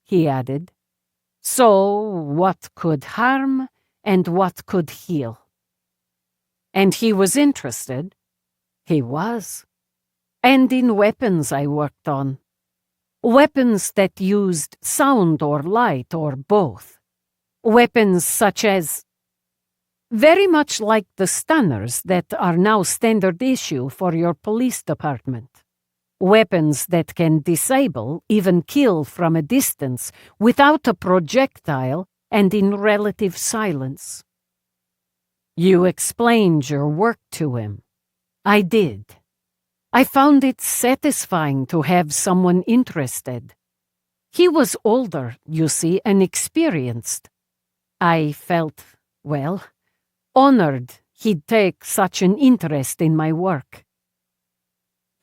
he added. So, what could harm and what could heal? And he was interested. He was. And in weapons I worked on. Weapons that used sound or light or both. Weapons such as... very much like the stunners that are now standard issue for your police department. Weapons that can disable, even kill from a distance, without a projectile and in relative silence. You explained your work to him. I did. I found it satisfying to have someone interested. He was older, you see, and experienced. I felt, well, honored he'd take such an interest in my work.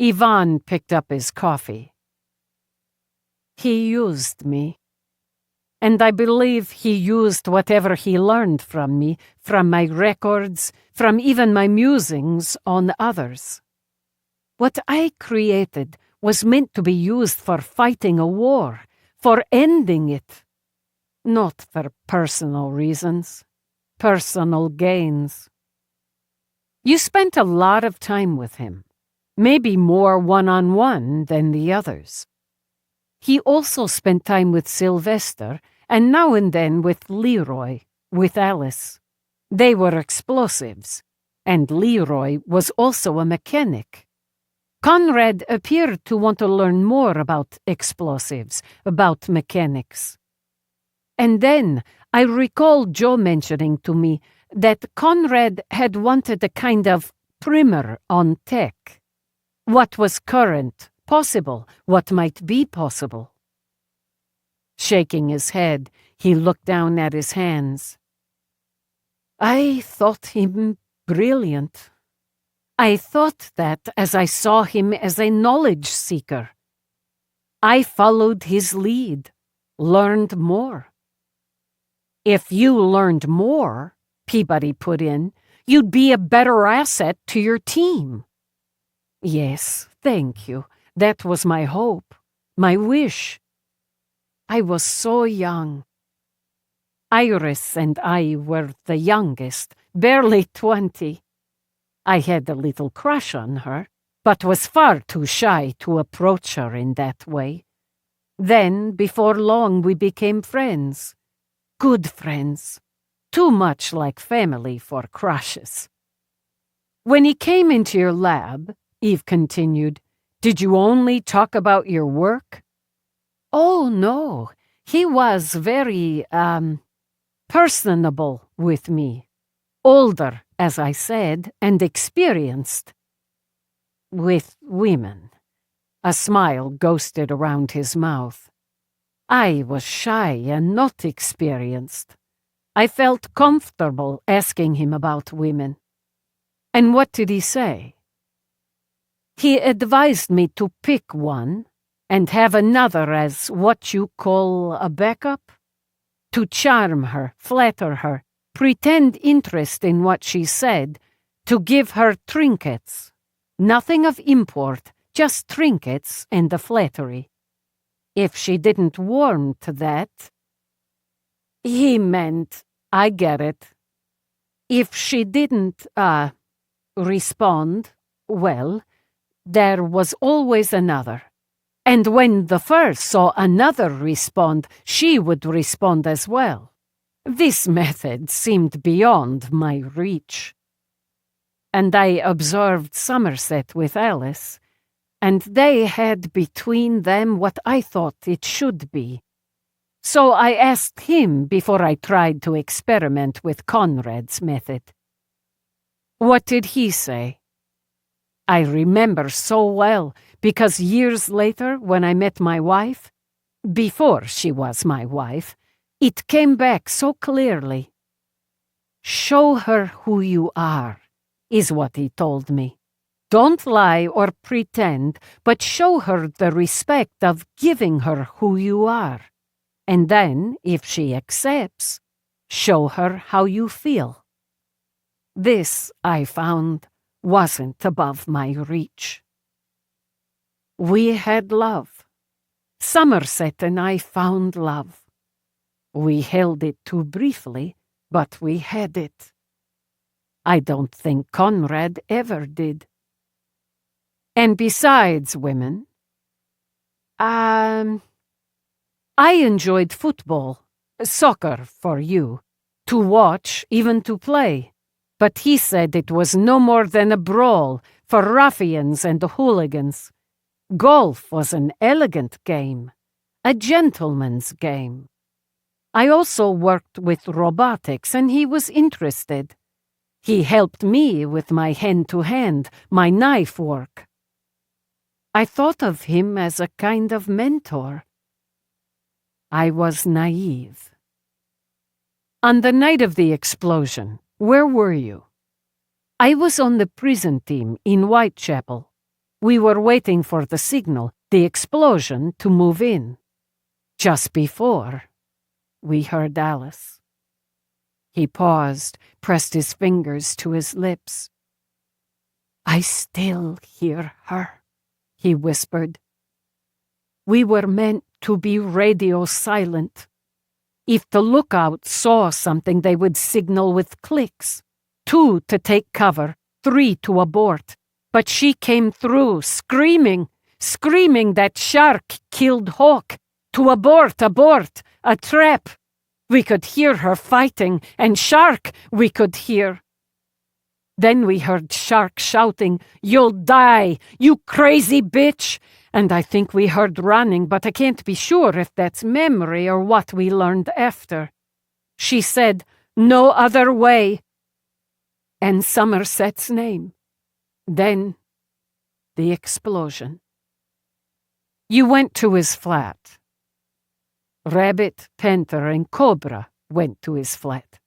Ivan picked up his coffee. He used me. And I believe he used whatever he learned from me, from my records, from even my musings on others. What I created was meant to be used for fighting a war, for ending it, not for personal reasons, personal gains. You spent a lot of time with him, maybe more one-on-one than the others. He also spent time with Sylvester, and now and then with Leroy, with Alice. They were explosives, and Leroy was also a mechanic. Conrad appeared to want to learn more about explosives, about mechanics. And then I recall Joe mentioning to me that Conrad had wanted a kind of primer on tech. What was current, possible, what might be possible. Shaking his head, he looked down at his hands. I thought him brilliant. I thought that as I saw him as a knowledge seeker. I followed his lead, learned more. If you learned more, Peabody put in, you'd be a better asset to your team. Yes, thank you. That was my hope, my wish. I was so young. Iris and I were the youngest, barely 20. I had a little crush on her, but was far too shy to approach her in that way. Then, before long, we became friends. Good friends. Too much like family for crushes. When he came into your lab, Eve continued, did you only talk about your work? Oh, no. He was very, personable with me. Older, as I said, and experienced. With women. A smile ghosted around his mouth. I was shy and not experienced. I felt comfortable asking him about women. And what did he say? He advised me to pick one and have another as what you call a backup? To charm her, flatter her, pretend interest in what she said, to give her trinkets. Nothing of import, just trinkets and the flattery. If she didn't warm to that, he meant, I get it. If she didn't, respond, well, there was always another. And when the first saw another respond, she would respond as well. This method seemed beyond my reach. And I observed Somerset with Alice, and they had between them what I thought it should be. So I asked him before I tried to experiment with Conrad's method. What did he say? I remember so well, because years later, when I met my wife, before she was my wife, it came back so clearly. Show her who you are, is what he told me. Don't lie or pretend, but show her the respect of giving her who you are. And then, if she accepts, show her how you feel. This, I found, wasn't above my reach. We had love. Somerset and I found love. We held it too briefly, but we had it. I don't think Conrad ever did. And besides women, I enjoyed football, soccer for you, to watch, even to play. But he said it was no more than a brawl for ruffians and hooligans. Golf was an elegant game, a gentleman's game. I also worked with robotics, and he was interested. He helped me with my hand-to-hand, my knife work. I thought of him as a kind of mentor. I was naive. On the night of the explosion, where were you? I was on the prison team in Whitechapel. We were waiting for the signal, the explosion, to move in. Just before, we heard Alice. He paused, pressed his fingers to his lips. I still hear her, he whispered. We were meant to be radio silent. If the lookout saw something, they would signal with clicks. 2 to take cover, 3 to abort. But she came through, screaming that Shark killed Hawk. To abort, a trap. We could hear her fighting, and Shark we could hear. Then we heard Shark shouting, "You'll die, you crazy bitch!" And I think we heard running, but I can't be sure if that's memory or what we learned after. She said, "No other way." And Somerset's name. Then, the explosion. You went to his flat. Rabbit, Panther, and Cobra went to his flat.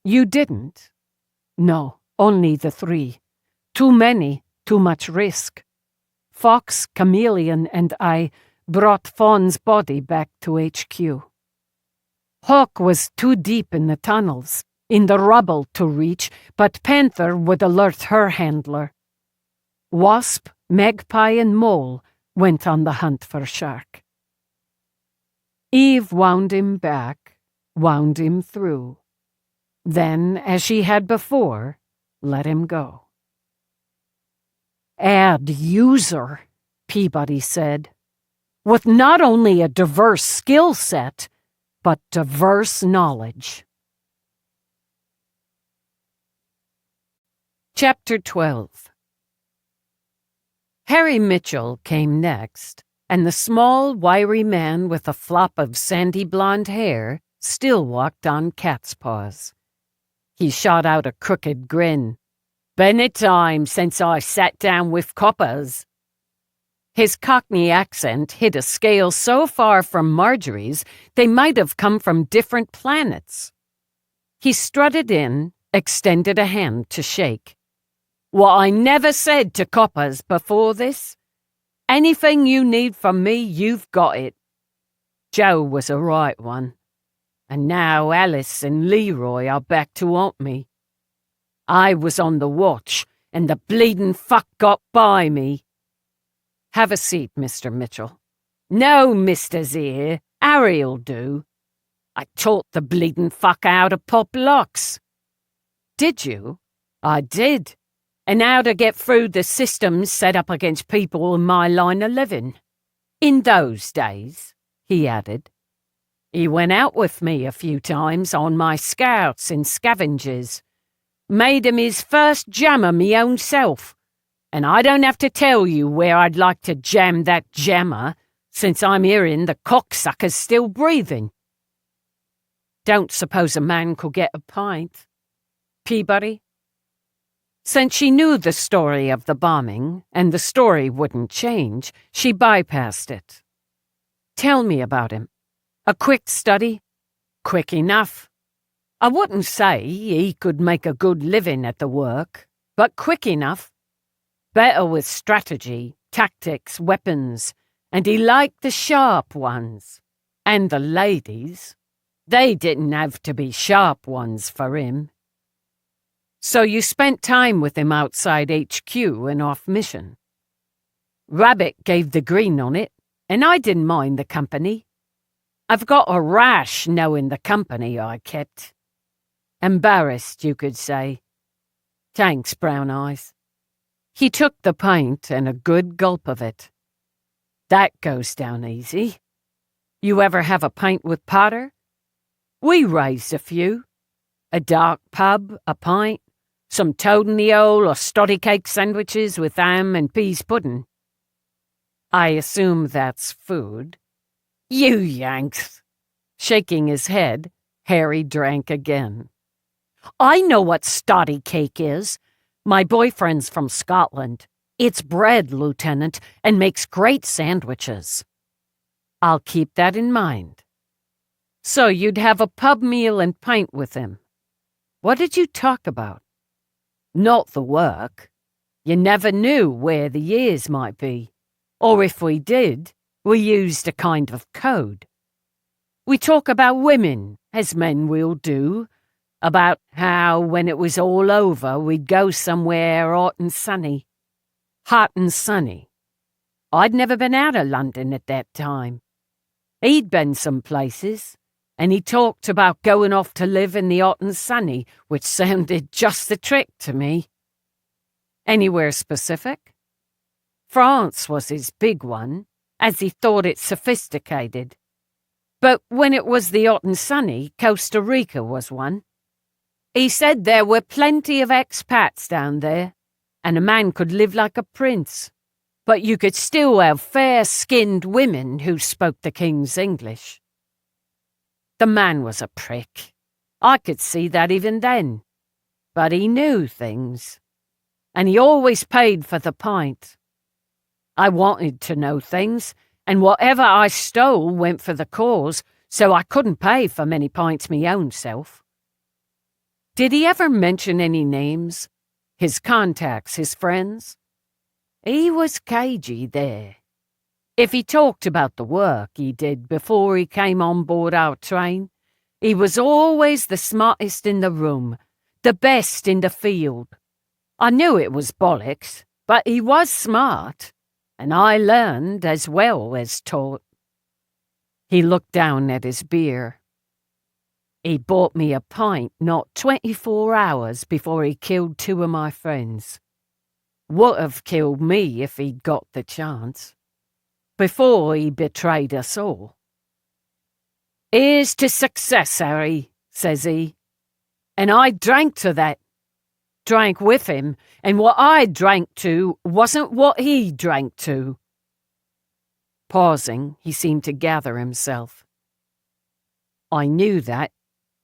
You didn't. No, only the 3. Too many, too much risk. Fox, Chameleon, and I brought Fawn's body back to HQ. Hawk was too deep in the tunnels, in the rubble to reach, but Panther would alert her handler. Wasp, Magpie, and Mole went on the hunt for Shark. Eve wound him back, wound him through. Then, as she had before, let him go. Add user, Peabody said, with not only a diverse skill set, but diverse knowledge. Chapter 12. Harry Mitchell came next, and the small, wiry man with a flop of sandy blonde hair still walked on cat's paws. He shot out a crooked grin. "Been a time since I sat down with coppers." His Cockney accent hit a scale so far from Marjorie's they might have come from different planets. He strutted in, extended a hand to shake. "What I never said to coppers before this? Anything you need from me, you've got it." Joe was a right one. And now Alice and Leroy are back to haunt me. I was on the watch, and the bleeding fuck got by me. Have a seat, Mr. Mitchell. No, Mr. here. Harry'll do. I taught the bleeding fuck how to pop locks. Did you? I did. And how to get through the systems set up against people in my line of living. In those days, he added. He went out with me a few times on my scouts and scavengers. Made him his first jammer me own self. And I don't have to tell you where I'd like to jam that jammer, since I'm hearing the cocksucker's still breathing. Don't suppose a man could get a pint. Peabody? Since she knew the story of the bombing, and the story wouldn't change, she bypassed it. Tell me about him. A quick study? Quick enough. I wouldn't say he could make a good living at the work, but quick enough. Better with strategy, tactics, weapons, and he liked the sharp ones. And the ladies. They didn't have to be sharp ones for him. So you spent time with him outside HQ and off mission. Rabbit gave the green on it. and I didn't mind the company. I've got a rash knowing the company I kept. Embarrassed, you could say. Thanks, Brown Eyes. He took the pint and a good gulp of it. That goes down easy. You ever have a pint with Potter? We raised a few. A dark pub, a pint, some toad in the hole or stoddy cake sandwiches with ham and peas pudding. I assume that's food. You Yanks! Shaking his head, Harry drank again. I know what stoddy cake is. My boyfriend's from Scotland. It's bread, Lieutenant, and makes great sandwiches. I'll keep that in mind. So you'd have a pub meal and pint with him. What did you talk about? Not the work. You never knew where the years might be. Or if we did, we used a kind of code. We talk about women, as men will do, about how when it was all over we'd go somewhere hot and sunny. Hot and sunny. I'd never been out of London at that time. He'd been some places, and he talked about going off to live in the hot and sunny, which sounded just the trick to me. Anywhere specific? France was his big one, as he thought it sophisticated. But when it was the hot and sunny, Costa Rica was one. He said there were plenty of expats down there, and a man could live like a prince, but you could still have fair-skinned women who spoke the king's English. The man was a prick. I could see that even then. But he knew things. And he always paid for the pint. I wanted to know things, and whatever I stole went for the cause, so I couldn't pay for many pints me own self. Did he ever mention any names? His contacts, his friends? He was cagey there. If he talked about the work he did before he came on board our train, he was always the smartest in the room, the best in the field. I knew it was bollocks, but he was smart, and I learned as well as taught. He looked down at his beer. He bought me a pint not 24 hours before he killed 2 of my friends. Would have killed me if he'd got the chance. Before he betrayed us all. Here's to success, Harry, says he. And I drank to that. Drank with him, and what I drank to wasn't what he drank to. Pausing, he seemed to gather himself. I knew that.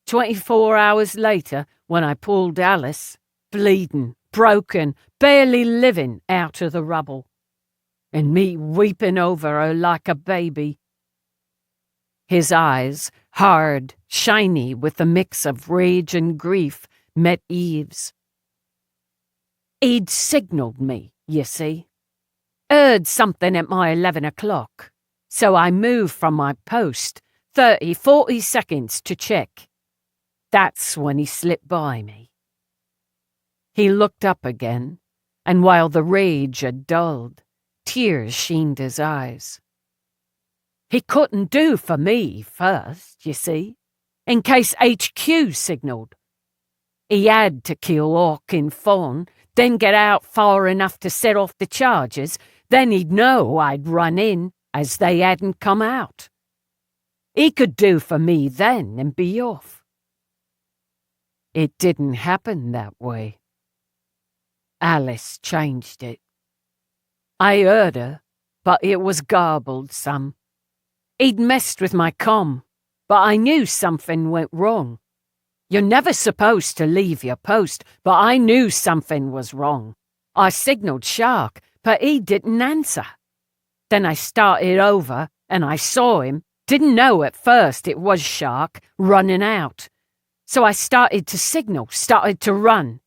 24 hours later, when I pulled Alice, bleeding, broken, barely living, out of the rubble. And me weeping over her like a baby. His eyes, hard, shiny with a mix of rage and grief, met Eve's. He'd signalled me, you see. Heard something at my 11 o'clock, so I moved from my post 30, 40 seconds to check. That's when he slipped by me. He looked up again, and while the rage had dulled, tears sheened his eyes. He couldn't do for me first, you see, in case HQ signalled. He had to kill Hawk in Fawn, then get out far enough to set off the charges, then he'd know I'd run in, as they hadn't come out. He could do for me then and be off. It didn't happen that way. Alice changed it. I heard her, but it was garbled some. He'd messed with my comm, but I knew something went wrong. You're never supposed to leave your post, but I knew something was wrong. I signalled Shark, but he didn't answer. Then I started over, and I saw him. Didn't know at first it was Shark, running out. So I started to signal, started to run.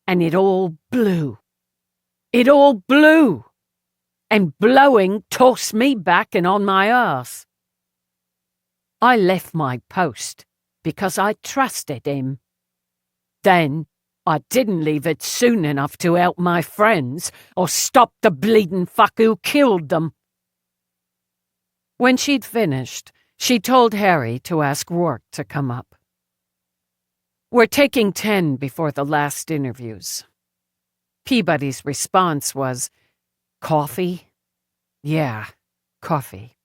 And it all blew. It all blew. And blowing tossed me back and on my arse. I left my post because I trusted him. Then I didn't leave it soon enough to help my friends or stop the bleeding fuck who killed them. When she'd finished, she told Harry to ask Rourke to come up. "We're taking 10 before the last interviews." Peabody's response was, "Coffee?" "Yeah, coffee."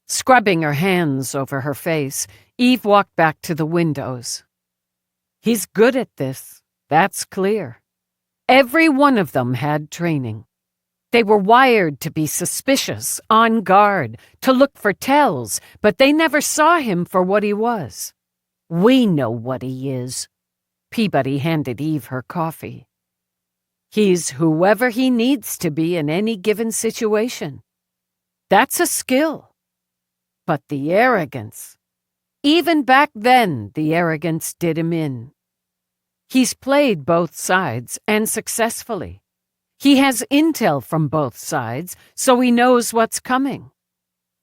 Scrubbing her hands over her face, Eve walked back to the windows. "He's good at this, that's clear." Every one of them had training. They were wired to be suspicious, on guard, to look for tells, but they never saw him for what he was. "We know what he is." Peabody handed Eve her coffee. "He's whoever he needs to be in any given situation. That's a skill. But the arrogance. Even back then, the arrogance did him in. He's played both sides, and successfully. He has intel from both sides, so he knows what's coming.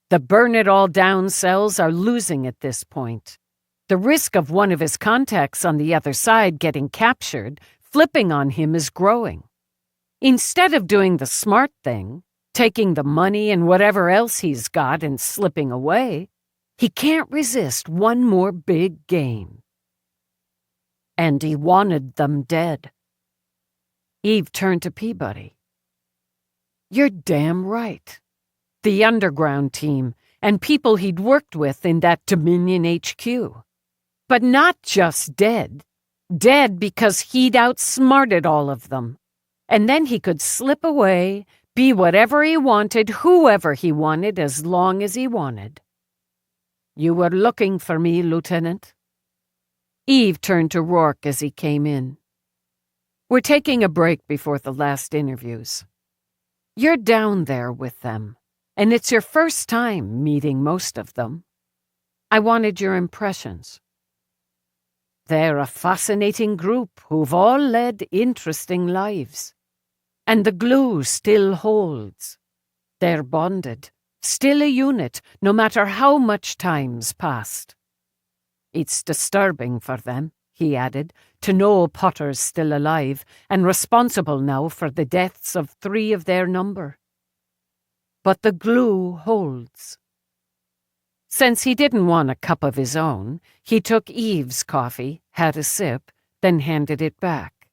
The burn-it-all-down cells are losing at this point. The risk of one of his contacts on the other side getting captured, flipping on him, is growing. Instead of doing the smart thing, taking the money and whatever else he's got and slipping away, he can't resist one more big game. And he wanted them dead." Eve turned to Peabody. "You're damn right. The underground team and people he'd worked with in that Dominion HQ. But not just dead. Dead because he'd outsmarted all of them. And then he could slip away, be whatever he wanted, whoever he wanted, as long as he wanted." "You were looking for me, Lieutenant?" Eve turned to Rourke as he came in. "We're taking a break before the last interviews. You're down there with them, and it's your first time meeting most of them. I wanted your impressions." "They're a fascinating group who've all led interesting lives. And the glue still holds. They're bonded, still a unit, no matter how much time's passed. It's disturbing for them," he added, "to know Potter's still alive and responsible now for the deaths of 3 of their number. But the glue holds." Since he didn't want a cup of his own, he took Eve's coffee, had a sip, then handed it back.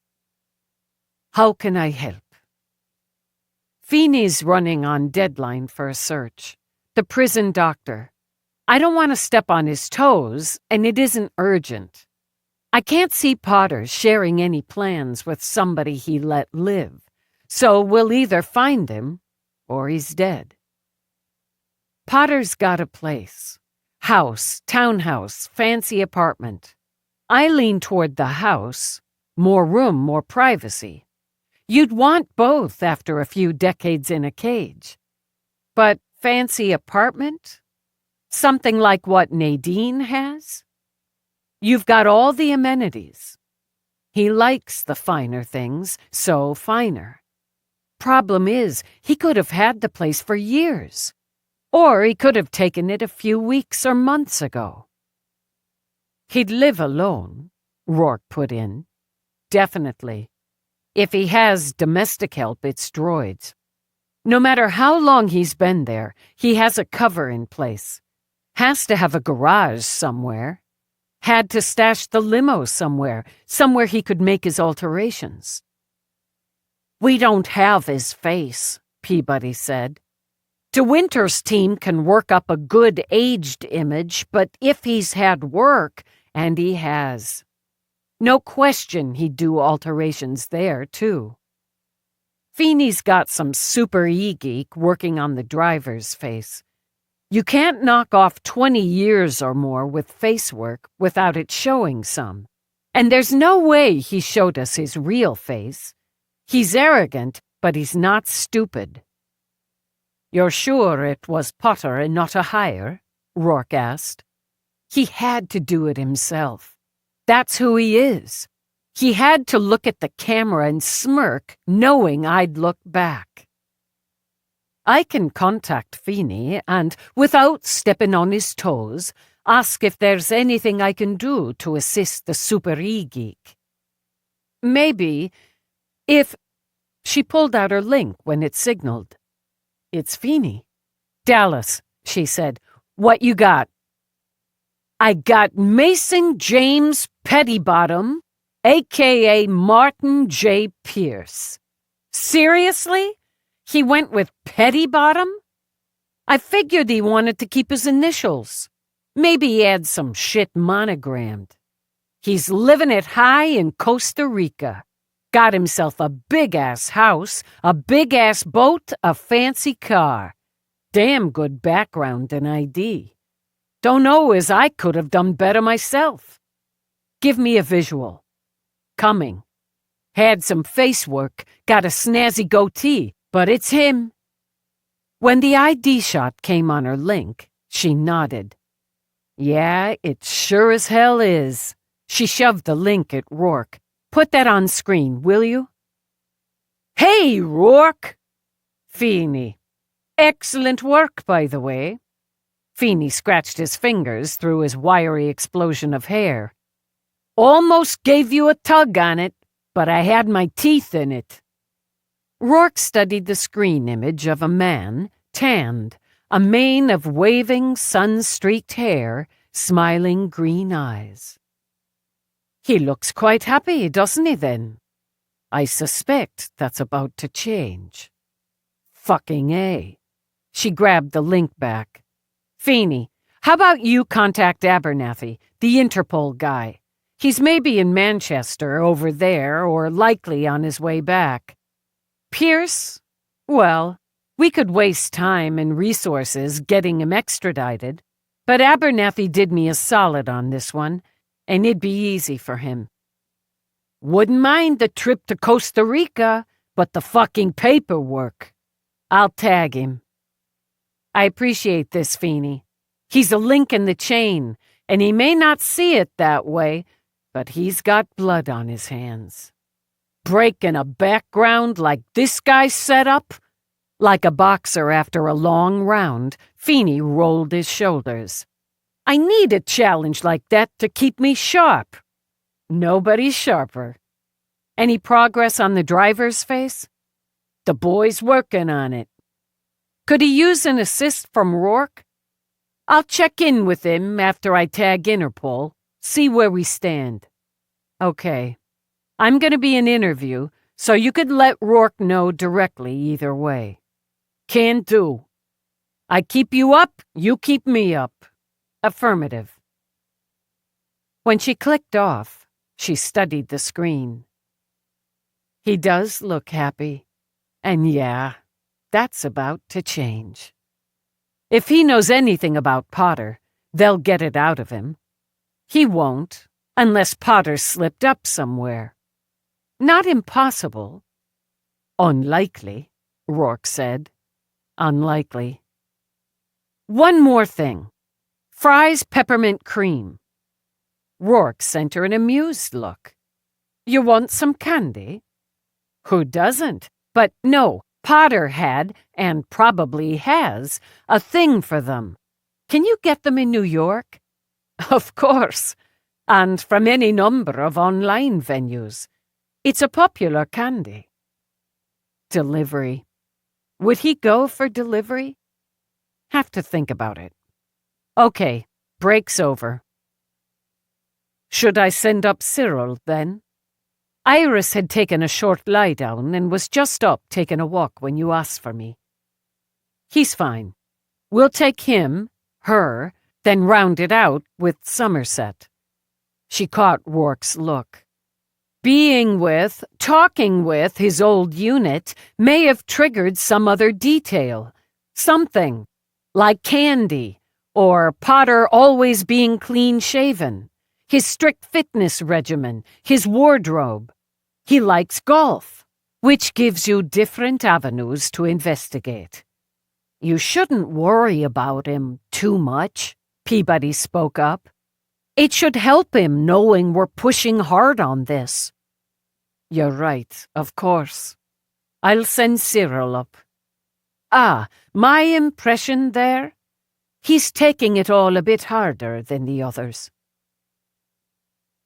"How can I help?" "Feeney's running on deadline for a search. The prison doctor. I don't want to step on his toes, and it isn't urgent. I can't see Potter sharing any plans with somebody he let live, so we'll either find him or he's dead." "Potter's got a place. House, townhouse, fancy apartment. I lean toward the house. More room, more privacy. You'd want both after a few decades in a cage. But fancy apartment? Something like what Nadine has? You've got all the amenities. He likes the finer things, so finer. Problem is, he could have had the place for years. Or he could have taken it a few weeks or months ago." "He'd live alone," Rourke put in. "Definitely. If he has domestic help, it's droids. No matter how long he's been there, he has a cover in place. Has to have a garage somewhere. Had to stash the limo somewhere he could make his alterations." "We don't have his face," Peabody said. "De Winter's team can work up a good aged image, but if he's had work, and he has, no question he'd do alterations there, too. Feeney's got some super e-geek working on the driver's face. You can't knock off 20 years or more with face work without it showing some. And there's no way he showed us his real face. He's arrogant, but he's not stupid." "You're sure it was Potter and not a hire?" Rourke asked. "He had to do it himself. That's who he is. He had to look at the camera and smirk, knowing I'd look back. I can contact Feeney and, without stepping on his toes, ask if there's anything I can do to assist the super e-geek. Maybe, if..." She pulled out her link when it signaled. "It's Feeney." "Dallas," she said. "What you got?" "I got Mason James Pettibottom, a.k.a. Martin J. Pierce." "Seriously? He went with Pettibottom?" "I figured he wanted to keep his initials. Maybe he had some shit monogrammed. He's living it high in Costa Rica. Got himself a big-ass house, a big-ass boat, a fancy car. Damn good background and ID. Don't know as I could have done better myself. Give me a visual. Coming. Had some face work, got a snazzy goatee, but it's him." When the ID shot came on her link, she nodded. "Yeah, it sure as hell is." She shoved the link at Rourke. "Put that on screen, will you?" "Hey, Rourke!" "Feeney. Excellent work, by the way." Feeney scratched his fingers through his wiry explosion of hair. "Almost gave you a tug on it, but I had my teeth in it." Rourke studied the screen image of a man, tanned, a mane of waving, sun-streaked hair, smiling green eyes. "He looks quite happy, doesn't he, then? I suspect that's about to change." "Fucking A." She grabbed the link back. "Feeney, how about you contact Abernathy, the Interpol guy? He's maybe in Manchester over there, or likely on his way back. Pierce? Well, we could waste time and resources getting him extradited, but Abernathy did me a solid on this one, and it'd be easy for him. Wouldn't mind the trip to Costa Rica, but the fucking paperwork. I'll tag him." "I appreciate this, Feeney. He's a link in the chain, and he may not see it that way, but he's got blood on his hands. Breaking a background like this guy set up?" Like a boxer after a long round, Feeney rolled his shoulders. "I need a challenge like that to keep me sharp." "Nobody's sharper." "Any progress on the driver's face?" "The boy's working on it." "Could he use an assist from Rourke?" "I'll check in with him after I tag Interpol, see where we stand." "Okay. I'm going to be an interview, so you could let Rourke know directly either way." "Can do. I keep you up, you keep me up." "Affirmative." When she clicked off, she studied the screen. He does look happy. And yeah, that's about to change. If he knows anything about Potter, they'll get it out of him. He won't, unless Potter slipped up somewhere. Not impossible. Unlikely, Rourke said. Unlikely. One more thing. Fry's peppermint cream. Rourke sent her an amused look. You want some candy? Who doesn't? But no, Potter had, and probably has, a thing for them. Can you get them in New York? Of course, and from any number of online venues. It's a popular candy. Delivery. Would he go for delivery? Have to think about it. Okay, break's over. Should I send up Cyril, then? Iris had taken a short lie down and was just up taking a walk when you asked for me. He's fine. We'll take him, her, then round it out with Somerset. She caught Rourke's look. Being with, talking with his old unit may have triggered some other detail. Something, like candy, or Potter always being clean-shaven, his strict fitness regimen, his wardrobe. He likes golf, which gives you different avenues to investigate. You shouldn't worry about him too much, Peabody spoke up. It should help him knowing we're pushing hard on this. You're right, of course. I'll send Cyril up. Ah, my impression there? He's taking it all a bit harder than the others.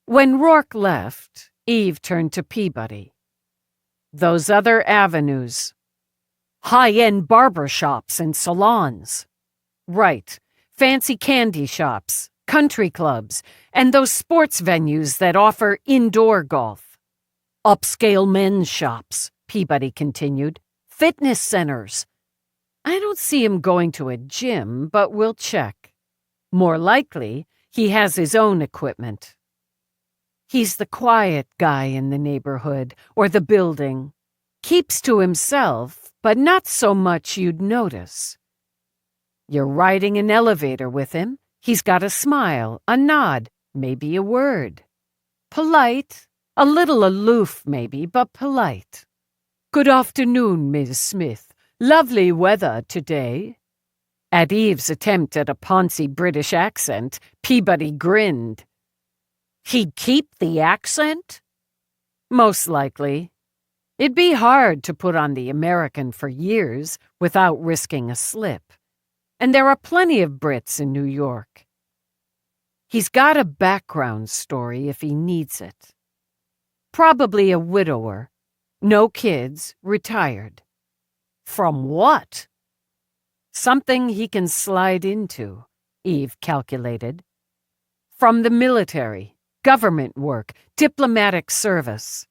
When Rourke left, Eve turned to Peabody. Those other avenues. High-end barber shops and salons. Right. Fancy candy shops, country clubs, and those sports venues that offer indoor golf. Upscale men's shops, Peabody continued. Fitness centers. I don't see him going to a gym, but we'll check. More likely, he has his own equipment. He's the quiet guy in the neighborhood or the building. Keeps to himself, but not so much you'd notice. You're riding an elevator with him. He's got a smile, a nod, maybe a word. Polite, a little aloof maybe, but polite. Good afternoon, Miss Smith. Lovely weather today. At Eve's attempt at a poncy British accent, Peabody grinned. He'd keep the accent? Most likely. It'd be hard to put on the American for years without risking a slip. And there are plenty of Brits in New York. He's got a background story if he needs it. Probably a widower. No kids, retired. From what? Something he can slide into, Eve calculated. From the military, government work, diplomatic service.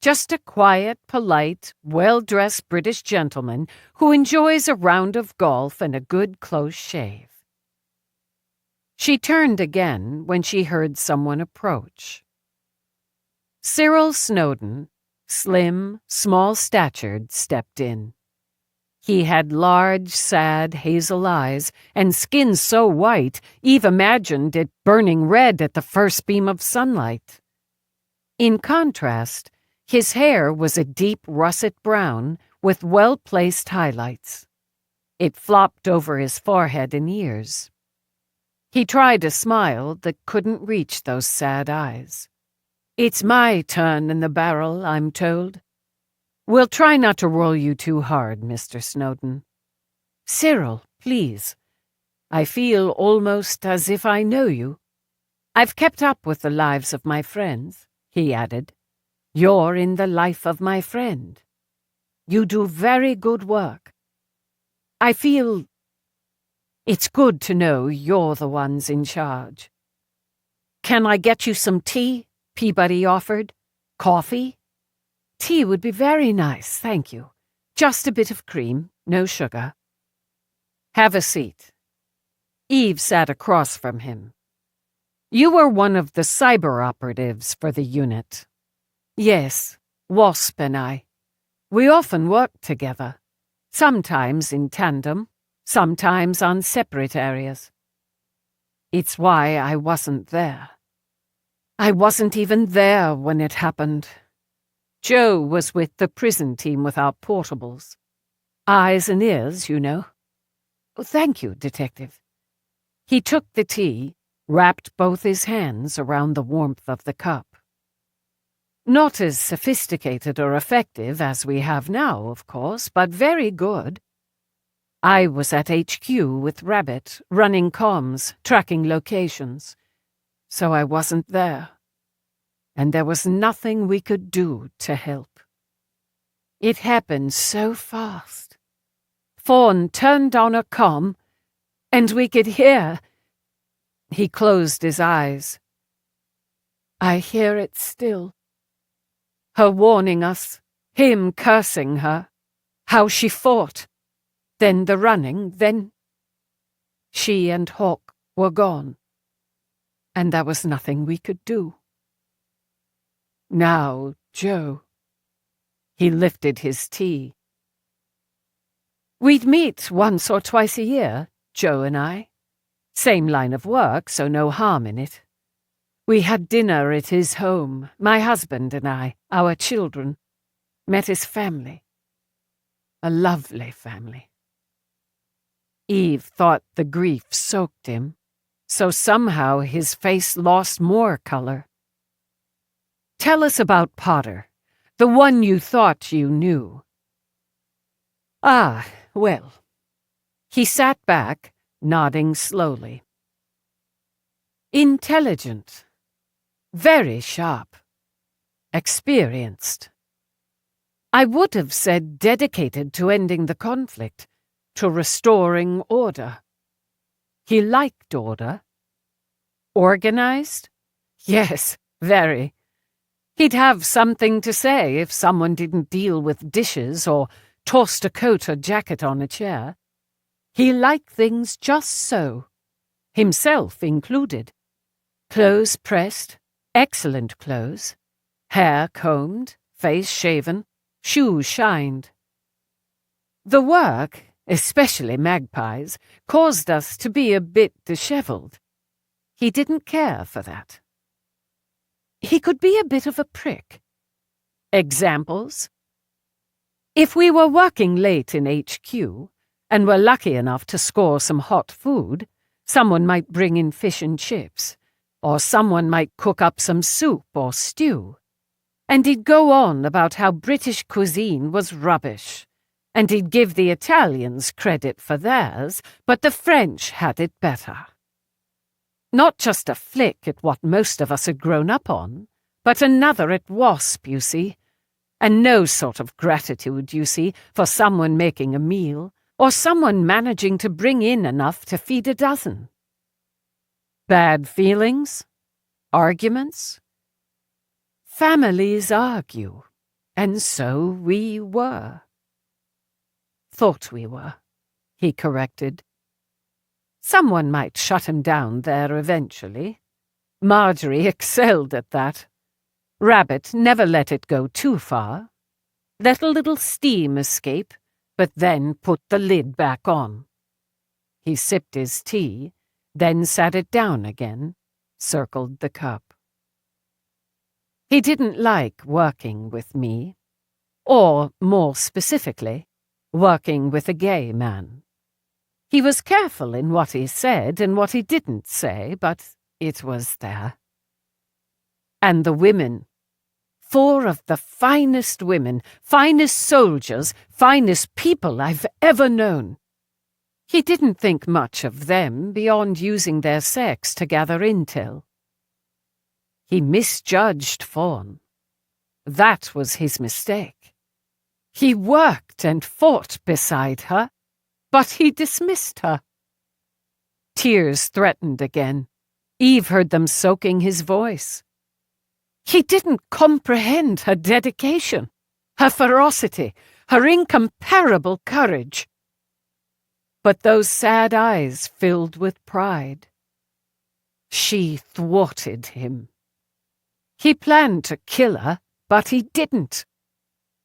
Just a quiet, polite, well-dressed British gentleman who enjoys a round of golf and a good close shave. She turned again when she heard someone approach. Cyril Snowden, slim, small-statured, stepped in. He had large, sad, hazel eyes and skin so white Eve imagined it burning red at the first beam of sunlight. In contrast, his hair was a deep russet brown with well-placed highlights. It flopped over his forehead and ears. He tried a smile that couldn't reach those sad eyes. It's my turn in the barrel, I'm told. We'll try not to roll you too hard, Mr. Snowden. Cyril, please. I feel almost as if I know you. I've kept up with the lives of my friends, he added. You're in the life of my friend. You do very good work. I feel it's good to know you're the ones in charge. Can I get you some tea? Peabody offered. Coffee? Tea would be very nice, thank you. Just a bit of cream, no sugar. Have a seat. Eve sat across from him. You were one of the cyber operatives for the unit. Yes, Wasp and I. We often worked together, sometimes in tandem, sometimes on separate areas. It's why I wasn't there. I wasn't even there when it happened. Joe was with the prison team without portables. Eyes and ears, you know. Thank you, Detective. He took the tea, wrapped both his hands around the warmth of the cup. Not as sophisticated or effective as we have now, of course, but very good. I was at HQ with Rabbit, running comms, tracking locations. So I wasn't there. And there was nothing we could do to help. It happened so fast. Fawn turned on a comm, and we could hear. He closed his eyes. I hear it still. Her warning us, him cursing her, how she fought, then the running, then she and Hawk were gone, and there was nothing we could do. Now, Joe. He lifted his tea. We'd meet once or twice a year, Joe and I. Same line of work, so no harm in it. We had dinner at his home, my husband and I, our children. Met his family. A lovely family. Eve thought the grief soaked him, so somehow his face lost more color. Tell us about Potter, the one you thought you knew. Ah, well. He sat back, nodding slowly. Intelligent. Very sharp. Experienced. I would have said dedicated to ending the conflict, to restoring order. He liked order. Organized? Yes, very. He'd have something to say if someone didn't deal with dishes or tossed a coat or jacket on a chair. He liked things just so, himself included. Clothes pressed, excellent clothes, hair combed, face shaven, shoes shined. The work, especially Magpie's, caused us to be a bit disheveled. He didn't care for that. He could be a bit of a prick. Examples? If we were working late in HQ, and were lucky enough to score some hot food, someone might bring in fish and chips, or someone might cook up some soup or stew. And he'd go on about how British cuisine was rubbish, and he'd give the Italians credit for theirs, but the French had it better. Not just a flick at what most of us had grown up on, but another at WASP, you see. And no sort of gratitude, you see, for someone making a meal, or someone managing to bring in enough to feed a dozen. Bad feelings? Arguments? Families argue, and so we were. Thought we were, he corrected. Someone might shut him down there eventually. Marjorie excelled at that. Rabbit never let it go too far. Let a little steam escape, but then put the lid back on. He sipped his tea, then sat it down again, circled the cup. He didn't like working with me, or, more specifically, working with a gay man. He was careful in what he said and what he didn't say, but it was there. And the women. 4 of the finest women, finest soldiers, finest people I've ever known. He didn't think much of them beyond using their sex to gather intel. He misjudged Fawn. That was his mistake. He worked and fought beside her, but he dismissed her. Tears threatened again. Eve heard them soaking his voice. He didn't comprehend her dedication, her ferocity, her incomparable courage. But those sad eyes filled with pride. She thwarted him. He planned to kill her, but he didn't.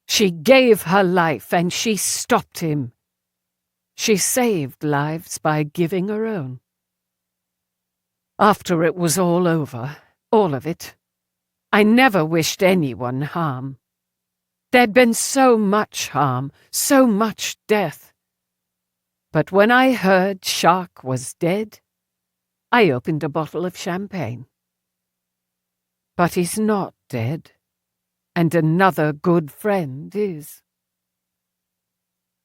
She gave her life and she stopped him. She saved lives by giving her own. After it was all over, all of it, I never wished anyone harm. There'd been so much harm, so much death. But when I heard Shark was dead, I opened a bottle of champagne. But he's not dead, and another good friend is.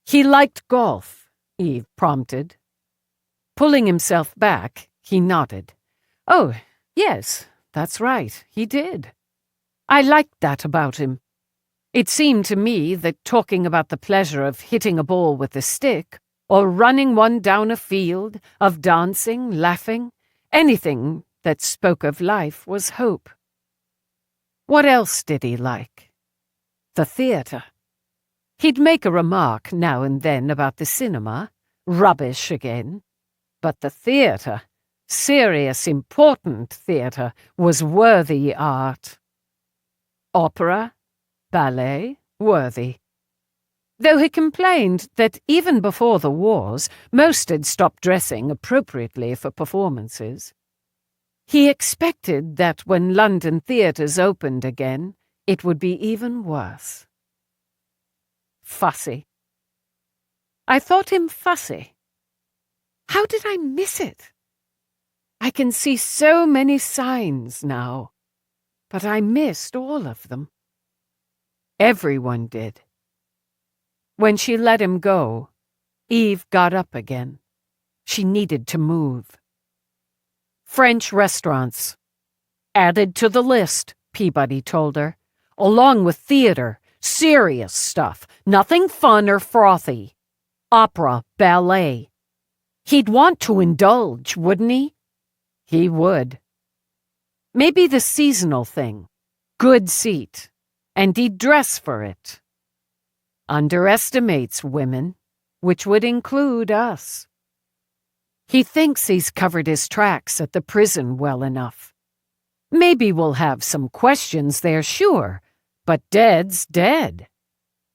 He liked golf, Eve prompted. Pulling himself back, he nodded. Oh, yes, that's right, he did. I liked that about him. It seemed to me that talking about the pleasure of hitting a ball with a stick, or running one down a field, of dancing, laughing, anything that spoke of life was hope. What else did he like? The theatre. He'd make a remark now and then about the cinema, rubbish again, but the theatre, serious, important theatre, was worthy art. Opera, ballet, worthy. Though he complained that even before the wars, most had stopped dressing appropriately for performances. He expected that when London theatres opened again, it would be even worse. Fussy. I thought him fussy. How did I miss it? I can see so many signs now, but I missed all of them. Everyone did. When she let him go, Eve got up again. She needed to move. French restaurants. Added to the list, Peabody told her, along with theater, serious stuff, nothing fun or frothy. Opera, ballet. He'd want to indulge, wouldn't he? He would. Maybe the seasonal thing. Good seat. And he'd dress for it. Underestimates women, which would include us. He thinks he's covered his tracks at the prison well enough. Maybe we'll have some questions there, sure, but dead's dead.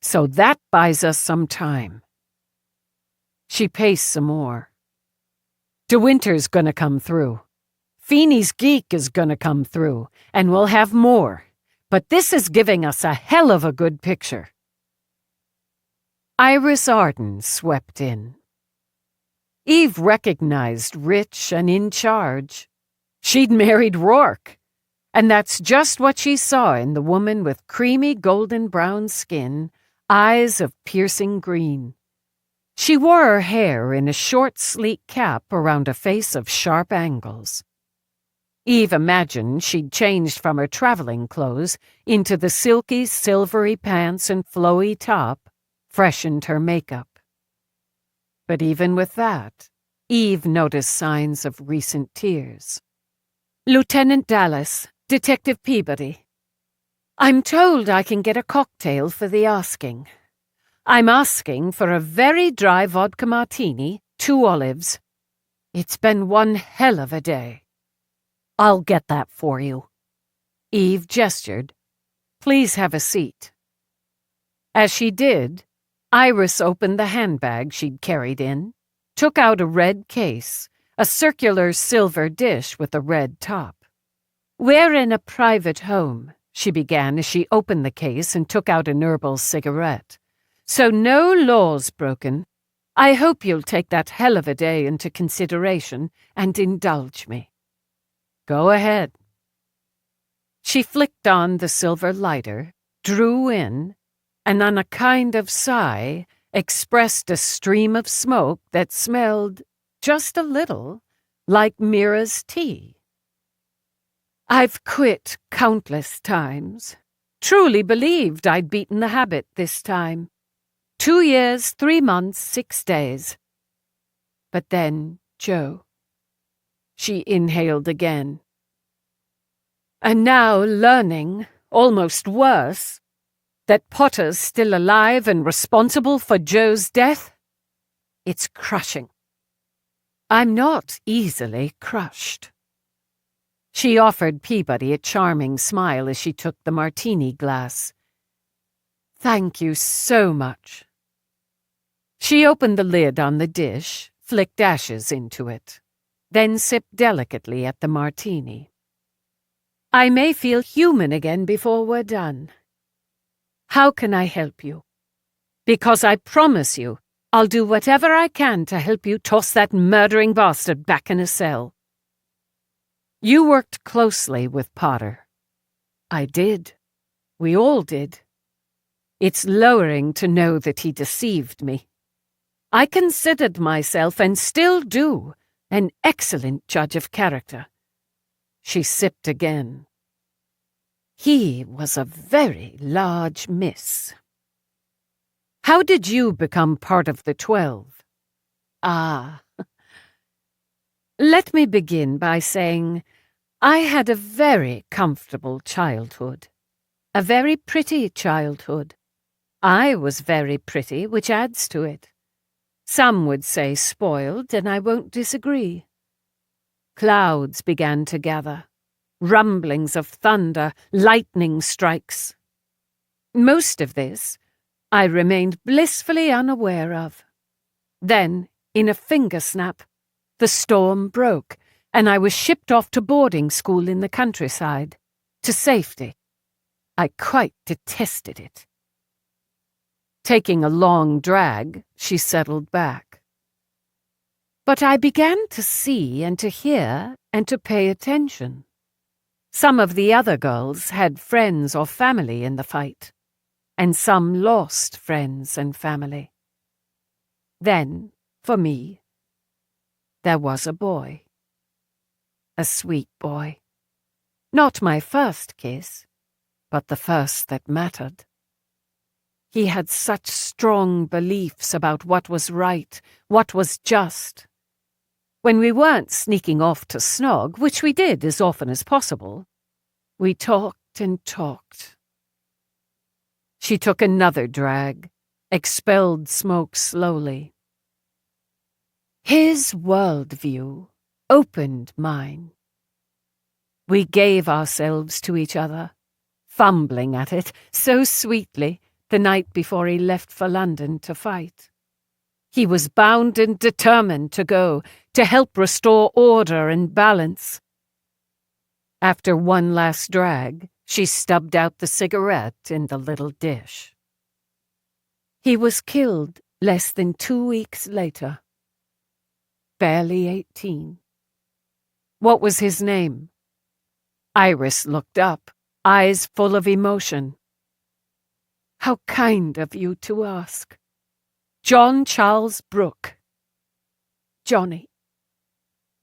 So that buys us some time. She paced some more. De Winter's gonna come through. Feeney's geek is gonna come through, and we'll have more. But this is giving us a hell of a good picture. Iris Arden swept in. Eve recognized rich and in charge. She'd married Rourke, and that's just what she saw in the woman with creamy golden brown skin, eyes of piercing green. She wore her hair in a short, sleek cap around a face of sharp angles. Eve imagined she'd changed from her traveling clothes into the silky, silvery pants and flowy top, freshened her makeup. But even with that, Eve noticed signs of recent tears. Lieutenant Dallas, Detective Peabody. I'm told I can get a cocktail for the asking. I'm asking for a very dry vodka martini, 2 olives. It's been one hell of a day. I'll get that for you. Eve gestured. Please have a seat. As she did, Iris opened the handbag she'd carried in, took out a red case, a circular silver dish with a red top. We're in a private home, she began as she opened the case and took out an herbal cigarette. So no laws broken. I hope you'll take that hell of a day into consideration and indulge me. Go ahead. She flicked on the silver lighter, drew in, and on a kind of sigh, expressed a stream of smoke that smelled, just a little, like Mira's tea. I've quit countless times. Truly believed I'd beaten the habit this time. 2 years, 3 months, 6 days. But then, Joe. She inhaled again. And now learning, almost worse, that Potter's still alive and responsible for Joe's death? It's crushing. I'm not easily crushed. She offered Peabody a charming smile as she took the martini glass. Thank you so much. She opened the lid on the dish, flicked ashes into it, then sipped delicately at the martini. I may feel human again before we're done. How can I help you? Because I promise you, I'll do whatever I can to help you toss that murdering bastard back in a cell. You worked closely with Potter. I did. We all did. It's lowering to know that he deceived me. I considered myself, and still do, an excellent judge of character. She sipped again. He was a very large miss. How did you become part of the 12? Ah. Let me begin by saying I had a very comfortable childhood. A very pretty childhood. I was very pretty, which adds to it. Some would say spoiled, and I won't disagree. Clouds began to gather. Rumblings of thunder, lightning strikes. Most of this I remained blissfully unaware of. Then, in a finger snap, the storm broke, and I was shipped off to boarding school in the countryside, to safety. I quite detested it. Taking a long drag, she settled back. But I began to see and to hear and to pay attention. Some of the other girls had friends or family in the fight, and some lost friends and family. Then, for me, there was a boy. A sweet boy. Not my first kiss, but the first that mattered. He had such strong beliefs about what was right, what was just. When we weren't sneaking off to snog, which we did as often as possible, we talked and talked. She took another drag, expelled smoke slowly. His worldview opened mine. We gave ourselves to each other, fumbling at it so sweetly the night before he left for London to fight. He was bound and determined to go, to help restore order and balance. After one last drag, she stubbed out the cigarette in the little dish. He was killed less than 2 weeks later. Barely 18. What was his name? Iris looked up, eyes full of emotion. How kind of you to ask. John Charles Brooke. Johnny.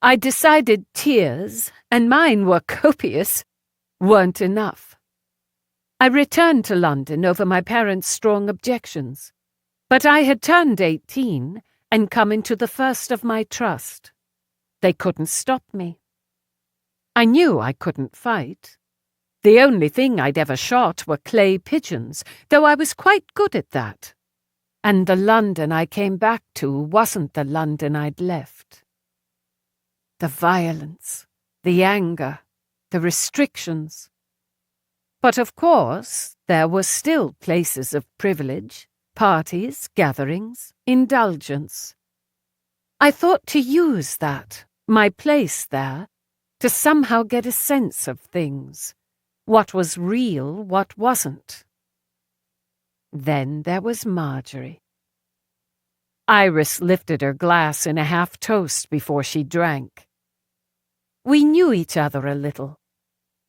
I decided tears, and mine were copious, weren't enough. I returned to London over my parents' strong objections, but I had turned 18 and come into the first of my trust. They couldn't stop me. I knew I couldn't fight. The only thing I'd ever shot were clay pigeons, though I was quite good at that. And the London I came back to wasn't the London I'd left. The violence, the anger, the restrictions. But of course, there were still places of privilege, parties, gatherings, indulgence. I thought to use that, my place there, to somehow get a sense of things, what was real, what wasn't. Then there was Marjorie. Iris lifted her glass in a half-toast before she drank. We knew each other a little.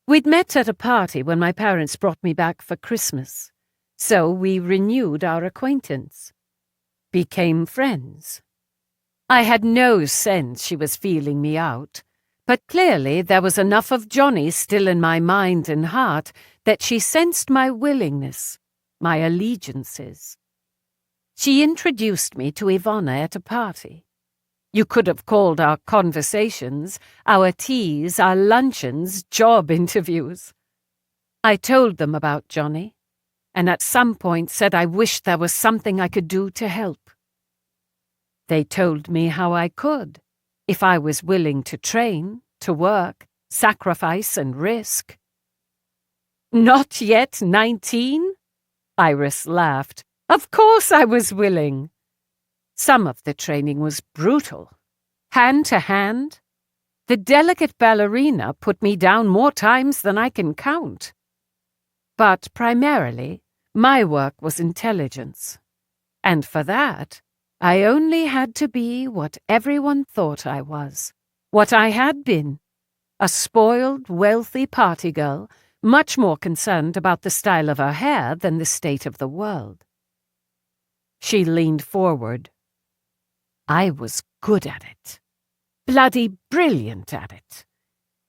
We'd met at a party when my parents brought me back for Christmas, so we renewed our acquaintance. Became friends. I had no sense she was feeling me out, but clearly there was enough of Johnny still in my mind and heart that she sensed my willingness, my allegiances. She introduced me to Ivana at a party. You could have called our conversations, our teas, our luncheons, job interviews. I told them about Johnny, and at some point said I wished there was something I could do to help. They told me how I could, if I was willing to train, to work, sacrifice and risk. Not yet 19? Iris laughed. Of course I was willing. Some of the training was brutal. Hand to hand. The delicate ballerina put me down more times than I can count. But primarily, my work was intelligence. And for that, I only had to be what everyone thought I was, what I had been, a spoiled, wealthy party girl, much more concerned about the style of her hair than the state of the world. She leaned forward. I was good at it. Bloody brilliant at it.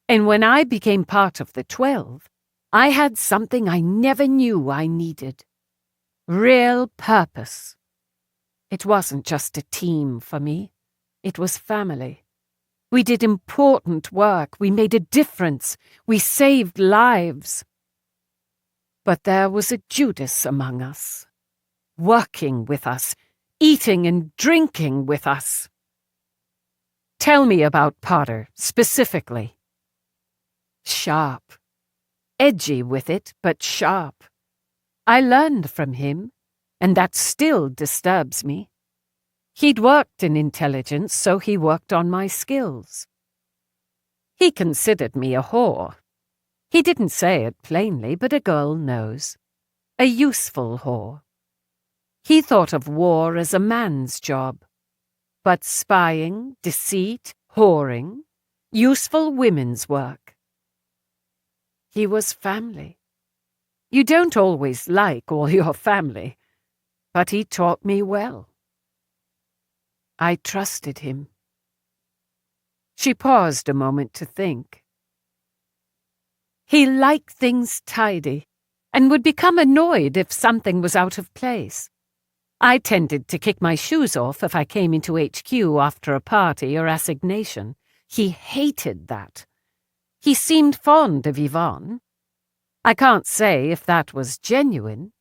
And when I became part of the 12, I had something I never knew I needed. Real purpose. It wasn't just a team for me. It was family. We did important work. We made a difference. We saved lives. But there was a Judas among us, working with us, eating and drinking with us. Tell me about Potter, specifically. Sharp. Edgy with it, but sharp. I learned from him, and that still disturbs me. He'd worked in intelligence, so he worked on my skills. He considered me a whore. He didn't say it plainly, but a girl knows. A useful whore. He thought of war as a man's job. But spying, deceit, whoring, useful women's work. He was family. You don't always like all your family, but he taught me well. I trusted him. She paused a moment to think. He liked things tidy, and would become annoyed if something was out of place. I tended to kick my shoes off if I came into HQ after a party or assignation. He hated that. He seemed fond of Yvonne. I can't say if that was genuine,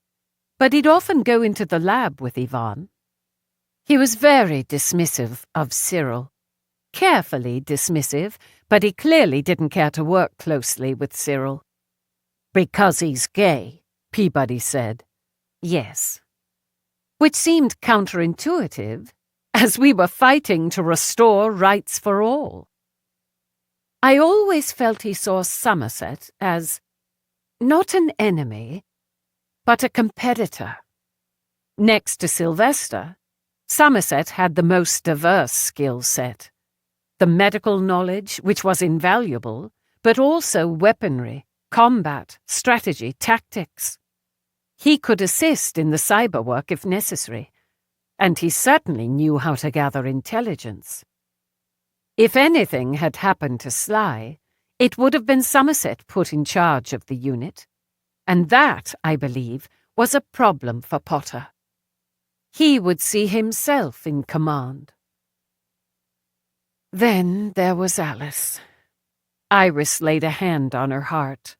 but he'd often go into the lab with Yvonne. He was very dismissive of Cyril. Carefully dismissive, but he clearly didn't care to work closely with Cyril. Because he's gay, Peabody said. Yes. Which seemed counterintuitive, as we were fighting to restore rights for all. I always felt he saw Somerset as not an enemy, but a competitor. Next to Sylvester, Somerset had the most diverse skill set. The medical knowledge, which was invaluable, but also weaponry, combat, strategy, tactics. He could assist in the cyber work if necessary, and he certainly knew how to gather intelligence. If anything had happened to Sly, it would have been Somerset put in charge of the unit, and that, I believe, was a problem for Potter. He would see himself in command. Then there was Alice. Iris laid a hand on her heart.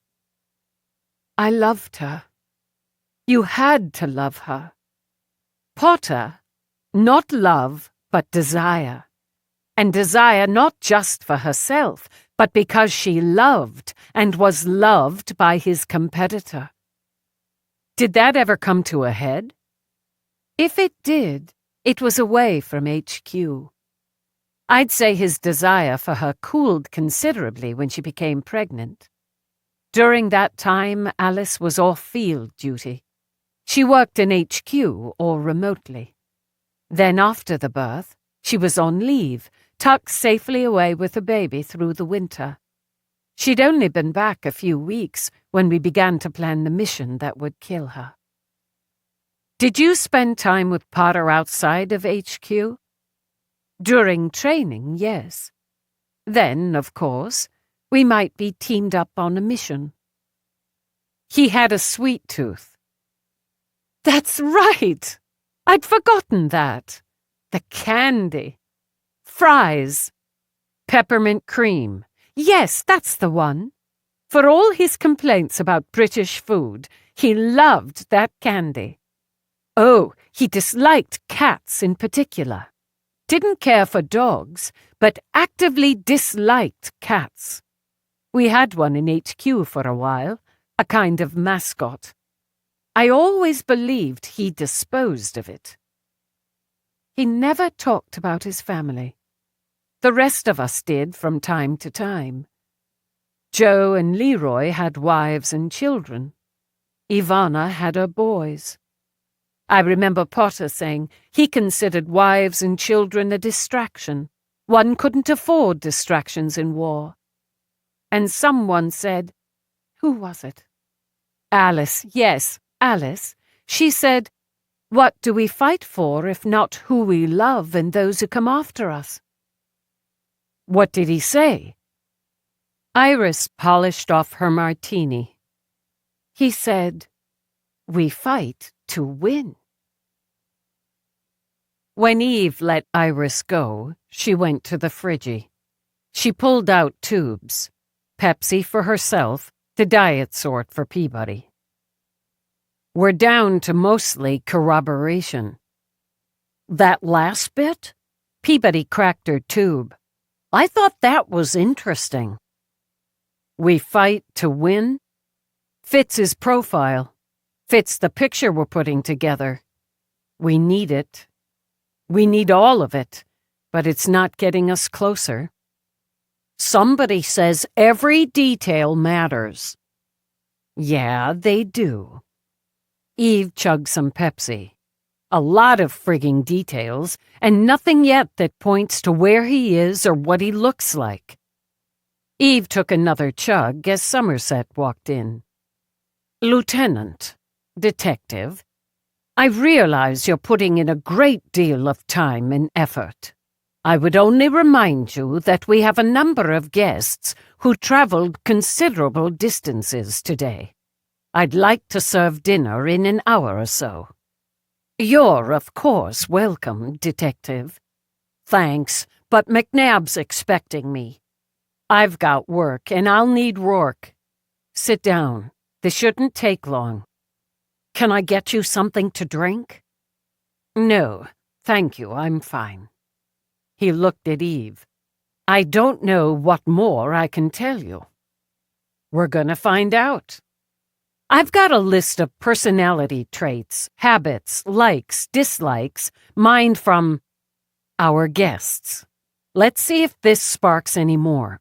I loved her. You had to love her. Potter, not love, but desire. And desire not just for herself, but because she loved and was loved by his competitor. Did that ever come to a head? If it did, it was away from HQ. I'd say his desire for her cooled considerably when she became pregnant. During that time, Alice was off field duty. She worked in HQ or remotely. Then after the birth, she was on leave, tucked safely away with the baby through the winter. She'd only been back a few weeks when we began to plan the mission that would kill her. Did you spend time with Potter outside of HQ? During training, yes. Then, of course, we might be teamed up on a mission. He had a sweet tooth. That's right! I'd forgotten that. The candy. Fries. Peppermint cream. Yes, that's the one. For all his complaints about British food, he loved that candy. Oh, he disliked cats in particular. Didn't care for dogs, but actively disliked cats. We had one in HQ for a while, a kind of mascot. I always believed he disposed of it. He never talked about his family. The rest of us did from time to time. Joe and Leroy had wives and children. Ivana had her boys. I remember Potter saying he considered wives and children a distraction. One couldn't afford distractions in war. And someone said, who was it? Alice, yes, Alice. She said, what do we fight for if not who we love and those who come after us? What did he say? Iris polished off her martini. He said, we fight to win. When Eve let Iris go, she went to the fridgie. She pulled out tubes, Pepsi for herself, the diet sort for Peabody. We're down to mostly corroboration. That last bit? Peabody cracked her tube. I thought that was interesting. We fight to win? Fits his profile. Fits the picture we're putting together. We need it. We need all of it, but it's not getting us closer. Somebody says every detail matters. Yeah, they do. Eve chugged some Pepsi. A lot of frigging details, and nothing yet that points to where he is or what he looks like. Eve took another chug as Somerset walked in. Lieutenant, detective, I realize you're putting in a great deal of time and effort. I would only remind you that we have a number of guests who traveled considerable distances today. I'd like to serve dinner in an hour or so. You're, of course, welcome, Detective. Thanks, but McNabb's expecting me. I've got work, and I'll need Rourke. Sit down. This shouldn't take long. Can I get you something to drink? No, thank you, I'm fine. He looked at Eve. I don't know what more I can tell you. We're gonna find out. I've got a list of personality traits, habits, likes, dislikes, mined from our guests. Let's see if this sparks any more.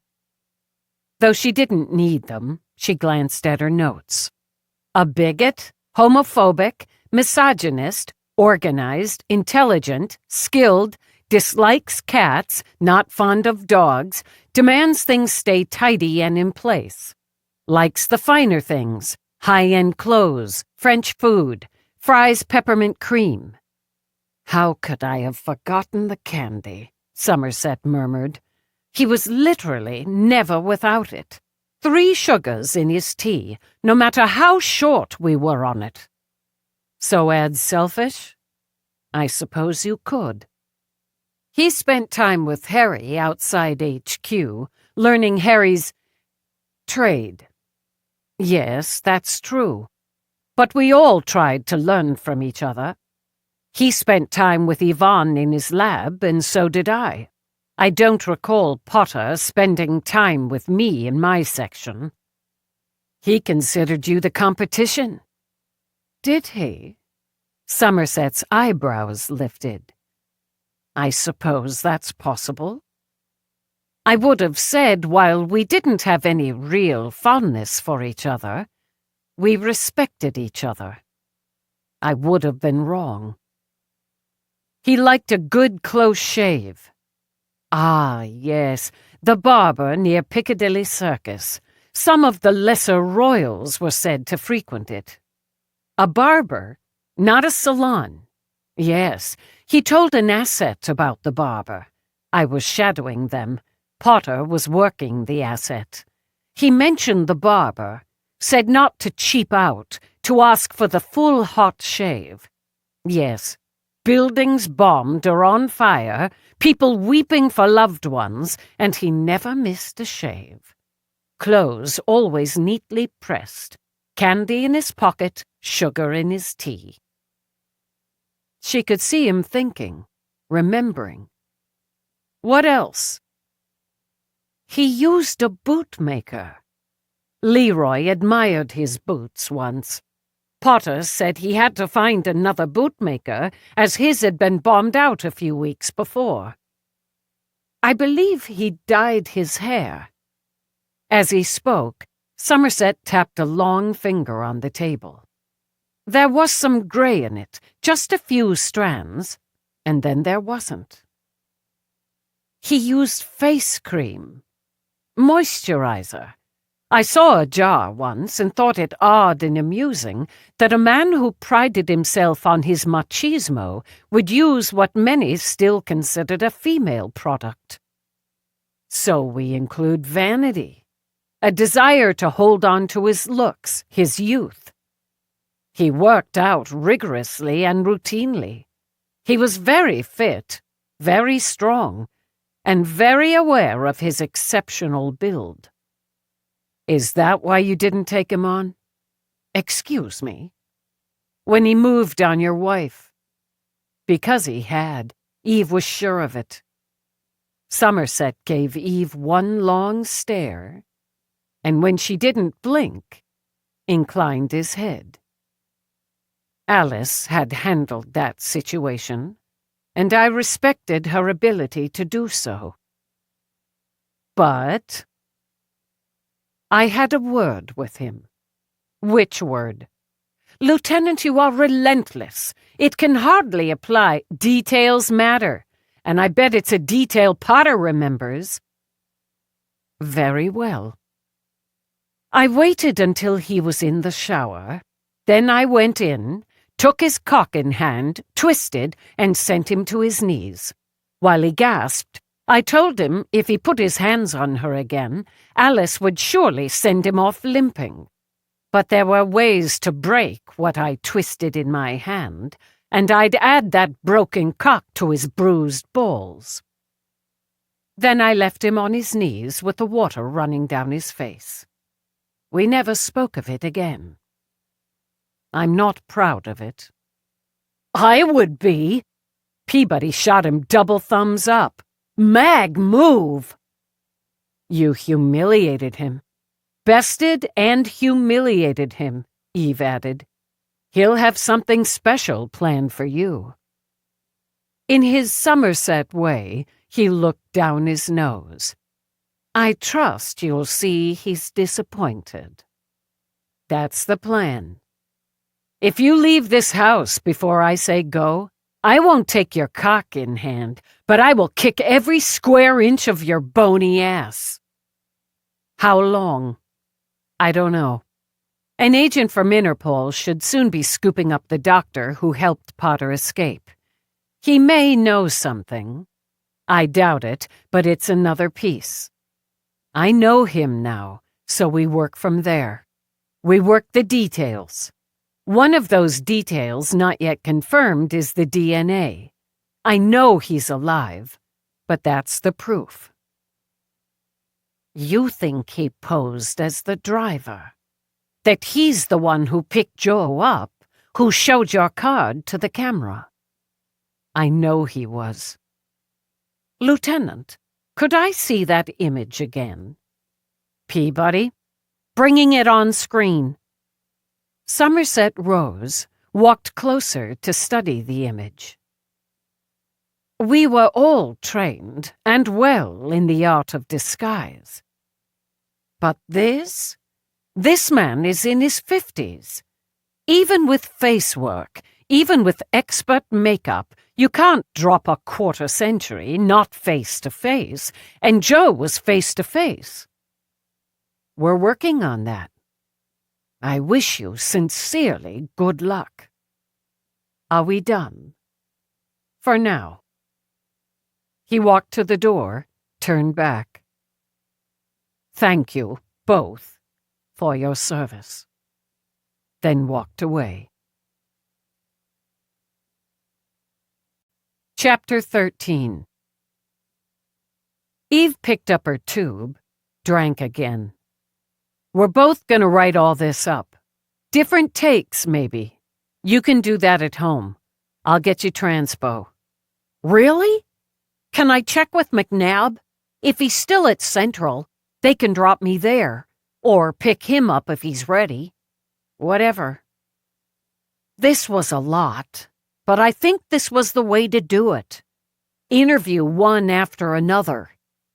Though she didn't need them, she glanced at her notes. A bigot, homophobic, misogynist, organized, intelligent, skilled, dislikes cats, not fond of dogs, demands things stay tidy and in place. Likes the finer things, high-end clothes, French food, fries peppermint cream. How could I have forgotten the candy? Somerset murmured. He was literally never without it. 3 sugars in his tea, no matter how short we were on it. So add selfish? I suppose you could. He spent time with Harry outside HQ, learning Harry's trade. Yes, that's true. But we all tried to learn from each other. He spent time with Yvonne in his lab, and so did I. I don't recall Potter spending time with me in my section. He considered you the competition. Did he? Somerset's eyebrows lifted. I suppose that's possible. I would have said while we didn't have any real fondness for each other, we respected each other. I would have been wrong. He liked a good close shave. Ah, yes, the barber near Piccadilly Circus. Some of the lesser royals were said to frequent it. A barber, not a salon. Yes, he told an asset about the barber. I was shadowing them. Potter was working the asset. He mentioned the barber, said not to cheap out, to ask for the full hot shave. Yes, buildings bombed or on fire, people weeping for loved ones, and he never missed a shave. Clothes always neatly pressed, candy in his pocket, sugar in his tea. She could see him thinking, remembering. What else? He used a bootmaker. Leroy admired his boots once. Potter said he had to find another bootmaker, as his had been bombed out a few weeks before. I believe he dyed his hair. As he spoke, Somerset tapped a long finger on the table. There was some gray in it, just a few strands, and then there wasn't. He used face cream. Moisturizer. I saw a jar once and thought it odd and amusing that a man who prided himself on his machismo would use what many still considered a female product. So we include vanity, a desire to hold on to his looks, his youth. He worked out rigorously and routinely. He was very fit, very strong, and very aware of his exceptional build. Is that why you didn't take him on? Excuse me. When he moved on your wife. Because he had. Eve was sure of it. Somerset gave Eve one long stare, and when she didn't blink, inclined his head. Alice had handled that situation, and I respected her ability to do so. But I had a word with him. Which word? Lieutenant, you are relentless. It can hardly apply. Details matter, and I bet it's a detail Potter remembers. Very well. I waited until he was in the shower. Then I went in, took his cock in hand, twisted, and sent him to his knees. While he gasped, I told him if he put his hands on her again, Alice would surely send him off limping. But there were ways to break what I twisted in my hand, and I'd add that broken cock to his bruised balls. Then I left him on his knees with the water running down his face. We never spoke of it again. I'm not proud of it. I would be. Peabody shot him double thumbs up. Mag, move! You humiliated him. Bested and humiliated him, Eve added. He'll have something special planned for you. In his Somerset way, he looked down his nose. I trust you'll see he's disappointed. That's the plan. If you leave this house before I say go, I won't take your cock in hand, but I will kick every square inch of your bony ass. How long? I don't know. An agent from Interpol should soon be scooping up the doctor who helped Potter escape. He may know something. I doubt it, but it's another piece. I know him now, so we work from there. We work the details. One of those details not yet confirmed is the DNA. I know he's alive, but that's the proof. You think he posed as the driver? That he's the one who picked Joe up, who showed your card to the camera? I know he was. Lieutenant, could I see that image again? Peabody, bringing it on screen. Somerset rose, walked closer to study the image. We were all trained and well in the art of disguise. But this man is in his 50s. Even with face work, even with expert makeup, you can't drop a quarter century not face to face, and Joe was face to face. We're working on that. I wish you sincerely good luck. Are we done? For now. He walked to the door, turned back. Thank you, both, for your service. Then walked away. Chapter 13. Eve picked up her tube, drank again. We're both gonna write all this up. Different takes, maybe. You can do that at home. I'll get you transpo. Really? Can I check with McNabb? If he's still at Central, they can drop me there, or pick him up if he's ready. Whatever. This was a lot, but I think this was the way to do it. Interview one after another.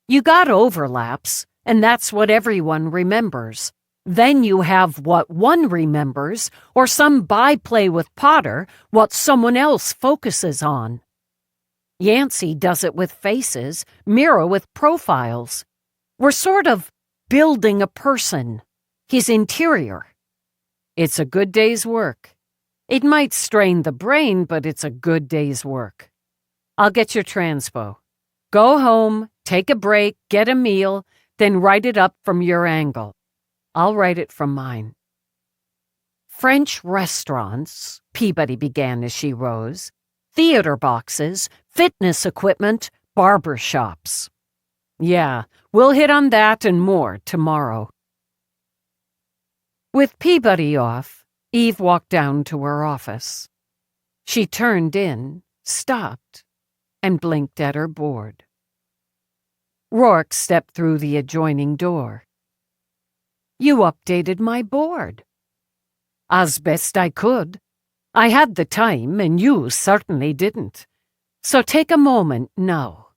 You got overlaps, and that's what everyone remembers. Then you have what one remembers, or some byplay with Potter, what someone else focuses on. Yancey does it with faces, Mira with profiles. We're sort of building a person, his interior. It's a good day's work. It might strain the brain, but it's a good day's work. I'll get your transpo. Go home, take a break, get a meal, then write it up from your angle. I'll write it from mine. French restaurants, Peabody began as she rose, theater boxes, fitness equipment, barber shops. Yeah, we'll hit on that and more tomorrow. With Peabody off, Eve walked down to her office. She turned in, stopped, and blinked at her board. Rourke stepped through the adjoining door. You updated my board. As best I could. I had the time, and you certainly didn't. So take a moment now.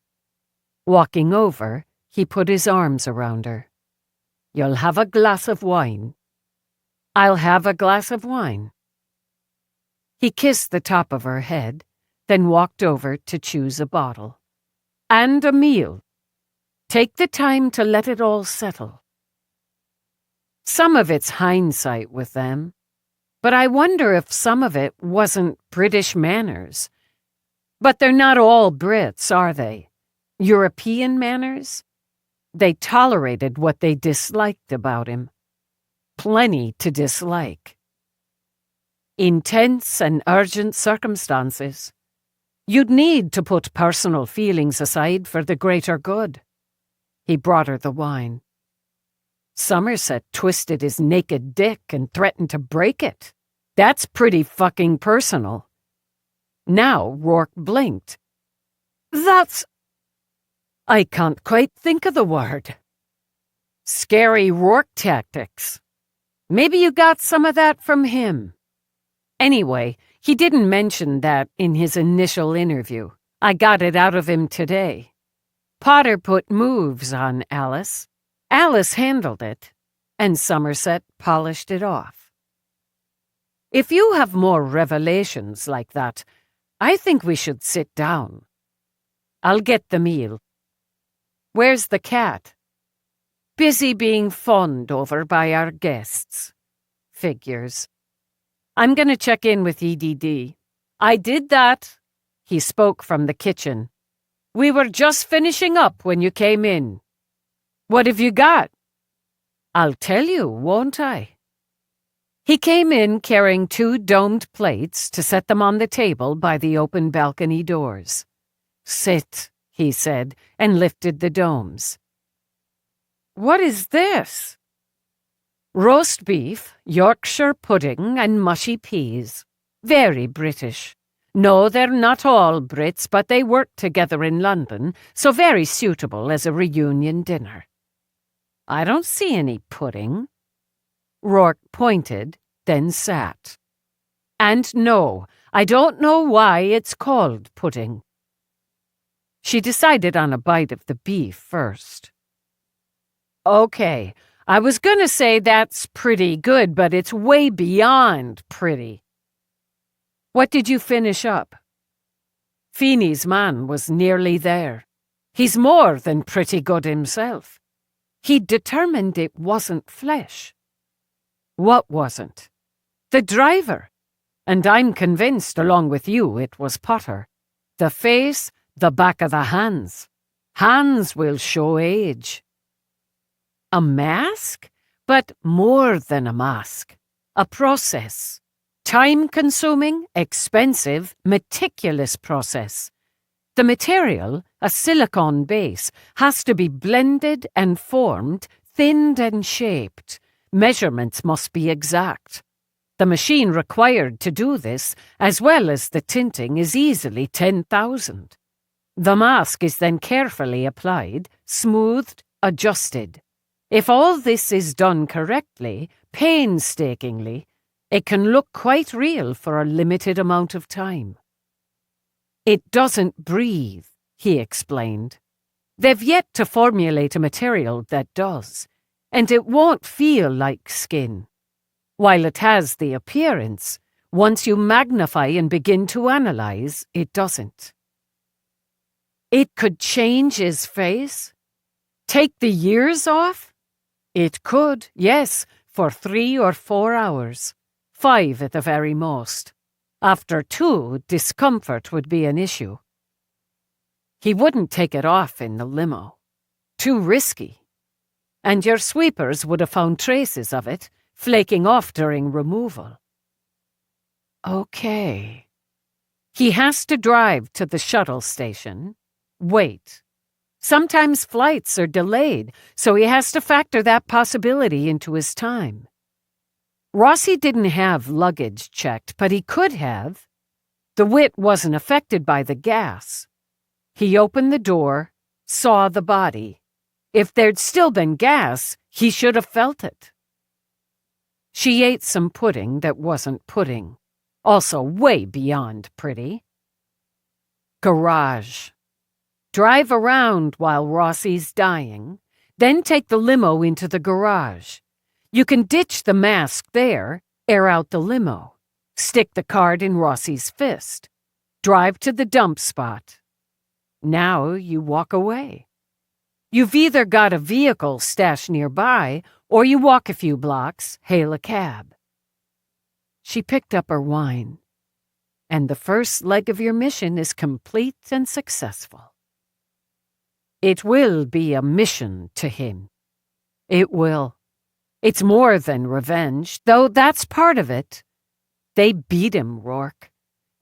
Walking over, he put his arms around her. You'll have a glass of wine. I'll have a glass of wine. He kissed the top of her head, then walked over to choose a bottle. And a meal. Take the time to let it all settle. Some of it's hindsight with them, but I wonder if some of it wasn't British manners. But they're not all Brits, are they? European manners? They tolerated what they disliked about him. Plenty to dislike. In tense and urgent circumstances, you'd need to put personal feelings aside for the greater good. He brought her the wine. Somerset twisted his naked dick and threatened to break it. That's pretty fucking personal. Now Rourke blinked. That's... I can't quite think of the word. Scary Rourke tactics. Maybe you got some of that from him. Anyway, he didn't mention that in his initial interview. I got it out of him today. Potter put moves on Alice. Alice handled it, and Somerset polished it off. If you have more revelations like that, I think we should sit down. I'll get the meal. Where's the cat? Busy being fawned over by our guests. Figures. I'm going to check in with EDD. I did that. He spoke from the kitchen. We were just finishing up when you came in. What have you got? I'll tell you, won't I? He came in carrying 2 domed plates to set them on the table by the open balcony doors. Sit, he said, and lifted the domes. What is this? Roast beef, Yorkshire pudding, and mushy peas. Very British. No, they're not all Brits, but they work together in London, so very suitable as a reunion dinner. I don't see any pudding. Rourke pointed, then sat. And no, I don't know why it's called pudding. She decided on a bite of the beef first. Okay, I was gonna say that's pretty good, but it's way beyond pretty. What did you finish up? Feeney's man was nearly there. He's more than pretty good himself. He'd determined it wasn't flesh. What wasn't? The driver. And I'm convinced, along with you, it was Potter. The face, the back of the hands. Hands will show age. A mask? But more than a mask. A process. Time-consuming, expensive, meticulous process. The material, a silicone base, has to be blended and formed, thinned and shaped. Measurements must be exact. The machine required to do this, as well as the tinting, is easily 10,000. The mask is then carefully applied, smoothed, adjusted. If all this is done correctly, painstakingly, it can look quite real for a limited amount of time. It doesn't breathe, he explained. They've yet to formulate a material that does, and it won't feel like skin. While it has the appearance, once you magnify and begin to analyze, it doesn't. It could change his face? Take the years off? It could, yes, for 3 or 4 hours. 5 at the very most. After 2, discomfort would be an issue. He wouldn't take it off in the limo. Too risky. And your sweepers would have found traces of it, flaking off during removal. Okay. He has to drive to the shuttle station. Wait. Sometimes flights are delayed, so he has to factor that possibility into his time. Rossi didn't have luggage checked, but he could have. The wit wasn't affected by the gas. He opened the door, saw the body. If there'd still been gas, he should have felt it. She ate some pudding that wasn't pudding, also way beyond pretty. Garage. Drive around while Rossi's dying, then take the limo into the garage. You can ditch the mask there, air out the limo, stick the card in Rossi's fist, drive to the dump spot. Now you walk away. You've either got a vehicle stashed nearby, or you walk a few blocks, hail a cab. She picked up her wine. And the first leg of your mission is complete and successful. It will be a mission to him. It will. It's more than revenge, though that's part of it. They beat him, Rourke.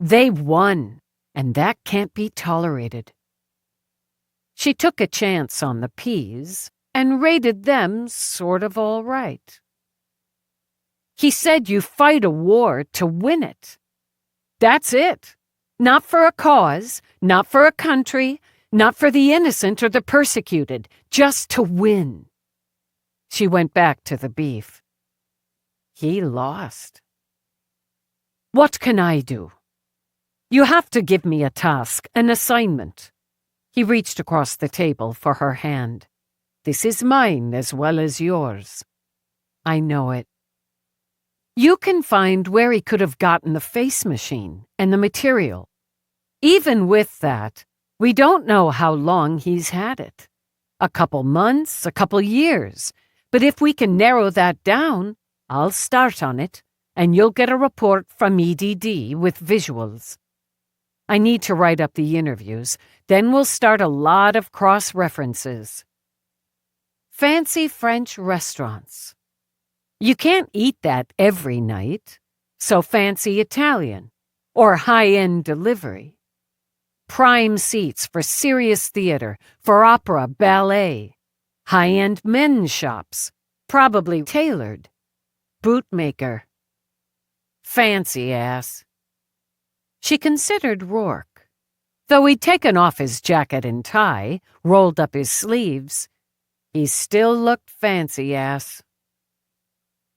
They won, and that can't be tolerated. She took a chance on the peas and rated them sort of all right. He said you fight a war to win it. That's it. Not for a cause, not for a country, not for the innocent or the persecuted, just to win. She went back to the beef. He lost. What can I do? You have to give me a task, an assignment. He reached across the table for her hand. This is mine as well as yours. I know it. You can find where he could have gotten the face machine and the material. Even with that, we don't know how long he's had it. A couple months, a couple years. But if we can narrow that down, I'll start on it, and you'll get a report from EDD with visuals. I need to write up the interviews, then we'll start a lot of cross-references. Fancy French restaurants. You can't eat that every night, so fancy Italian or high-end delivery. Prime seats for serious theater, for opera, ballet. High-end men's shops, probably tailored. Bootmaker. Fancy ass. She considered Rourke. Though he'd taken off his jacket and tie, rolled up his sleeves, he still looked fancy ass.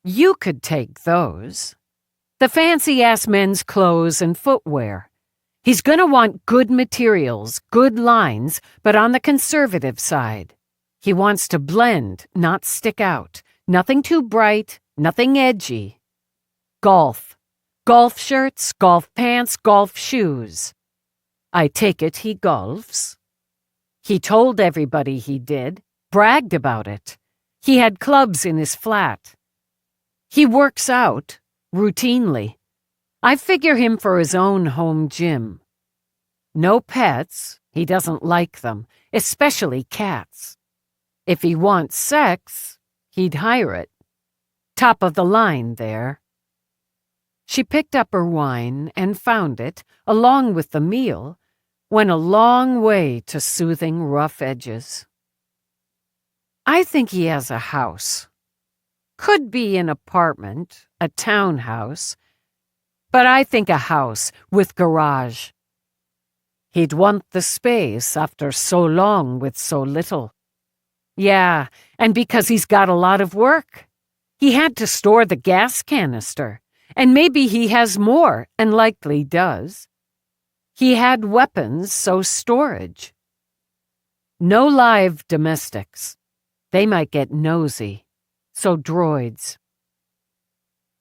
You could take those. The fancy-ass men's clothes and footwear. He's gonna want good materials, good lines, but on the conservative side. He wants to blend, not stick out. Nothing too bright, nothing edgy. Golf. Golf shirts, golf pants, golf shoes. I take it he golfs. He told everybody he did, bragged about it. He had clubs in his flat. He works out, routinely. I figure him for his own home gym. No pets, he doesn't like them, especially cats. If he wants sex, he'd hire it. Top of the line there. She picked up her wine and found it, along with the meal, went a long way to soothing rough edges. I think he has a house. Could be an apartment, a townhouse, but I think a house with garage. He'd want the space after so long with so little. Yeah, and because he's got a lot of work. He had to store the gas canister, and maybe he has more, and likely does. He had weapons, so storage. No live domestics. They might get nosy, so droids.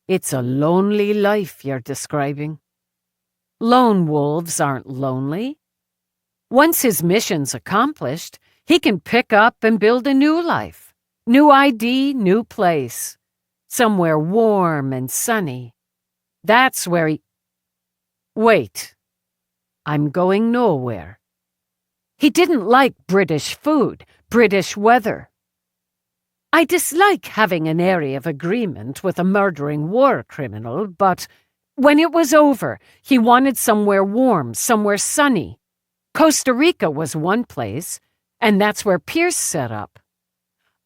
It's a lonely life you're describing. Lone wolves aren't lonely. Once his mission's accomplished, he can pick up and build a new life. New ID, new place. Somewhere warm and sunny. That's where he... Wait. I'm going nowhere. He didn't like British food, British weather. I dislike having an area of agreement with a murdering war criminal, but when it was over, he wanted somewhere warm, somewhere sunny. Costa Rica was one place, and that's where Pierce set up.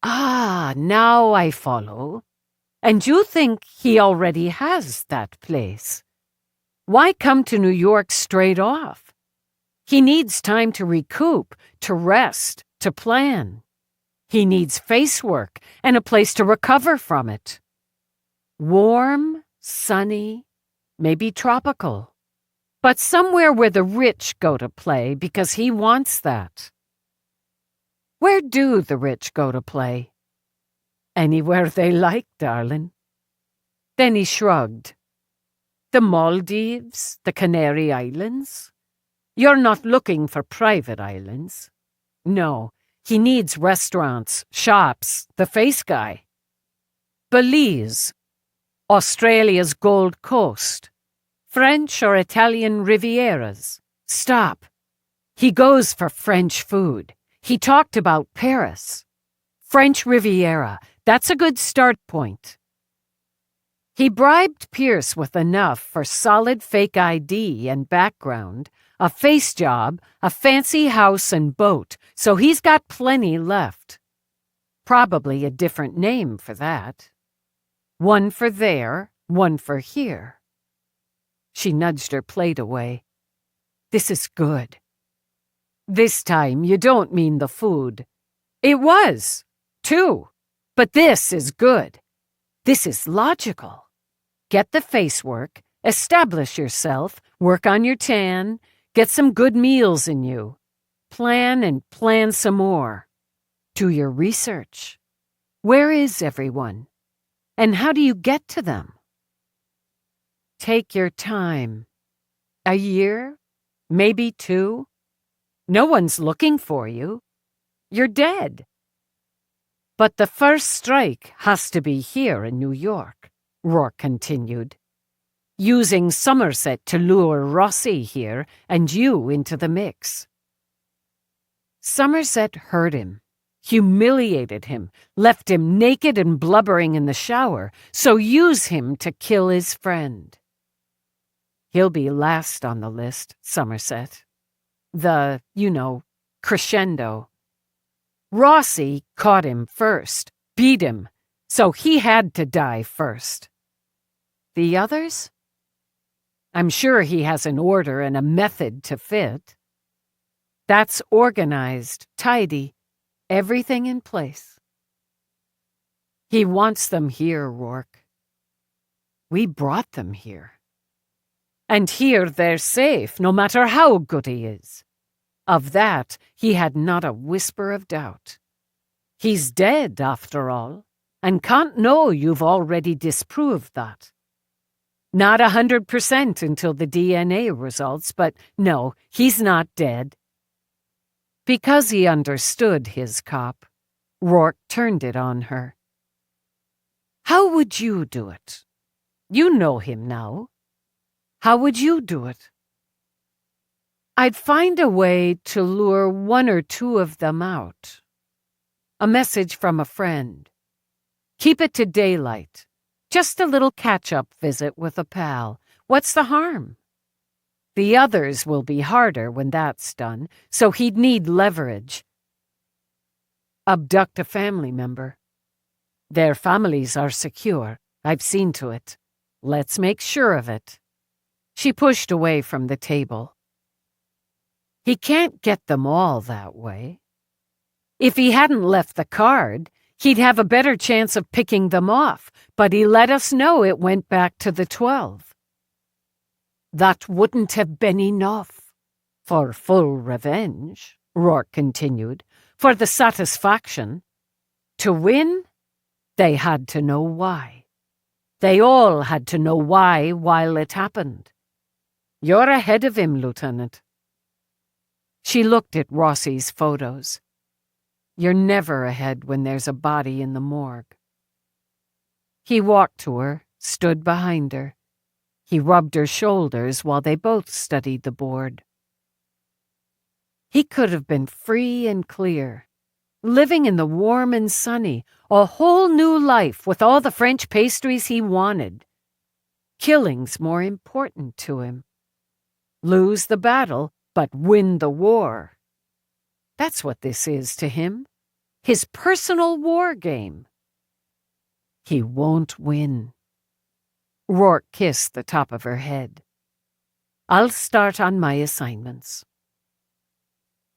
Ah, now I follow. And you think he already has that place. Why come to New York straight off? He needs time to recoup, to rest, to plan. He needs face work and a place to recover from it. Warm, sunny, maybe tropical. But somewhere where the rich go to play because he wants that. Where do the rich go to play? Anywhere they like, darling. Then he shrugged. The Maldives, the Canary Islands? You're not looking for private islands. No, he needs restaurants, shops, the face guy. Belize, Australia's Gold Coast, French or Italian Rivieras. Stop. He goes for French food. He talked about Paris. French Riviera, that's a good start point. He bribed Pierce with enough for solid fake ID and background, a face job, a fancy house and boat, so he's got plenty left. Probably a different name for that. One for there, one for here. She nudged her plate away. This is good. This time you don't mean the food. It was, too. But this is good. This is logical. Get the face work, establish yourself, work on your tan, get some good meals in you. Plan and plan some more. Do your research. Where is everyone? And how do you get to them? Take your time. A year? Maybe 2? No one's looking for you. You're dead. But the first strike has to be here in New York, Rourke continued, using Somerset to lure Rossi here and you into the mix. Somerset heard him, humiliated him, left him naked and blubbering in the shower, so use him to kill his friend. He'll be last on the list, Somerset. The, crescendo. Rossi caught him first, beat him, so he had to die first. The others? I'm sure he has an order and a method to fit. That's organized, tidy, everything in place. He wants them here, Rourke. We brought them here. And here they're safe, no matter how good he is. Of that, he had not a whisper of doubt. He's dead, after all, and can't know you've already disproved that. Not 100% until the DNA results, but no, he's not dead. Because he understood his cop, Rourke turned it on her. How would you do it? You know him now. How would you do it? I'd find a way to lure 1 or 2 of them out. A message from a friend. Keep it to daylight. Just a little catch-up visit with a pal. What's the harm? The others will be harder when that's done, so he'd need leverage. Abduct a family member. Their families are secure. I've seen to it. Let's make sure of it. She pushed away from the table. He can't get them all that way. If he hadn't left the card, he'd have a better chance of picking them off, but he let us know it went back to the 12. That wouldn't have been enough. For full revenge, Rourke continued, for the satisfaction. To win, they had to know why. They all had to know why while it happened. You're ahead of him, Lieutenant. She looked at Rossi's photos. You're never ahead when there's a body in the morgue. He walked to her, stood behind her. He rubbed her shoulders while they both studied the board. He could have been free and clear, living in the warm and sunny, a whole new life with all the French pastries he wanted. Killing's more important to him. Lose the battle, but win the war. That's what this is to him. His personal war game. He won't win. Rourke kissed the top of her head. I'll start on my assignments.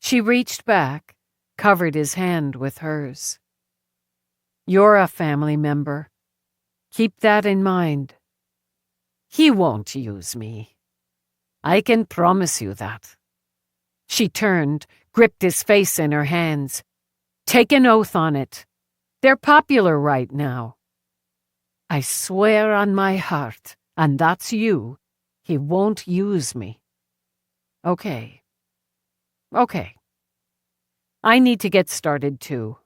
She reached back, covered his hand with hers. You're a family member. Keep that in mind. He won't use me. I can promise you that. She turned, gripped his face in her hands. Take an oath on it. They're popular right now. I swear on my heart, and that's you, he won't use me. Okay. I need to get started too.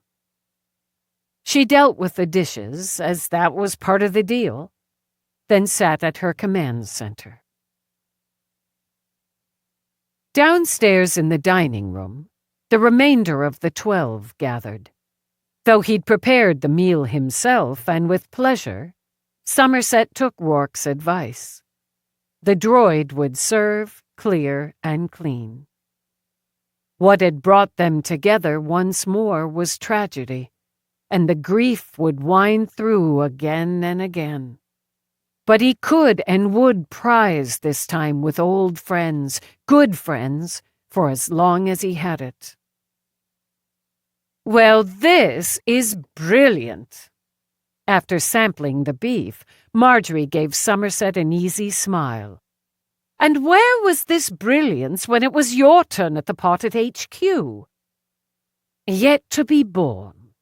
She dealt with the dishes, as that was part of the deal, then sat at her command center. Downstairs in the dining room, the remainder of the 12 gathered. Though he'd prepared the meal himself, and with pleasure, Somerset took Rourke's advice. The droid would serve, clear, and clean. What had brought them together once more was tragedy, and the grief would wind through again and again. But he could and would prize this time with old friends, good friends, for as long as he had it. "Well, this is brilliant." After sampling the beef, Marjorie gave Somerset an easy smile. "And where was this brilliance when it was your turn at the pot at HQ?" "Yet to be born.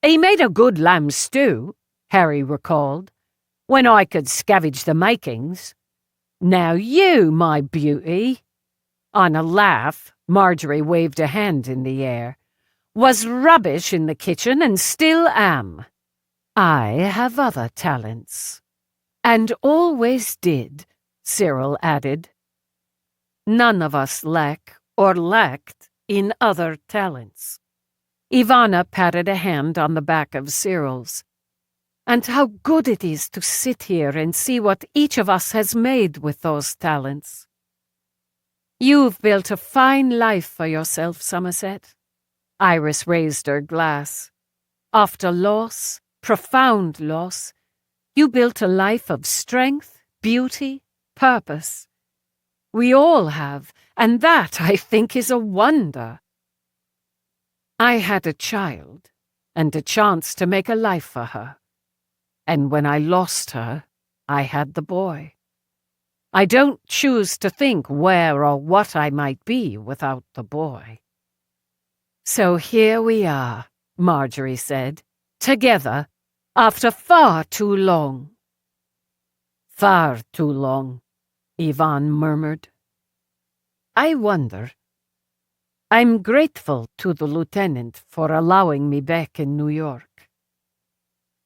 He made a good lamb stew," Harry recalled, "when I could scavenge the makings. Now you, my beauty." On a laugh, Marjorie waved a hand in the air. "Was rubbish in the kitchen and still am. I have other talents." "And always did," Cyril added. "None of us lack or lacked in other talents." Ivana patted a hand on the back of Cyril's. "And how good it is to sit here and see what each of us has made with those talents. You've built a fine life for yourself, Somerset." Iris raised her glass. "After loss, profound loss, you built a life of strength, beauty, purpose. We all have, and that, I think, is a wonder. I had a child, and a chance to make a life for her. And when I lost her, I had the boy. I don't choose to think where or what I might be without the boy." "So here we are," Marjorie said, "together, after far too long." "Far too long," Yvonne murmured. "I wonder. I'm grateful to the lieutenant for allowing me back in New York.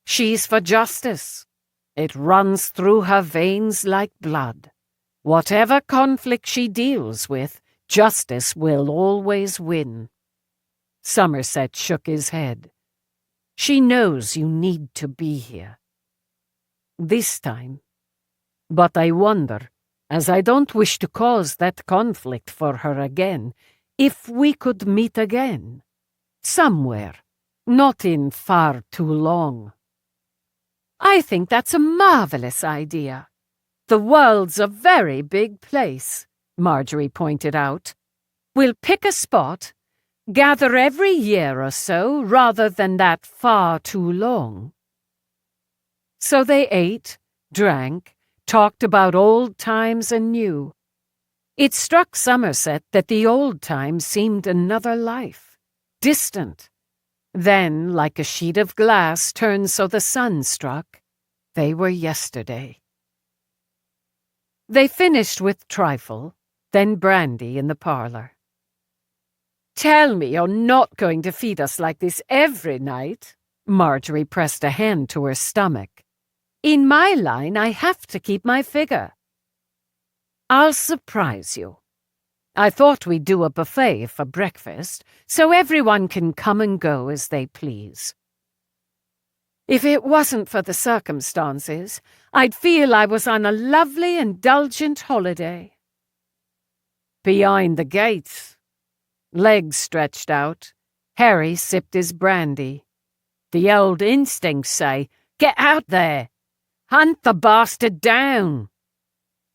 She's for justice. It runs through her veins like blood. Whatever conflict she deals with, justice will always win." Somerset shook his head. "She knows you need to be here. This time. But I wonder, as I don't wish to cause that conflict for her again, if we could meet again. Somewhere. Not in far too long." "I think that's a marvelous idea. The world's a very big place," Marjorie pointed out. "We'll pick a spot, gather every year or so, rather than that far too long." So they ate, drank, talked about old times and new. It struck Somerset that the old times seemed another life, distant. Then, like a sheet of glass turned so the sun struck, they were yesterday. They finished with trifle, then brandy in the parlor. "Tell me you're not going to feed us like this every night." Marjorie pressed a hand to her stomach. "In my line, I have to keep my figure." "I'll surprise you. I thought we'd do a buffet for breakfast, so everyone can come and go as they please. If it wasn't for the circumstances, I'd feel I was on a lovely, indulgent holiday." Behind the gates, legs stretched out, Harry sipped his brandy. "The old instincts say, get out there! Hunt the bastard down!"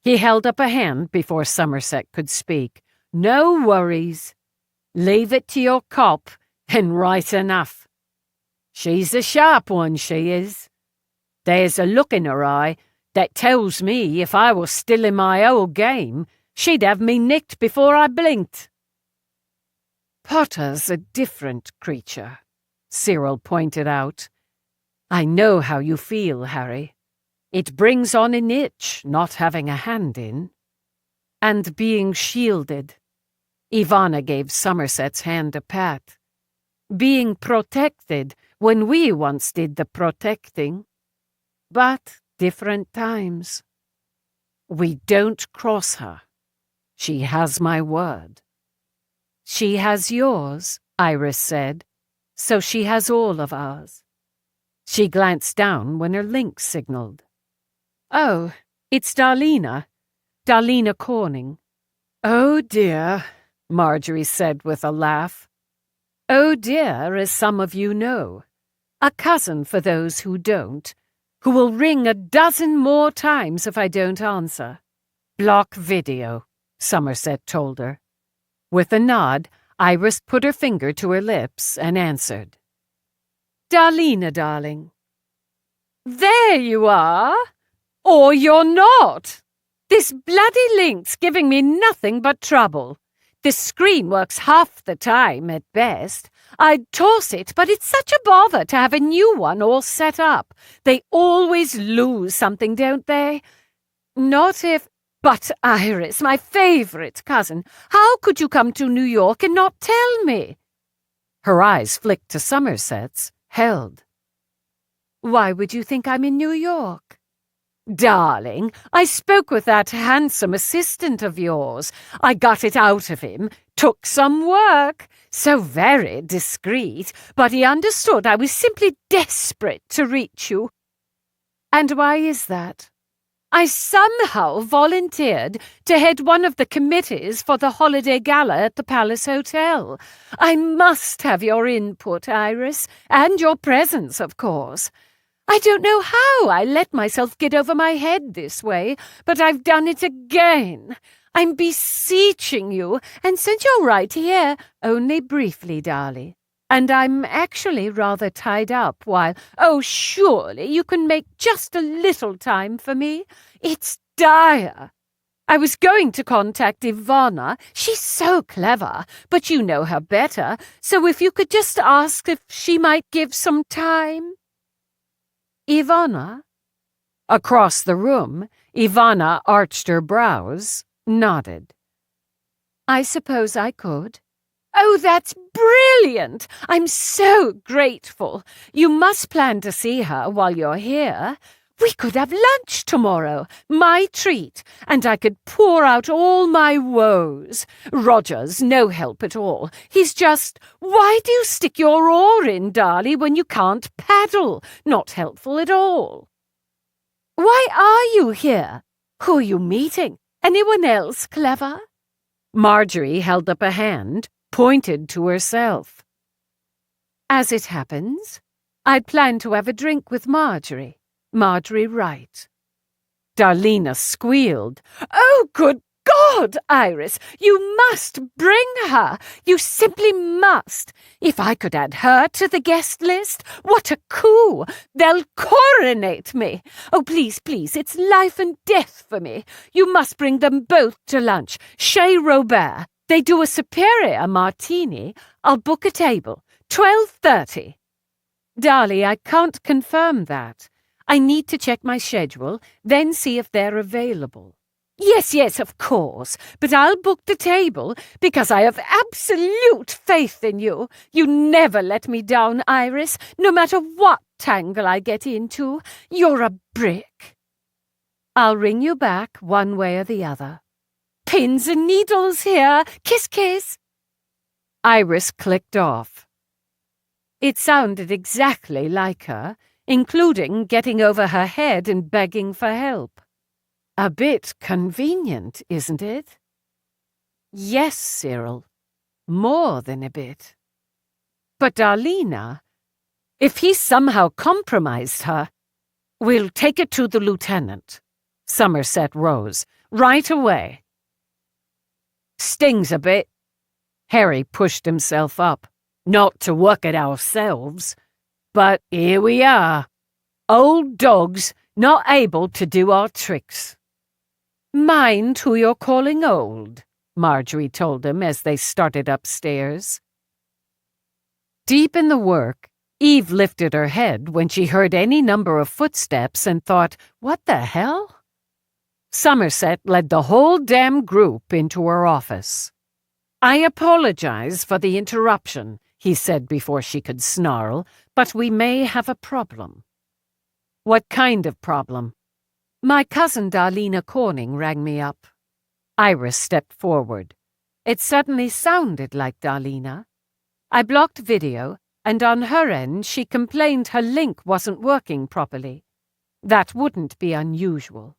He held up a hand before Somerset could speak. "No worries. Leave it to your cop, and right enough. She's a sharp one, she is. There's a look in her eye that tells me if I was still in my old game, she'd have me nicked before I blinked." "Potter's a different creature," Cyril pointed out. "I know how you feel, Harry. It brings on an itch not having a hand in. And being shielded." Ivana gave Somerset's hand a pat. "Being protected when we once did the protecting. But different times. We don't cross her. She has my word." "She has yours," Iris said, "so she has all of ours." She glanced down when her link signaled. Oh, it's Darlena. Darlena Corning. Oh dear, Marjorie said with a laugh. Oh dear, as some of you know. A cousin for those who don't, who will ring a dozen more times if I don't answer. Block video, Somerset told her. With a nod, Iris put her finger to her lips and answered. Darlena, darling. There you are! Or you're not! This bloody link's giving me nothing but trouble. The screen works half the time at best. I'd toss it, but it's such a bother to have a new one all set up. They always lose something, don't they? Not if... But Iris, my favourite cousin, how could you come to New York and not tell me? Her eyes flicked to Somerset's, held. Why would you think I'm in New York? Darling, I spoke with that handsome assistant of yours. I got it out of him. Took some work. So very discreet, but he understood I was simply desperate to reach you. And why is that? I somehow volunteered to head one of the committees for the holiday gala at the Palace Hotel. I must have your input, Iris, and your presence, of course. I don't know how I let myself get over my head this way, but I've done it again. I'm beseeching you, and since you're right here, only briefly, darling. And I'm actually rather tied up while... Oh, surely you can make just a little time for me. It's dire. I was going to contact Ivana. She's so clever, but you know her better, so if you could just ask if she might give some time. Ivana? Across the room, Ivana arched her brows, nodded. I suppose I could. Oh, that's brilliant! I'm so grateful. You must plan to see her while you're here. We could have lunch tomorrow, my treat, and I could pour out all my woes. Roger's no help at all. He's just, why do you stick your oar in, darling, when you can't paddle? Not helpful at all. Why are you here? Who are you meeting? Anyone else clever? Marjorie held up a hand, pointed to herself. As it happens, I'd planned to have a drink with Marjorie Wright. Darlena squealed. Oh, good God, Iris! You must bring her! You simply must! If I could add her to the guest list, what a coup! They'll coronate me! Oh, please, please, it's life and death for me. You must bring them both to lunch. Chez Robert. They do a superior martini. I'll book a table. 12:30. Darling, I can't confirm that. I need to check my schedule, then see if they're available. Yes, of course, but I'll book the table because I have absolute faith in you. You never let me down, Iris, no matter what tangle I get into. You're a brick. I'll ring you back one way or the other. Pins and needles here. Kiss, kiss. Iris clicked off. It sounded exactly like her, including getting over her head and begging for help. A bit convenient, isn't it? Yes, Cyril. More than a bit. But Darlena, if he somehow compromised her, we'll take it to the lieutenant. Somerset rose. Right away. Stings a bit. Harry pushed himself up. Not to work it ourselves. But here we are. Old dogs not able to do our tricks. Mind who you're calling old, Marjorie told him as they started upstairs. Deep in the work, Eve lifted her head when she heard any number of footsteps and thought, what the hell? Somerset led the whole damn group into her office. I apologize for the interruption, he said before she could snarl, but we may have a problem. What kind of problem? My cousin Darlena Corning rang me up. Iris stepped forward. It suddenly sounded like Darlena. I blocked video, and on her end she complained her link wasn't working properly. That wouldn't be unusual.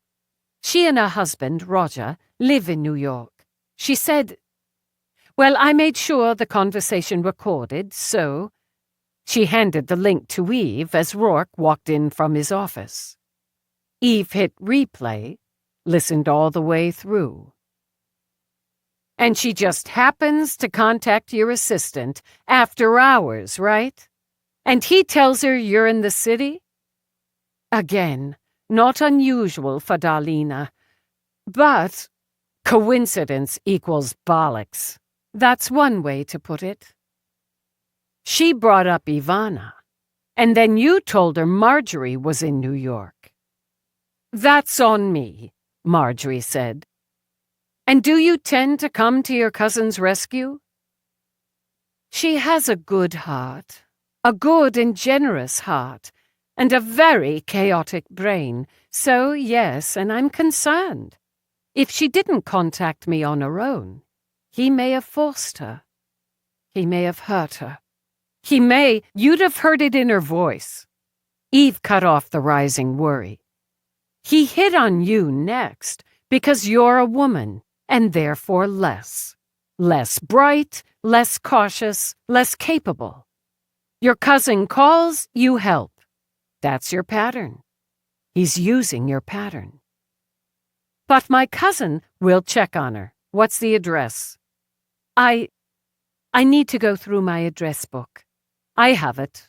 She and her husband, Roger, live in New York. She said, well, I made sure the conversation recorded, so... She handed the link to Eve as Rourke walked in from his office. Eve hit replay, listened all the way through. And she just happens to contact your assistant after hours, right? And he tells her you're in the city? Again, not unusual for Darlena, but coincidence equals bollocks. That's one way to put it. She brought up Ivana, and then you told her Marjorie was in New York. That's on me, Marjorie said. And do you tend to come to your cousin's rescue? She has a good heart, a good and generous heart, and a very chaotic brain, so yes, and I'm concerned. If she didn't contact me on her own, he may have forced her. He may have hurt her. You'd have heard it in her voice. Eve cut off the rising worry. He hit on you next because you're a woman, and therefore less. Less bright, less cautious, less capable. Your cousin calls, you help. That's your pattern. He's using your pattern. But my cousin will check on her. What's the address? I need to go through my address book. I have it.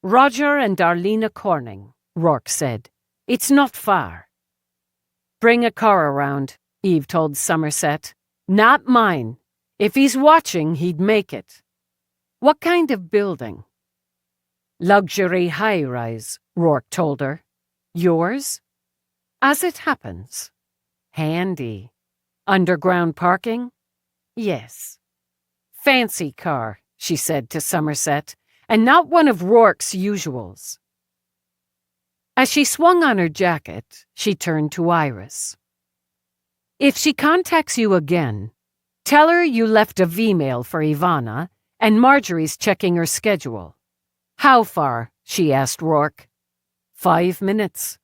Roger and Darlena Corning, Rourke said. It's not far. Bring a car around, Eve told Somerset. Not mine. If he's watching, he'd make it. What kind of building? Luxury high-rise, Rourke told her. Yours? As it happens. Handy. Underground parking? Yes. Fancy car, she said to Somerset, and not one of Rourke's usuals. As she swung on her jacket, she turned to Iris. If she contacts you again, tell her you left a V-mail for Ivana, and Marjorie's checking her schedule. How far? She asked Rourke. 5 minutes.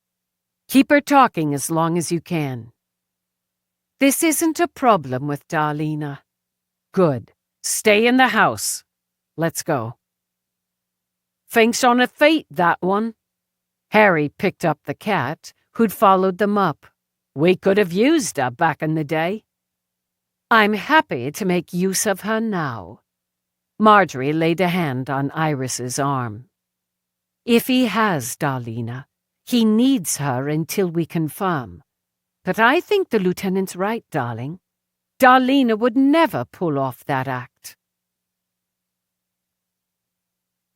Keep her talking as long as you can. This isn't a problem with Darlena. Good. Stay in the house. Let's go. Thinks on a fate, that one. Harry picked up the cat, who'd followed them up. We could have used her back in the day. I'm happy to make use of her now. Marjorie laid a hand on Iris's arm. If he has Darlena, he needs her until we confirm. But I think the lieutenant's right, darling. Darlena would never pull off that act.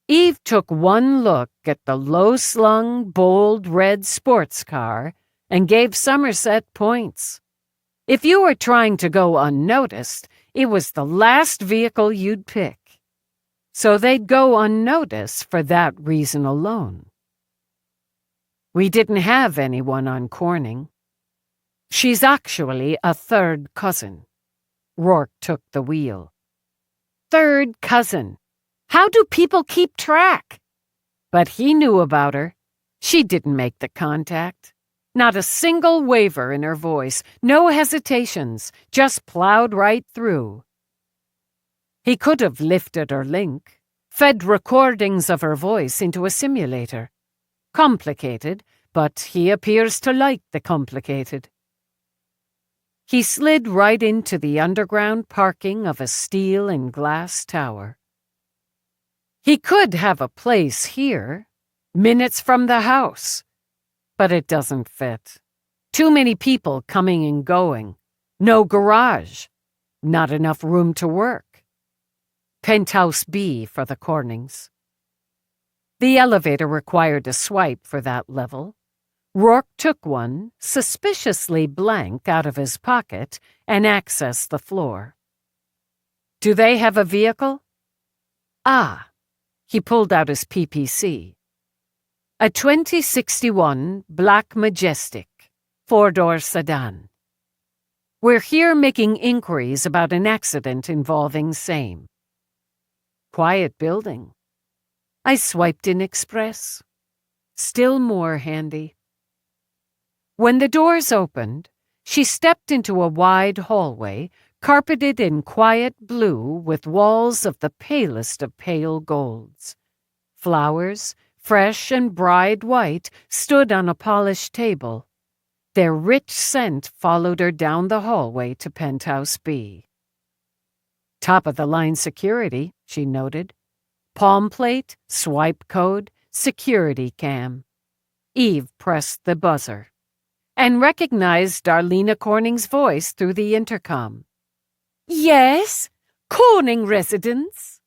Eve took one look at the low-slung, bold red sports car and gave Somerset points. If you were trying to go unnoticed, it was the last vehicle you'd pick. So they'd go unnoticed for that reason alone. We didn't have anyone on Corning. She's actually a third cousin. Rourke took the wheel. Third cousin. How do people keep track? But he knew about her. She didn't make the contact. Not a single waver in her voice, no hesitations, just plowed right through. He could have lifted her link, fed recordings of her voice into a simulator. Complicated, but he appears to like the complicated. He slid right into the underground parking of a steel and glass tower. He could have a place here, minutes from the house, but it doesn't fit. Too many people coming and going. No garage. Not enough room to work. Penthouse B for the Cornings. The elevator required a swipe for that level. Rourke took one, suspiciously blank, out of his pocket and accessed the floor. Do they have a vehicle? Ah. He pulled out his PPC. A 2061 Black Majestic, 4-door sedan. We're here making inquiries about an accident involving same. Quiet building. I swiped in Express. Still more handy. When the doors opened, she stepped into a wide hallway, carpeted in quiet blue with walls of the palest of pale golds. Flowers, fresh and bride white, stood on a polished table. Their rich scent followed her down the hallway to Penthouse B. Top-of-the-line security, she noted. Palm plate, swipe code, security cam. Eve pressed the buzzer and recognized Darlena Corning's voice through the intercom. "Yes, Corning residence."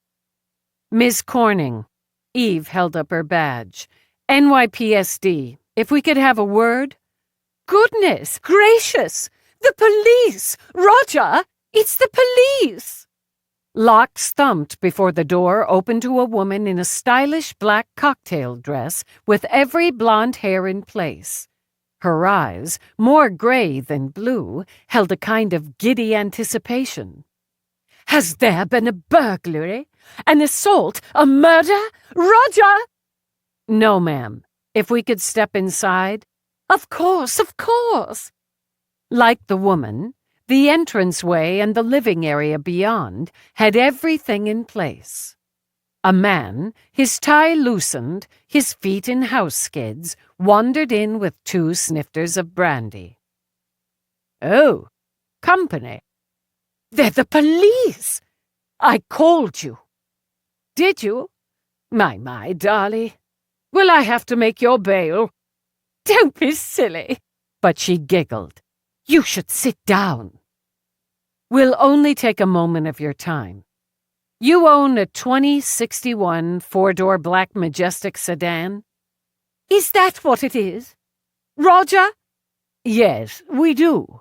"Miss Corning," Eve held up her badge. "NYPSD, if we could have a word?" "Goodness gracious! The police! Roger, it's the police!" Locks thumped before the door opened to a woman in a stylish black cocktail dress with every blonde hair in place. Her eyes, more gray than blue, held a kind of giddy anticipation. "Has there been a burglary? An assault? A murder? Roger!" "No, ma'am. If we could step inside." Of course, of course." Like the woman, the entranceway and the living area beyond had everything in place. A man, his tie loosened, his feet in house skids, wandered in with 2 snifters of brandy. "Oh, company." "They're the police! I called you." "Did you? My, darling. Will I have to make your bail?" "Don't be silly." But she giggled. "You should sit down." "We'll only take a moment of your time. You own a 2061 4-door black Majestic sedan?" "Is that what it is? Roger?" "Yes, we do."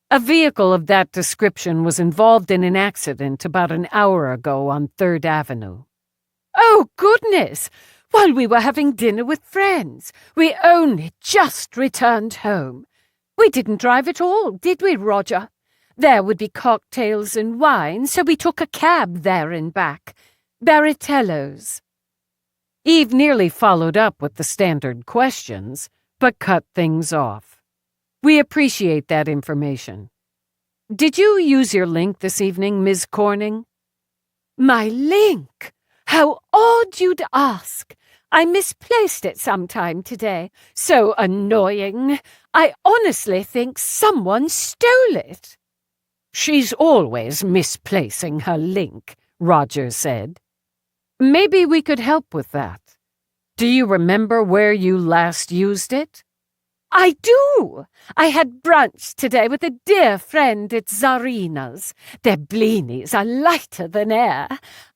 "A vehicle of that description was involved in an accident about an hour ago on 3rd Avenue. "Oh, goodness! While we were having dinner with friends. We only just returned home. We didn't drive at all, did we, Roger? There would be cocktails and wine, so we took a cab there and back. Barritello's." Eve nearly followed up with the standard questions, but cut things off. "We appreciate that information. Did you use your link this evening, Ms. Corning?" "My link? How odd you'd ask. I misplaced it sometime today. So annoying. I honestly think someone stole it." "She's always misplacing her link," Roger said. "Maybe we could help with that. Do you remember where you last used it?" "I do. I had brunch today with a dear friend at Zarina's. Their blinis are lighter than air.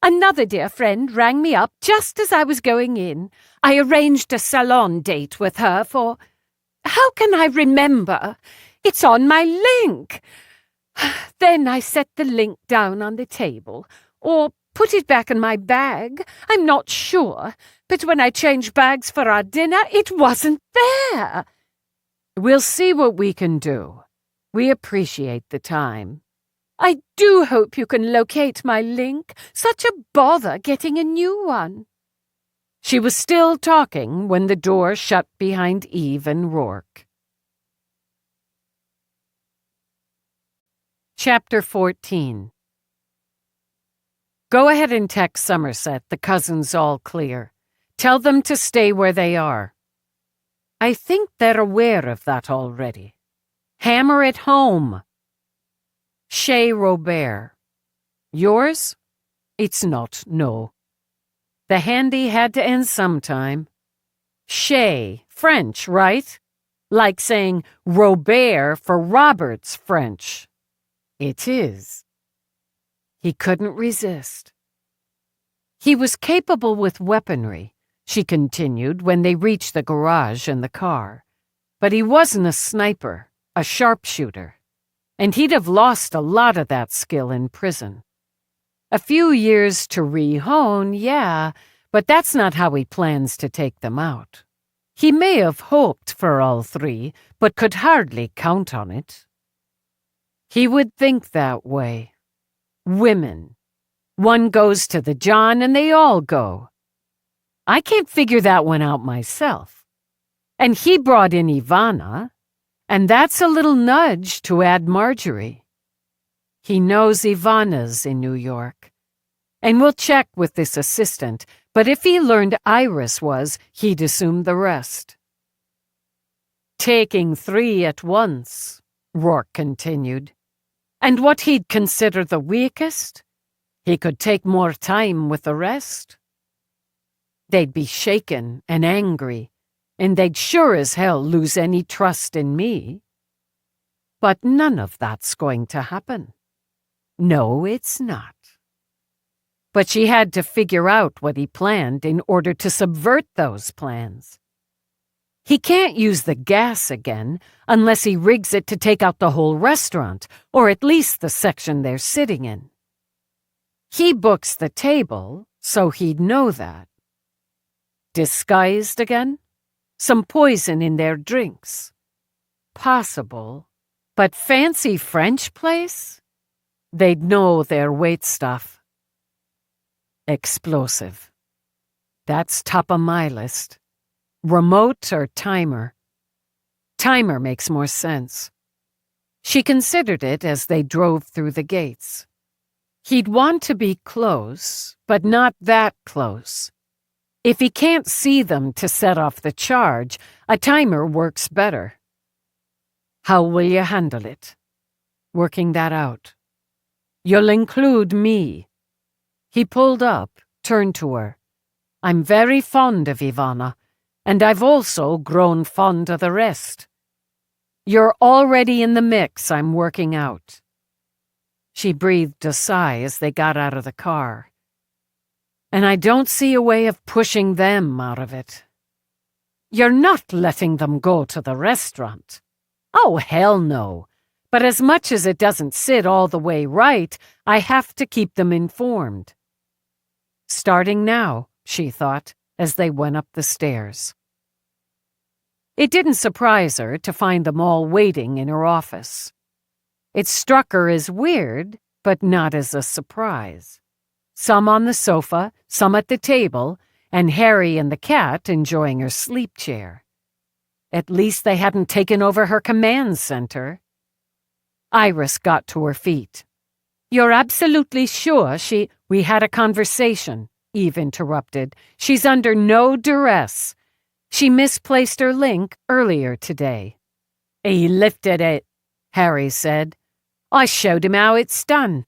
Another dear friend rang me up just as I was going in. I arranged a salon date with her for... How can I remember? It's on my link. Then I set the link down on the table, or put it back in my bag. I'm not sure, but when I changed bags for our dinner, it wasn't there." "We'll see what we can do. We appreciate the time." "I do hope you can locate my link. Such a bother getting a new one." She was still talking when the door shut behind Eve and Rourke. Chapter 14. "Go ahead and text Somerset the cousin's all clear. Tell them to stay where they are." "I think they're aware of that already. Hammer it home." "Chez Robert." "Yours?" "It's not, no. The handy had to end sometime." "Chez, French, right? Like saying Robert for Robert's French." "It is." He couldn't resist. "He was capable with weaponry," she continued when they reached the garage and the car. "But he wasn't a sniper, a sharpshooter. And he'd have lost a lot of that skill in prison. A few years to re-hone, yeah, but that's not how he plans to take them out. He may have hoped for all 3, but could hardly count on it." He would think that way. Women. One goes to the John and they all go. I can't figure that one out myself. And he brought in Ivana. And that's a little nudge to add Marjorie. He knows Ivana's in New York. And we'll check with this assistant, but if he learned Iris was, he'd assume the rest. Taking 3 at once, Rourke continued. And what he'd consider the weakest? He could take more time with the rest. They'd be shaken and angry, and they'd sure as hell lose any trust in me. But none of that's going to happen. No, it's not. But she had to figure out what he planned in order to subvert those plans. He can't use the gas again unless he rigs it to take out the whole restaurant, or at least the section they're sitting in. He books the table, so he'd know that. Disguised again? Some poison in their drinks? Possible. But fancy French place? They'd know their wait stuff. Explosive. That's top of my list. Remote or timer? Timer makes more sense. She considered it as they drove through the gates. He'd want to be close, but not that close. If he can't see them to set off the charge, a timer works better. How will you handle it? Working that out. You'll include me. He pulled up, turned to her. I'm very fond of Ivana, and I've also grown fond of the rest. You're already in the mix I'm working out. She breathed a sigh as they got out of the car. And I don't see a way of pushing them out of it. You're not letting them go to the restaurant. Oh, hell no. But as much as it doesn't sit all the way right, I have to keep them informed. Starting now, she thought, as they went up the stairs. It didn't surprise her to find them all waiting in her office. It struck her as weird, but not as a surprise. Some on the sofa, some at the table, and Harry and the cat enjoying her sleep chair. At least they hadn't taken over her command center. Iris got to her feet. You're absolutely sure We had a conversation, Eve interrupted. She's under no duress. She misplaced her link earlier today. He lifted it, Harry said. I showed him how it's done.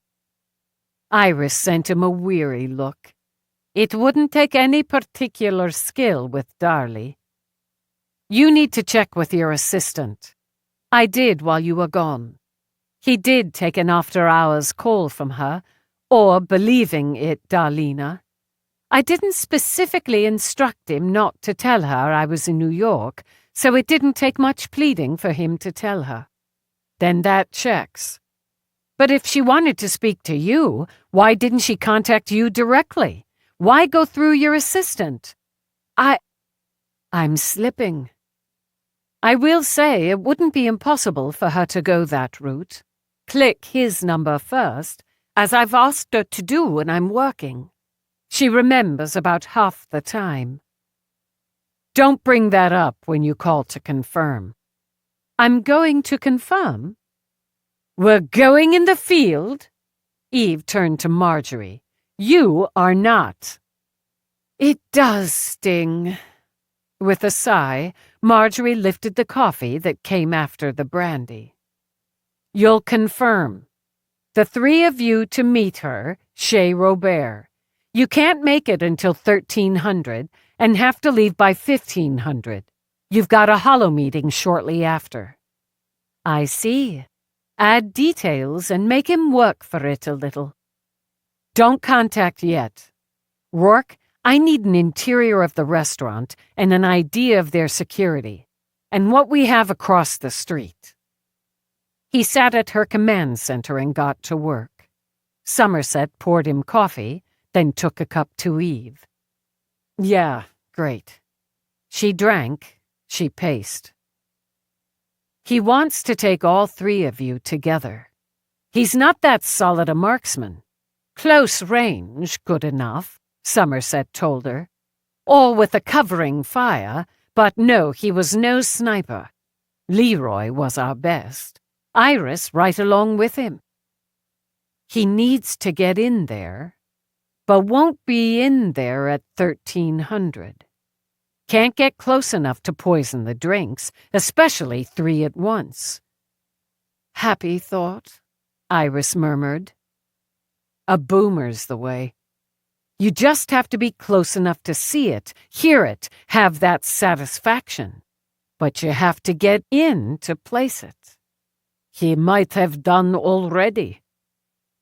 Iris sent him a weary look. It wouldn't take any particular skill with Darley. You need to check with your assistant. I did while you were gone. He did take an after-hours call from her, or believing it Darlena. I didn't specifically instruct him not to tell her I was in New York, so it didn't take much pleading for him to tell her. Then that checks. But if she wanted to speak to you, why didn't she contact you directly? Why go through your assistant? I'm slipping. I will say it wouldn't be impossible for her to go that route. Click his number first, as I've asked her to do when I'm working. She remembers about half the time. Don't bring that up when you call to confirm. I'm going to confirm? We're going in the field? Eve turned to Marjorie. You are not. It does sting. With a sigh, Marjorie lifted the coffee that came after the brandy. You'll confirm. The 3 of you to meet her, Chez Robert. You can't make it until 1300 and have to leave by 1500. You've got a hollow meeting shortly after. I see. Add details and make him work for it a little. Don't contact yet. Rourke, I need an interior of the restaurant and an idea of their security, and what we have across the street. He sat at her command center and got to work. Somerset poured him coffee, then took a cup to Eve. Yeah, great. She drank, she paced. He wants to take all 3 of you together. He's not that solid a marksman. Close range, good enough, Somerset told her. All with a covering fire, but no, he was no sniper. Leroy was our best. Iris right along with him. He needs to get in there, but won't be in there at 1300. Can't get close enough to poison the drinks, especially 3 at once. Happy thought, Iris murmured. A boomer's the way. You just have to be close enough to see it, hear it, have that satisfaction. But you have to get in to place it. He might have done already.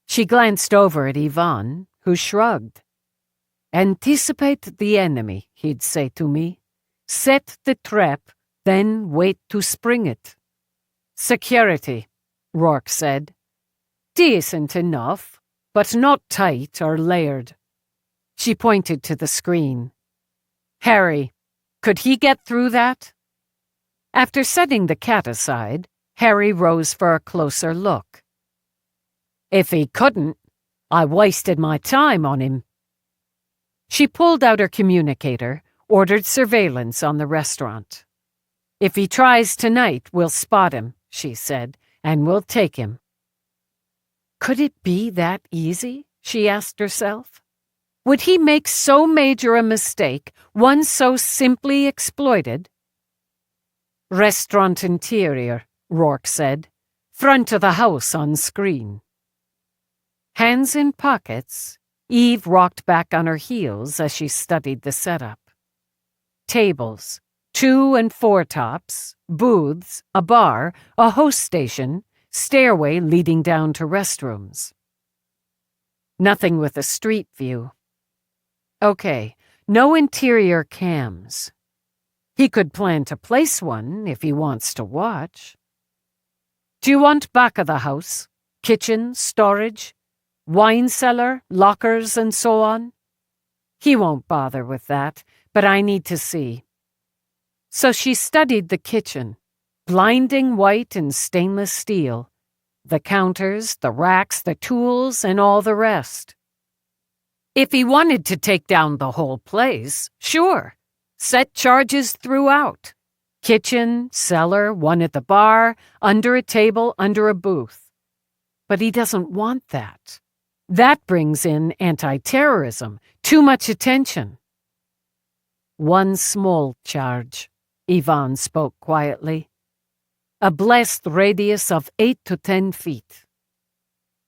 She glanced over at Yvonne, who shrugged. Anticipate the enemy, he'd say to me. Set the trap, then wait to spring it. Security, Rourke said. Decent enough, but not tight or layered. She pointed to the screen. Harry, could he get through that? After setting the cat aside, Harry rose for a closer look. If he couldn't, I wasted my time on him. She pulled out her communicator, ordered surveillance on the restaurant. If he tries tonight, we'll spot him, she said, and we'll take him. Could it be that easy? She asked herself. Would he make so major a mistake, one so simply exploited? Restaurant interior, Rourke said. Front of the house on screen. Hands in pockets, Eve rocked back on her heels as she studied the setup. Tables, 2 and 4 tops, booths, a bar, a host station, stairway leading down to restrooms. Nothing with a street view. Okay, no interior cams. He could plan to place one if he wants to watch. Do you want back of the house? Kitchen, storage, wine cellar, lockers, and so on? He won't bother with that, but I need to see. So she studied the kitchen, blinding white and stainless steel, the counters, the racks, the tools, and all the rest. If he wanted to take down the whole place, sure. Set charges throughout. Kitchen, cellar, one at the bar, under a table, under a booth. But he doesn't want that. That brings in anti-terrorism, too much attention. One small charge, Yvonne spoke quietly. A blessed radius of 8 to 10 feet.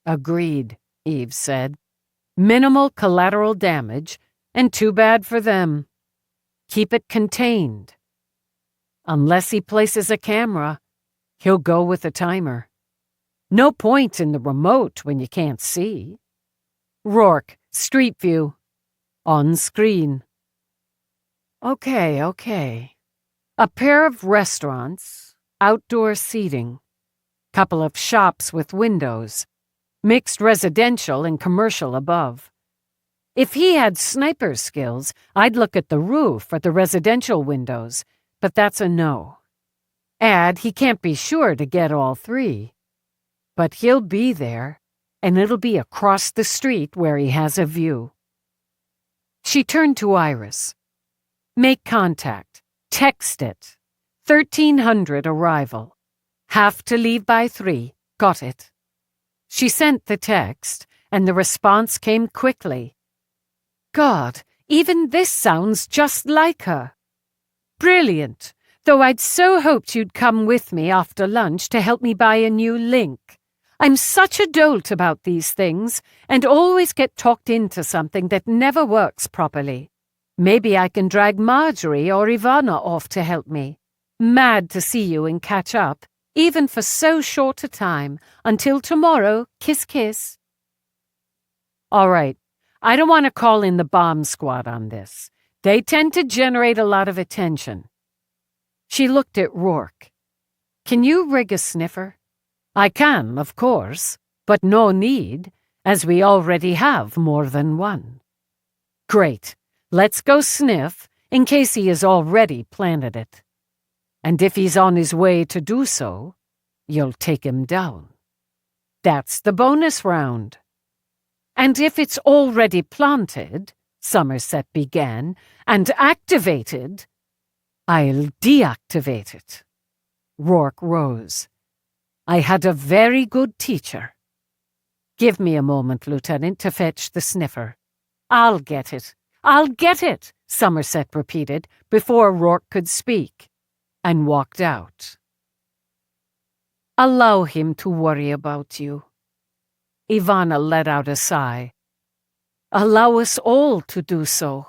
Agreed, Eve said. Minimal collateral damage, and too bad for them. Keep it contained. Unless he places a camera, he'll go with a timer. No point in the remote when you can't see. Rourke, street view. On screen. Okay. A pair of restaurants, outdoor seating. Couple of shops with windows. Mixed residential and commercial above. If he had sniper skills, I'd look at the roof or the residential windows, but that's a no. Add, he can't be sure to get all 3. But he'll be there, and it'll be across the street where he has a view. She turned to Iris. Make contact. Text it. 1300 arrival. Have to leave by 3. Got it. She sent the text, and the response came quickly. God, even this sounds just like her. Brilliant, though I'd so hoped you'd come with me after lunch to help me buy a new link. I'm such a dolt about these things, and always get talked into something that never works properly. Maybe I can drag Marjorie or Ivana off to help me. Mad to see you and catch up, even for so short a time. Until tomorrow, kiss kiss. All right, I don't want to call in the bomb squad on this. They tend to generate a lot of attention. She looked at Rourke. Can you rig a sniffer? I can, of course, but no need, as we already have more than one. Great, let's go sniff, in case he has already planted it. And if he's on his way to do so, you'll take him down. That's the bonus round. And if it's already planted, Somerset began, and activated, I'll deactivate it. Rourke rose. I had a very good teacher. Give me a moment, Lieutenant, to fetch the sniffer. I'll get it. I'll get it, Somerset repeated before Rourke could speak, and walked out. Allow him to worry about you. Ivana let out a sigh. Allow us all to do so.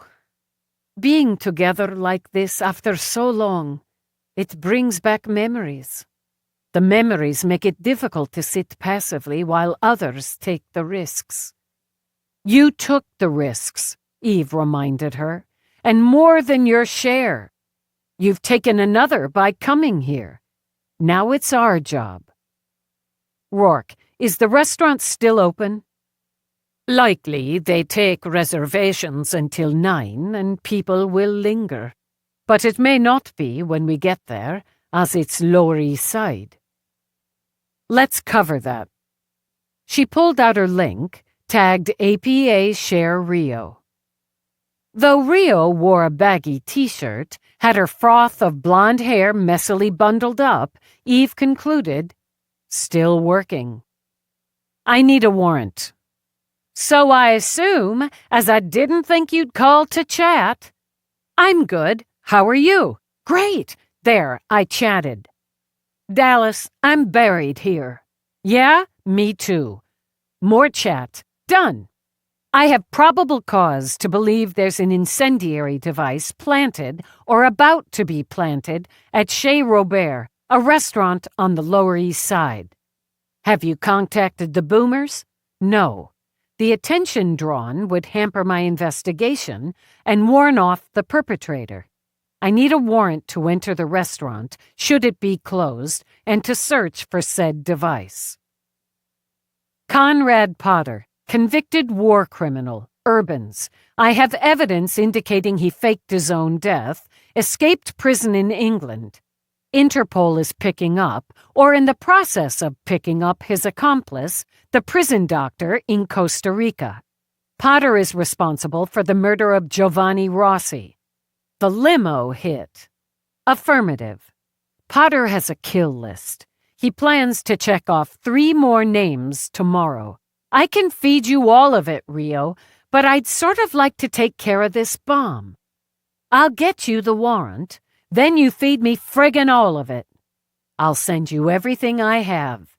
Being together like this after so long, it brings back memories. The memories make it difficult to sit passively while others take the risks. You took the risks, Eve reminded her, and more than your share. You've taken another by coming here. Now it's our job. Rourke, is the restaurant still open? Likely they take reservations until 9 and people will linger. But it may not be when we get there, as it's Lower East Side. Let's cover that. She pulled out her link, tagged APA Share Rio. Though Rio wore a baggy t-shirt, had her froth of blonde hair messily bundled up, Eve concluded, still working. I need a warrant. So I assume, as I didn't think you'd call to chat. I'm good. How are you? Great. There, I chatted. Dallas, I'm buried here. Yeah, me too. More chat. Done. I have probable cause to believe there's an incendiary device planted or about to be planted at Chez Robert, a restaurant on the Lower East Side. Have you contacted the boomers? No. The attention drawn would hamper my investigation and warn off the perpetrator. I need a warrant to enter the restaurant, should it be closed, and to search for said device. Conrad Potter, convicted war criminal, Urbans. I have evidence indicating he faked his own death, escaped prison in England. Interpol is picking up, or in the process of picking up, his accomplice, the prison doctor in Costa Rica. Potter is responsible for the murder of Giovanni Rossi. The limo hit. Affirmative. Potter has a kill list. He plans to check off 3 more names tomorrow. I can feed you all of it, Rio, but I'd sort of like to take care of this bomb. I'll get you the warrant, then you feed me friggin' all of it. I'll send you everything I have.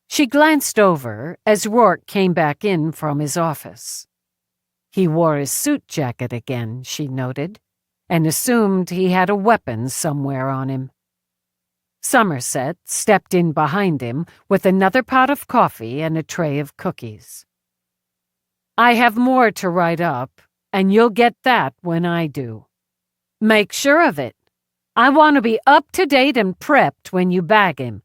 She glanced over as Rourke came back in from his office. He wore his suit jacket again, she noted, and assumed he had a weapon somewhere on him. Somerset stepped in behind him with another pot of coffee and a tray of cookies. I have more to write up, and you'll get that when I do. Make sure of it. I want to be up to date and prepped when you bag him.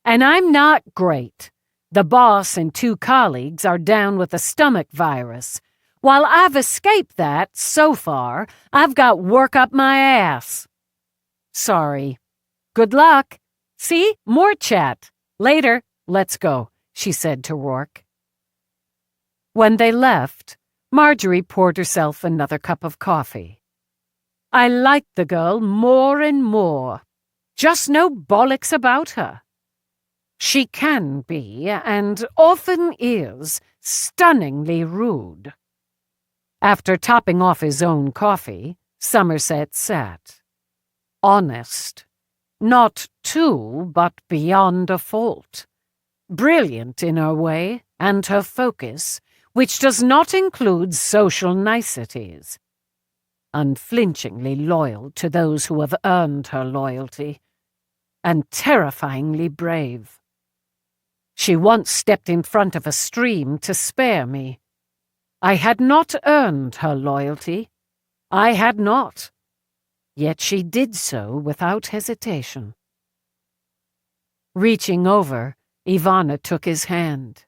And I'm not great. The boss and 2 colleagues are down with a stomach virus. While I've escaped that, so far, I've got work up my ass. Sorry. Good luck. See? More chat. Later. Let's go, she said to Rourke. When they left, Marjorie poured herself another cup of coffee. I like the girl more and more. Just no bollocks about her. She can be, and often is, stunningly rude. After topping off his own coffee, Somerset sat. Honest. Not too, but beyond a fault. Brilliant in her way, and her focus, which does not include social niceties. Unflinchingly loyal to those who have earned her loyalty, and terrifyingly brave. She once stepped in front of a stream to spare me. I had not earned her loyalty. I had not. Yet she did so without hesitation. Reaching over, Ivana took his hand.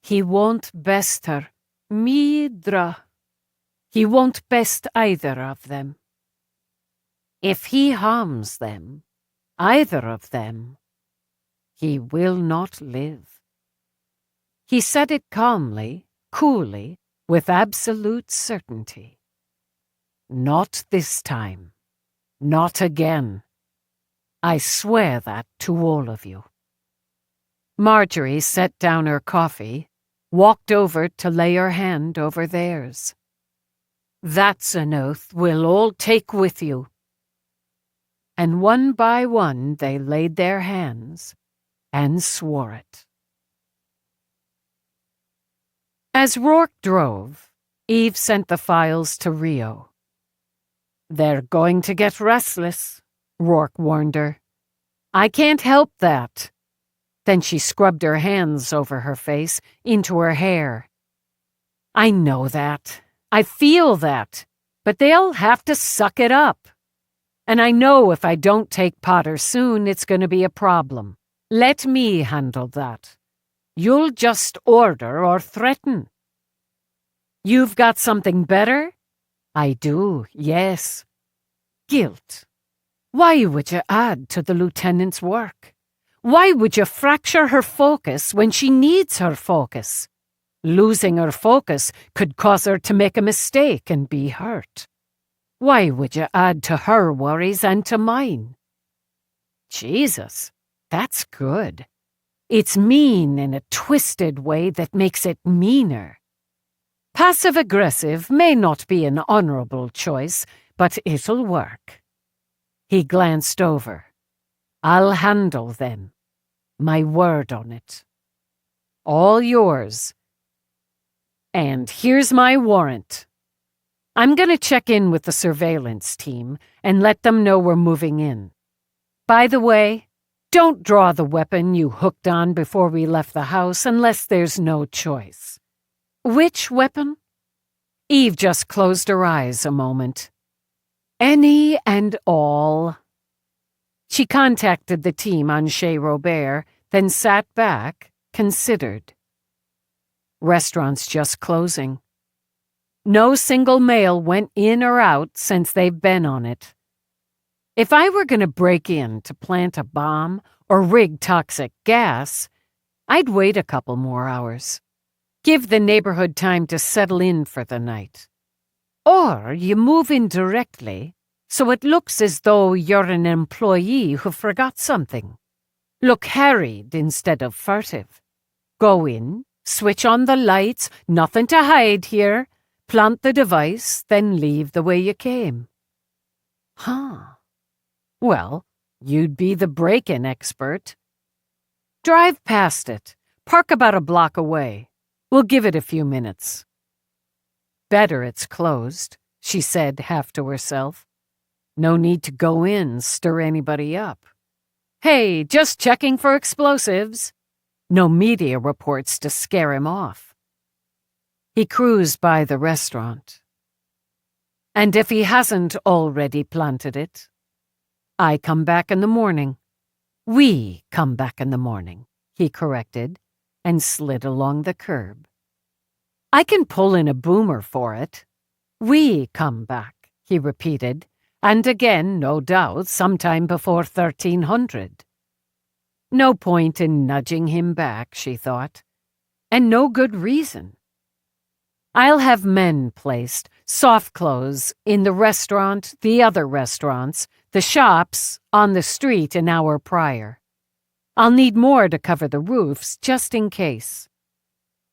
He won't best her. Midra. He won't best either of them. If he harms them, either of them, he will not live. He said it calmly, coolly, with absolute certainty. Not this time. Not again. I swear that to all of you." Marjorie set down her coffee, walked over to lay her hand over theirs. "That's an oath we'll all take with you." And one by one they laid their hands and swore it. As Rourke drove, Eve sent the files to Rio. "They're going to get restless," Rourke warned her. "I can't help that." Then she scrubbed her hands over her face, into her hair. "I know that. I feel that. But they'll have to suck it up. And I know if I don't take Potter soon, it's going to be a problem. Let me handle that. You'll just order or threaten." "You've got something better?" "I do, yes." "Guilt. Why would you add to the lieutenant's work? Why would you fracture her focus when she needs her focus? Losing her focus could cause her to make a mistake and be hurt. Why would you add to her worries and to mine?" "Jesus, that's good. It's mean in a twisted way that makes it meaner. Passive-aggressive may not be an honorable choice, but it'll work." He glanced over. "I'll handle them. My word on it. All yours. And here's my warrant. I'm going to check in with the surveillance team and let them know we're moving in. By the way, don't draw the weapon you hooked on before we left the house unless there's no choice." "Which weapon?" Eve just closed her eyes a moment. "Any and all." She contacted the team on Chez Robert, then sat back, considered. "Restaurant's just closing. No single mail went in or out since they've been on it. If I were going to break in to plant a bomb or rig toxic gas, I'd wait a couple more hours. Give the neighborhood time to settle in for the night. Or you move in directly, so it looks as though you're an employee who forgot something. Look harried instead of furtive. Go in, switch on the lights, nothing to hide here, plant the device, then leave the way you came." "Huh. Well, you'd be the break-in expert." "Drive past it. Park about a block away. We'll give it a few minutes." "Better it's closed," she said half to herself. "No need to go in, stir anybody up. Hey, just checking for explosives. No media reports to scare him off." He cruised by the restaurant. "And if he hasn't already planted it, I come back in the morning. We come back in the morning," he corrected, and slid along the curb. "I can pull in a boomer for it. We come back," he repeated, and again, no doubt, sometime before 1300. No point in nudging him back, she thought, and no good reason. "I'll have men placed, soft clothes, in the restaurant, the other restaurants, the shops, on the street an hour prior. I'll need more to cover the roofs, just in case.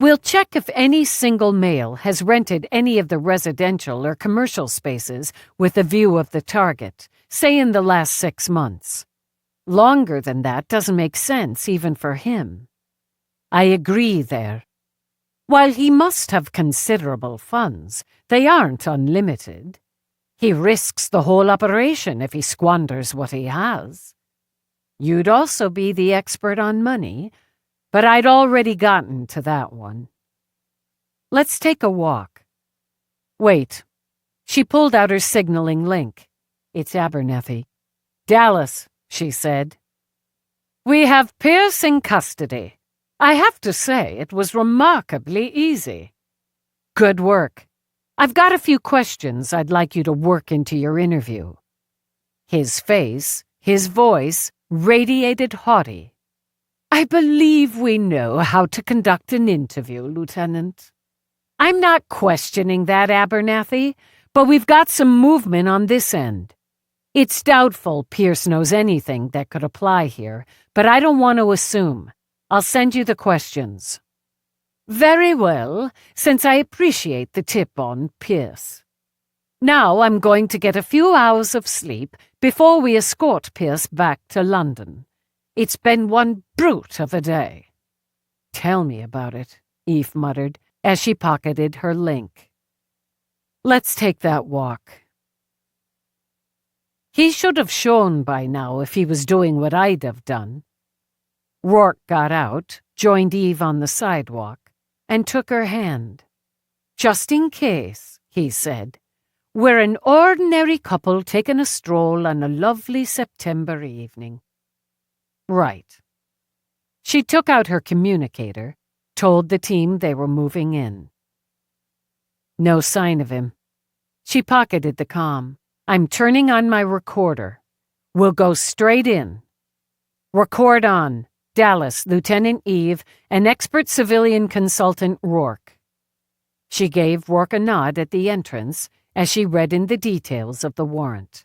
We'll check if any single male has rented any of the residential or commercial spaces with a view of the target, say in the last 6 months. Longer than that doesn't make sense even for him. I agree there. While he must have considerable funds, they aren't unlimited. He risks the whole operation if he squanders what he has. You'd also be the expert on money, but I'd already gotten to that one. Let's take a walk." "Wait." She pulled out her signaling link. "It's Abernethy." "Dallas," she said. "We have Pierce in custody. I have to say it was remarkably easy." "Good work. I've got a few questions I'd like you to work into your interview." His face, his voice, radiated haughty. "I believe we know how to conduct an interview, Lieutenant." "I'm not questioning that, Abernethy, but we've got some movement on this end. It's doubtful Pierce knows anything that could apply here, but I don't want to assume. I'll send you the questions." "Very well, since I appreciate the tip on Pierce. Now I'm going to get a few hours of sleep before we escort Pierce back to London. It's been one brute of a day." "Tell me about it," Eve muttered as she pocketed her link. "Let's take that walk." He should have shown by now if he was doing what I'd have done. Rourke got out, joined Eve on the sidewalk, and took her hand. "Just in case," he said, "we're an ordinary couple taking a stroll on a lovely September evening." "Right." She took out her communicator, told the team they were moving in. No sign of him. She pocketed the comm. "I'm turning on my recorder. We'll go straight in. Record on. Dallas, Lieutenant Eve, and expert civilian consultant Rourke." She gave Rourke a nod at the entrance as she read in the details of the warrant.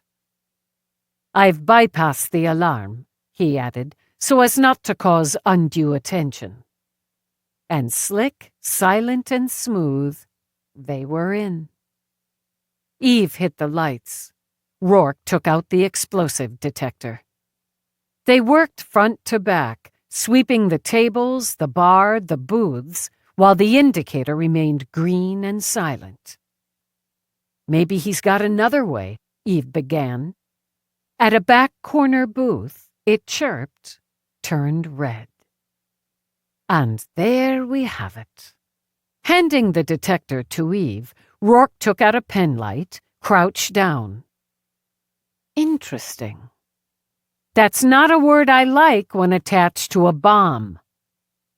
"I've bypassed the alarm," he added, so as not to cause undue attention. And slick, silent, and smooth, they were in. Eve hit the lights. Rourke took out the explosive detector. They worked front to back, sweeping the tables, the bar, the booths, while the indicator remained green and silent. "Maybe he's got another way," Eve began. At a back corner booth, it chirped, turned red. And there we have it. Handing the detector to Eve, Rourke took out a penlight, crouched down. "Interesting. That's not a word I like when attached to a bomb."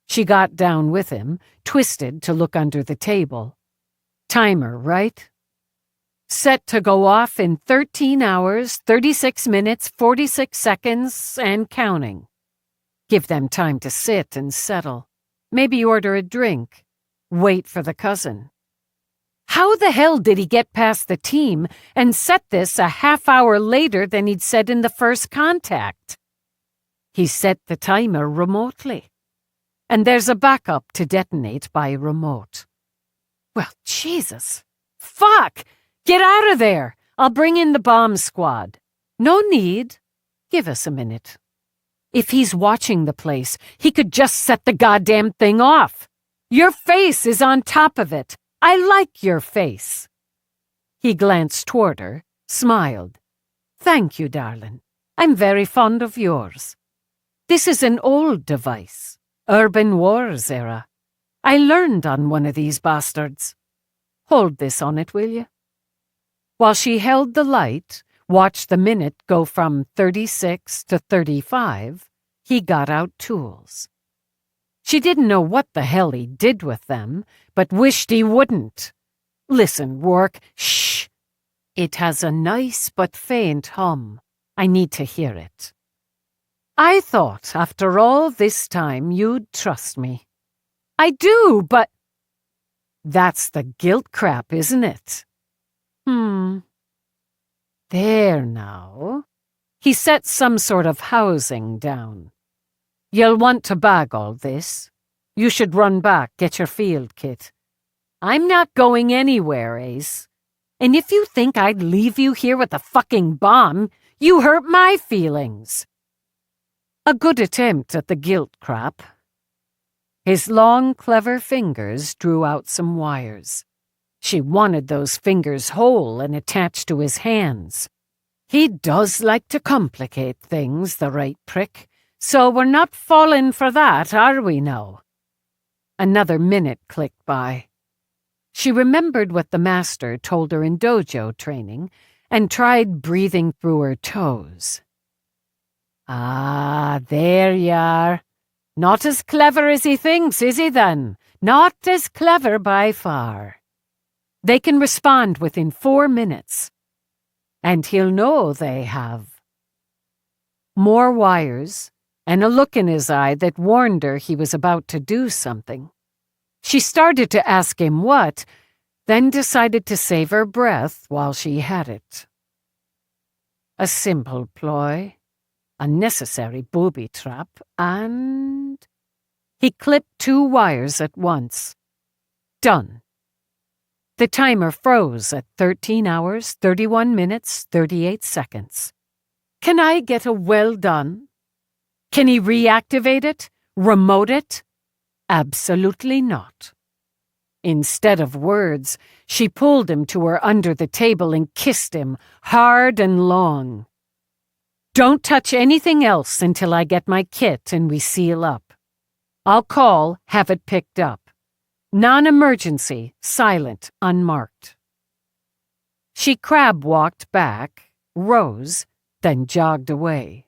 She got down with him, twisted to look under the table. "Timer, right? Set to go off in 13 hours, 36 minutes, 46 seconds, and counting. Give them time to sit and settle. Maybe order a drink. Wait for the cousin. How the hell did he get past the team and set this a half hour later than he'd said in the first contact? He set the timer remotely. And there's a backup to detonate by remote. Well, Jesus. Fuck! Get out of there! I'll bring in the bomb squad. No need. Give us a minute. If he's watching the place, he could just set the goddamn thing off. Your face is on top of it. I like your face." He glanced toward her, smiled. "Thank you, darling. I'm very fond of yours. This is an old device, Urban Wars era. I learned on one of these bastards. Hold this on it, will you?" While she held the light, watched the minute go from 36 to 35, he got out tools. She didn't know what the hell he did with them, but wished he wouldn't. "Listen, Rourke, shh. It has a nice but faint hum. I need to hear it. I thought after all this time you'd trust me. I do, but—" "That's the guilt crap, isn't it?" There now. He set some sort of housing down. "You'll want to bag all this. You should run back, get your field kit. I'm not going anywhere, Ace. And if you think I'd leave you here with a fucking bomb, you hurt my feelings." A good attempt at the guilt crap. His long, clever fingers drew out some wires. She wanted those fingers whole and attached to his hands. He does like to complicate things, the right prick. So we're not falling for that, are we now? Another minute clicked by. She remembered what the master told her in dojo training and tried breathing through her toes. "Ah, there you are. Not as clever as he thinks, is he then? Not as clever by far. They can respond within 4 minutes. And he'll know they have." More wires, and a look in his eye that warned her he was about to do something. She started to ask him what, then decided to save her breath while she had it. A simple ploy, a necessary booby trap, and he clipped 2 wires at once. Done. The timer froze at 13 hours, 31 minutes, 38 seconds. Can I get a well done? Can he reactivate it? Remote it? Absolutely not. Instead of words, she pulled him to her under the table and kissed him, hard and long. Don't touch anything else until I get my kit and we seal up. I'll call, have it picked up. Non-emergency, silent, unmarked. She crab-walked back, rose, then jogged away.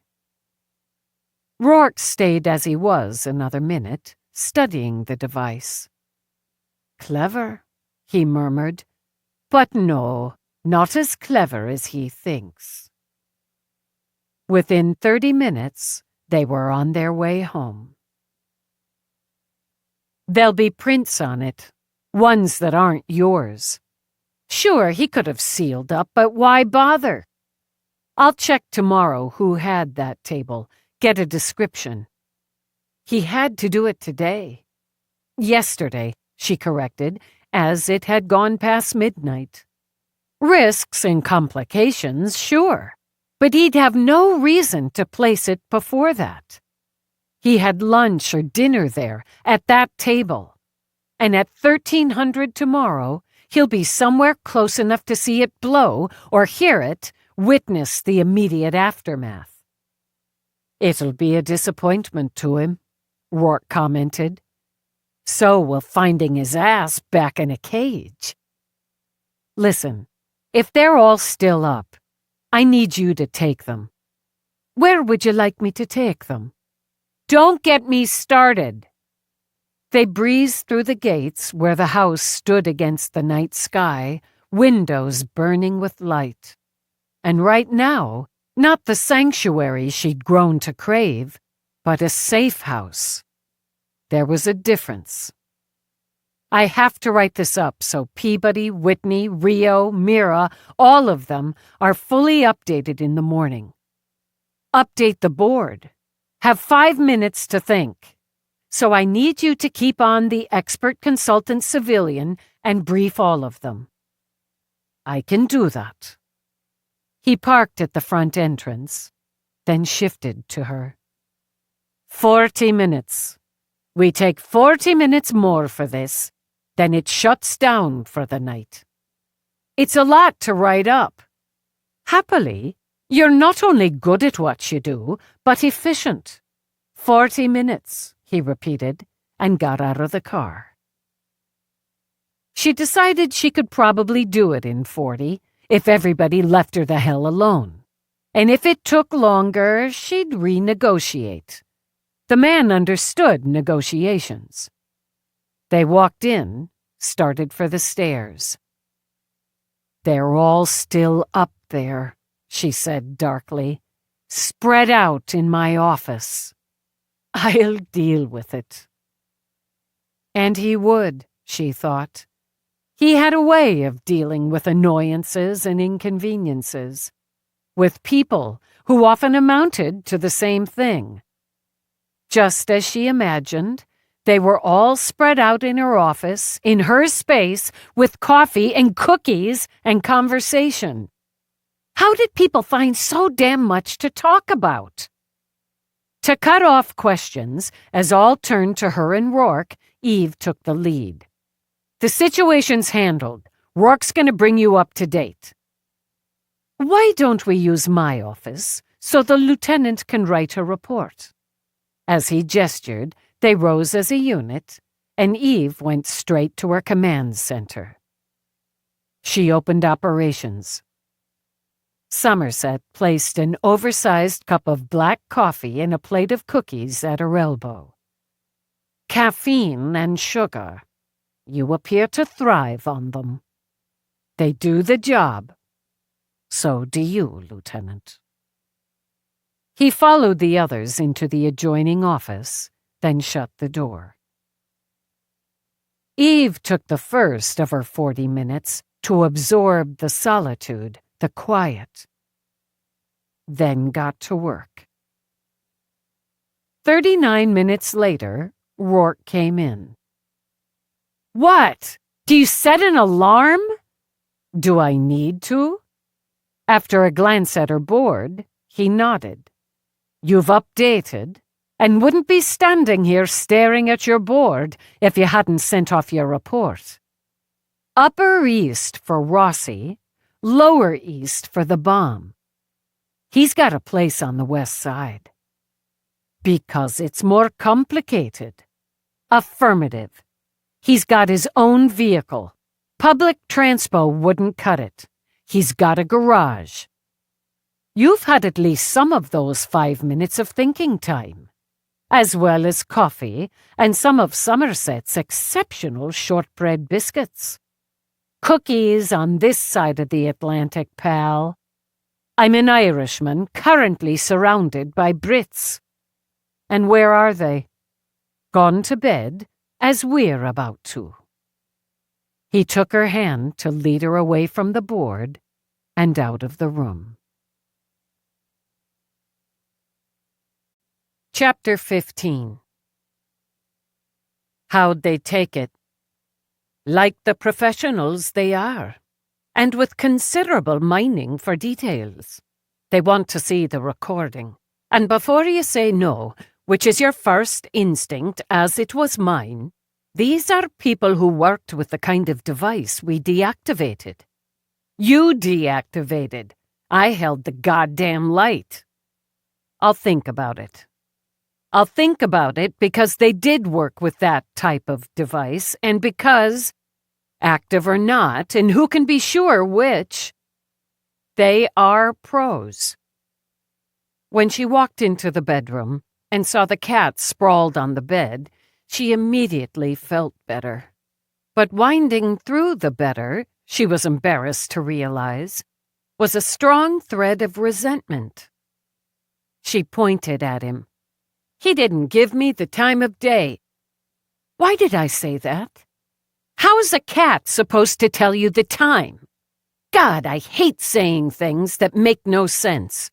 Rourke stayed as he was another minute, studying the device. Clever, he murmured, but no, not as clever as he thinks. Within 30 minutes, they were on their way home. There'll be prints on it, ones that aren't yours. Sure, he could have sealed up, but why bother? I'll check tomorrow who had that table, get a description. He had to do it today. Yesterday, she corrected, as it had gone past midnight. Risks and complications, sure, but he'd have no reason to place it before that. He had lunch or dinner there, at that table. And at 1300 tomorrow, he'll be somewhere close enough to see it blow or hear it, witness the immediate aftermath. It'll be a disappointment to him, Rourke commented. So will finding his ass back in a cage. Listen, if they're all still up, I need you to take them. Where would you like me to take them? Don't get me started. They breezed through the gates where the house stood against the night sky, windows burning with light. And right now, not the sanctuary she'd grown to crave, but a safe house. There was a difference. I have to write this up so Peabody, Whitney, Rio, Mira, all of them are fully updated in the morning. Update the board. Have 5 minutes to think. So I need you to keep on the expert consultant civilian and brief all of them. I can do that. He parked at the front entrance, then shifted to her. 40 minutes. We take 40 minutes more for this, then it shuts down for the night. It's a lot to write up. Happily, you're not only good at what you do, but efficient. 40 minutes, he repeated, and got out of the car. She decided she could probably do it in 40 if everybody left her the hell alone. And if it took longer, she'd renegotiate. The man understood negotiations. They walked in, started for the stairs. They're all still up there, she said darkly, spread out in my office. I'll deal with it. And he would, she thought. He had a way of dealing with annoyances and inconveniences, with people who often amounted to the same thing. Just as she imagined, they were all spread out in her office, in her space, with coffee and cookies and conversation. How did people find so damn much to talk about? To cut off questions, as all turned to her and Rourke, Eve took the lead. The situation's handled. Rourke's going to bring you up to date. Why don't we use my office so the lieutenant can write a report? As he gestured, they rose as a unit, and Eve went straight to her command center. She opened operations. Somerset placed an oversized cup of black coffee and a plate of cookies at her elbow. Caffeine and sugar. You appear to thrive on them. They do the job. So do you, Lieutenant. He followed the others into the adjoining office, then shut the door. Eve took the first of her 40 minutes to absorb the solitude, the quiet. then got to work. 39 minutes later, Rourke came in. "What? Do you set an alarm?" "Do I need to?" After a glance at her board, he nodded. "You've updated, and wouldn't be standing here staring at your board if you hadn't sent off your report. Upper East for Rossi, Lower East for the bomb. He's got a place on the West Side." "Because it's more complicated." "Affirmative. He's got his own vehicle. Public transpo wouldn't cut it. He's got a garage. You've had at least some of those 5 minutes of thinking time, as well as coffee and some of Somerset's exceptional shortbread biscuits. Cookies on this side of the Atlantic, pal. I'm an Irishman currently surrounded by Brits. And where are they? Gone to bed, as we're about to." He took her hand to lead her away from the board and out of the room. Chapter 15. How'd they take it? Like the professionals they are, and with considerable mining for details. They want to see the recording, and before you say no, which is your first instinct as it was mine, these are people who worked with the kind of device we deactivated. You deactivated. I held the goddamn light. I'll think about it. I'll think about it because they did work with that type of device, and because, active or not, and who can be sure which, they are pros. When she walked into the bedroom and saw the cat sprawled on the bed, she immediately felt better. But winding through the better, she was embarrassed to realize, was a strong thread of resentment. She pointed at him. "He didn't give me the time of day." "Why did I say that? How's a cat supposed to tell you the time? God, I hate saying things that make no sense.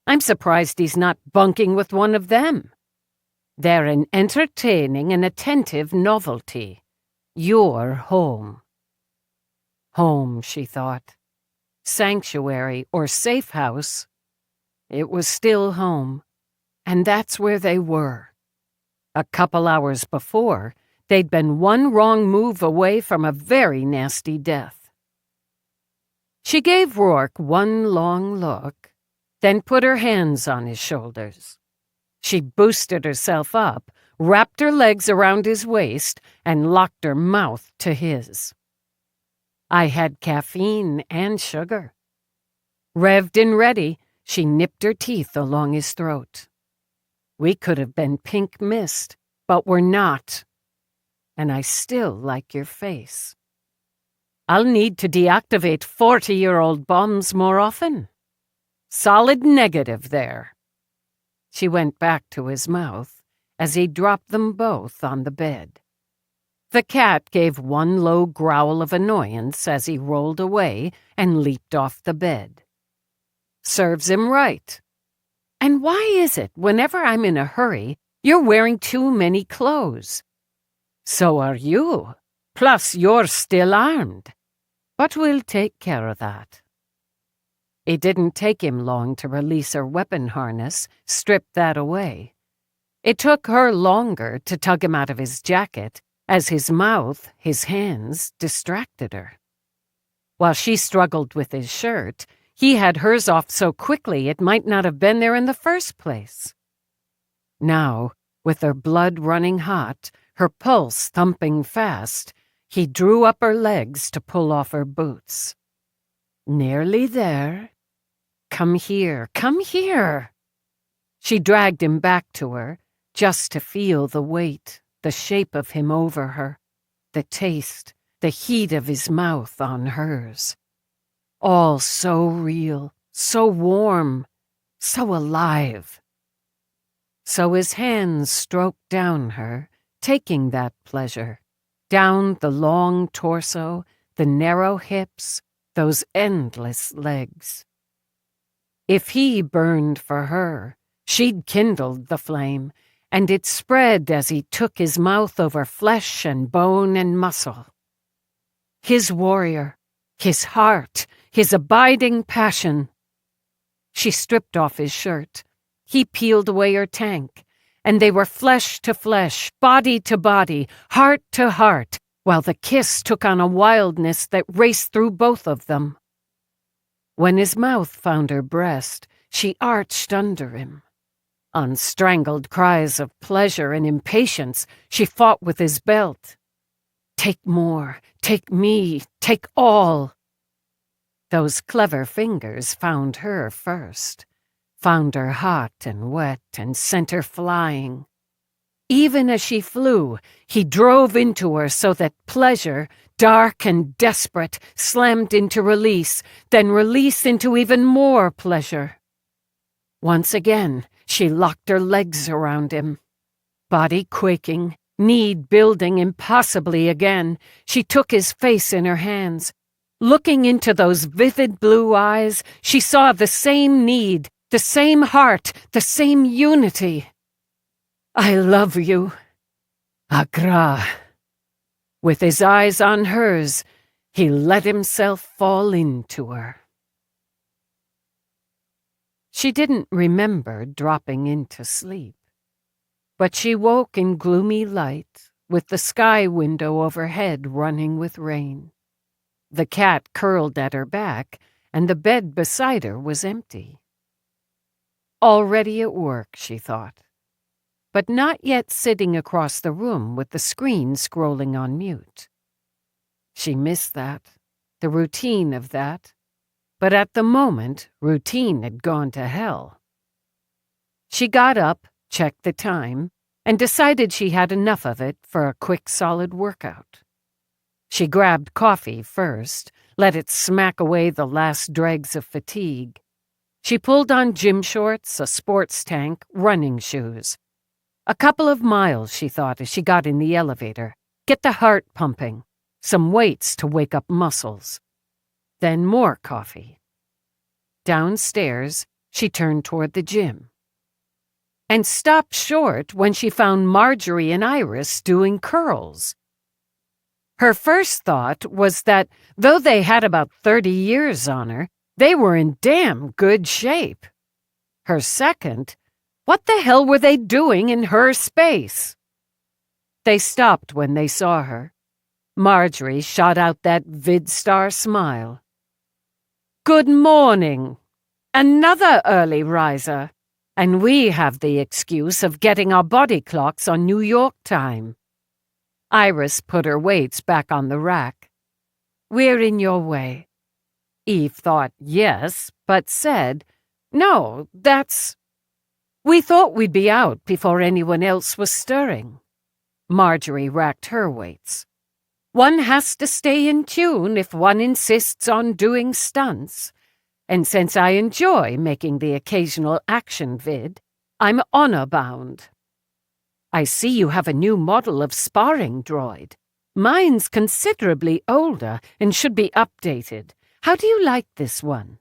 I'm surprised he's not bunking with one of them. They're an entertaining and attentive novelty. You're home." Home, she thought. Sanctuary or safe house. It was still home, and that's where they were. A couple hours before, they'd been one wrong move away from a very nasty death. She gave Rourke one long look, then put her hands on his shoulders. She boosted herself up, wrapped her legs around his waist, and locked her mouth to his. I had caffeine and sugar. Revved and ready, she nipped her teeth along his throat. We could have been pink mist, but we're not. And I still like your face. I'll need to deactivate 40-year-old bombs more often. Solid negative there. She went back to his mouth as he dropped them both on the bed. The cat gave one low growl of annoyance as he rolled away and leaped off the bed. Serves him right. And why is it whenever I'm in a hurry, you're wearing too many clothes? So are you. Plus, you're still armed. But we'll take care of that. It didn't take him long to release her weapon harness, strip that away. It took her longer to tug him out of his jacket as his mouth, his hands, distracted her. While she struggled with his shirt, he had hers off so quickly it might not have been there in the first place. Now, with her blood running hot, her pulse thumping fast, he drew up her legs to pull off her boots. Nearly there. Come here, come here. She dragged him back to her, just to feel the weight, the shape of him over her, the taste, the heat of his mouth on hers. All so real, so warm, so alive. So his hands stroked down her, taking that pleasure, down the long torso, the narrow hips, those endless legs. If he burned for her, she'd kindled the flame, and it spread as he took his mouth over flesh and bone and muscle. His warrior, his heart, his abiding passion. She stripped off his shirt. He peeled away her tank, and they were flesh to flesh, body to body, heart to heart, while the kiss took on a wildness that raced through both of them. When his mouth found her breast, she arched under him. On strangled cries of pleasure and impatience, she fought with his belt. Take more, take me, take all. Those clever fingers found her first, found her hot and wet and sent her flying. Even as she flew, he drove into her so that pleasure, dark and desperate, slammed into release, then release into even more pleasure. Once again, she locked her legs around him. Body quaking, need building impossibly again, she took his face in her hands. Looking into those vivid blue eyes, she saw the same need, the same heart, the same unity. I love you. Agra. With his eyes on hers, he let himself fall into her. She didn't remember dropping into sleep, but she woke in gloomy light, with the sky window overhead running with rain. The cat curled at her back, and the bed beside her was empty. Already at work, she thought, but not yet sitting across the room with the screen scrolling on mute. She missed that, the routine of that, but at the moment, routine had gone to hell. She got up, checked the time, and decided she had enough of it for a quick, solid workout. She grabbed coffee first, let it smack away the last dregs of fatigue. She pulled on gym shorts, a sports tank, running shoes. A couple of miles, she thought, as she got in the elevator. Get the heart pumping. Some weights to wake up muscles. Then more coffee. Downstairs, she turned toward the gym. And stopped short when she found Marjorie and Iris doing curls. Her first thought was that, though they had about 30 years on her, they were in damn good shape. Her second, what the hell were they doing in her space? They stopped when they saw her. Marjorie shot out that VidStar smile. Good morning. Another early riser. And we have the excuse of getting our body clocks on New York time. Iris put her weights back on the rack. We're in your way. Eve thought yes, but said, no, that's... We thought we'd be out before anyone else was stirring. Marjorie racked her weights. One has to stay in tune if one insists on doing stunts. And since I enjoy making the occasional action vid, I'm honor-bound. I see you have a new model of sparring droid. Mine's considerably older and should be updated. How do you like this one?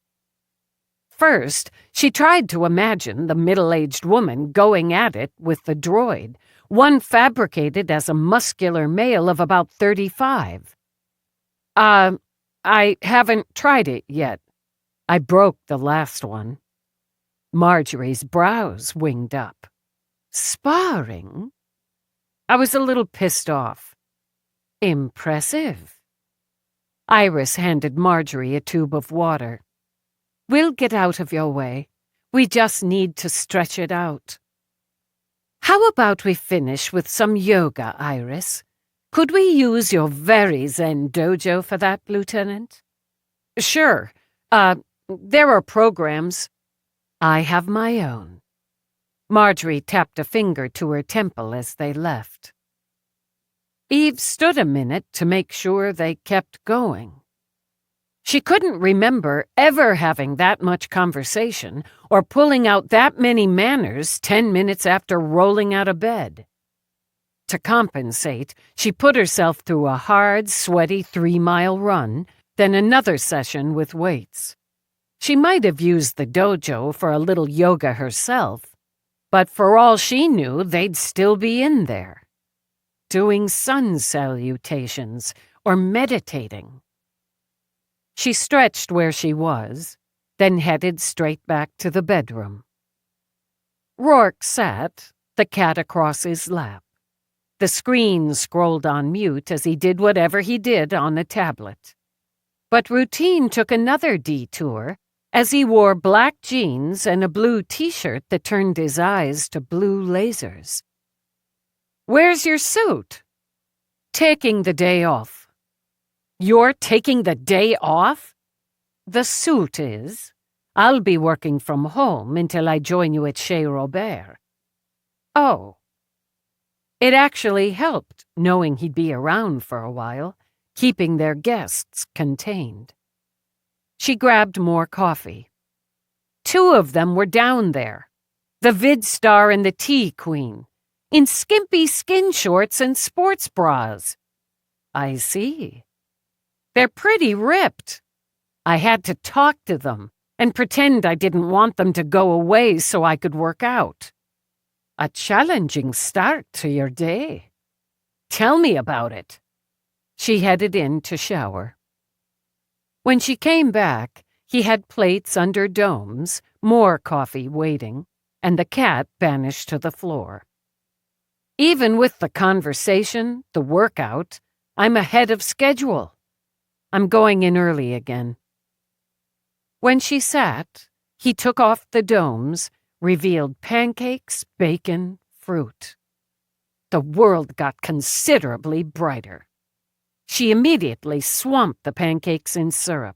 First, she tried to imagine the middle-aged woman going at it with the droid, one fabricated as a muscular male of about 35. I haven't tried it yet. I broke the last one. Marjorie's brows winged up. Sparring? I was a little pissed off. Impressive. Iris handed Marjorie a tube of water. We'll get out of your way. We just need to stretch it out. How about we finish with some yoga, Iris? Could we use your very zen dojo for that, Lieutenant? Sure. There are programs. I have my own. Marjorie tapped a finger to her temple as they left. Eve stood a minute to make sure they kept going. She couldn't remember ever having that much conversation or pulling out that many manners 10 minutes after rolling out of bed. To compensate, she put herself through a hard, sweaty 3-mile run, then another session with weights. She might have used the dojo for a little yoga herself, but for all she knew, they'd still be in there, doing sun salutations or meditating. She stretched where she was, then headed straight back to the bedroom. Rourke sat, the cat across his lap. The screen scrolled on mute as he did whatever he did on a tablet. But routine took another detour as he wore black jeans and a blue t-shirt that turned his eyes to blue lasers. "Where's your suit?" "Taking the day off." "You're taking the day off?" "The suit is. I'll be working from home until I join you at Chez Robert." "Oh." It actually helped, knowing he'd be around for a while, keeping their guests contained. She grabbed more coffee. 2 of them were down there, the vid star and the tea queen, in skimpy skin shorts and sports bras. "I see. They're pretty ripped. I had to talk to them and pretend I didn't want them to go away so I could work out. A challenging start to your day. Tell me about it." She headed in to shower. When she came back, he had plates under domes, more coffee waiting, and the cat banished to the floor. "Even with the conversation, the workout, I'm ahead of schedule. I'm going in early again." When she sat, he took off the domes, revealed pancakes, bacon, fruit. The world got considerably brighter. She immediately swamped the pancakes in syrup.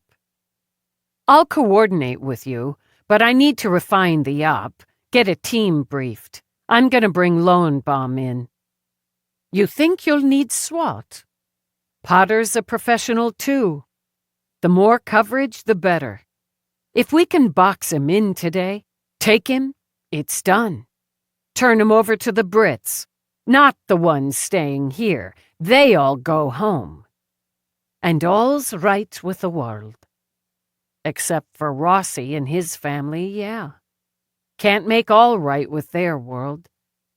"I'll coordinate with you, but I need to refine the op, get a team briefed. I'm going to bring Lowenbaum in." "You think you'll need SWAT?" "Potter's a professional too. The more coverage, the better. If we can box him in today, take him, it's done. Turn him over to the Brits, not the ones staying here. They all go home. And all's right with the world. Except for Rossi and his family, yeah. Can't make all right with their world,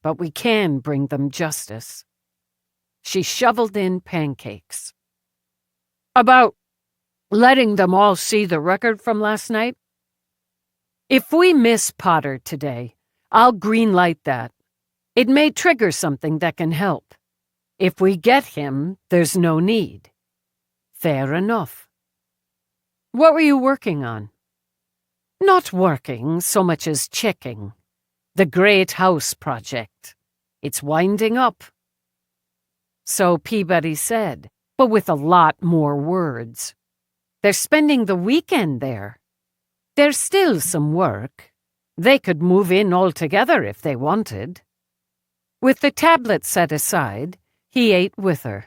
but we can bring them justice." She shoveled in pancakes. "About letting them all see the record from last night? If we miss Potter today, I'll greenlight that. It may trigger something that can help. If we get him, there's no need." "Fair enough." "What were you working on?" "Not working so much as checking. The Great House Project. It's winding up." So Peabody said, but with a lot more words. "They're spending the weekend there. There's still some work. They could move in altogether if they wanted." With the tablet set aside, he ate with her.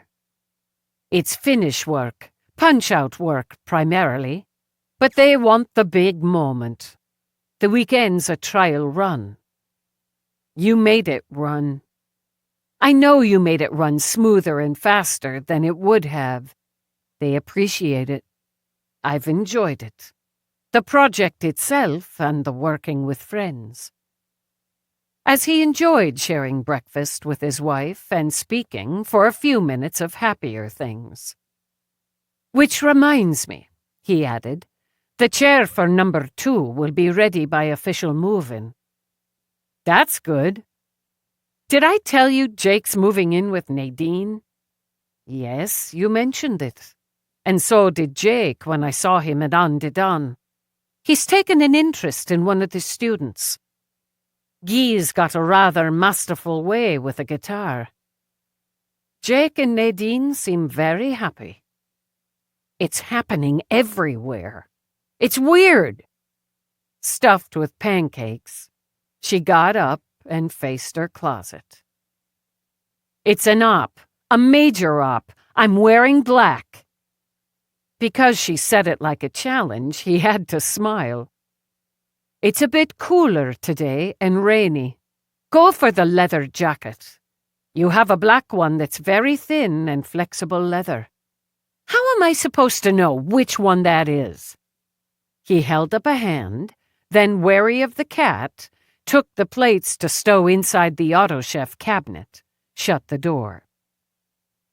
"It's finish work, punch-out work primarily, but they want the big moment. The weekend's a trial run." "You made it run." "I know you made it run smoother and faster than it would have. They appreciate it. I've enjoyed it. The project itself and the working with friends." As he enjoyed sharing breakfast with his wife and speaking for a few minutes of happier things. "Which reminds me," he added, "the chair for number 2 will be ready by official move-in." "That's good. Did I tell you Jake's moving in with Nadine?" "Yes, you mentioned it. And so did Jake when I saw him at Andidon. He's taken an interest in one of the students. Guy's got a rather masterful way with a guitar. Jake and Nadine seem very happy. It's happening everywhere. It's weird." Stuffed with pancakes, she got up and faced her closet. "It's an op, a major op. I'm wearing black." Because she said it like a challenge, he had to smile. "It's a bit cooler today and rainy. Go for the leather jacket. You have a black one that's very thin and flexible leather." "How am I supposed to know which one that is?" He held up a hand, then, wary of the cat, took the plates to stow inside the auto chef cabinet, shut the door.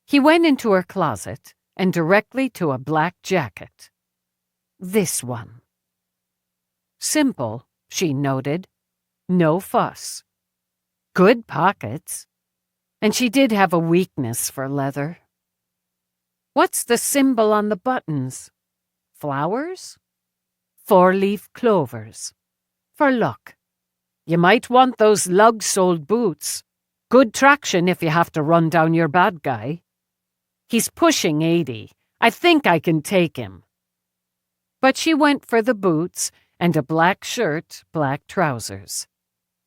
He went into her closet and directly to a black jacket. This one. Simple, she noted. No fuss. Good pockets. And she did have a weakness for leather. What's the symbol on the buttons? Flowers? 4-leaf clovers. For luck. You might want those lug-soled boots. Good traction if you have to run down your bad guy. He's pushing 80. I think I can take him. But she went for the boots and a black shirt, black trousers.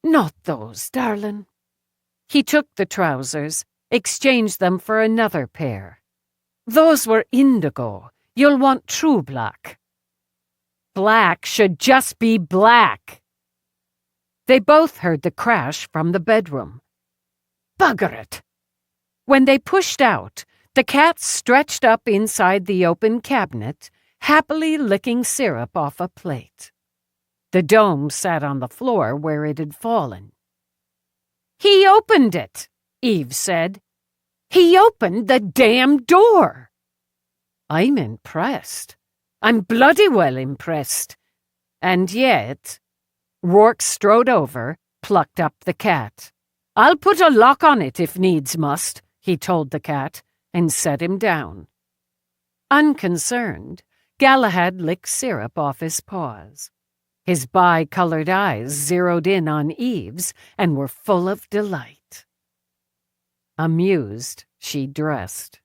Not those, darling. He took the trousers, exchanged them for another pair. Those were indigo. You'll want true black. Black should just be black. They both heard the crash from the bedroom. Bugger it! When they pushed out, the cat stretched up inside the open cabinet, happily licking syrup off a plate. The dome sat on the floor where it had fallen. He opened it, Eve said. He opened the damn door. I'm impressed. I'm bloody well impressed. And yet, Rourke strode over, plucked up the cat. I'll put a lock on it if needs must, he told the cat, and set him down. Unconcerned, Galahad licked syrup off his paws. His bi-colored eyes zeroed in on Eve's and were full of delight. Amused, she dressed.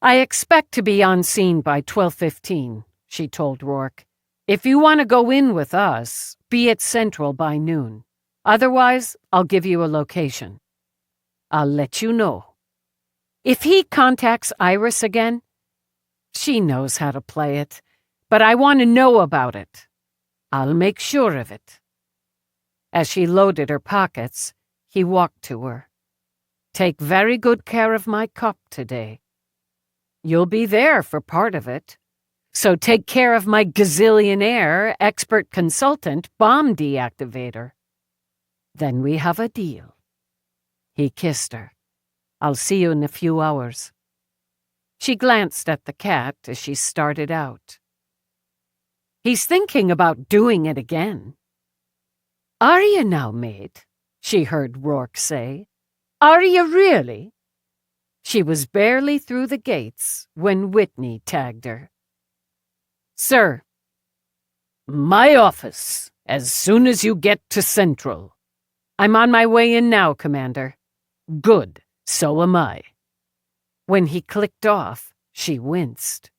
I expect to be on scene by 12:15, she told Rourke. If you want to go in with us, be at Central by noon. Otherwise, I'll give you a location. I'll let you know. If he contacts Iris again, she knows how to play it, but I want to know about it. I'll make sure of it. As she loaded her pockets, he walked to her. Take very good care of my cup today. You'll be there for part of it. So take care of my gazillionaire, expert consultant, bomb deactivator. Then we have a deal. He kissed her. I'll see you in a few hours. She glanced at the cat as she started out. He's thinking about doing it again. Are you now, mate? She heard Rourke say. Are you really? She was barely through the gates when Whitney tagged her. Sir. My office, as soon as you get to Central. I'm on my way in now, Commander. Good, so am I. When he clicked off, she winced.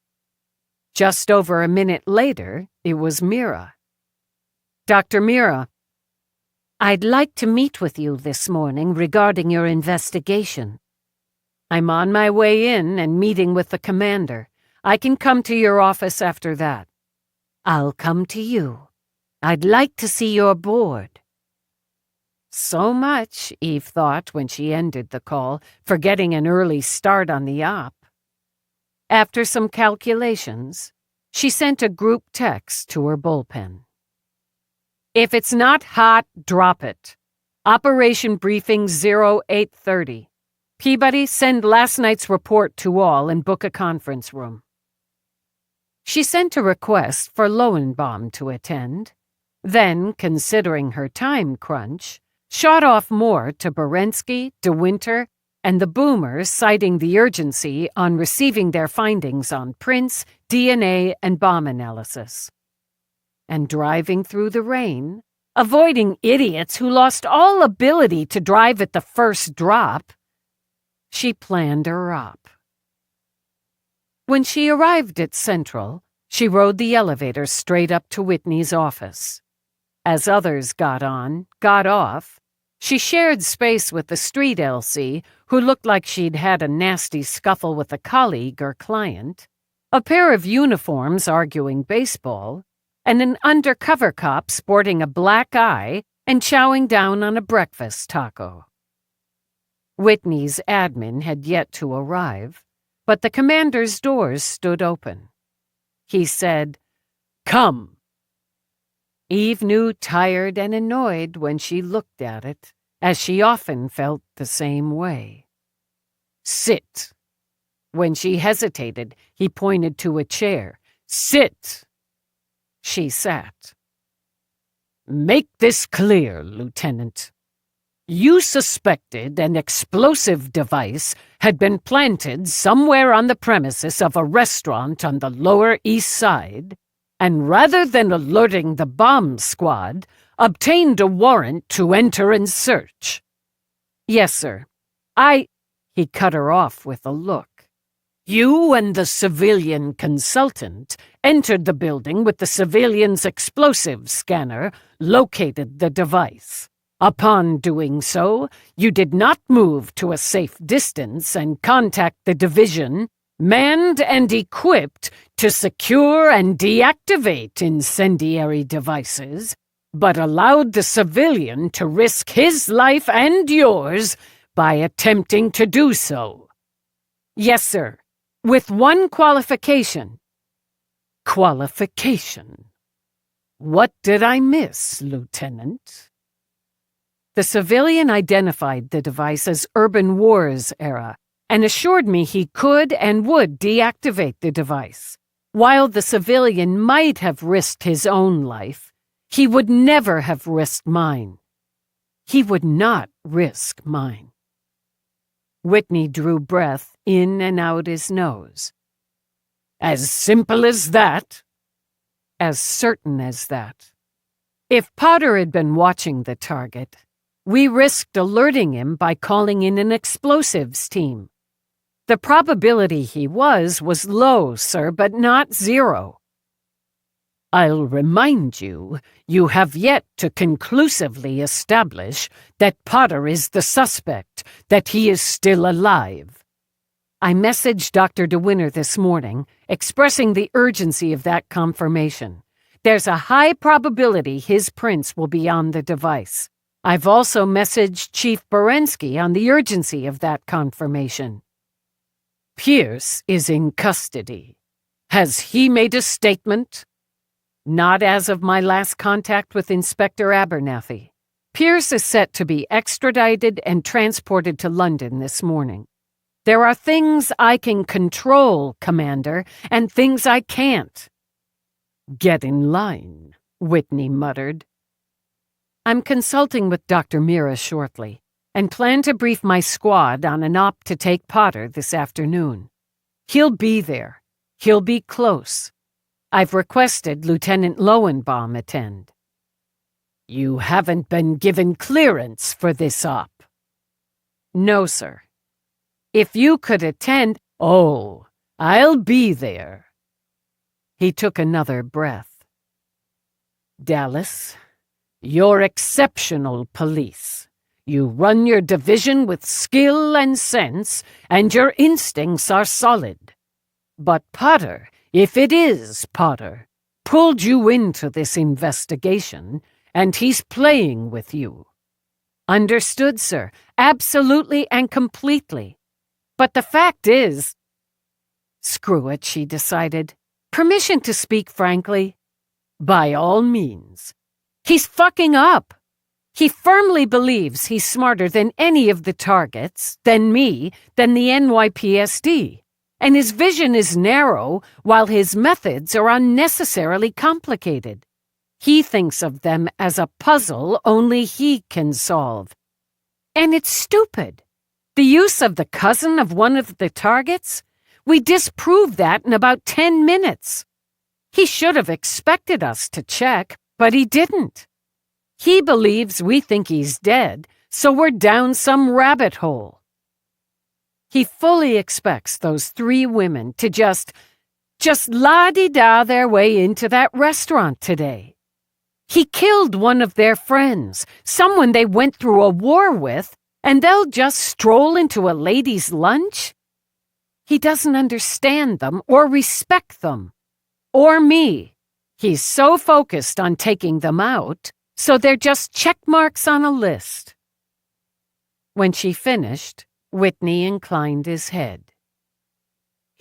Just over a minute later, it was Mira. Dr. Mira, I'd like to meet with you this morning regarding your investigation. I'm on my way in and meeting with the commander. I can come to your office after that. I'll come to you. I'd like to see your board. So much, Eve thought when she ended the call, forgetting an early start on the op. After some calculations, she sent a group text to her bullpen. If it's not hot, drop it. Operation Briefing 0830. Peabody, send last night's report to all and book a conference room. She sent a request for Lowenbaum to attend, then, considering her time crunch, shot off more to Berensky, DeWinter, and the Boomers, citing the urgency on receiving their findings on prints, DNA, and bomb analysis. And driving through the rain, avoiding idiots who lost all ability to drive at the first drop, she planned her op. When she arrived at Central, she rode the elevator straight up to Whitney's office. As others got on, got off, she shared space with the street LC, who looked like she'd had a nasty scuffle with a colleague or client, a pair of uniforms arguing baseball, and an undercover cop sporting a black eye and chowing down on a breakfast taco. Whitney's admin had yet to arrive, but the commander's doors stood open. He said, Come." Eve knew tired and annoyed when she looked at it, as she often felt the same way. "Sit." When she hesitated, he pointed to a chair. "Sit." She sat. "Make this clear, Lieutenant. You suspected an explosive device had been planted somewhere on the premises of a restaurant on the Lower East Side, and rather than alerting the bomb squad, obtained a warrant to enter and search." "Yes, sir. He cut her off with a look. "You and the civilian consultant entered the building with the civilian's explosive scanner, located the device. Upon doing so, you did not move to a safe distance and contact the division, manned and equipped to secure and deactivate incendiary devices, but allowed the civilian to risk his life and yours by attempting to do so." "Yes, sir. With one qualification." "Qualification? What did I miss, Lieutenant?" The civilian identified the device as Urban Wars era and assured me he could and would deactivate the device. While the civilian might have risked his own life, he would never have risked mine. He would not risk mine. Whitney drew breath in and out his nose. "As simple as that?" "As certain as that. If Potter had been watching the target, we risked alerting him by calling in an explosives team. The probability he was low, sir, but not zero." "I'll remind you, you have yet to conclusively establish that Potter is the suspect, that he is still alive." "I messaged Dr. DeWinter this morning, expressing the urgency of that confirmation. There's a high probability his prints will be on the device. I've also messaged Chief Berensky on the urgency of that confirmation." "Pierce is in custody. Has he made a statement?" "Not as of my last contact with Inspector Abernathy. Pierce is set to be extradited and transported to London this morning. There are things I can control, Commander, and things I can't." "Get in line," Whitney muttered. "I'm consulting with Dr. Mira shortly, and plan to brief my squad on an op to take Potter this afternoon. He'll be there. He'll be close. I've requested Lieutenant Lowenbaum attend." "You haven't been given clearance for this op?" "No, sir. If you could attend—" "Oh, I'll be there." He took another breath. "Dallas, you're exceptional police. You run your division with skill and sense, and your instincts are solid. But Potter, if it is Potter, pulled you into this investigation, and he's playing with you." "Understood, sir. Absolutely and completely. But the fact is—" Screw it, she decided. "Permission to speak frankly?" "By all means." "He's fucking up. He firmly believes he's smarter than any of the targets, than me, than the NYPSD. And his vision is narrow, while his methods are unnecessarily complicated. He thinks of them as a puzzle only he can solve. And it's stupid. The use of the cousin of one of the targets? We disproved that in about 10 minutes. He should have expected us to check, but he didn't. He believes we think he's dead, so we're down some rabbit hole. He fully expects those 3 women to just la-di-da their way into that restaurant today. He killed one of their friends, someone they went through a war with, and they'll just stroll into a ladies' lunch? He doesn't understand them or respect them. Or me. He's so focused on taking them out, so they're just check marks on a list." When she finished, Whitney inclined his head.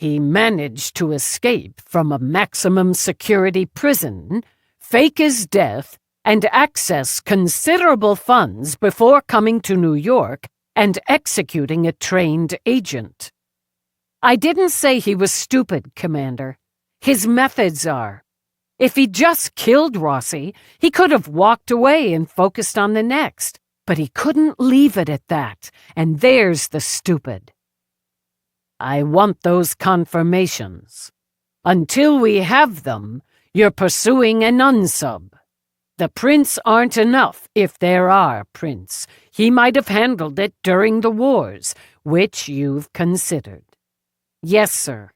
He managed to escape from a maximum security prison, fake his death, and access considerable funds before coming to New York and executing a trained agent. I didn't say he was stupid, Commander. His methods are. If he just killed Rossi, he could have walked away and focused on the next, but he couldn't leave it at that, and there's the stupid. I want those confirmations. Until we have them, you're pursuing an unsub. The prints aren't enough, if there are prints. He might have handled it during the wars, which you've considered. Yes, sir.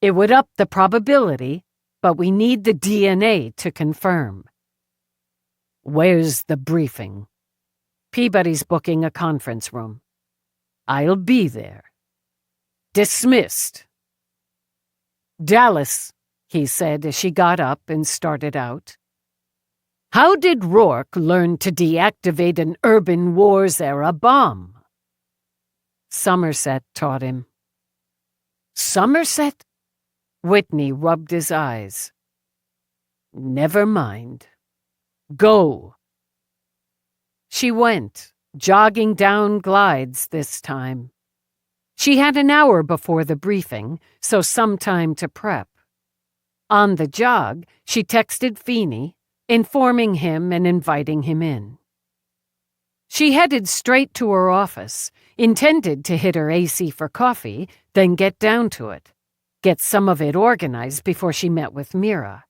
It would up the probability, but we need the DNA to confirm. Where's the briefing? Peabody's booking a conference room. I'll be there. Dismissed. Dallas, he said as she got up and started out. How did Rourke learn to deactivate an urban wars-era bomb? Somerset taught him. Somerset? Whitney rubbed his eyes. Never mind. Go. She went, jogging down glides this time. She had an hour before the briefing, so some time to prep. On the jog, she texted Feeney, informing him and inviting him in. She headed straight to her office, intended to hit her AC for coffee, then get down to it, get some of it organized before she met with Mira.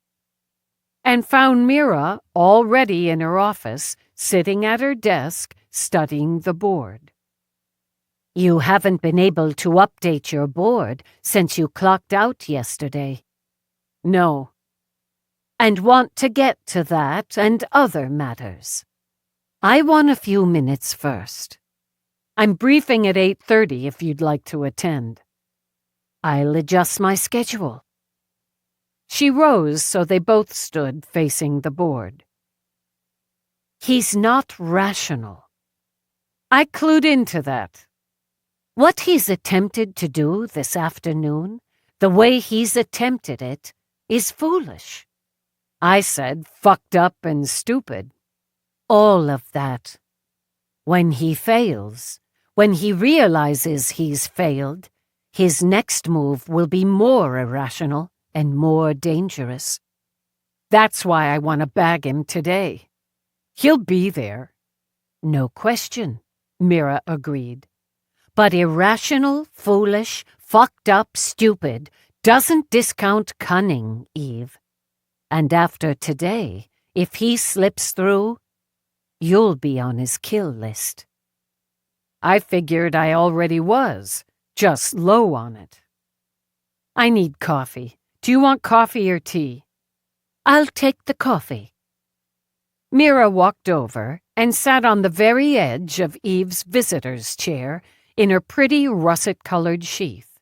And found Mira already in her office, sitting at her desk, studying the board. You haven't been able to update your board since you clocked out yesterday. No. And want to get to that and other matters. I want a few minutes first. I'm briefing at 8:30 if you'd like to attend. I'll adjust my schedule. She rose so they both stood facing the board. He's not rational. I clued into that. What he's attempted to do this afternoon, the way he's attempted it, is foolish. I said fucked up and stupid. All of that. When he fails, when he realizes he's failed, his next move will be more irrational and more dangerous. That's why I want to bag him today. He'll be there. No question, Mira agreed. But irrational, foolish, fucked up, stupid doesn't discount cunning, Eve. And after today, if he slips through, you'll be on his kill list. I figured I already was, just low on it. I need coffee. Do you want coffee or tea? I'll take the coffee. Mira walked over and sat on the very edge of Eve's visitor's chair in her pretty russet-colored sheath.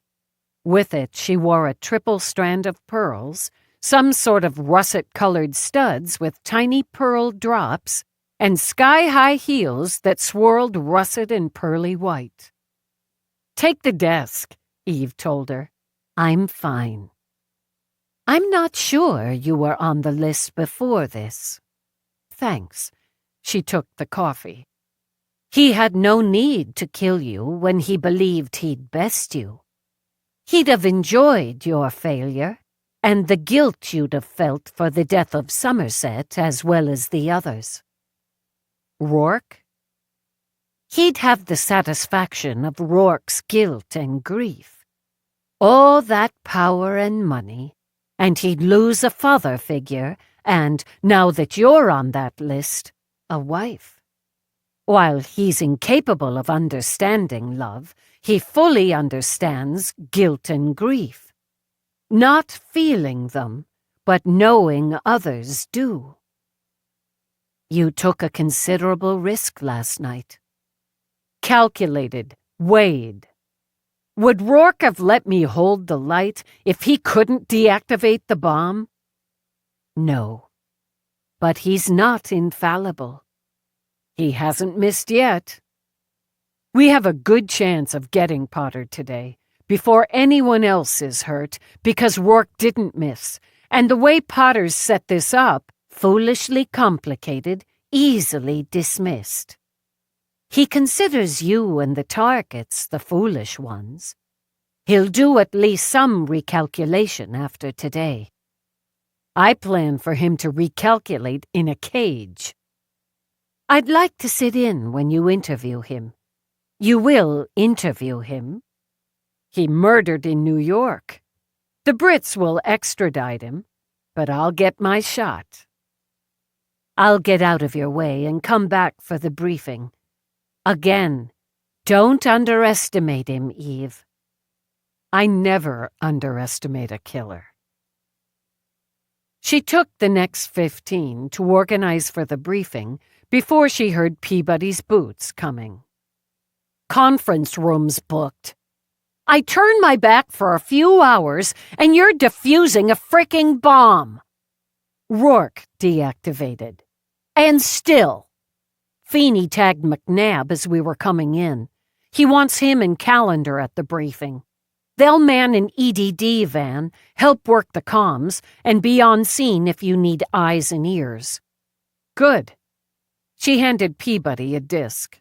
With it, she wore a triple strand of pearls, some sort of russet-colored studs with tiny pearl drops, and sky-high heels that swirled russet and pearly white. Take the desk, Eve told her. I'm fine. I'm not sure you were on the list before this. Thanks. She took the coffee. He had no need to kill you when he believed he'd best you. He'd have enjoyed your failure and the guilt you'd have felt for the death of Somerset as well as the others. Rourke? He'd have the satisfaction of Rourke's guilt and grief. All that power and money, and he'd lose a father figure and, now that you're on that list, a wife. While he's incapable of understanding love, he fully understands guilt and grief. Not feeling them, but knowing others do. You took a considerable risk last night. Calculated, weighed. Would Rourke have let me hold the light if he couldn't deactivate the bomb? No. But he's not infallible. He hasn't missed yet. We have a good chance of getting Potter today, before anyone else is hurt because Rourke didn't miss, and the way Potters set this up, foolishly complicated, easily dismissed. He considers you and the targets the foolish ones. He'll do at least some recalculation after today. I plan for him to recalculate in a cage. I'd like to sit in when you interview him. You will interview him. He murdered in New York. The Brits will extradite him, but I'll get my shot. I'll get out of your way and come back for the briefing. Again, don't underestimate him, Eve. I never underestimate a killer. She took the next 15 to organize for the briefing before she heard Peabody's boots coming. Conference room's booked. I turned my back for a few hours and you're defusing a fricking bomb. Rourke deactivated. And still. Feeney tagged McNabb as we were coming in. He wants him and Callender at the briefing. They'll man an EDD van, help work the comms, and be on scene if you need eyes and ears. Good. She handed Peabody a disc.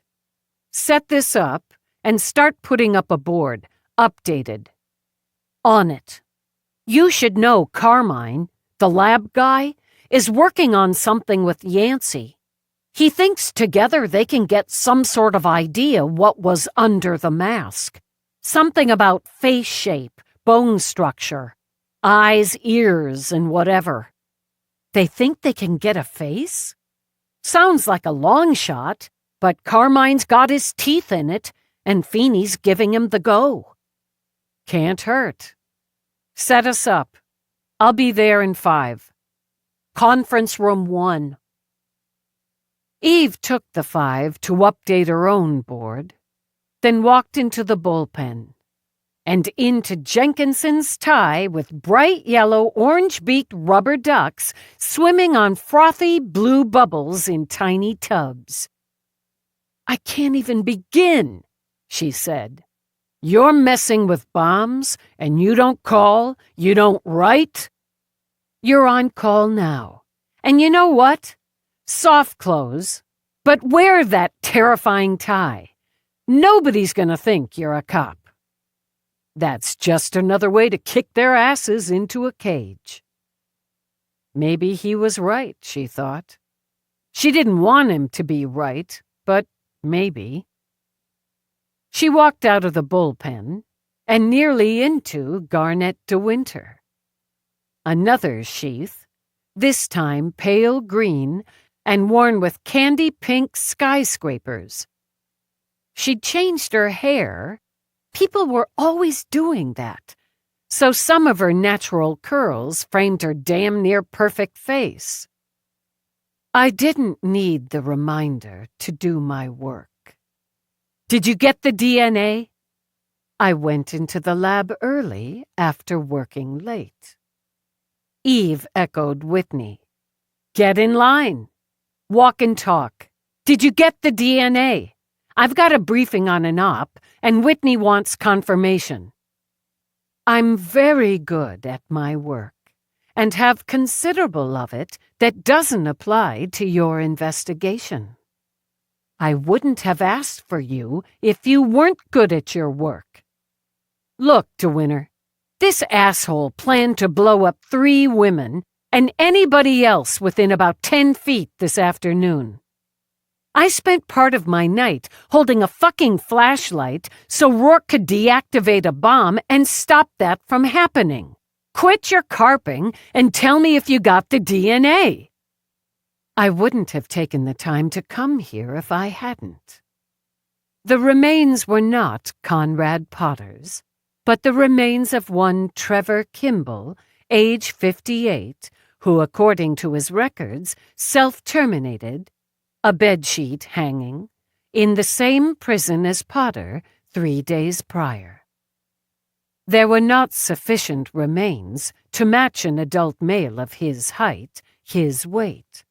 Set this up and start putting up a board, updated. On it. You should know Carmine, the lab guy, is working on something with Yancey. He thinks together they can get some sort of idea what was under the mask. Something about face shape, bone structure, eyes, ears, and whatever. They think they can get a face? Sounds like a long shot, but Carmine's got his teeth in it, and Feeney's giving him the go. Can't hurt. Set us up. I'll be there in 5. Conference room 1. Eve took the 5 to update her own board, then walked into the bullpen, and into Jenkinson's tie with bright yellow orange-beaked rubber ducks swimming on frothy blue bubbles in tiny tubs. I can't even begin, she said. You're messing with bombs, and you don't call, you don't write? You're on call now. And you know what? Soft clothes, but wear that terrifying tie. Nobody's gonna think you're a cop. That's just another way to kick their asses into a cage. Maybe he was right, she thought. She didn't want him to be right, but maybe. She walked out of the bullpen and nearly into Garnet de Winter. Another sheath, this time pale green and worn with candy pink skyscrapers. She'd changed her hair. People were always doing that. So some of her natural curls framed her damn near perfect face. I didn't need the reminder to do my work. Did you get the DNA? I went into the lab early after working late. Eve echoed Whitney. Get in line. Walk and talk. Did you get the DNA? I've got a briefing on an op, and Whitney wants confirmation. I'm very good at my work, and have considerable of it that doesn't apply to your investigation. I wouldn't have asked for you if you weren't good at your work. Look, De Winter, this asshole planned to blow up 3 women and anybody else within about 10 feet this afternoon. I spent part of my night holding a fucking flashlight so Rourke could deactivate a bomb and stop that from happening. Quit your carping and tell me if you got the DNA. I wouldn't have taken the time to come here if I hadn't. The remains were not Conrad Potter's, but the remains of one Trevor Kimball, age 58, who, according to his records, self-terminated, a bedsheet hanging, in the same prison as Potter 3 days prior. There were not sufficient remains to match an adult male of his height, his weight.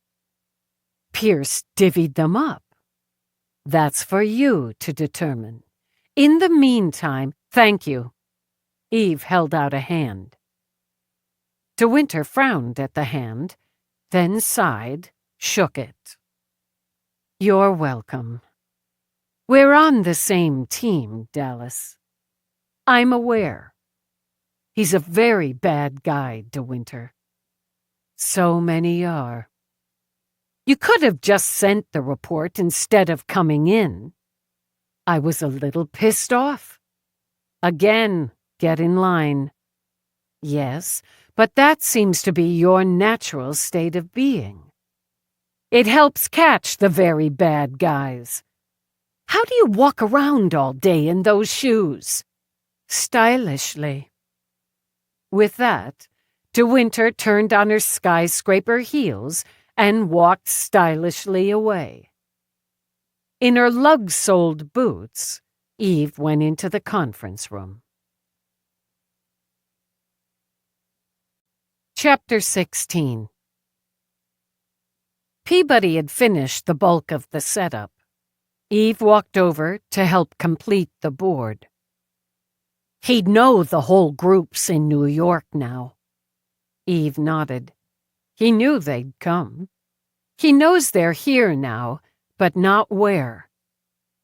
Pierce divvied them up. That's for you to determine. In the meantime, thank you. Eve held out a hand. De Winter frowned at the hand, then sighed, shook it. "You're welcome. We're on the same team, Dallas. I'm aware. He's a very bad guy, De Winter. So many are. You could have just sent the report instead of coming in. I was a little pissed off. Again, get in line. Yes, but that seems to be your natural state of being. It helps catch the very bad guys. How do you walk around all day in those shoes? Stylishly." With that, De Winter turned on her skyscraper heels and walked stylishly away. In her lug-soled boots, Eve went into the conference room. Chapter 16. Peabody had finished the bulk of the setup. Eve walked over to help complete the board. He'd know the whole group's in New York now. Eve nodded. He knew they'd come. He knows they're here now, but not where.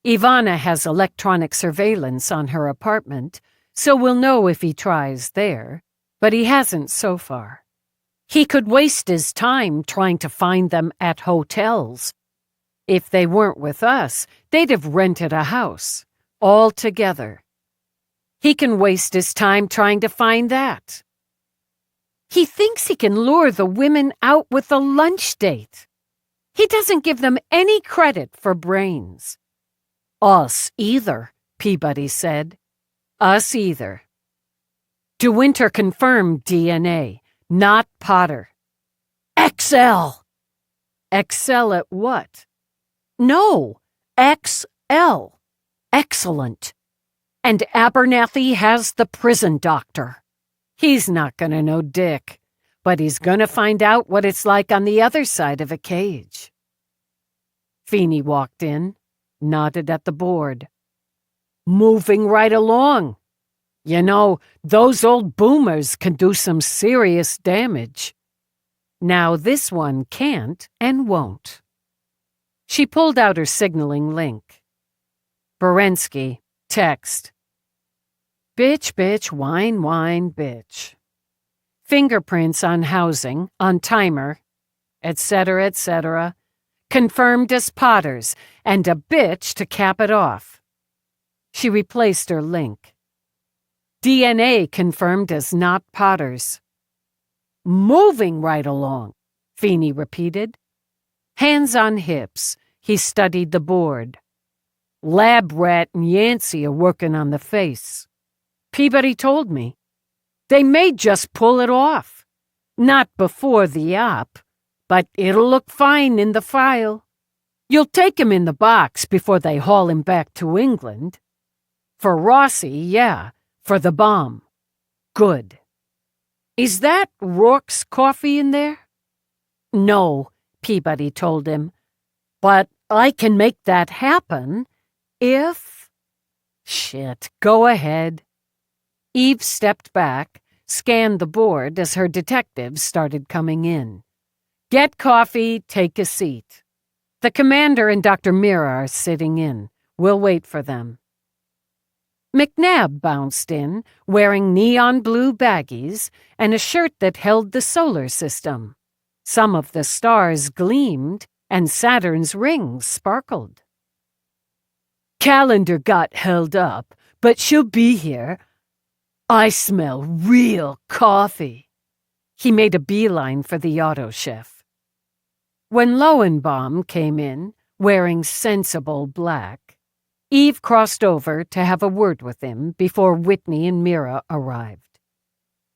Ivana has electronic surveillance on her apartment, so we'll know if he tries there, but he hasn't so far. He could waste his time trying to find them at hotels. If they weren't with us, they'd have rented a house, all together. He can waste his time trying to find that. He thinks he can lure the women out with a lunch date. He doesn't give them any credit for brains. Us either, Peabody said. Us either. De Winter confirmed DNA, not Potter. XL. XL at what? No, XL. Excellent. And Abernathy has the prison doctor. He's not gonna know dick, but he's gonna find out what it's like on the other side of a cage. Feeney walked in, nodded at the board. Moving right along. You know, those old boomers can do some serious damage. Now this one can't and won't. She pulled out her signaling link. Berensky, text. Bitch, bitch, whine, whine, bitch. Fingerprints on housing, on timer, etc., etc. Confirmed as Potter's, and a bitch to cap it off. She replaced her link. DNA confirmed as not Potter's. Moving right along, Feeney repeated. Hands on hips, he studied the board. Lab Rat and Yancey are working on the face. Peabody told me. They may just pull it off. Not before the op, but it'll look fine in the file. You'll take him in the box before they haul him back to England. For Rossi, yeah. For the bomb. Good. Is that Rourke's coffee in there? No, Peabody told him. But I can make that happen if... Shit, go ahead. Eve stepped back, scanned the board as her detectives started coming in. Get coffee, take a seat. The commander and Dr. Mira are sitting in. We'll wait for them. McNabb bounced in, wearing neon blue baggies and a shirt that held the solar system. Some of the stars gleamed, and Saturn's rings sparkled. Calendar got held up, but she'll be here. I smell real coffee. He made a beeline for the auto chef. When Lowenbaum came in, wearing sensible black, Eve crossed over to have a word with him before Whitney and Mira arrived.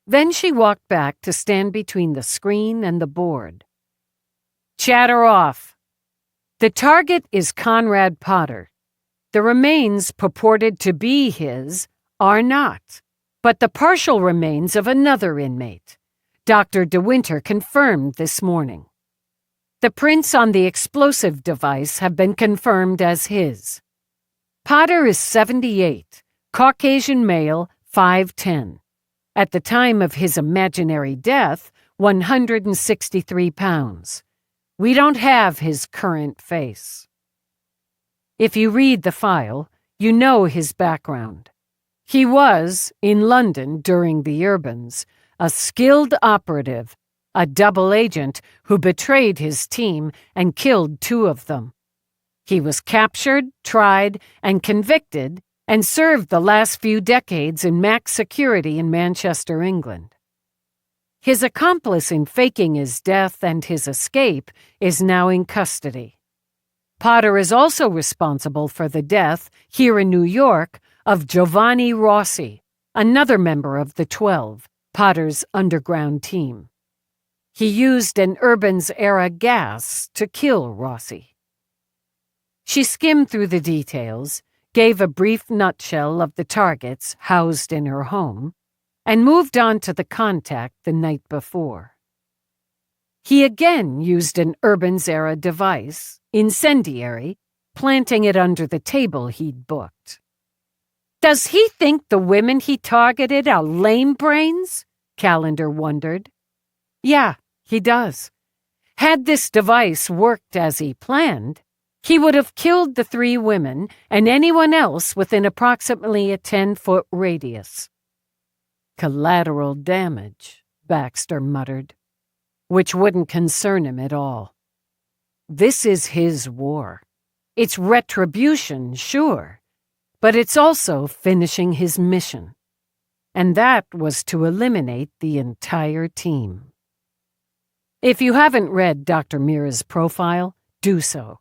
Then she walked back to stand between the screen and the board. Chatter off. The target is Conrad Potter. The remains purported to be his are not, but the partial remains of another inmate. Dr. De Winter confirmed this morning. The prints on the explosive device have been confirmed as his. Potter is 78, Caucasian male, 5'10". At the time of his imaginary death, 163 pounds. We don't have his current face. If you read the file, you know his background. He was, in London during the Urbans, a skilled operative, a double agent who betrayed his team and killed 2 of them. He was captured, tried, and convicted, and served the last few decades in max security in Manchester, England. His accomplice in faking his death and his escape is now in custody. Potter is also responsible for the death, here in New York, of Giovanni Rossi, another member of the 12, Potter's underground team. He used an Urbans-era gas to kill Rossi. She skimmed through the details, gave a brief nutshell of the targets housed in her home, and moved on to the contact the night before. He again used an Urbans-era device, incendiary, planting it under the table he'd booked. Does he think the women he targeted are lame brains? Callender wondered. Yeah, he does. Had this device worked as he planned, he would have killed the 3 women and anyone else within approximately a 10-foot radius. Collateral damage, Baxter muttered, which wouldn't concern him at all. This is his war. It's retribution, sure, but it's also finishing his mission. And that was to eliminate the entire team. If you haven't read Dr. Mira's profile, do so.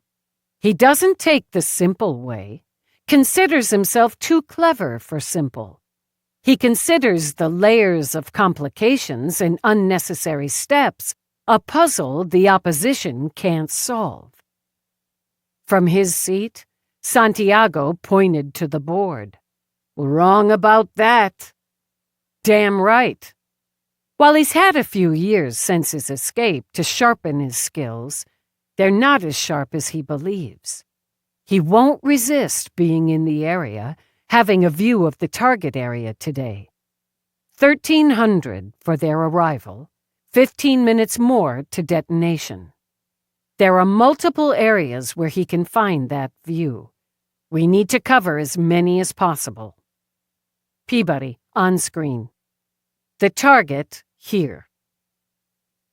He doesn't take the simple way, considers himself too clever for simple. He considers the layers of complications and unnecessary steps a puzzle the opposition can't solve. From his seat, Santiago pointed to the board. Wrong about that. Damn right. While he's had a few years since his escape to sharpen his skills, they're not as sharp as he believes. He won't resist being in the area, having a view of the target area today. 1300 for their arrival, 15 minutes more to detonation. There are multiple areas where he can find that view. We need to cover as many as possible. Peabody, on screen. The target, here.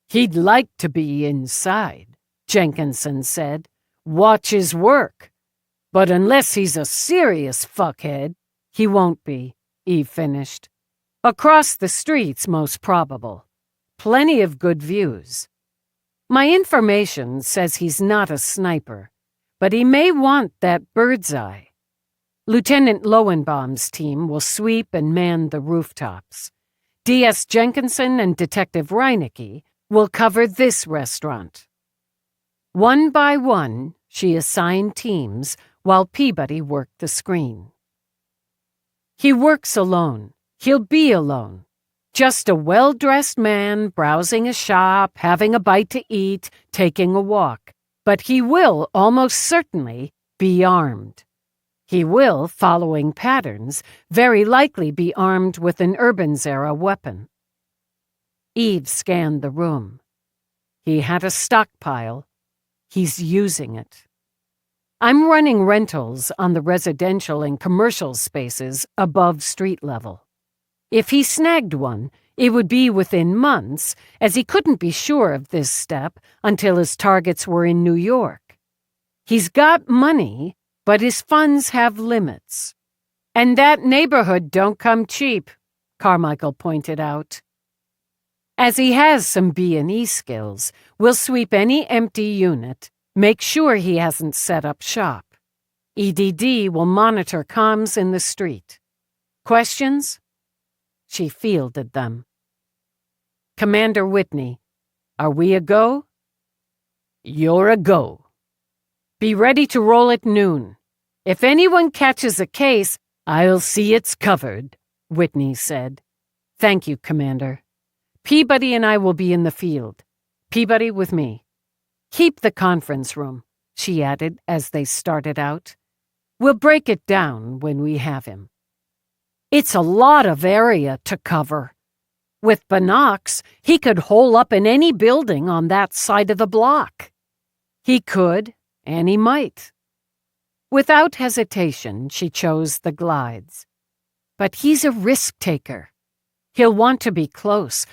He'd like to be inside, Jenkinson said. Watch his work. But unless he's a serious fuckhead, he won't be, Eve finished. Across the street's most probable. Plenty of good views. My information says he's not a sniper, but he may want that bird's eye. Lieutenant Lowenbaum's team will sweep and man the rooftops. D.S. Jenkinson and Detective Reinecke will cover this restaurant. One by one, she assigned teams while Peabody worked the screen. He works alone. He'll be alone. Just a well-dressed man browsing a shop, having a bite to eat, taking a walk. But he will almost certainly be armed. He will, following patterns, very likely be armed with an Urbans-era weapon. Eve scanned the room. He had a stockpile. He's using it. I'm running rentals on the residential and commercial spaces above street level. If he snagged one, it would be within months, as he couldn't be sure of this step until his targets were in New York. He's got money, but his funds have limits. And that neighborhood don't come cheap, Carmichael pointed out. As he has some B&E skills, we'll sweep any empty unit, make sure he hasn't set up shop. EDD will monitor comms in the street. Questions? She fielded them. Commander Whitney, are we a go? You're a go. Be ready to roll at noon. If anyone catches a case, I'll see it's covered, Whitney said. Thank you, Commander. Peabody and I will be in the field. Peabody with me. Keep the conference room, she added as they started out. We'll break it down when we have him. It's a lot of area to cover. With binocs, he could hole up in any building on that side of the block. He could, and he might. Without hesitation, she chose the glides. But he's a risk-taker. He'll want to be close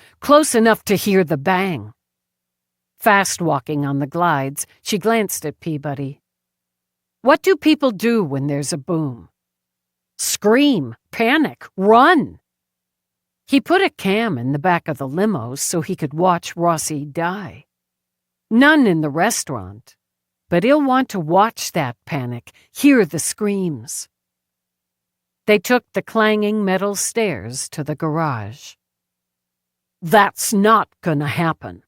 enough to hear the bang. Fast walking on the glides, she glanced at Peabody. What do people do when there's a boom? Scream, panic, run. He put a cam in the back of the limo so he could watch Rossi die. None in the restaurant, but he'll want to watch that panic, hear the screams. They took the clanging metal stairs to the garage. That's not gonna happen.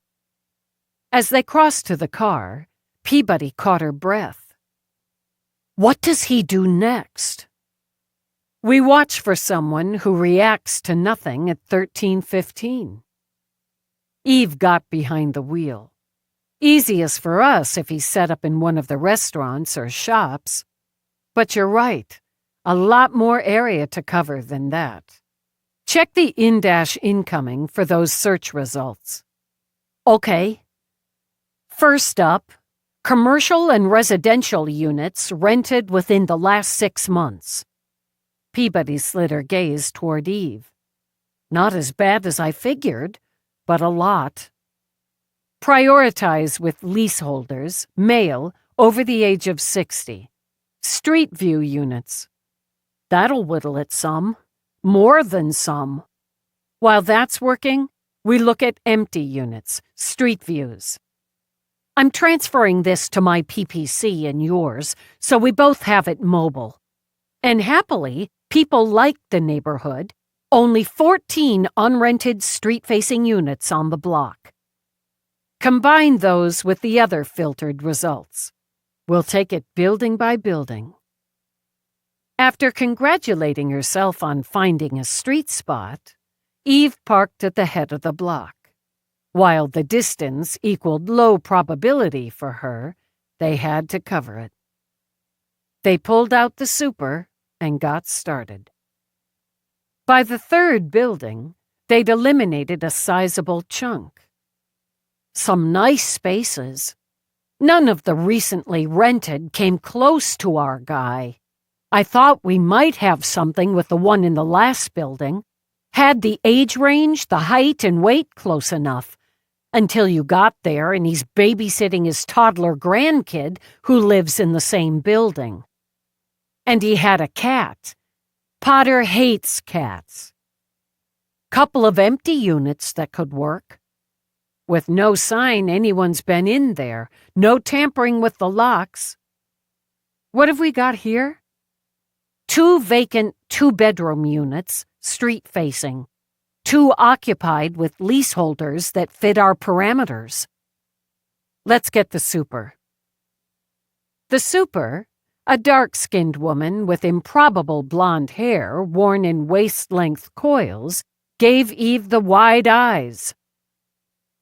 As they crossed to the car, Peabody caught her breath. What does he do next? We watch for someone who reacts to nothing at 13:15. Eve got behind the wheel. Easiest for us if he's set up in one of the restaurants or shops. But you're right, a lot more area to cover than that. Check the in-dash incoming for those search results. Okay. First up, commercial and residential units rented within the last 6 months. Peabody slid her gaze toward Eve. Not as bad as I figured, but a lot. Prioritize with leaseholders, male, over the age of 60. Street view units. That'll whittle it some. More than some. While that's working, we look at empty units, street views. I'm transferring this to my PPC and yours, so we both have it mobile. And happily, people like the neighborhood. Only 14 unrented street-facing units on the block. Combine those with the other filtered results. We'll take it building by building. After congratulating herself on finding a street spot, Eve parked at the head of the block. While the distance equaled low probability for her, they had to cover it. They pulled out the super and got started. By the third building, they'd eliminated a sizable chunk. Some nice spaces. None of the recently rented came close to our guy. I thought we might have something with the one in the last building. Had the age range, the height, and weight close enough. Until you got there and he's babysitting his toddler grandkid who lives in the same building. And he had a cat. Potter hates cats. Couple of empty units that could work. With no sign anyone's been in there, no tampering with the locks. What have we got here? 2 vacant 2-bedroom units, street-facing. 2 occupied with leaseholders that fit our parameters. Let's get the super. The super, a dark-skinned woman with improbable blonde hair worn in waist-length coils, gave Eve the wide eyes.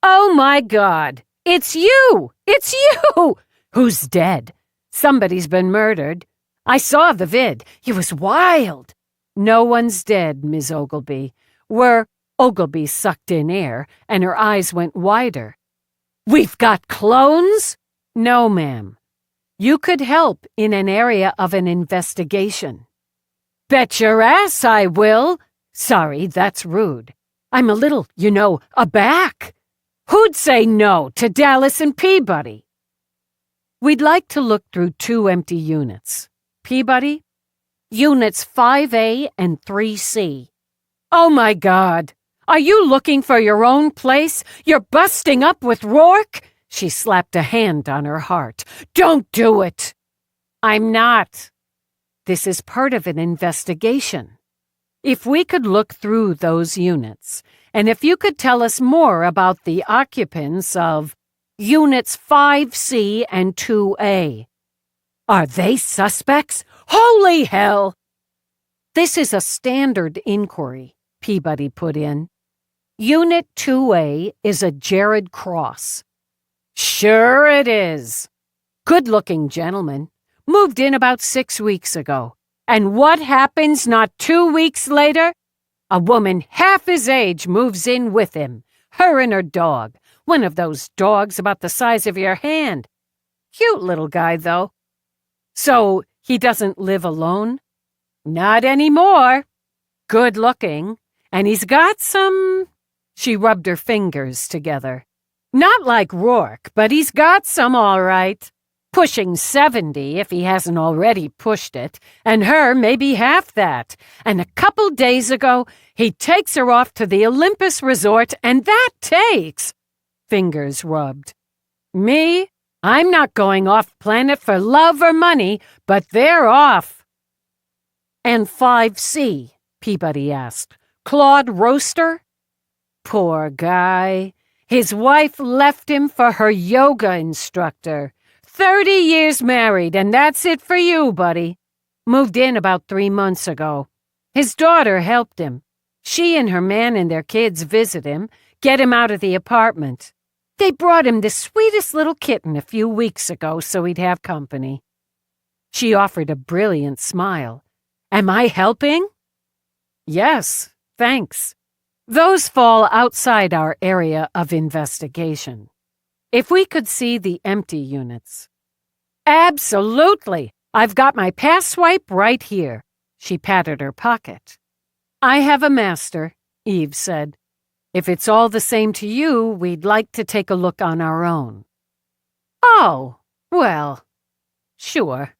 Oh my God! It's you! It's you! Who's dead? Somebody's been murdered. I saw the vid. It was wild. No one's dead, Ms. Ogilby. Ogilby sucked in air, and her eyes went wider. We've got clones? No, ma'am. You could help in an area of an investigation. Bet your ass I will. Sorry, that's rude. I'm a little, aback. Who'd say no to Dallas and Peabody? We'd like to look through 2 empty units. Peabody? Units 5A and 3C. Oh my God! Are you looking for your own place? You're busting up with Rourke? She slapped a hand on her heart. Don't do it! I'm not. This is part of an investigation. If we could look through those units, and if you could tell us more about the occupants of Units 5C and 2A. Are they suspects? Holy hell! This is a standard inquiry, Peabody put in. Unit 2A is a Jared Cross. Sure it is. Good-looking gentleman. Moved in about 6 weeks ago. And what happens not 2 weeks later? A woman half his age moves in with him, her and her dog, one of those dogs about the size of your hand. Cute little guy, though. So he doesn't live alone? Not anymore. Good looking, and he's got some... She rubbed her fingers together. Not like Rourke, but he's got some all right. Pushing 70 if he hasn't already pushed it, and her maybe half that. And a couple days ago, he takes her off to the Olympus Resort, and that takes... Fingers rubbed. Me? I'm not going off planet for love or money, but they're off. And 5C? Peabody asked. Claude Roaster? Poor guy. His wife left him for her yoga instructor. 30 years married, and that's it for you, buddy. Moved in about 3 months ago. His daughter helped him. She and her man and their kids visit him, get him out of the apartment. They brought him the sweetest little kitten a few weeks ago so he'd have company. She offered a brilliant smile. Am I helping? Yes, thanks. Those fall outside our area of investigation. If we could see the empty units. Absolutely. I've got my pass swipe right here. She patted her pocket. I have a master, Eve said. If it's all the same to you, we'd like to take a look on our own. Oh, well, sure.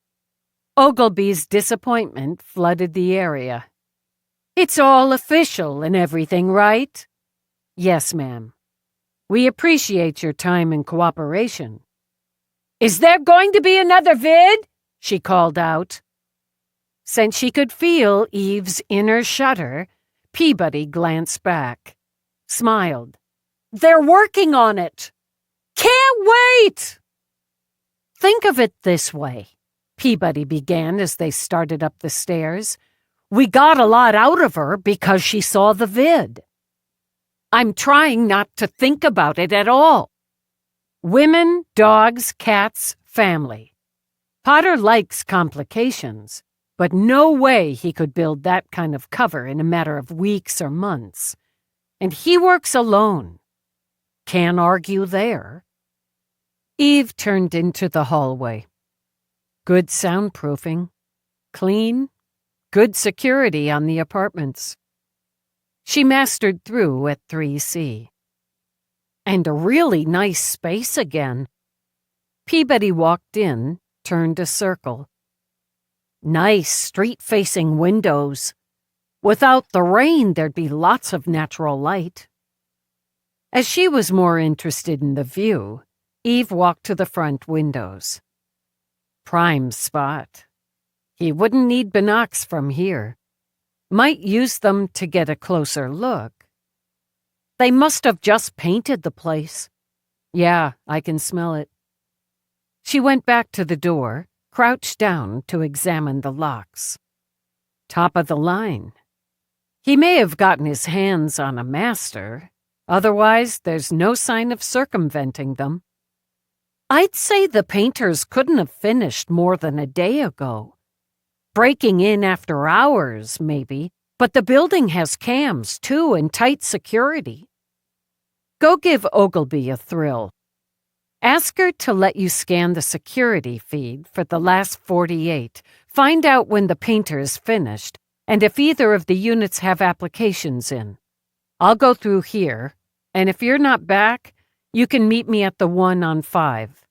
Ogilvy's disappointment flooded the area. It's all official and everything, right? Yes, ma'am. We appreciate your time and cooperation. Is there going to be another vid? She called out. Since she could feel Eve's inner shudder, Peabody glanced back, smiled. They're working on it. Can't wait! Think of it this way, Peabody began as they started up the stairs. We got a lot out of her because she saw the vid. I'm trying not to think about it at all. Women, dogs, cats, family. Potter likes complications, but no way he could build that kind of cover in a matter of weeks or months. And he works alone. Can't argue there. Eve turned into the hallway. Good soundproofing. Clean. Good security on the apartments. She mastered through at 3C. And a really nice space again. Peabody walked in, turned a circle. Nice street-facing windows. Without the rain, there'd be lots of natural light. As she was more interested in the view, Eve walked to the front windows. Prime spot. He wouldn't need binocs from here. Might use them to get a closer look. They must have just painted the place. Yeah, I can smell it. She went back to the door, crouched down to examine the locks. Top of the line. He may have gotten his hands on a master. Otherwise, there's no sign of circumventing them. I'd say the painters couldn't have finished more than a day ago. Breaking in after hours, maybe, but the building has cams, too, and tight security. Go give Ogilvy a thrill. Ask her to let you scan the security feed for the last 48, find out when the painter's finished, and if either of the units have applications in. I'll go through here, and if you're not back, you can meet me at the one on 5.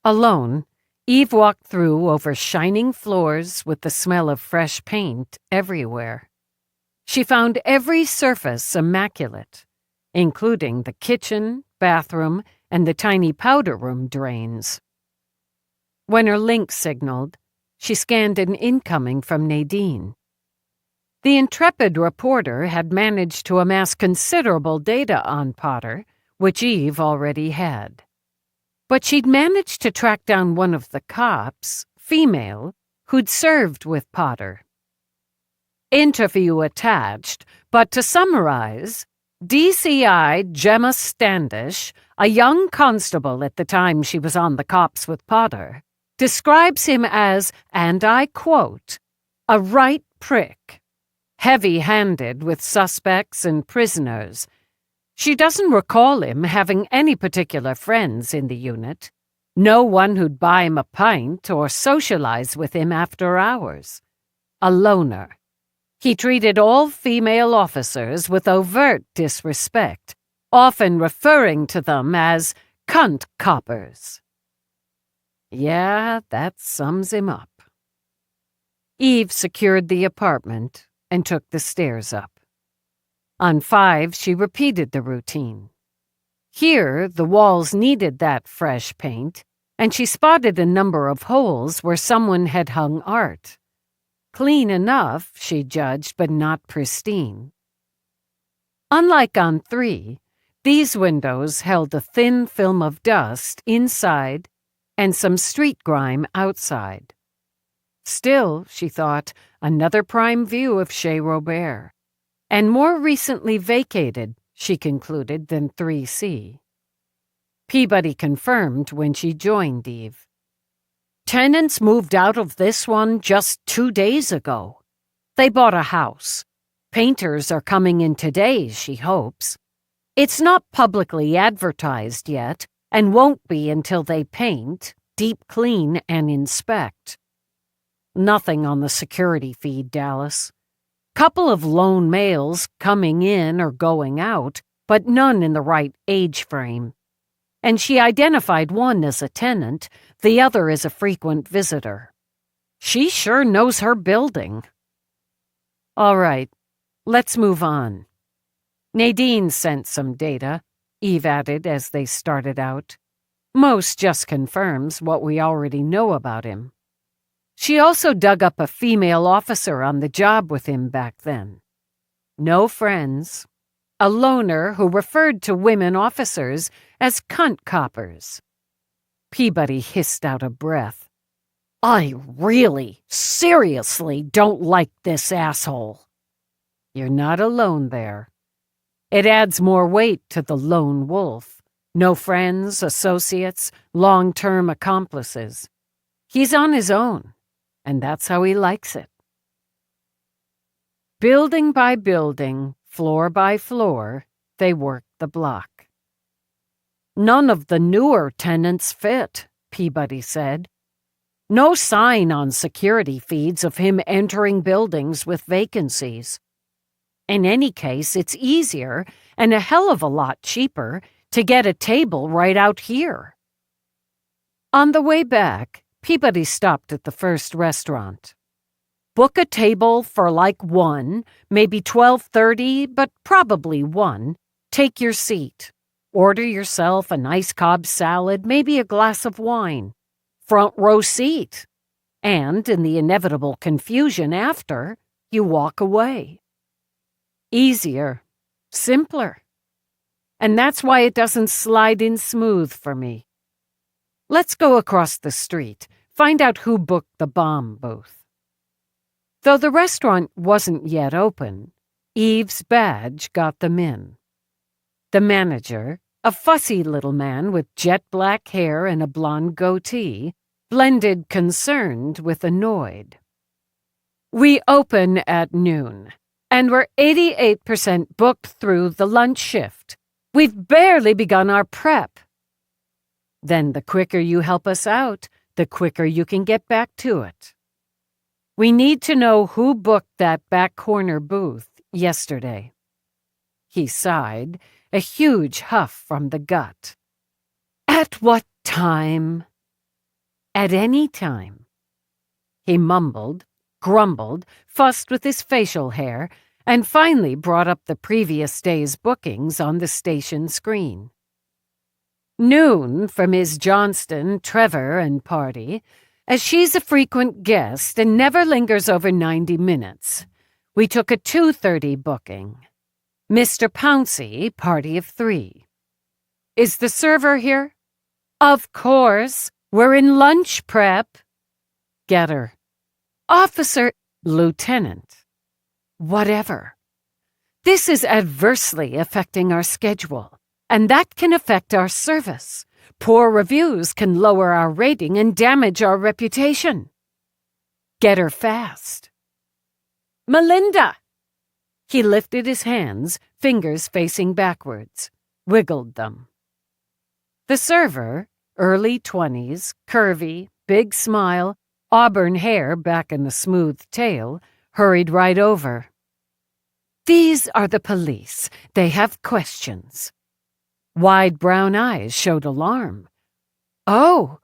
Alone, Eve walked through over shining floors with the smell of fresh paint everywhere. She found every surface immaculate, including the kitchen, bathroom, and the tiny powder room drains. When her link signaled, she scanned an incoming from Nadine. The intrepid reporter had managed to amass considerable data on Potter, which Eve already had. But she'd managed to track down one of the cops, female, who'd served with Potter. Interview attached, but to summarize, DCI Gemma Standish, a young constable at the time she was on the cops with Potter, describes him as, and I quote, a right prick, heavy-handed with suspects and prisoners. She doesn't recall him having any particular friends in the unit. No one who'd buy him a pint or socialize with him after hours. A loner. He treated all female officers with overt disrespect, often referring to them as cunt coppers. Yeah, that sums him up. Eve secured the apartment and took the stairs up. On 5, she repeated the routine. Here, the walls needed that fresh paint, and she spotted a number of holes where someone had hung art. Clean enough, she judged, but not pristine. Unlike on 3, these windows held a thin film of dust inside and some street grime outside. Still, she thought, another prime view of Chez Robert, and more recently vacated, she concluded, than 3C. Peabody confirmed when she joined Eve. Tenants moved out of this one just 2 days ago. They bought a house. Painters are coming in today, she hopes. It's not publicly advertised yet, and won't be until they paint, deep clean, and inspect. Nothing on the security feed, Dallas. Couple of lone males coming in or going out, but none in the right age frame. And she identified one as a tenant, the other as a frequent visitor. She sure knows her building. All right, let's move on. Nadine sent some data, Eve added as they started out. Most just confirms what we already know about him. She also dug up a female officer on the job with him back then. No friends. A loner who referred to women officers as cunt coppers. Peabody hissed out a breath. I really, seriously don't like this asshole. You're not alone there. It adds more weight to the lone wolf. No friends, associates, long-term accomplices. He's on his own, and that's how he likes it. Building by building, floor by floor, they worked the block. None of the newer tenants fit, Peabody said. No sign on security feeds of him entering buildings with vacancies. In any case, it's easier and a hell of a lot cheaper to get a table right out here. On the way back, Peabody stopped at the first restaurant. Book a table for like 1, maybe 12:30, but probably 1. Take your seat. Order yourself a nice Cobb salad, maybe a glass of wine. Front row seat. And in the inevitable confusion after, you walk away. Easier. Simpler. And that's why it doesn't slide in smooth for me. Let's go across the street, find out who booked the bomb booth. Though the restaurant wasn't yet open, Eve's badge got them in. The manager, a fussy little man with jet black hair and a blonde goatee, blended concerned with annoyed. We open at noon, and we're 88% booked through the lunch shift. We've barely begun our prep. Then the quicker you help us out, the quicker you can get back to it. We need to know who booked that back corner booth yesterday. He sighed, a huge huff from the gut. At what time? At any time. He mumbled, grumbled, fussed with his facial hair, and finally brought up the previous day's bookings on the station screen. Noon for Ms. Johnston, Trevor, and party, as she's a frequent guest and never lingers over 90 minutes. We took a 2:30 booking. Mr. Pouncey, party of 3. Is the server here? Of course. We're in lunch prep. Getter. Officer, Lieutenant. Whatever. This is adversely affecting our schedule, and that can affect our service. Poor reviews can lower our rating and damage our reputation. Get her fast. Melinda! He lifted his hands, fingers facing backwards, wiggled them. The server, early 20s, curvy, big smile, auburn hair back in the smooth tail, hurried right over. These are the police. They have questions. Wide brown eyes showed alarm. Oh.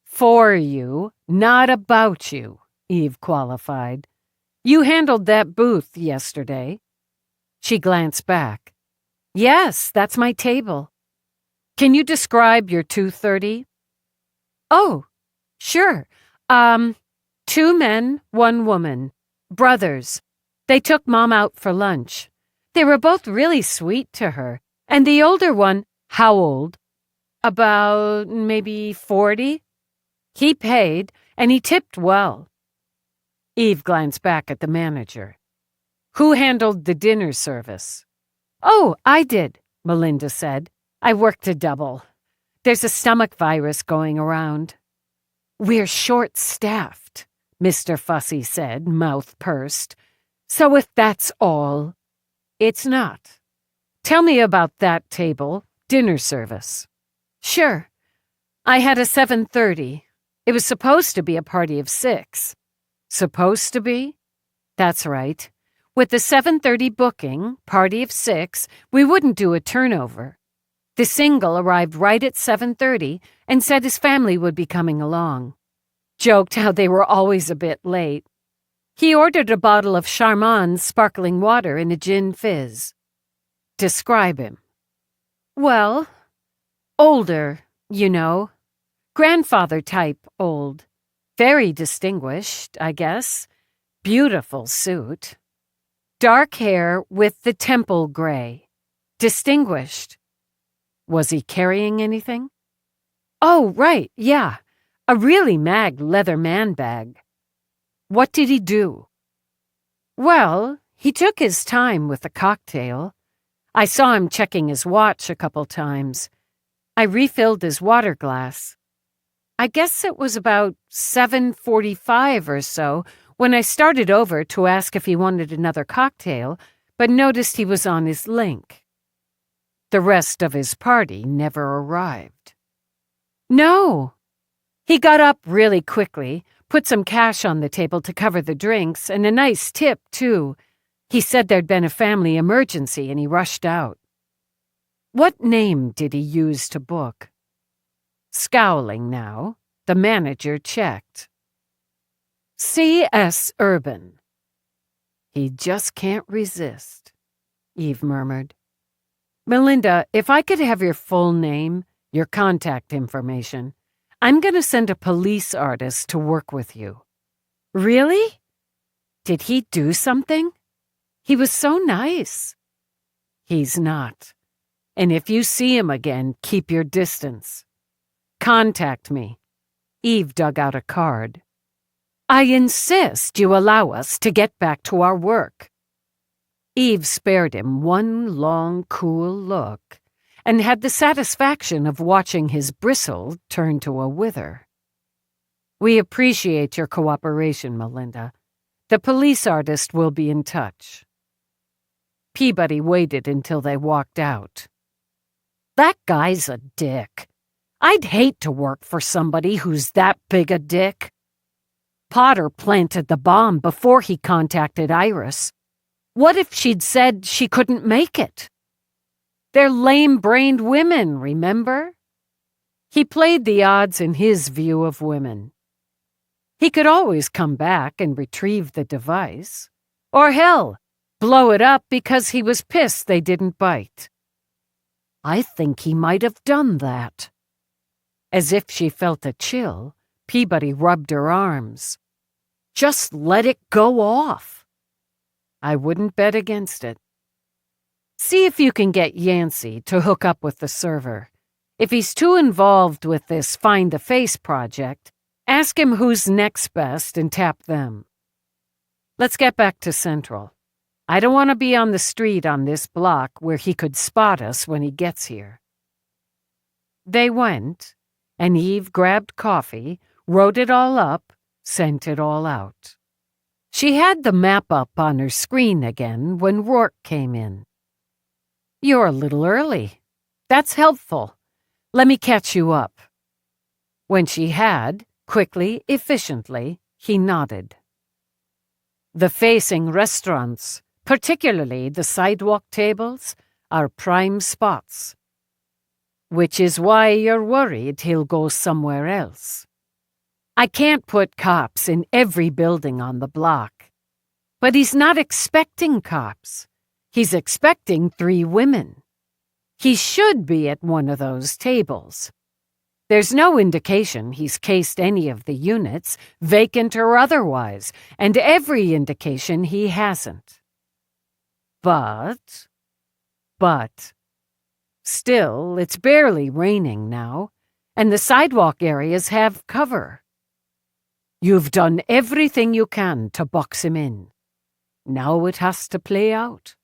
For you, not about you, Eve qualified. You handled that booth yesterday. She glanced back. Yes, that's my table. Can you describe your 2:30? Oh, sure. 2 men, 1 woman. Brothers. They took Mom out for lunch. They were both really sweet to her. And the older one, how old? About maybe 40? He paid, and he tipped well. Eve glanced back at the manager. Who handled the dinner service? Oh, I did, Melinda said. I worked a double. There's a stomach virus going around. We're short-staffed, Mr. Fussy said, mouth pursed. So if that's all, it's not. Tell me about that table, dinner service. Sure. I had a 7:30. It was supposed to be a party of 6. Supposed to be? That's right. With the 7:30 booking, party of 6, we wouldn't do a turnover. The single arrived right at 7:30 and said his family would be coming along. Joked how they were always a bit late. He ordered a bottle of Charman's sparkling water and a gin fizz. Describe him. Well, older, you know. Grandfather type old. Very distinguished, I guess. Beautiful suit. Dark hair with the temple gray. Distinguished. Was he carrying anything? Oh, right, yeah. A really mag leather man bag. What did he do? Well, he took his time with the cocktail. I saw him checking his watch a couple times. I refilled his water glass. I guess it was about 7:45 or so when I started over to ask if he wanted another cocktail, but noticed he was on his link. The rest of his party never arrived. No. He got up really quickly, put some cash on the table to cover the drinks, and a nice tip, too. He said there'd been a family emergency and he rushed out. What name did he use to book? Scowling now, the manager checked. C.S. Urban. He just can't resist, Eve murmured. Melinda, if I could have your full name, your contact information, I'm going to send a police artist to work with you. Really? Did he do something? He was so nice. He's not. And if you see him again, keep your distance. Contact me. Eve dug out a card. I insist you allow us to get back to our work. Eve spared him one long, cool look and had the satisfaction of watching his bristle turn to a wither. We appreciate your cooperation, Melinda. The police artist will be in touch. Peabody waited until they walked out. That guy's a dick. I'd hate to work for somebody who's that big a dick. Potter planted the bomb before he contacted Iris. What if she'd said she couldn't make it? They're lame-brained women, remember? He played the odds in his view of women. He could always come back and retrieve the device. Or hell, blow it up because he was pissed they didn't bite. I think he might have done that. As if she felt a chill, Peabody rubbed her arms. Just let it go off. I wouldn't bet against it. See if you can get Yancey to hook up with the server. If he's too involved with this Find the Face project, ask him who's next best and tap them. Let's get back to Central. I don't want to be on the street on this block where he could spot us when he gets here. They went, and Eve grabbed coffee, wrote it all up, sent it all out. She had the map up on her screen again when Rourke came in. "You're a little early. That's helpful. Let me catch you up." When she had, quickly, efficiently, he nodded. The facing restaurants, particularly the sidewalk tables, are prime spots. Which is why you're worried he'll go somewhere else. I can't put cops in every building on the block. But he's not expecting cops. He's expecting 3 women. He should be at one of those tables. There's no indication he's cased any of the units, vacant or otherwise, and every indication he hasn't. But, still, it's barely raining now, and the sidewalk areas have cover. You've done everything you can to box him in. Now it has to play out.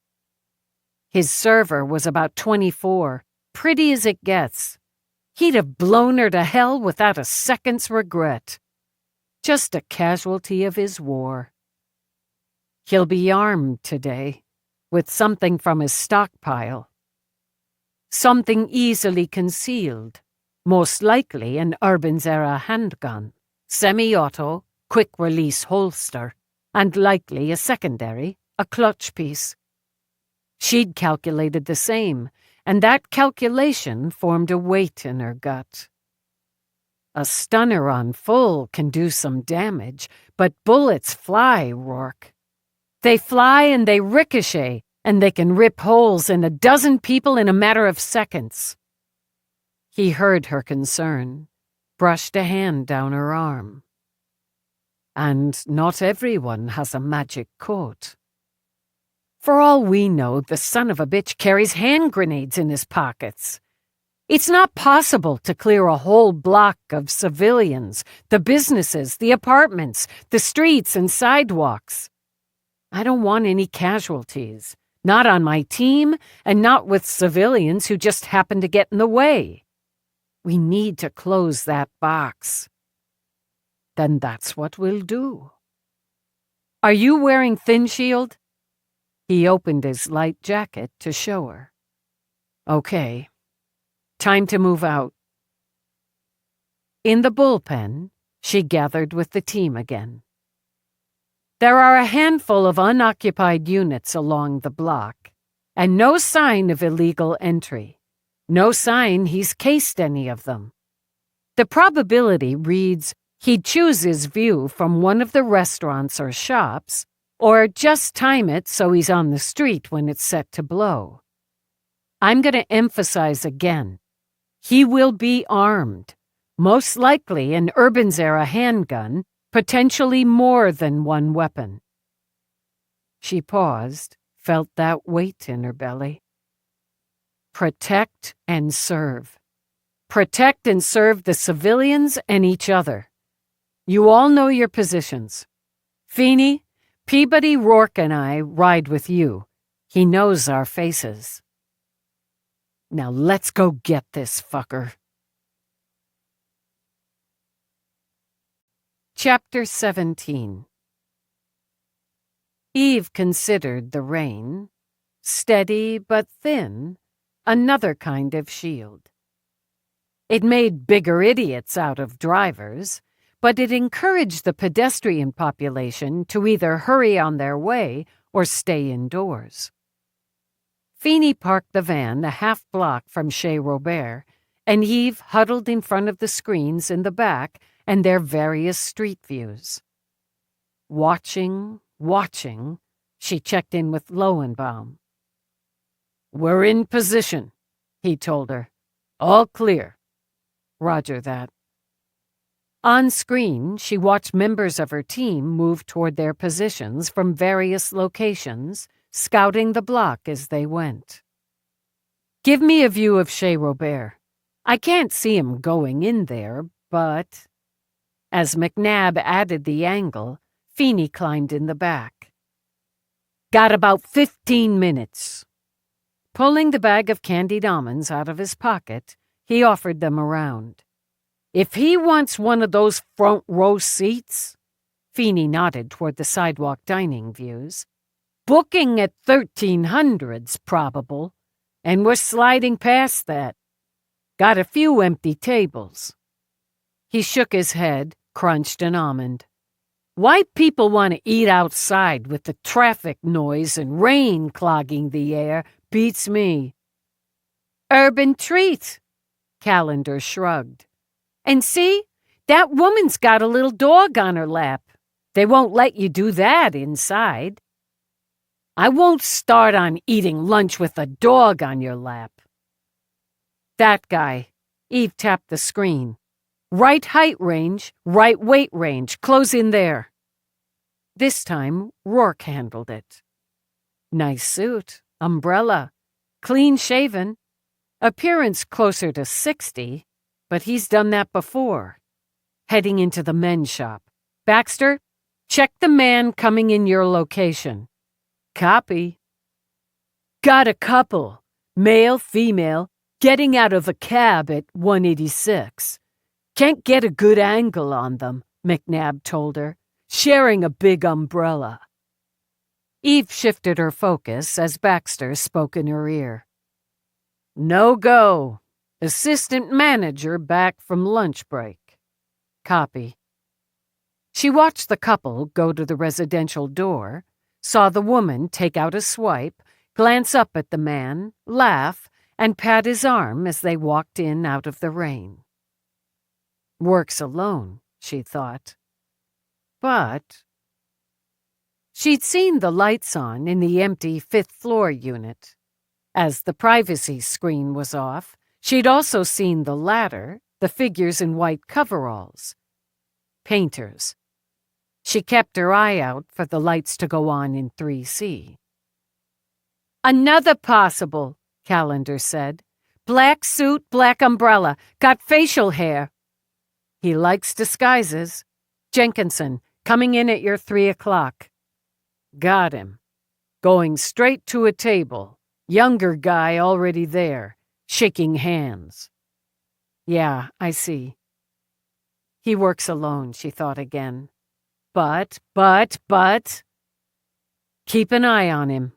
His server was about 24, pretty as it gets. He'd have blown her to hell without a second's regret. Just a casualty of his war. He'll be armed today, with something from his stockpile. Something easily concealed, most likely an Urban's-era handgun, semi-auto, quick-release holster, and likely a secondary, a clutch piece. She'd calculated the same, and that calculation formed a weight in her gut. A stunner on full can do some damage, but bullets fly, Rourke. They fly and they ricochet, and they can rip holes in a dozen people in a matter of seconds. He heard her concern, brushed a hand down her arm. And not everyone has a magic coat. For all we know, the son of a bitch carries hand grenades in his pockets. It's not possible to clear a whole block of civilians, the businesses, the apartments, the streets and sidewalks. I don't want any casualties, not on my team and not with civilians who just happen to get in the way. We need to close that box. Then that's what we'll do. Are you wearing thin shield? He opened his light jacket to show her. Okay. Time to move out. In the bullpen, she gathered with the team again. There are a handful of unoccupied units along the block, and no sign of illegal entry. No sign he's cased any of them. The probability reads he'd choose his view from one of the restaurants or shops, or just time it so he's on the street when it's set to blow. I'm going to emphasize again. He will be armed, most likely an Urban's-era handgun, potentially more than one weapon. She paused, felt that weight in her belly. Protect and serve. Protect and serve the civilians and each other. You all know your positions. Feeney, Peabody, Rourke, and I ride with you. He knows our faces. Now let's go get this fucker. Chapter 17. Eve considered the rain, steady but thin, another kind of shield. It made bigger idiots out of drivers, but it encouraged the pedestrian population to either hurry on their way or stay indoors. Feeney parked the van a half-block from Chez Robert, and Eve huddled in front of the screens in the back and their various street views. Watching, she checked in with Lowenbaum. "We're in position," he told her. "All clear." Roger that. On screen, she watched members of her team move toward their positions from various locations, scouting the block as they went. "Give me a view of Chez Robert. I can't see him going in there, but..." As McNabb added the angle, Feeney climbed in the back. "Got about 15 minutes. Pulling the bag of candied almonds out of his pocket, He offered them a round. If he wants one of those front row seats, Feeney nodded toward the sidewalk dining views. Booking at 1300's probable, and we're sliding past that. Got a few empty tables. He shook his head, crunched an almond. Why people want to eat outside with the traffic noise and rain clogging the air beats me. Urban treat, Calendar shrugged. And see, that woman's got a little dog on her lap. They won't let you do that inside. I won't start on eating lunch with a dog on your lap. That guy. Eve tapped the screen. Right height range, right weight range. Close in there. This time, Rourke handled it. Nice suit, umbrella, clean shaven, appearance closer to 60, but he's done that before. Heading into the men's shop. Baxter, check the man coming in your location. Copy. Got a couple, male, female, getting out of a cab at 186. Can't get a good angle on them, McNabb told her, sharing a big umbrella. Eve shifted her focus as Baxter spoke in her ear. No go. Assistant manager back from lunch break. Copy. She watched the couple go to the residential door, saw the woman take out a swipe, glance up at the man, laugh, and pat his arm as they walked in out of the rain. Works alone, she thought. But she'd seen the lights on in the empty fifth-floor unit. As the privacy screen was off, she'd also seen the ladder, the figures in white coveralls. Painters. She kept her eye out for the lights to go on in 3C. Another possible, Calendar said. Black suit, black umbrella, got facial hair. He likes disguises. Jenkinson, coming in at your 3 o'clock. Got him. Going straight to a table. Younger guy already there, shaking hands. Yeah, I see. He works alone, she thought again. But. Keep an eye on him.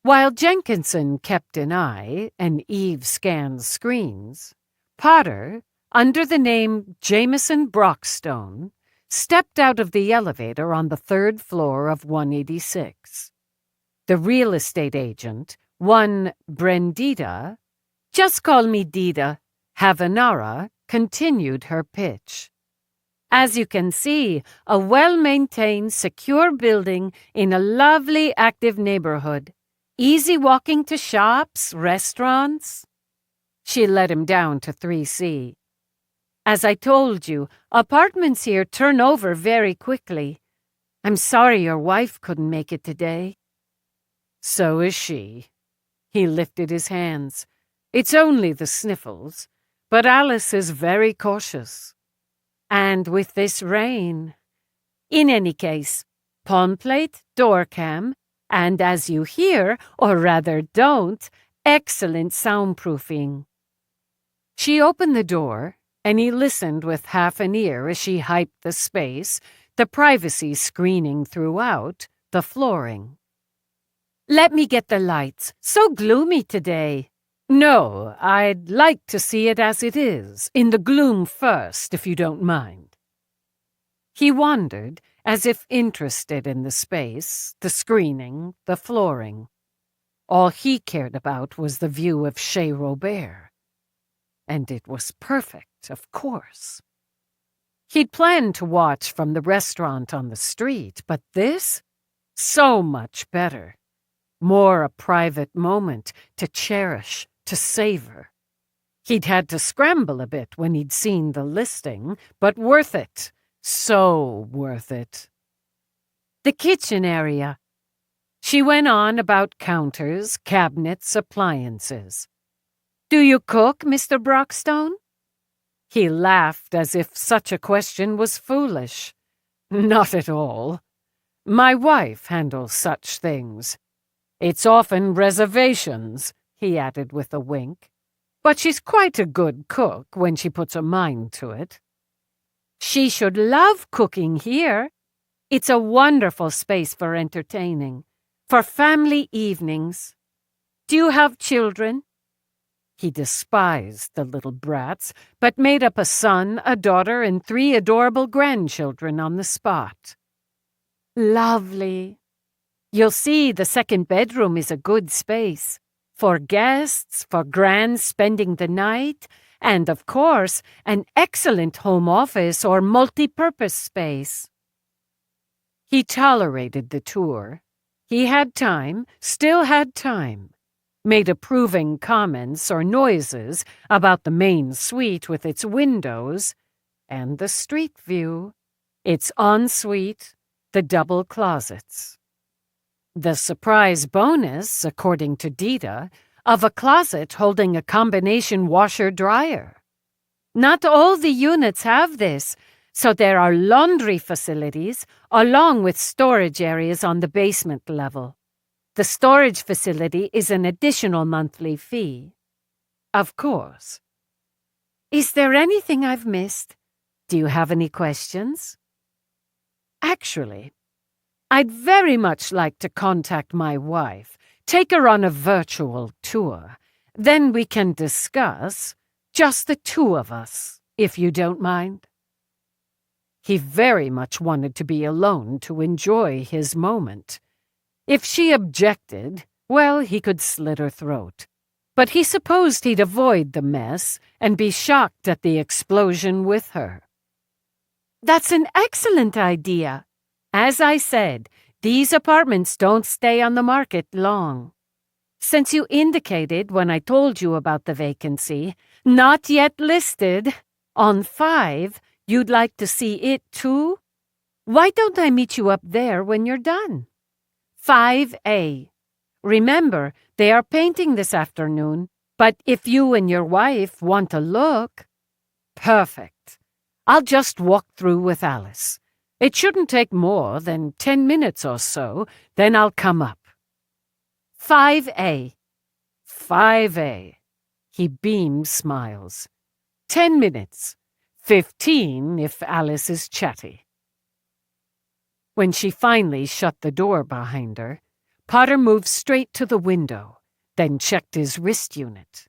While Jenkinson kept an eye and Eve scanned screens, Potter, under the name Jameson Brockstone, stepped out of the elevator on the 3rd floor of 186. The real estate agent, one Brendita, just call me Dita, Havanara, continued her pitch. As you can see, a well-maintained, secure building in a lovely, active neighborhood. Easy walking to shops, restaurants. She led him down to 3C. As I told you, apartments here turn over very quickly. I'm sorry your wife couldn't make it today. So is she. He lifted his hands. It's only the sniffles, but Alice is very cautious. And with this rain. In any case, palm plate, door cam, and as you hear, or rather don't, excellent soundproofing. She opened the door, and he listened with half an ear as she hyped the space, the privacy screening throughout, the flooring. Let me get the lights. So gloomy today. No, I'd like to see it as it is, in the gloom first, if you don't mind. He wandered, as if interested in the space, the screening, the flooring. All he cared about was the view of Chez Robert. And it was perfect, of course. He'd planned to watch from the restaurant on the street, but this? So much better. More a private moment to cherish, to savor. He'd had to scramble a bit when he'd seen the listing, but worth it. So worth it. The kitchen area. She went on about counters, cabinets, appliances. Do you cook, Mr. Brockstone? He laughed as if such a question was foolish. Not at all. My wife handles such things. It's often reservations, he added with a wink. But she's quite a good cook when she puts her mind to it. She should love cooking here. It's a wonderful space for entertaining, for family evenings. Do you have children? He despised the little brats, but made up a son, a daughter, and 3 adorable grandchildren on the spot. Lovely. You'll see the second bedroom is a good space for guests, for grands spending the night, and, of course, an excellent home office or multi-purpose space. He tolerated the tour. He had time, still had time. Made approving comments or noises about the main suite with its windows and the street view, its ensuite, the double closets. The surprise bonus, according to Dita, of a closet holding a combination washer-dryer. Not all the units have this, so there are laundry facilities along with storage areas on the basement level. The storage facility is an additional monthly fee. Of course. Is there anything I've missed? Do you have any questions? Actually, I'd very much like to contact my wife, take her on a virtual tour. Then we can discuss, just the 2 of us, if you don't mind. He very much wanted to be alone to enjoy his moment. If she objected, well, he could slit her throat. But he supposed he'd avoid the mess and be shocked at the explosion with her. That's an excellent idea. As I said, these apartments don't stay on the market long. Since you indicated when I told you about the vacancy, not yet listed, on 5, you'd like to see it too? Why don't I meet you up there when you're done? 5A. Remember, they are painting this afternoon, but if you and your wife want to look... Perfect. I'll just walk through with Alice. It shouldn't take more than 10 minutes or so, then I'll come up. 5A. 5A. He beams smiles. 10 minutes. 15 if Alice is chatty. When she finally shut the door behind her, Potter moved straight to the window, then checked his wrist unit.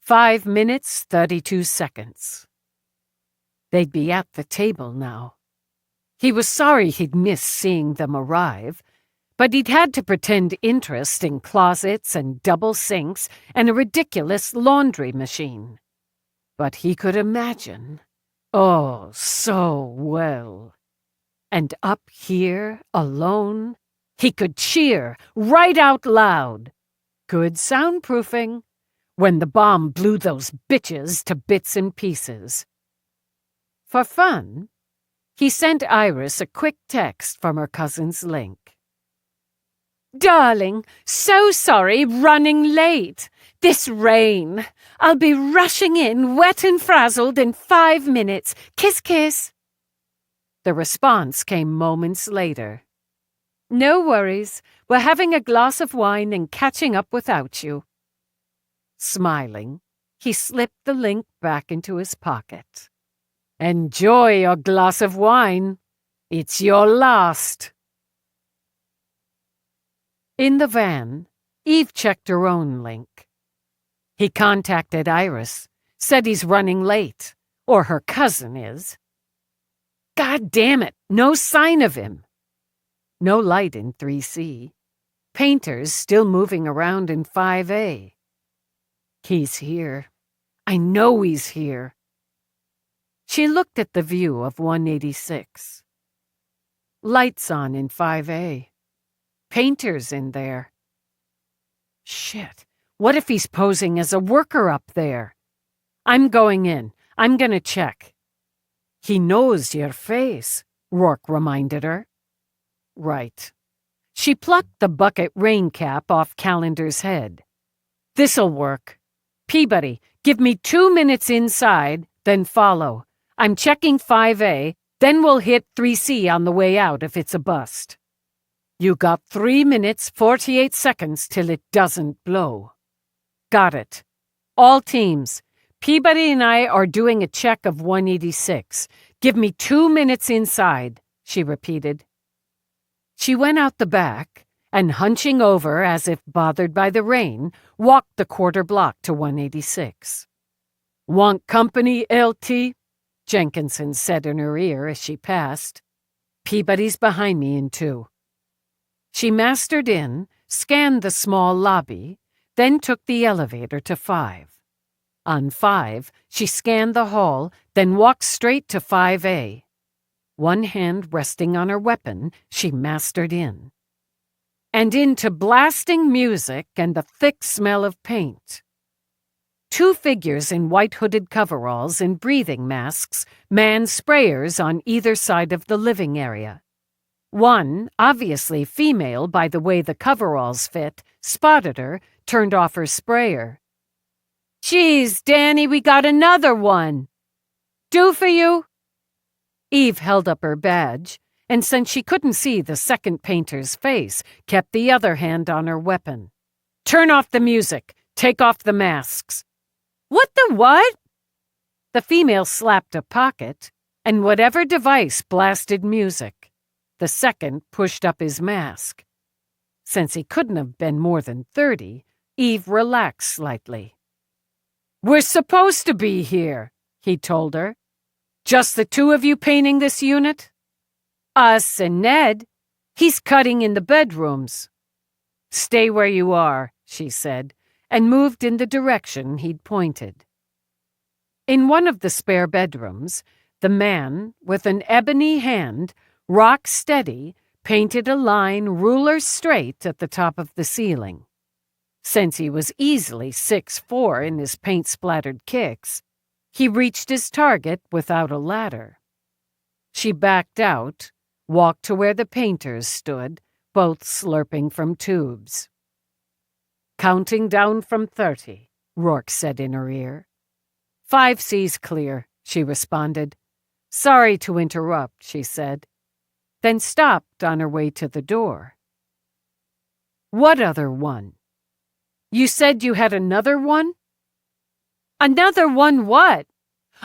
5 minutes, 32 seconds. They'd be at the table now. He was sorry he'd missed seeing them arrive, but he'd had to pretend interest in closets and double sinks and a ridiculous laundry machine. But he could imagine, oh, so well. And up here, alone, he could cheer right out loud. Good soundproofing. When the bomb blew those bitches to bits and pieces. For fun, he sent Iris a quick text from her cousin's link. Darling, so sorry, running late. This rain. I'll be rushing in, wet and frazzled, in 5 minutes. Kiss, kiss. The response came moments later. No worries. We're having a glass of wine and catching up without you. Smiling, he slipped the link back into his pocket. Enjoy your glass of wine. It's your last. In the van, Eve checked her own link. He contacted Iris, said he's running late, or her cousin is. God damn it, no sign of him. No light in 3C. Painters still moving around in 5A. He's here. I know he's here. She looked at the view of 186. Lights on in 5A. Painters in there. Shit, what if he's posing as a worker up there? I'm going in. I'm gonna check. He knows your face, Rourke reminded her. Right. She plucked the bucket rain cap off Calendar's head. This'll work. Peabody, give me 2 minutes inside, then follow. I'm checking 5A, then we'll hit 3C on the way out if it's a bust. You got 3 minutes, 48 seconds till it doesn't blow. Got it. All teams. Peabody and I are doing a check of 186. Give me 2 minutes inside," she repeated. She went out the back and, hunching over as if bothered by the rain, walked the quarter block to 186. "Want company, LT?" Jenkinson said in her ear as she passed. "Peabody's behind me in 2. She mastered in, scanned the small lobby, then took the elevator to 5. On 5, she scanned the hall, then walked straight to 5A. One hand resting on her weapon, she mastered in. And into blasting music and the thick smell of paint. 2 figures in white hooded coveralls and breathing masks manned sprayers on either side of the living area. One, obviously female by the way the coveralls fit, spotted her, turned off her sprayer. "Geez, Danny, we got another one." "Do for you?" Eve held up her badge, and since she couldn't see the second painter's face, kept the other hand on her weapon. "Turn off the music. Take off the masks." "What the what?" The female slapped a pocket, and whatever device blasted music. The second pushed up his mask. Since he couldn't have been more than 30, Eve relaxed slightly. "We're supposed to be here," he told her. "Just the 2 of you painting this unit?" "Us and Ned. He's cutting in the bedrooms." "Stay where you are," she said, and moved in the direction he'd pointed. In one of the spare bedrooms, the man, with an ebony hand, rock steady, painted a line ruler straight at the top of the ceiling. Since he was easily 6'4" in his paint-splattered kicks, he reached his target without a ladder. She backed out, walked to where the painters stood, both slurping from tubes. "Counting down from 30, Rourke said in her ear. 5C's clear, she responded. "Sorry to interrupt," she said, then stopped on her way to the door. "What other one? You said you had another one?" "Another one what?"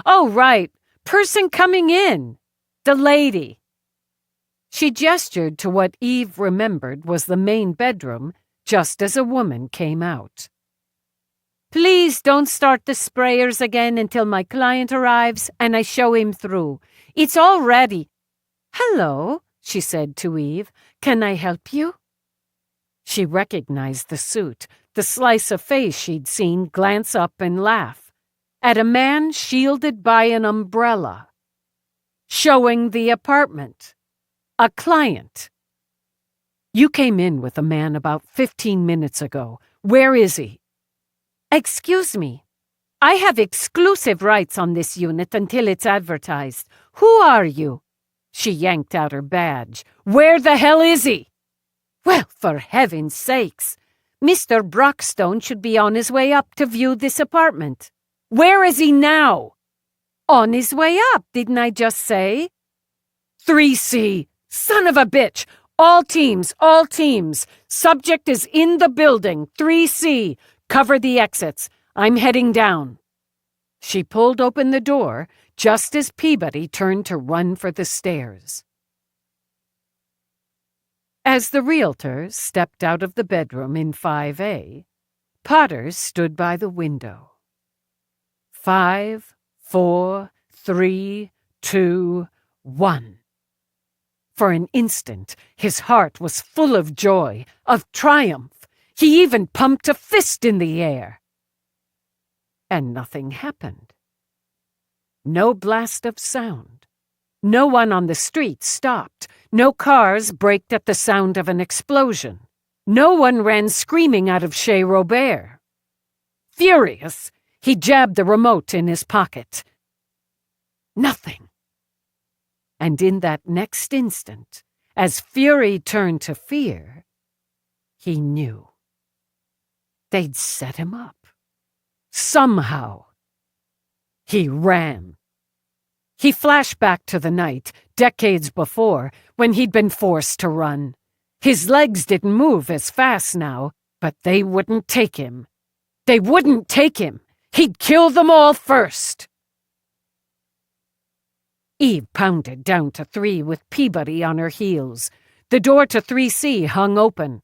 "Oh, right. Person coming in. The lady." She gestured to what Eve remembered was the main bedroom just as a woman came out. "Please don't start the sprayers again until my client arrives and I show him through. It's all ready." "Hello," she said to Eve. "Can I help you?" She recognized the suit, the slice of face she'd seen glance up and laugh, at a man shielded by an umbrella. Showing the apartment. A client. "You came in with a man about 15 minutes ago. Where is he?" "Excuse me. I have exclusive rights on this unit until it's advertised. Who are you?" She yanked out her badge. "Where the hell is he?" "Well, for heaven's sakes. Mr. Brockstone should be on his way up to view this apartment." "Where is he now?" "On his way up, didn't I just say?" 3C. Son of a bitch. All teams, all teams. Subject is in the building. 3C. Cover the exits. I'm heading down. She pulled open the door just as Peabody turned to run for the stairs. As the realtor stepped out of the bedroom in 5A, Potter stood by the window. 5, 4, 3, 2, 1. For an instant, his heart was full of joy, of triumph. He even pumped a fist in the air. And nothing happened. No blast of sound. No one on the street stopped. No cars braked at the sound of an explosion. No one ran screaming out of Chez Robert. Furious, he jabbed the remote in his pocket. Nothing. And in that next instant, as fury turned to fear, he knew. They'd set him up. Somehow. He ran. He flashed back to the night, decades before, when he'd been forced to run. His legs didn't move as fast now, but they wouldn't take him. They wouldn't take him. He'd kill them all first. Eve pounded down to 3 with Peabody on her heels. The door to 3C hung open.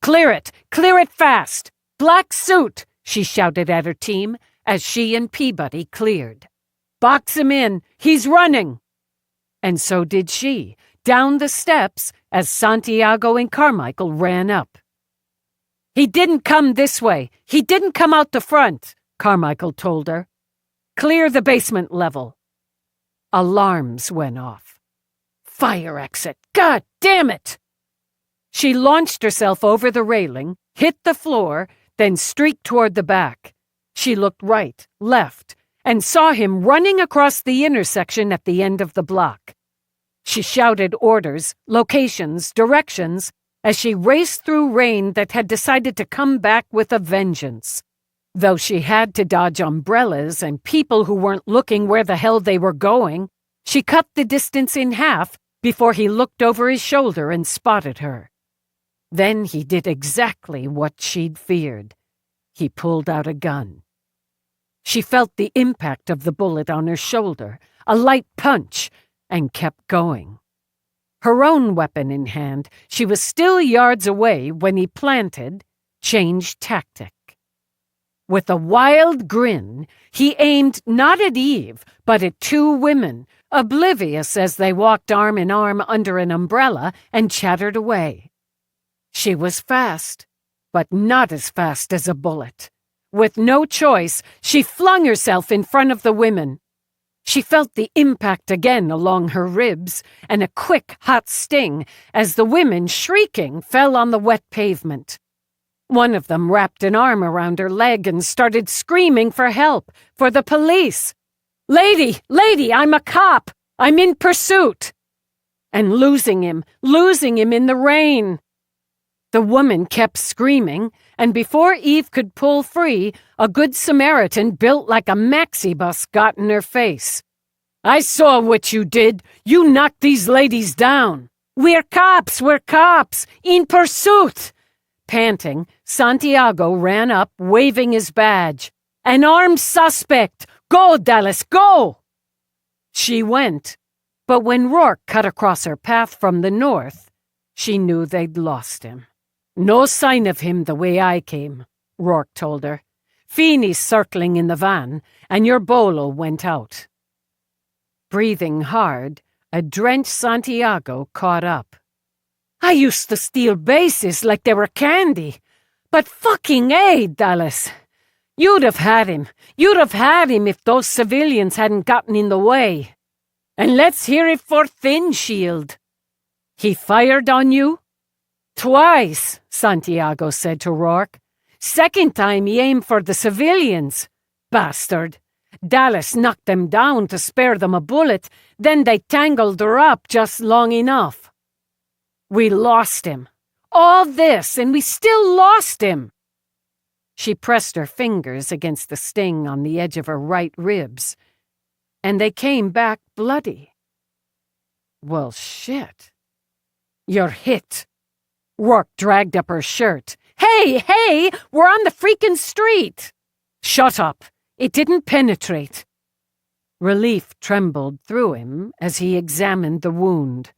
Clear it fast! Black suit, she shouted at her team as she and Peabody cleared. Box him in, he's running! And so did she, down the steps as Santiago and Carmichael ran up. He didn't come this way. He didn't come out the front, Carmichael told her. Clear the basement level. Alarms went off. Fire exit. God damn it! She launched herself over the railing, hit the floor, then streaked toward the back. She looked right, left, and saw him running across the intersection at the end of the block. She shouted orders, locations, directions, as she raced through rain that had decided to come back with a vengeance. Though she had to dodge umbrellas and people who weren't looking where the hell they were going, she cut the distance in half before he looked over his shoulder and spotted her. Then he did exactly what she'd feared. He pulled out a gun. She felt the impact of the bullet on her shoulder, a light punch, and kept going. Her own weapon in hand, she was still yards away when he planted, changed tactic. With a wild grin, he aimed not at Eve, but at 2 women, oblivious as they walked arm in arm under an umbrella and chattered away. She was fast, but not as fast as a bullet. With no choice, she flung herself in front of the women. She felt the impact again along her ribs and a quick, hot sting as the women, shrieking, fell on the wet pavement. One of them wrapped an arm around her leg and started screaming for help, for the police. Lady, I'm a cop! I'm in pursuit! And losing him in the rain. The woman kept screaming, and before Eve could pull free, a good Samaritan built like a maxi bus got in her face. I saw what you did. You knocked these ladies down. We're cops! In pursuit! Panting, Santiago ran up, waving his badge. An armed suspect! Go, Dallas, go! She went, but when Rourke cut across her path from the north, she knew they'd lost him. No sign of him the way I came, Rourke told her. Feeney's circling in the van, and your bolo went out. Breathing hard, a drenched Santiago caught up. I used to steal bases like they were candy. But fucking A, Dallas. You'd have had him if those civilians hadn't gotten in the way. And let's hear it for Thin Shield. He fired on you? Twice, Santiago said to Rourke. Second time he aimed for the civilians. Bastard. Dallas knocked them down to spare them a bullet, then they tangled her up just long enough. We lost him. All this, and we still lost him. She pressed her fingers against the sting on the edge of her right ribs, and they came back bloody. Well, shit. You're hit. Rourke dragged up her shirt. Hey, we're on the freaking street. Shut up. It didn't penetrate. Relief trembled through him as he examined the wound.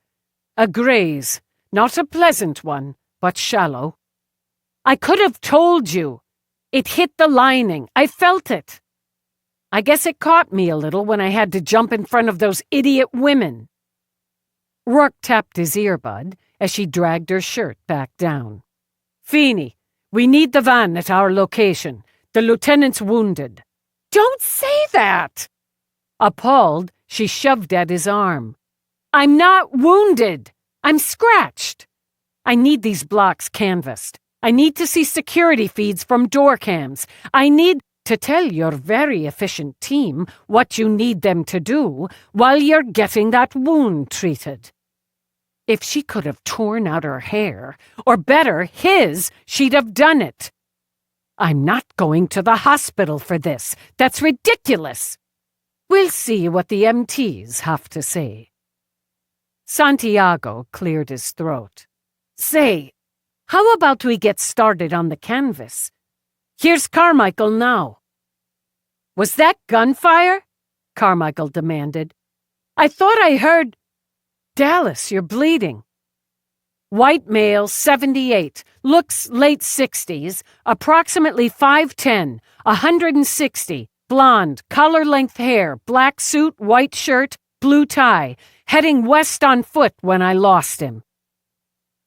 A graze, not a pleasant one, but shallow. I could have told you. It hit the lining. I felt it. I guess it caught me a little when I had to jump in front of those idiot women. Rourke tapped his earbud as she dragged her shirt back down. Feeney, we need the van at our location. The lieutenant's wounded. Don't say that! Appalled, she shoved at his arm. I'm not wounded. I'm scratched. I need these blocks canvassed. I need to see security feeds from door cams. I need to tell your very efficient team what you need them to do while you're getting that wound treated. If she could have torn out her hair, or better, his, she'd have done it. I'm not going to the hospital for this. That's ridiculous. We'll see what the MTs have to say. Santiago cleared his throat. Say, how about we get started on the canvas? Here's Carmichael now. Was that gunfire? Carmichael demanded. I thought I heard... Dallas, you're bleeding. White male, 78, looks late 60s, approximately 5'10", 160, blonde, collar-length hair, black suit, white shirt, blue tie, heading west on foot when I lost him.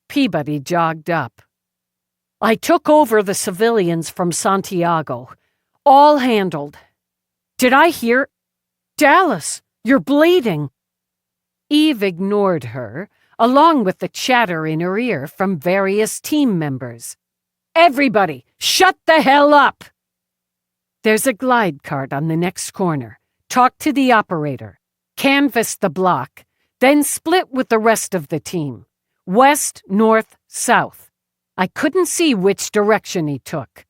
Peabody jogged up. I took over the civilians from Santiago. All handled. Did I hear... Dallas, you're bleeding. Eve ignored her, along with the chatter in her ear from various team members. Everybody, shut the hell up! There's a glide cart on the next corner. Talk to the operator. Canvass the block. Then split with the rest of the team. West, north, south. I couldn't see which direction he took.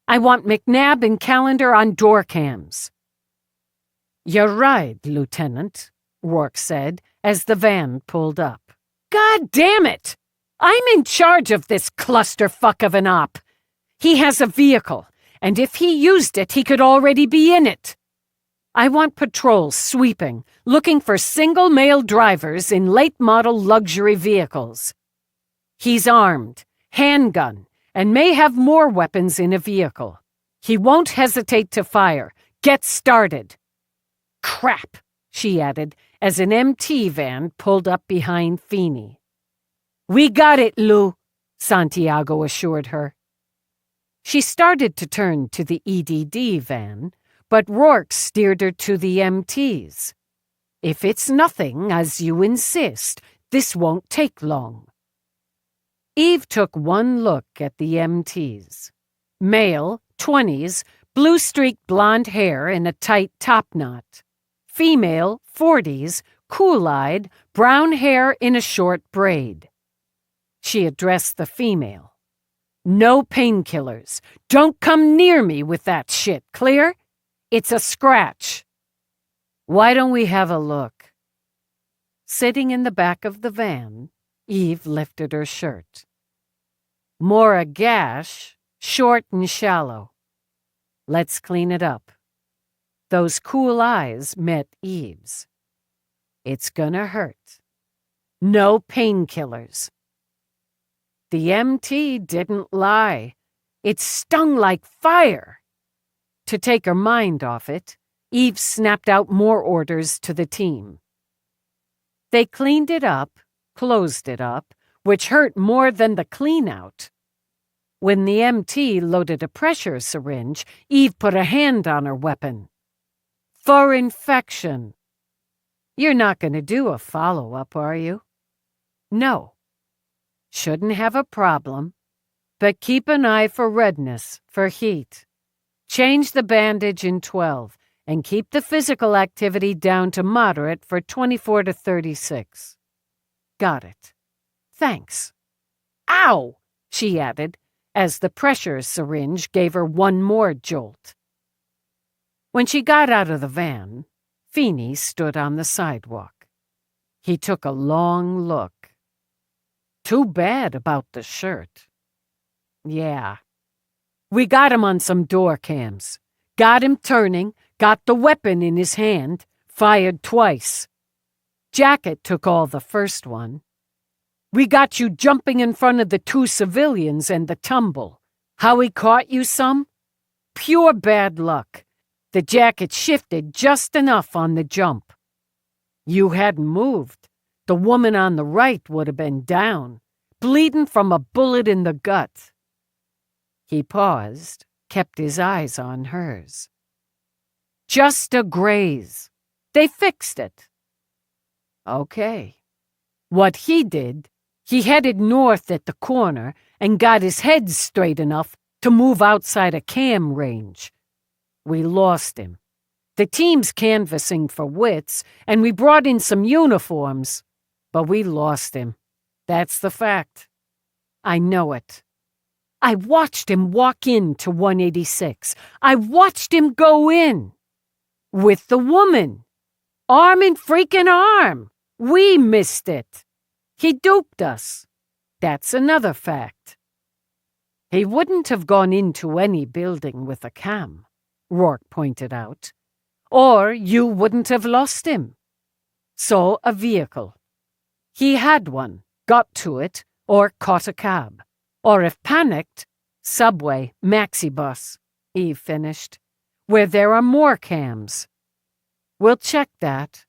I want McNabb and Callender on door cams. You're right, Lieutenant, Rourke said as the van pulled up. God damn it! I'm in charge of this clusterfuck of an op. He has a vehicle, and if he used it, he could already be in it. I want patrols sweeping, looking for single male drivers in late-model luxury vehicles. He's armed, handgun, and may have more weapons in a vehicle. He won't hesitate to fire. Get started. Crap, she added, as an MT van pulled up behind Feeney. We got it, Lou, Santiago assured her. She started to turn to the EDD van, but Rourke steered her to the MTs. If it's nothing, as you insist, this won't take long. Eve took one look at the MTs. Male, 20s, blue-streaked blonde hair in a tight topknot. Female, 40s, cool-eyed, brown hair in a short braid. She addressed the female. No painkillers. Don't come near me with that shit, clear? It's a scratch. Why don't we have a look? Sitting in the back of the van, Eve lifted her shirt. More a gash, short and shallow. Let's clean it up. Those cool eyes met Eve's. It's gonna hurt. No painkillers. The MT didn't lie. It stung like fire. To take her mind off it, Eve snapped out more orders to the team. They cleaned it up, closed it up, which hurt more than the clean-out. When the MT loaded a pressure syringe, Eve put a hand on her weapon. For infection. You're not going to do a follow-up, are you? No. Shouldn't have a problem, but keep an eye for redness, for heat. Change the bandage in 12, and keep the physical activity down to moderate for 24 to 36. Got it. Thanks. Ow! She added, as the pressure syringe gave her one more jolt. When she got out of the van, Feeney stood on the sidewalk. He took a long look. Too bad about the shirt. Yeah. We got him on some door cams. Got him turning, got the weapon in his hand, fired twice. Jacket took all the first one. We got you jumping in front of the two civilians and the tumble. How he caught you some? Pure bad luck. The jacket shifted just enough on the jump. You hadn't moved. The woman on the right would have been down, bleeding from a bullet in the gut. He paused, kept his eyes on hers. Just a graze. They fixed it. Okay. What he did, he headed north at the corner and got his head straight enough to move outside a cam range. We lost him. The team's canvassing for wits, and we brought in some uniforms, but we lost him. That's the fact. I know it. I watched him walk into 186. I watched him go in. With the woman. Arm in freaking arm. We missed it. He duped us. That's another fact. He wouldn't have gone into any building with a cam. Rourke pointed out. Or you wouldn't have lost him. So a vehicle. He had one, got to it, or caught a cab. Or if panicked, subway, maxi bus, Eve finished, where there are more cams. We'll check that,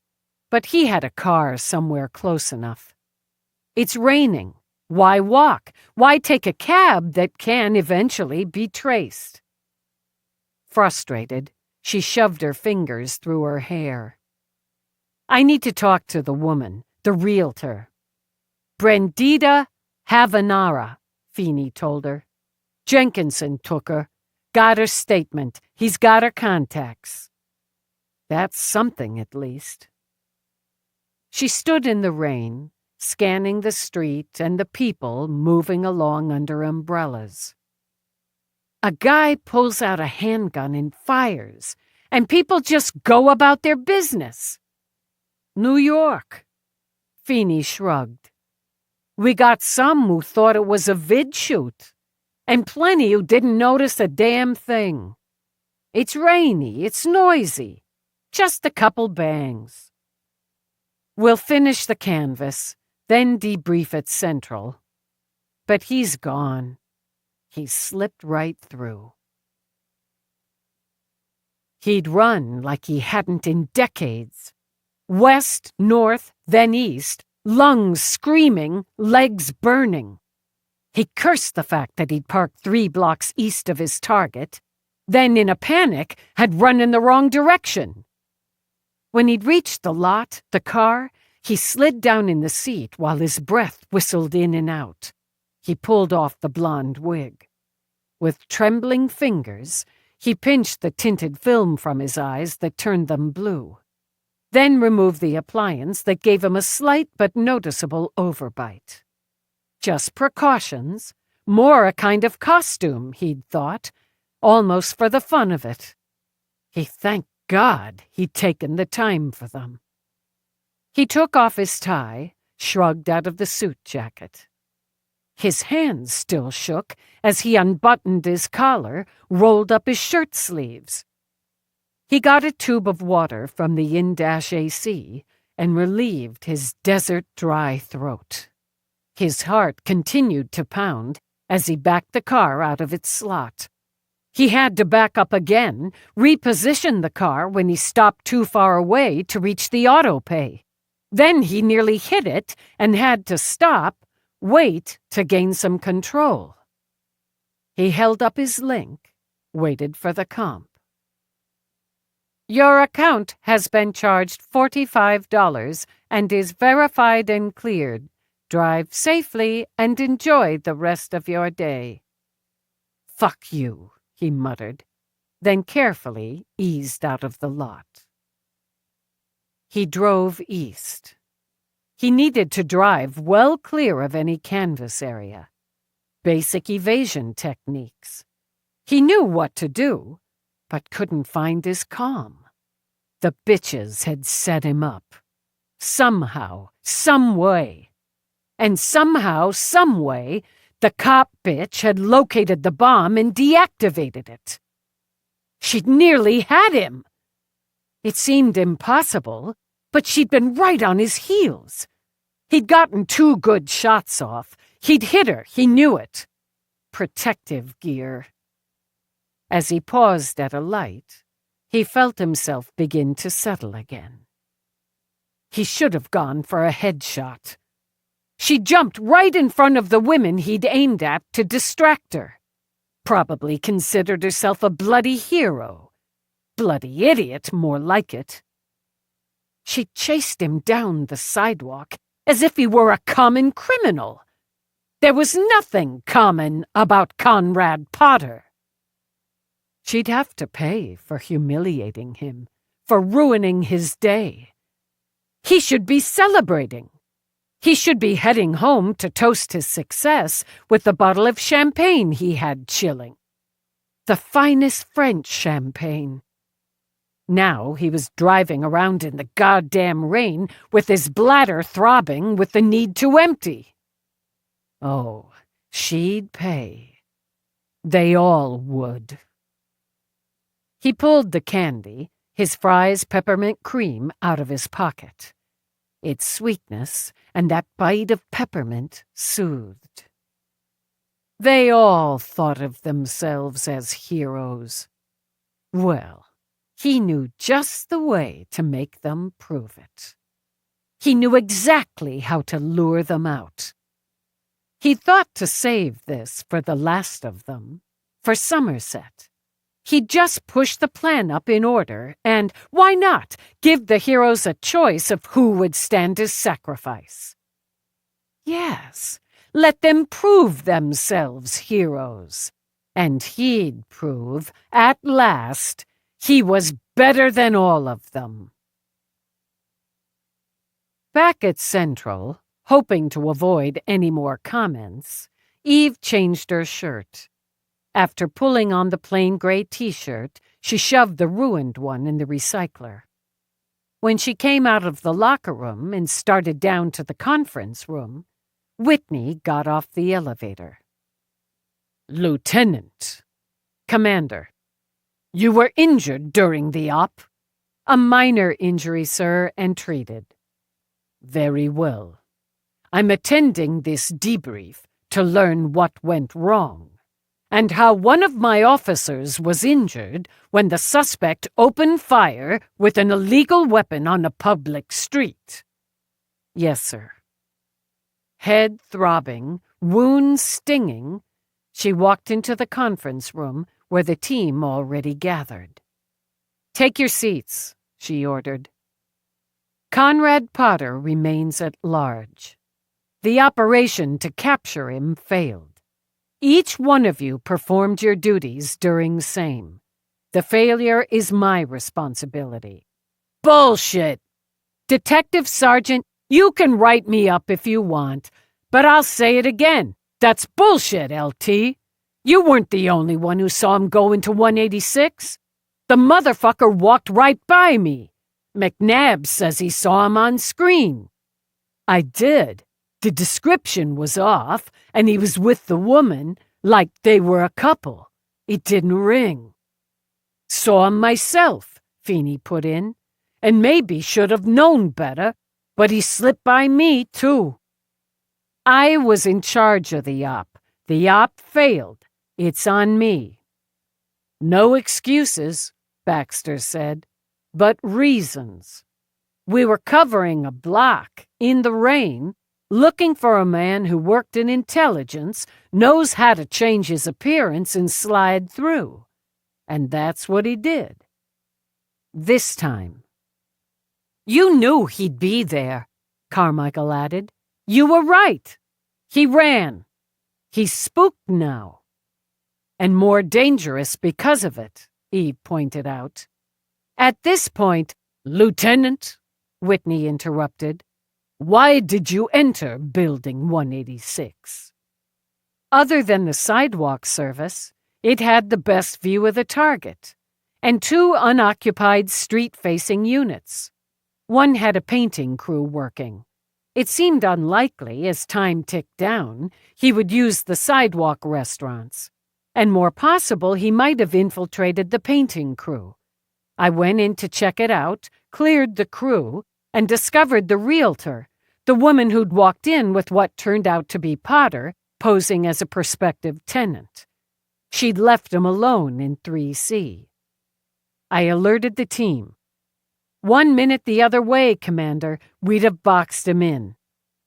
but he had a car somewhere close enough. It's raining. Why walk? Why take a cab that can eventually be traced? Frustrated, she shoved her fingers through her hair. I need to talk to the woman, the realtor. Brendita Havanara, Feeney told her. Jenkinson took her. Got her statement. He's got her contacts. That's something, at least. She stood in the rain, scanning the street and the people moving along under umbrellas. A guy pulls out a handgun and fires, and people just go about their business. New York. Feeney shrugged. We got some who thought it was a vid shoot, and plenty who didn't notice a damn thing. It's rainy, it's noisy, just a couple bangs. We'll finish the canvas, then debrief at Central. But he's gone. He slipped right through. He'd run like he hadn't in decades. West, north, then east, lungs screaming, legs burning. He cursed the fact that he'd parked 3 blocks east of his target, then in a panic had run in the wrong direction. When he'd reached the lot, the car, he slid down in the seat while his breath whistled in and out. He pulled off the blonde wig. With trembling fingers, he pinched the tinted film from his eyes that turned them blue. Then removed the appliance that gave him a slight but noticeable overbite. Just precautions, more a kind of costume, he'd thought, almost for the fun of it. He thanked God he'd taken the time for them. He took off his tie, shrugged out of the suit jacket. His hands still shook as he unbuttoned his collar, rolled up his shirt sleeves. He got a tube of water from the in-AC and relieved his desert-dry throat. His heart continued to pound as he backed the car out of its slot. He had to back up again, reposition the car when he stopped too far away to reach the auto pay. Then he nearly hit it and had to stop, wait to gain some control. He held up his link, waited for the comp. Your account has been charged $45 and is verified and cleared. Drive safely and enjoy the rest of your day. Fuck you, he muttered, then carefully eased out of the lot. He drove east. He needed to drive well clear of any canvas area. Basic evasion techniques. He knew what to do, but couldn't find his calm. The bitches had set him up. Somehow, some way. And somehow, some way, the cop bitch had located the bomb and deactivated it. She'd nearly had him. It seemed impossible, but she'd been right on his heels. He'd gotten 2 good shots off. He'd hit her, he knew it. Protective gear. As he paused at a light, he felt himself begin to settle again. He should have gone for a headshot. She jumped right in front of the women he'd aimed at to distract her. Probably considered herself a bloody hero. Bloody idiot, more like it. She chased him down the sidewalk as if he were a common criminal. There was nothing common about Conrad Potter. She'd have to pay for humiliating him, for ruining his day. He should be celebrating. He should be heading home to toast his success with the bottle of champagne he had chilling. The finest French champagne. Now he was driving around in the goddamn rain with his bladder throbbing with the need to empty. Oh, she'd pay. They all would. He pulled the candy, his fries peppermint cream, out of his pocket. Its sweetness and that bite of peppermint soothed. They all thought of themselves as heroes. Well, he knew just the way to make them prove it. He knew exactly how to lure them out. He thought to save this for the last of them, for Somerset. He'd just push the plan up in order and, why not, give the heroes a choice of who would stand his sacrifice. Yes, let them prove themselves heroes. And he'd prove, at last, he was better than all of them. Back at Central, hoping to avoid any more comments, Eve changed her shirt. After pulling on the plain gray t-shirt, she shoved the ruined one in the recycler. When she came out of the locker room and started down to the conference room, Whitney got off the elevator. "Lieutenant." "Commander." "You were injured during the op?" "A minor injury, sir, and treated." "Very well. I'm attending this debrief to learn what went wrong, and how one of my officers was injured when the suspect opened fire with an illegal weapon on a public street." "Yes, sir." Head throbbing, wounds stinging, she walked into the conference room where the team already gathered. "Take your seats," she ordered. Conrad Potter remains at large. The operation to capture him failed. Each one of you performed your duties during same. The failure is my responsibility." "Bullshit! Detective Sergeant, you can write me up if you want, but I'll say it again. That's bullshit, LT. You weren't the only one who saw him go into 186. The motherfucker walked right by me. McNabb says he saw him on screen." "I did. The description was off, and he was with the woman, like they were a couple. It didn't ring." "Saw him myself," Feeney put in, "and maybe should have known better, but he slipped by me, too." "I was in charge of the op. The op failed. It's on me." "No excuses," Baxter said, "but reasons. We were covering a block, in the rain, looking for a man who worked in intelligence, knows how to change his appearance and slide through. And that's what he did. This time." "You knew he'd be there," Carmichael added. "You were right. He ran. He's spooked now." "And more dangerous because of it," Eve pointed out. At this point, "Lieutenant," Whitney interrupted, "why did you enter Building 186? Other than the sidewalk service, it had the best view of the target, and 2 unoccupied street-facing units. One had a painting crew working. It seemed unlikely, as time ticked down, he would use the sidewalk restaurants, and more possible he might have infiltrated the painting crew. I went in to check it out, cleared the crew, and discovered the realtor, the woman who'd walked in with what turned out to be Potter, posing as a prospective tenant. She'd left him alone in 3C. I alerted the team. 1 minute the other way, Commander, we'd have boxed him in.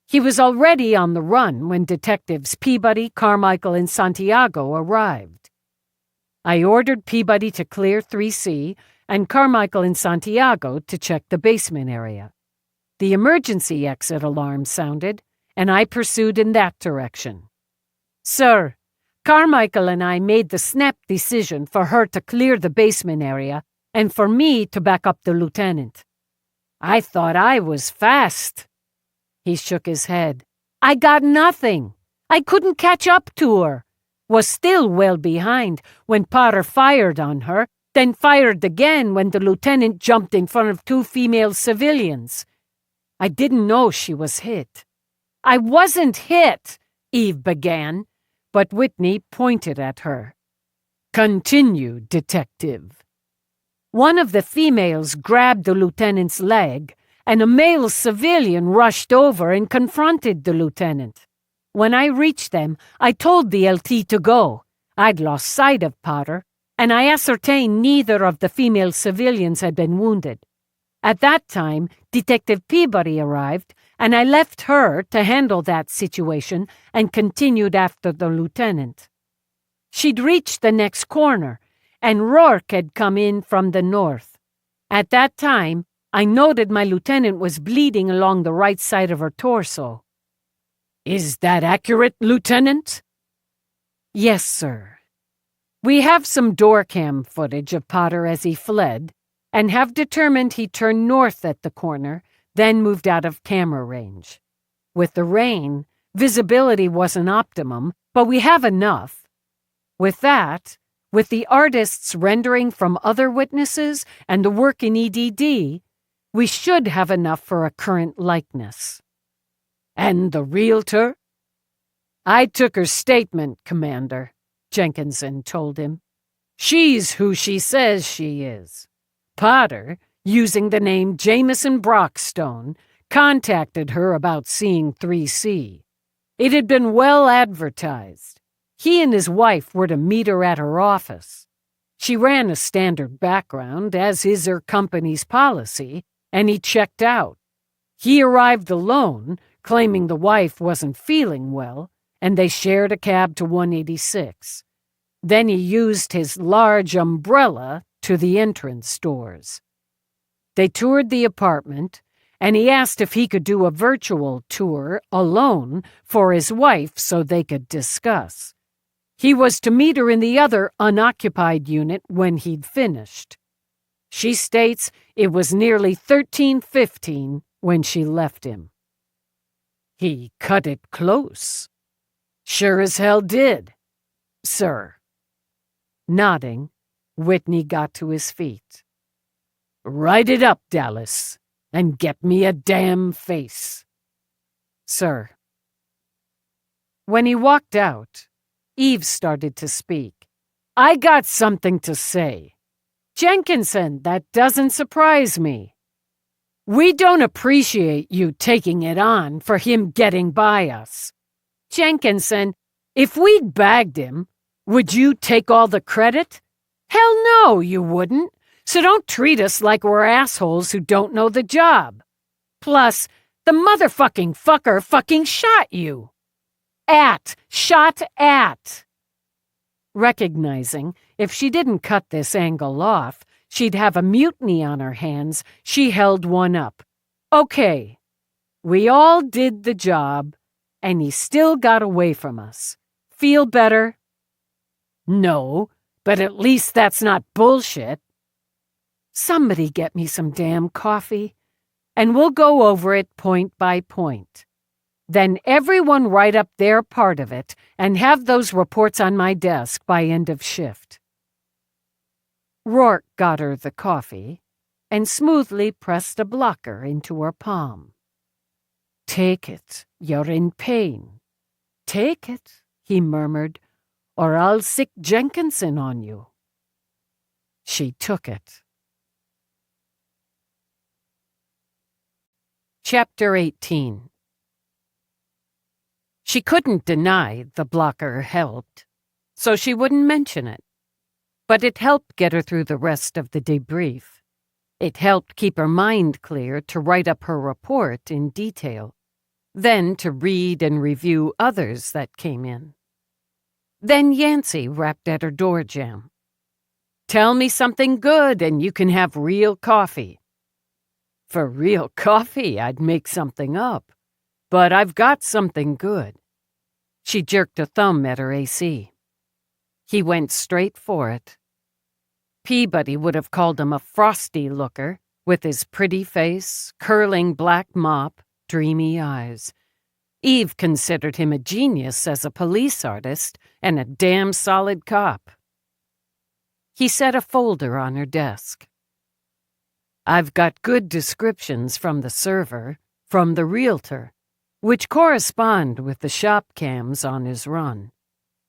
He was already on the run when Detectives Peabody, Carmichael, and Santiago arrived. I ordered Peabody to clear 3C and Carmichael and Santiago to check the basement area. The emergency exit alarm sounded, and I pursued in that direction. "Sir, Carmichael and I made the snap decision for her to clear the basement area and for me to back up the lieutenant. I thought I was fast." He shook his head. "I got nothing. I couldn't catch up to her. Was still well behind when Potter fired on her, then fired again when the lieutenant jumped in front of 2 female civilians. I didn't know she was hit." "I wasn't hit," Eve began, but Whitney pointed at her. "Continue, detective." One of the females grabbed the lieutenant's leg, and a male civilian rushed over and confronted the lieutenant. When I reached them, I told the LT to go. I'd lost sight of Potter, and I ascertained neither of the female civilians had been wounded. At that time, Detective Peabody arrived, and I left her to handle that situation and continued after the lieutenant. She'd reached the next corner, and Rourke had come in from the north. At that time, I noted my lieutenant was bleeding along the right side of her torso. "Is that accurate, Lieutenant?" "Yes, sir. We have some door cam footage of Potter as he fled, and have determined he turned north at the corner, then moved out of camera range. With the rain, visibility wasn't optimum, but we have enough. With that, with the artists rendering from other witnesses and the work in EDD, we should have enough for a current likeness." "And the realtor?" "I took her statement, Commander," Jenkinson told him. "She's who she says she is. Potter, using the name Jameson Brockstone, contacted her about seeing 3C. It had been well advertised. He and his wife were to meet her at her office. She ran a standard background, as is her company's policy, and he checked out. He arrived alone, claiming the wife wasn't feeling well, and they shared a cab to 186. Then he used his large umbrella to the entrance doors. They toured the apartment, and he asked if he could do a virtual tour alone for his wife so they could discuss. He was to meet her in the other unoccupied unit when he'd finished. She states it was nearly 13:15 when she left him. "He cut it close." "Sure as hell did, sir." Nodding, Whitney got to his feet. "Write it up, Dallas, and get me a damn face." "Sir." When he walked out, Eve started to speak. "I got something to say. Jenkinson, that doesn't surprise me. We don't appreciate you taking it on for him getting by us. Jenkinson, if we'd bagged him, would you take all the credit? Hell no, you wouldn't. So don't treat us like we're assholes who don't know the job. Plus, the motherfucking fucker fucking shot you. Shot at. Recognizing if she didn't cut this angle off, she'd have a mutiny on her hands, she held one up. "Okay, we all did the job, and he still got away from us. Feel better?" "No, but at least that's not bullshit." "Somebody get me some damn coffee, and we'll go over it point by point. Then everyone write up their part of it and have those reports on my desk by end of shift." Rourke got her the coffee and smoothly pressed a blocker into her palm. "Take it, you're in pain. Take it," he murmured, "or I'll sick Jenkinson on you." She took it. Chapter 18. She couldn't deny the blocker helped, so she wouldn't mention it. But it helped get her through the rest of the debrief. It helped keep her mind clear to write up her report in detail, then to read and review others that came in. Then Yancey rapped at her door jamb. "Tell me something good and you can have real coffee." "For real coffee, I'd make something up. But I've got something good." She jerked a thumb at her AC. He went straight for it. Peabody would have called him a frosty looker, with his pretty face, curling black mop, dreamy eyes. Eve considered him a genius as a police artist and a damn solid cop. He set a folder on her desk. "I've got good descriptions from the server, from the realtor, which correspond with the shop cams on his run.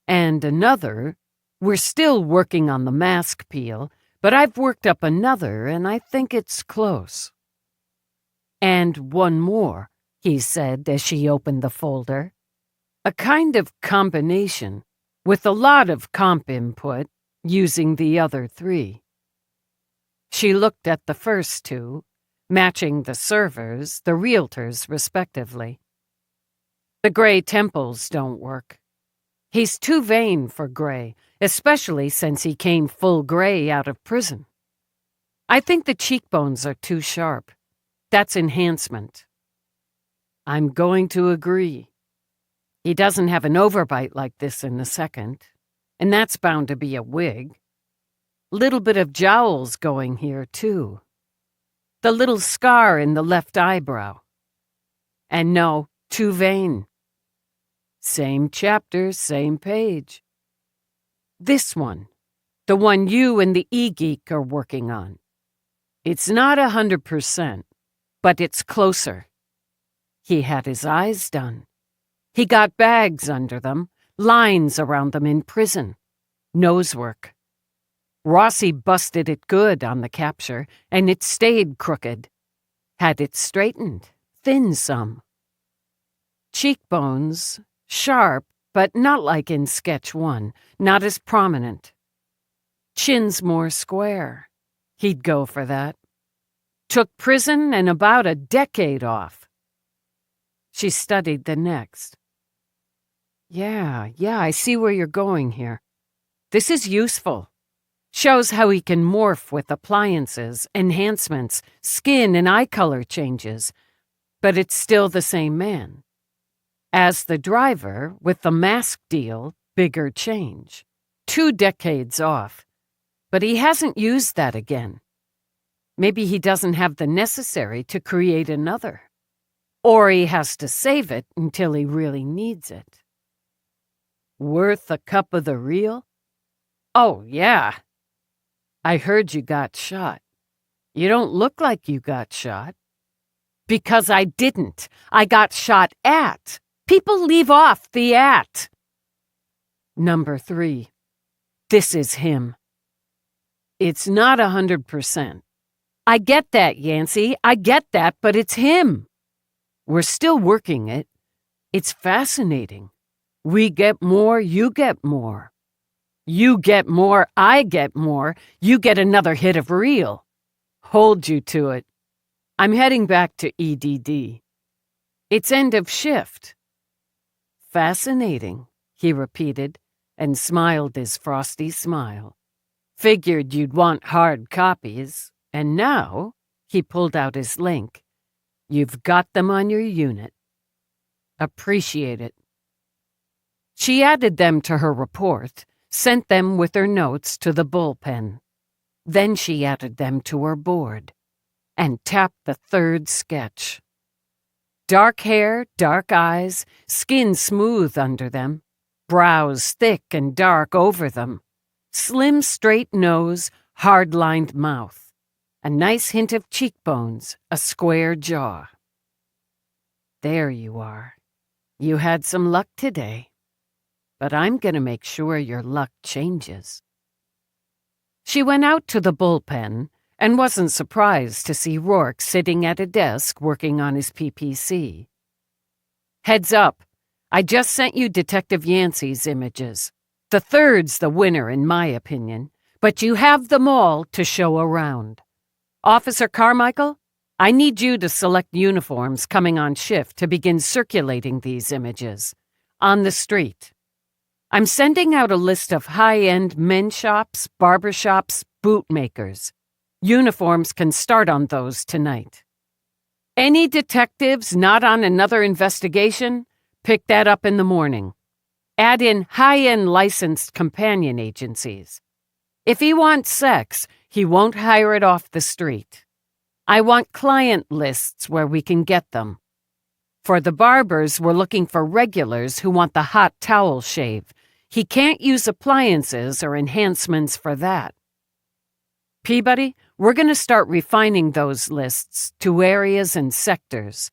And another, we're still working on the mask peel, but I've worked up another, and I think it's close." "And one more," he said as she opened the folder. "A kind of combination, with a lot of comp input, using the other three." She looked at the first two, matching the servers, the realtors, respectively. "The Gray temples don't work. He's too vain for Gray, especially since he came full Gray out of prison. I think the cheekbones are too sharp. That's enhancement." "I'm going to agree. He doesn't have an overbite like this in the second, and that's bound to be a wig. Little bit of jowls going here, too. The little scar in the left eyebrow. And no, too vain. Same chapter, same page. This one, the one you and the e-geek are working on. It's not 100%, but it's closer. He had his eyes done. He got bags under them, lines around them in prison. Nose work. Rossi busted it good on the capture, and it stayed crooked. Had it straightened, thin some. Cheekbones, sharp, but not like in sketch 1, not as prominent. Chin's more square. He'd go for that. Took prison and about a decade off." She studied the next. Yeah, I see where you're going here. This is useful. Shows how he can morph with appliances, enhancements, skin and eye color changes, but it's still the same man. As the driver, with the mask deal, bigger change. 2 decades off, but he hasn't used that again. Maybe he doesn't have the necessary to create another. Or he has to save it until he really needs it. Worth a cup of the real? Oh, yeah. I heard you got shot. You don't look like you got shot. Because I didn't. I got shot at. People leave off the at. Number 3. This is him. It's not 100%. I get that, Yancey. I get that, but it's him. We're still working it. It's fascinating. We get more, you get more. You get more, I get more. You get another hit of real. Hold you to it. I'm heading back to EDD. It's end of shift. Fascinating, he repeated, and smiled his frosty smile. Figured you'd want hard copies, and now, he pulled out his link. You've got them on your unit. Appreciate it. She added them to her report, sent them with her notes to the bullpen. Then she added them to her board and tapped the 3rd sketch. Dark hair, dark eyes, skin smooth under them, brows thick and dark over them, slim straight nose, hard-lined mouth, a nice hint of cheekbones, a square jaw. There you are. You had some luck today. But I'm going to make sure your luck changes. She went out to the bullpen and wasn't surprised to see Rourke sitting at a desk working on his PPC. Heads up, I just sent you Detective Yancey's images. The 3rd's the winner in my opinion, but you have them all to show around. Officer Carmichael, I need you to select uniforms coming on shift to begin circulating these images. On the street. I'm sending out a list of high-end men's shops, barber shops, bootmakers. Uniforms can start on those tonight. Any detectives not on another investigation, pick that up in the morning. Add in high-end licensed companion agencies. If he wants sex, he won't hire it off the street. I want client lists where we can get them. For the barbers, we're looking for regulars who want the hot towel shave. He can't use appliances or enhancements for that. Peabody, we're going to start refining those lists to areas and sectors.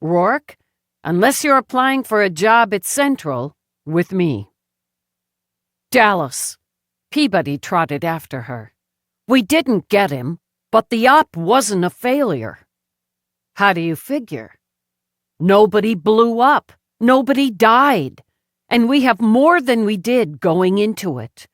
Rourke, unless you're applying for a job at Central, with me. Dallas. Peabody trotted after her. We didn't get him, but the op wasn't a failure. How do you figure? Nobody blew up. Nobody died. And we have more than we did going into it.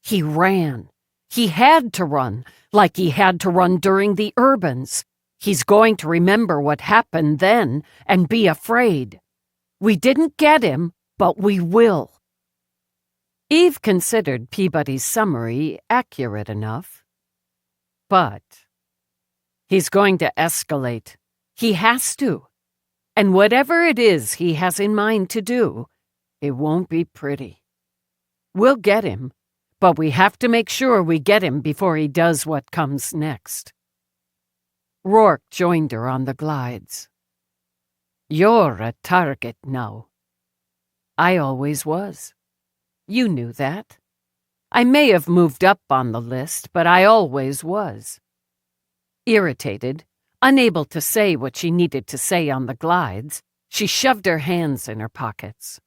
He ran. He had to run, like he had to run during the Urbans. He's going to remember what happened then and be afraid. We didn't get him, but we will. Eve considered Peabody's summary accurate enough. But he's going to escalate. He has to. And whatever it is he has in mind to do, it won't be pretty. We'll get him, but we have to make sure we get him before he does what comes next. Rourke joined her on the glides. You're a target now. I always was. You knew that. I may have moved up on the list, but I always was. Irritated, unable to say what she needed to say on the glides, she shoved her hands in her pockets.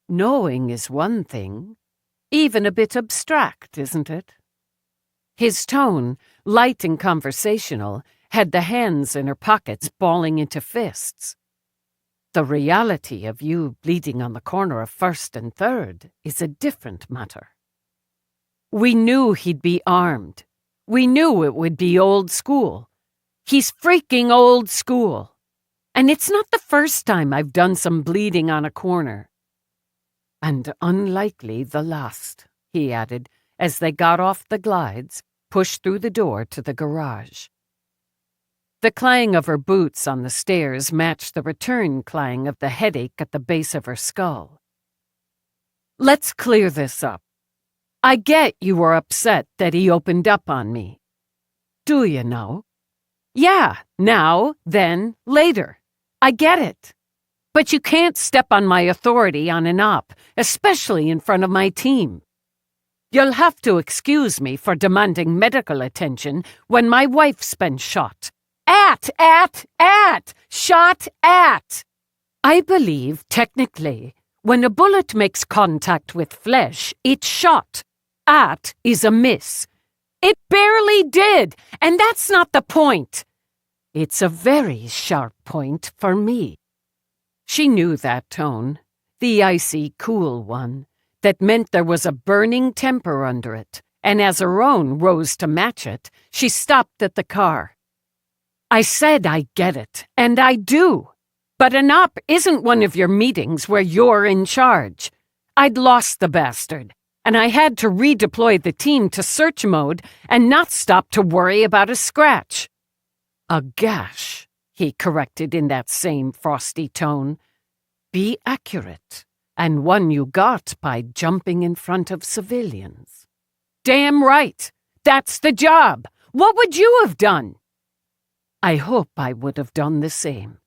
Knowing is one thing, even a bit abstract, isn't it? His tone, light and conversational, had the hands in her pockets balling into fists. The reality of you bleeding on the corner of 1st and 3rd is a different matter. We knew he'd be armed. We knew it would be old school. He's freaking old school. And it's not the first time I've done some bleeding on a corner. And unlikely the last, he added, as they got off the glides, pushed through the door to the garage. The clang of her boots on the stairs matched the return clang of the headache at the base of her skull. Let's clear this up. I get you were upset that he opened up on me. Do you know? Yeah, now, then, later. I get it. But you can't step on my authority on an op, especially in front of my team. You'll have to excuse me for demanding medical attention when my wife's been shot. Shot at! I believe, technically, when a bullet makes contact with flesh, it's shot. At is a miss. It barely did, and that's not the point. It's a very sharp point for me. She knew that tone, the icy, cool one, that meant there was a burning temper under it, and as her own rose to match it, she stopped at the car. I said I get it, and I do. But an op isn't one of your meetings where you're in charge. I'd lost the bastard, and I had to redeploy the team to search mode and not stop to worry about a scratch. A gash, he corrected in that same frosty tone. Be accurate, and one you got by jumping in front of civilians. Damn right. That's the job. What would you have done? I hope I would have done the same.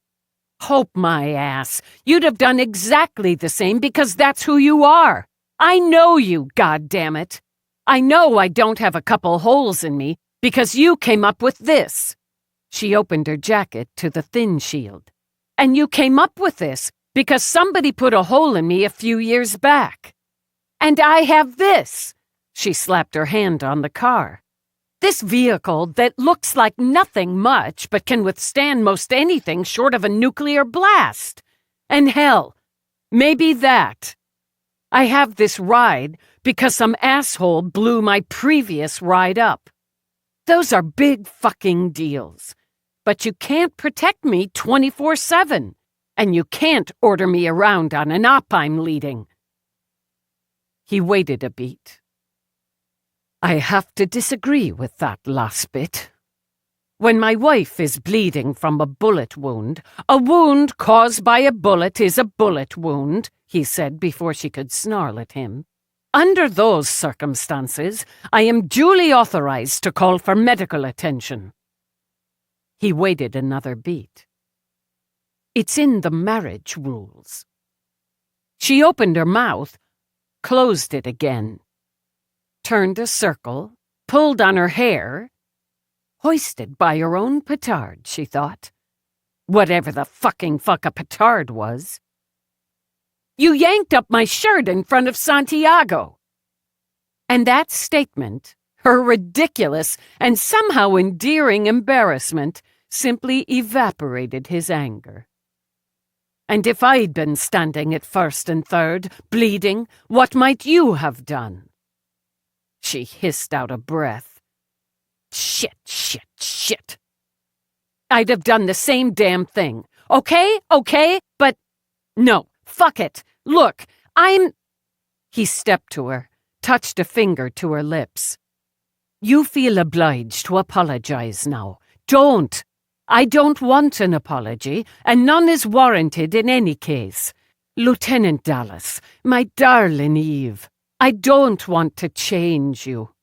Hope my ass. You'd have done exactly the same because that's who you are. I know you, goddammit. I know I don't have a couple holes in me because you came up with this. She opened her jacket to the thin shield. And you came up with this because somebody put a hole in me a few years back. And I have this. She slapped her hand on the car. This vehicle that looks like nothing much but can withstand most anything short of a nuclear blast. And hell, maybe that. I have this ride because some asshole blew my previous ride up. Those are big fucking deals. But you can't protect me 24/7. And you can't order me around on an op I'm leading. He waited a beat. I have to disagree with that last bit. When my wife is bleeding from a bullet wound, a wound caused by a bullet is a bullet wound, he said before she could snarl at him. Under those circumstances, I am duly authorized to call for medical attention. He waited another beat. It's in the marriage rules. She opened her mouth, closed it again, turned a circle, pulled on her hair. Hoisted by her own petard, she thought. Whatever the fucking fuck a petard was. You yanked up my shirt in front of Santiago. And that statement, Her ridiculous and somehow endearing embarrassment simply evaporated his anger. "And if I'd been standing at first and third, bleeding, what might you have done?" She hissed out a breath. "Shit, shit, shit. I'd have done the same damn thing. Okay, but no, fuck it. Look, He stepped to her, touched a finger to her lips. "You feel obliged to apologize now. Don't. I don't want an apology, and none is warranted in any case. Lieutenant Dallas, my darling Eve, I don't want to change you.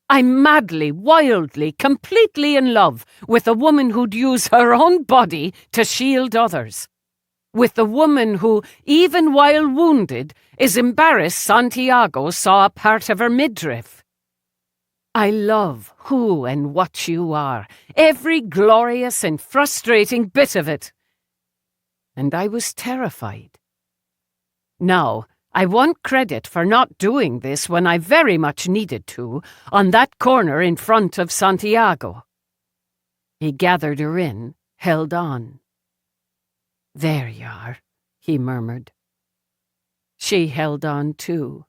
I'm madly, wildly, completely in love with a woman who'd use her own body to shield others. With a woman who, even while wounded, is embarrassed Santiago saw a part of her midriff. I love who and what you are, every glorious and frustrating bit of it. And I was terrified. Now, I want credit for not doing this when I very much needed to, on that corner in front of Santiago." He gathered her in, held on. "There you are," he murmured. She held on too.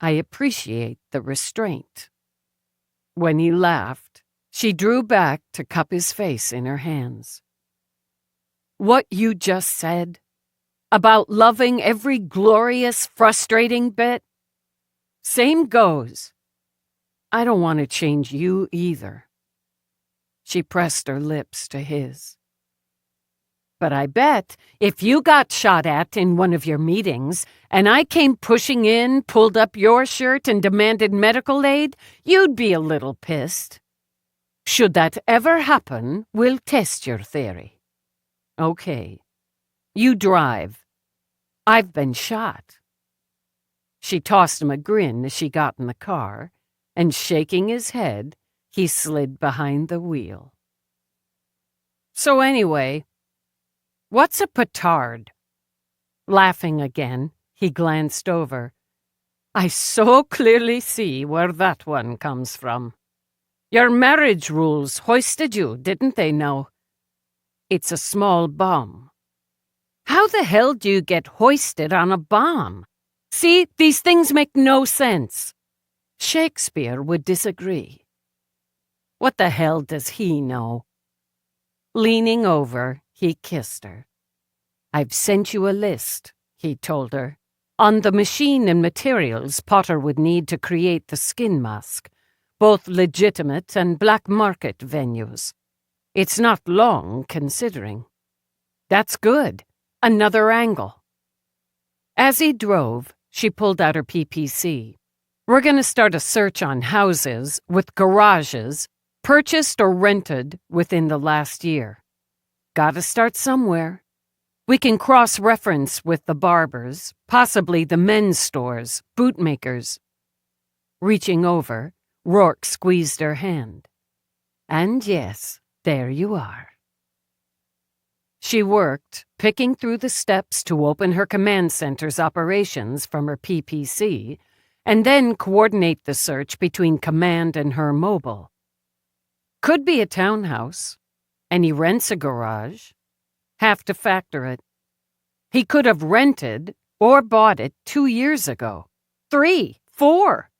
"I appreciate the restraint." When he laughed, she drew back to cup his face in her hands. "What you just said, about loving every glorious, frustrating bit, same goes. I don't want to change you either." She pressed her lips to his. "But I bet if you got shot at in one of your meetings and I came pushing in, pulled up your shirt and demanded medical aid, you'd be a little pissed. Should that ever happen, we'll test your theory. Okay. You drive. I've been shot." She tossed him a grin as she got in the car, and shaking his head, he slid behind the wheel. "So anyway, what's a petard?" Laughing again, he glanced over. "I so clearly see where that one comes from. Your marriage rules hoisted you, didn't they now? It's a small bomb." "How the hell do you get hoisted on a bomb? See, these things make no sense." Shakespeare would disagree. What the hell does he know? Leaning over, he kissed her. "I've sent you a list," he told her, "on the machine and materials Potter would need to create the skin mask, both legitimate and black market venues. It's not long, considering." "That's good. Another angle." As he drove, she pulled out her PPC. "We're going to start a search on houses with garages purchased or rented within the last year. Gotta start somewhere. We can cross-reference with the barbers, possibly the men's stores, bootmakers." Reaching over, Rourke squeezed her hand. "And yes, there you are." She worked, picking through the steps to open her command center's operations from her PPC, and then coordinate the search between command and her mobile. Could be a townhouse, and he rents a garage. Have to factor it. He could have rented or bought it 2 years ago. 3, 4.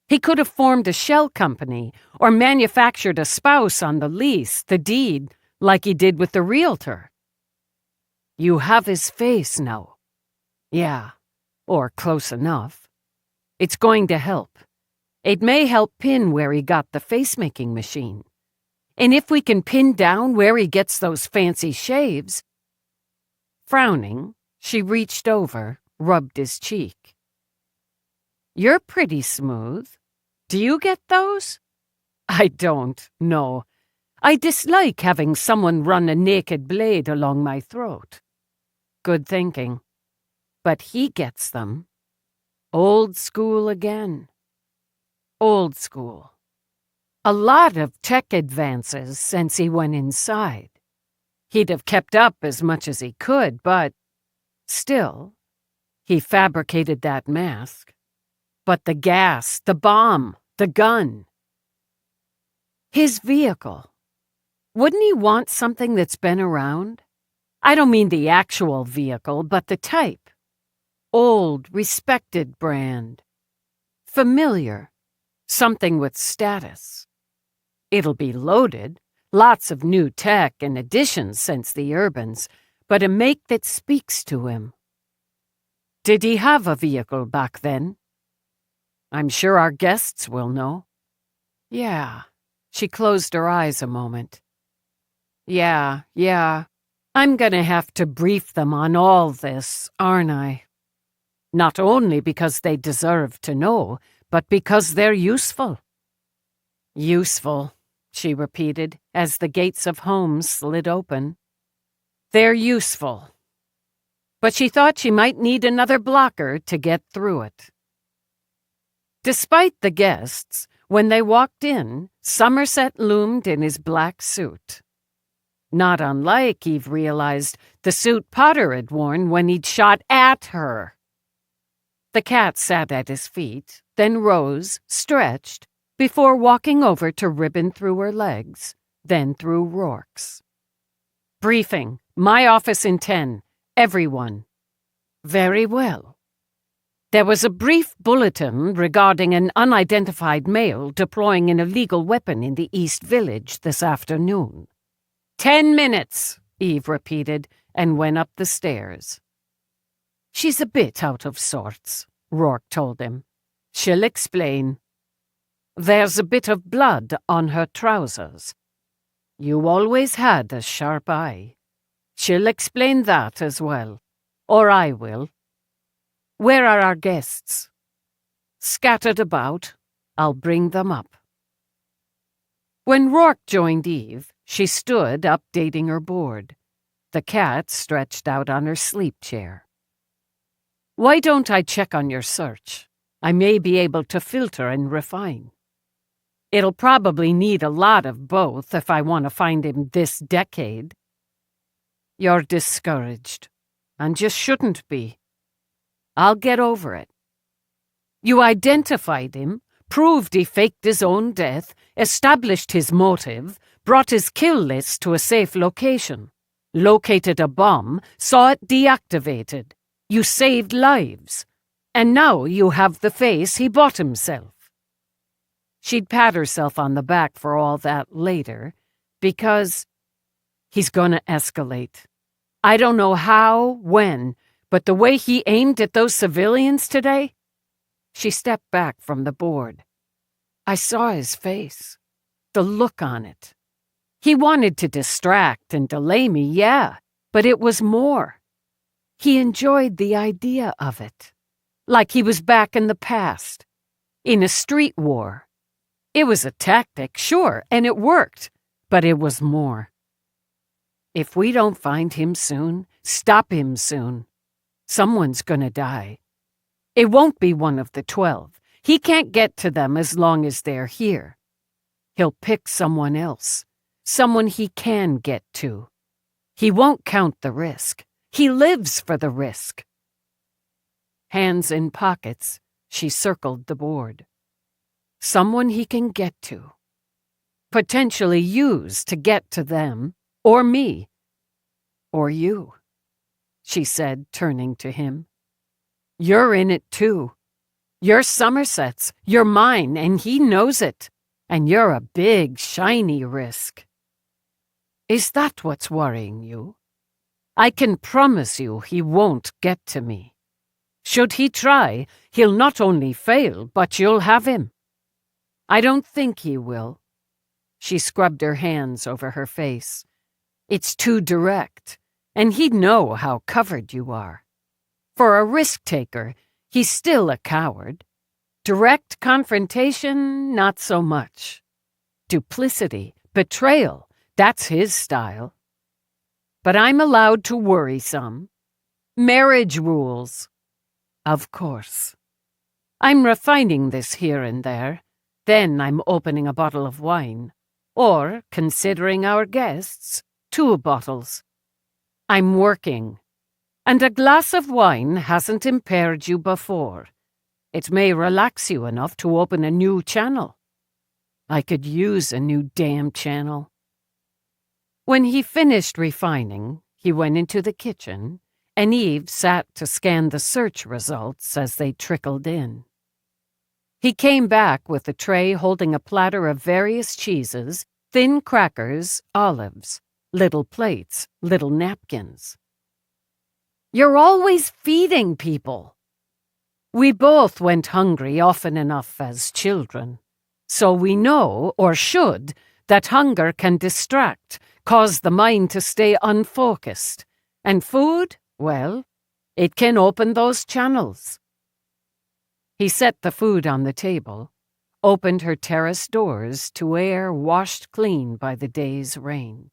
He could have formed a shell company or manufactured a spouse on the lease, the deed, like he did with the realtor. You have his face now. Yeah, or close enough. It's going to help. It may help pin where he got the face-making machine. And if we can pin down where he gets those fancy shaves... Frowning, she reached over, rubbed his cheek. "You're pretty smooth. Do you get those?" "I don't, no. I dislike having someone run a naked blade along my throat." Good thinking. But he gets them. Old school again. Old school. A lot of tech advances since he went inside. He'd have kept up as much as he could, but still, he fabricated that mask. But the gas, the bomb, The gun. His vehicle. Wouldn't he want something that's been around? I don't mean the actual vehicle, but the type. Old, respected brand. Familiar. Something with status. It'll be loaded. Lots of new tech and additions since the Urbans, but a make that speaks to him. Did he have a vehicle back then? I'm sure our guests will know. Yeah. She closed her eyes a moment. Yeah. I'm gonna have to brief them on all this, aren't I? Not only because they deserve to know, but because they're useful. Useful, she repeated as the gates of home slid open. They're useful. But she thought she might need another blocker to get through it. Despite the guests, when they walked in, Somerset loomed in his black suit. Not unlike, Eve realized, the suit Potter had worn when he'd shot at her. The cat sat at his feet, then rose, stretched, before walking over to ribbon through her legs, then through Rourke's. Briefing. My office in 10. Everyone. Very well. There was a brief bulletin regarding an unidentified male deploying an illegal weapon in the East Village this afternoon. 10 minutes, Eve repeated, and went up the stairs. She's a bit out of sorts, Rourke told him. She'll explain. There's a bit of blood on her trousers. You always had a sharp eye. She'll explain that as well. Or I will. Where are our guests? Scattered about. I'll bring them up. When Rourke joined Eve, she stood updating her board. The cat stretched out on her sleep chair. Why don't I check on your search? I may be able to filter and refine. It'll probably need a lot of both if I want to find him this decade. You're discouraged, and you shouldn't be. I'll get over it. You identified him, proved he faked his own death, established his motive, brought his kill list to a safe location, located a bomb, saw it deactivated. You saved lives, and now you have the face he bought himself. She'd pat herself on the back for all that later, because he's gonna escalate. I don't know how, when, but the way he aimed at those civilians today. She stepped back from the board. I saw his face, the look on it. He wanted to distract and delay me, yeah, but it was more. He enjoyed the idea of it, like he was back in the past, in a street war. It was a tactic, sure, and it worked, but it was more. If we don't find him soon, stop him soon, someone's gonna die. It won't be one of the 12. He can't get to them as long as they're here. He'll pick someone else, someone he can get to. He won't count the risk. He lives for the risk. Hands in pockets, she circled the board. Someone he can get to. Potentially use to get to them, or me, or you, she said, turning to him. You're in it too. You're Somerset's, you're mine, and he knows it. And you're a big, shiny risk. Is that what's worrying you? I can promise you he won't get to me. Should he try, he'll not only fail, but you'll have him. I don't think he will. She scrubbed her hands over her face. It's too direct, and he'd know how covered you are. For a risk-taker, he's still a coward. Direct confrontation, not so much. Duplicity, betrayal, that's his style. But I'm allowed to worry some. Marriage rules. Of course. I'm refining this here and there. Then I'm opening a bottle of wine. Or, considering our guests, 2 bottles. I'm working. And a glass of wine hasn't impaired you before. It may relax you enough to open a new channel. I could use a new damn channel. When he finished refining, he went into the kitchen, and Eve sat to scan the search results as they trickled in. He came back with a tray holding a platter of various cheeses, thin crackers, olives, little plates, little napkins. "You're always feeding people." We both went hungry often enough as children, so we know, or should, that hunger can distract, cause the mind to stay unfocused, and food, well, it can open those channels. He set the food on the table, opened her terrace doors to air washed clean by the day's rain.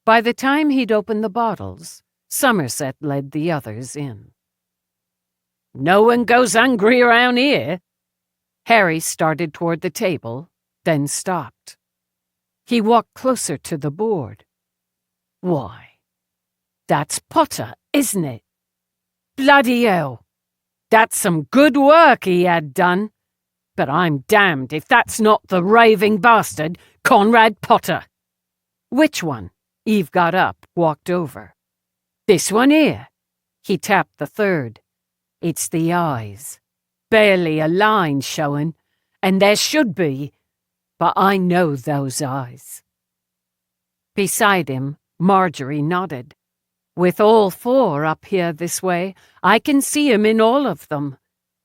By the time he'd opened the bottles, Somerset led the others in. "No one goes hungry around here." Harry started toward the table, then stopped. He walked closer to the board. "Why, that's Potter, isn't it? Bloody hell! That's some good work he had done. But I'm damned if that's not the raving bastard, Conrad Potter." "Which one?" Eve got up, walked over. "This one here." He tapped the third. "It's the eyes. Barely a line showing, and there should be, but I know those eyes." Beside him, Marjorie nodded. "With all four up here this way, I can see him in all of them,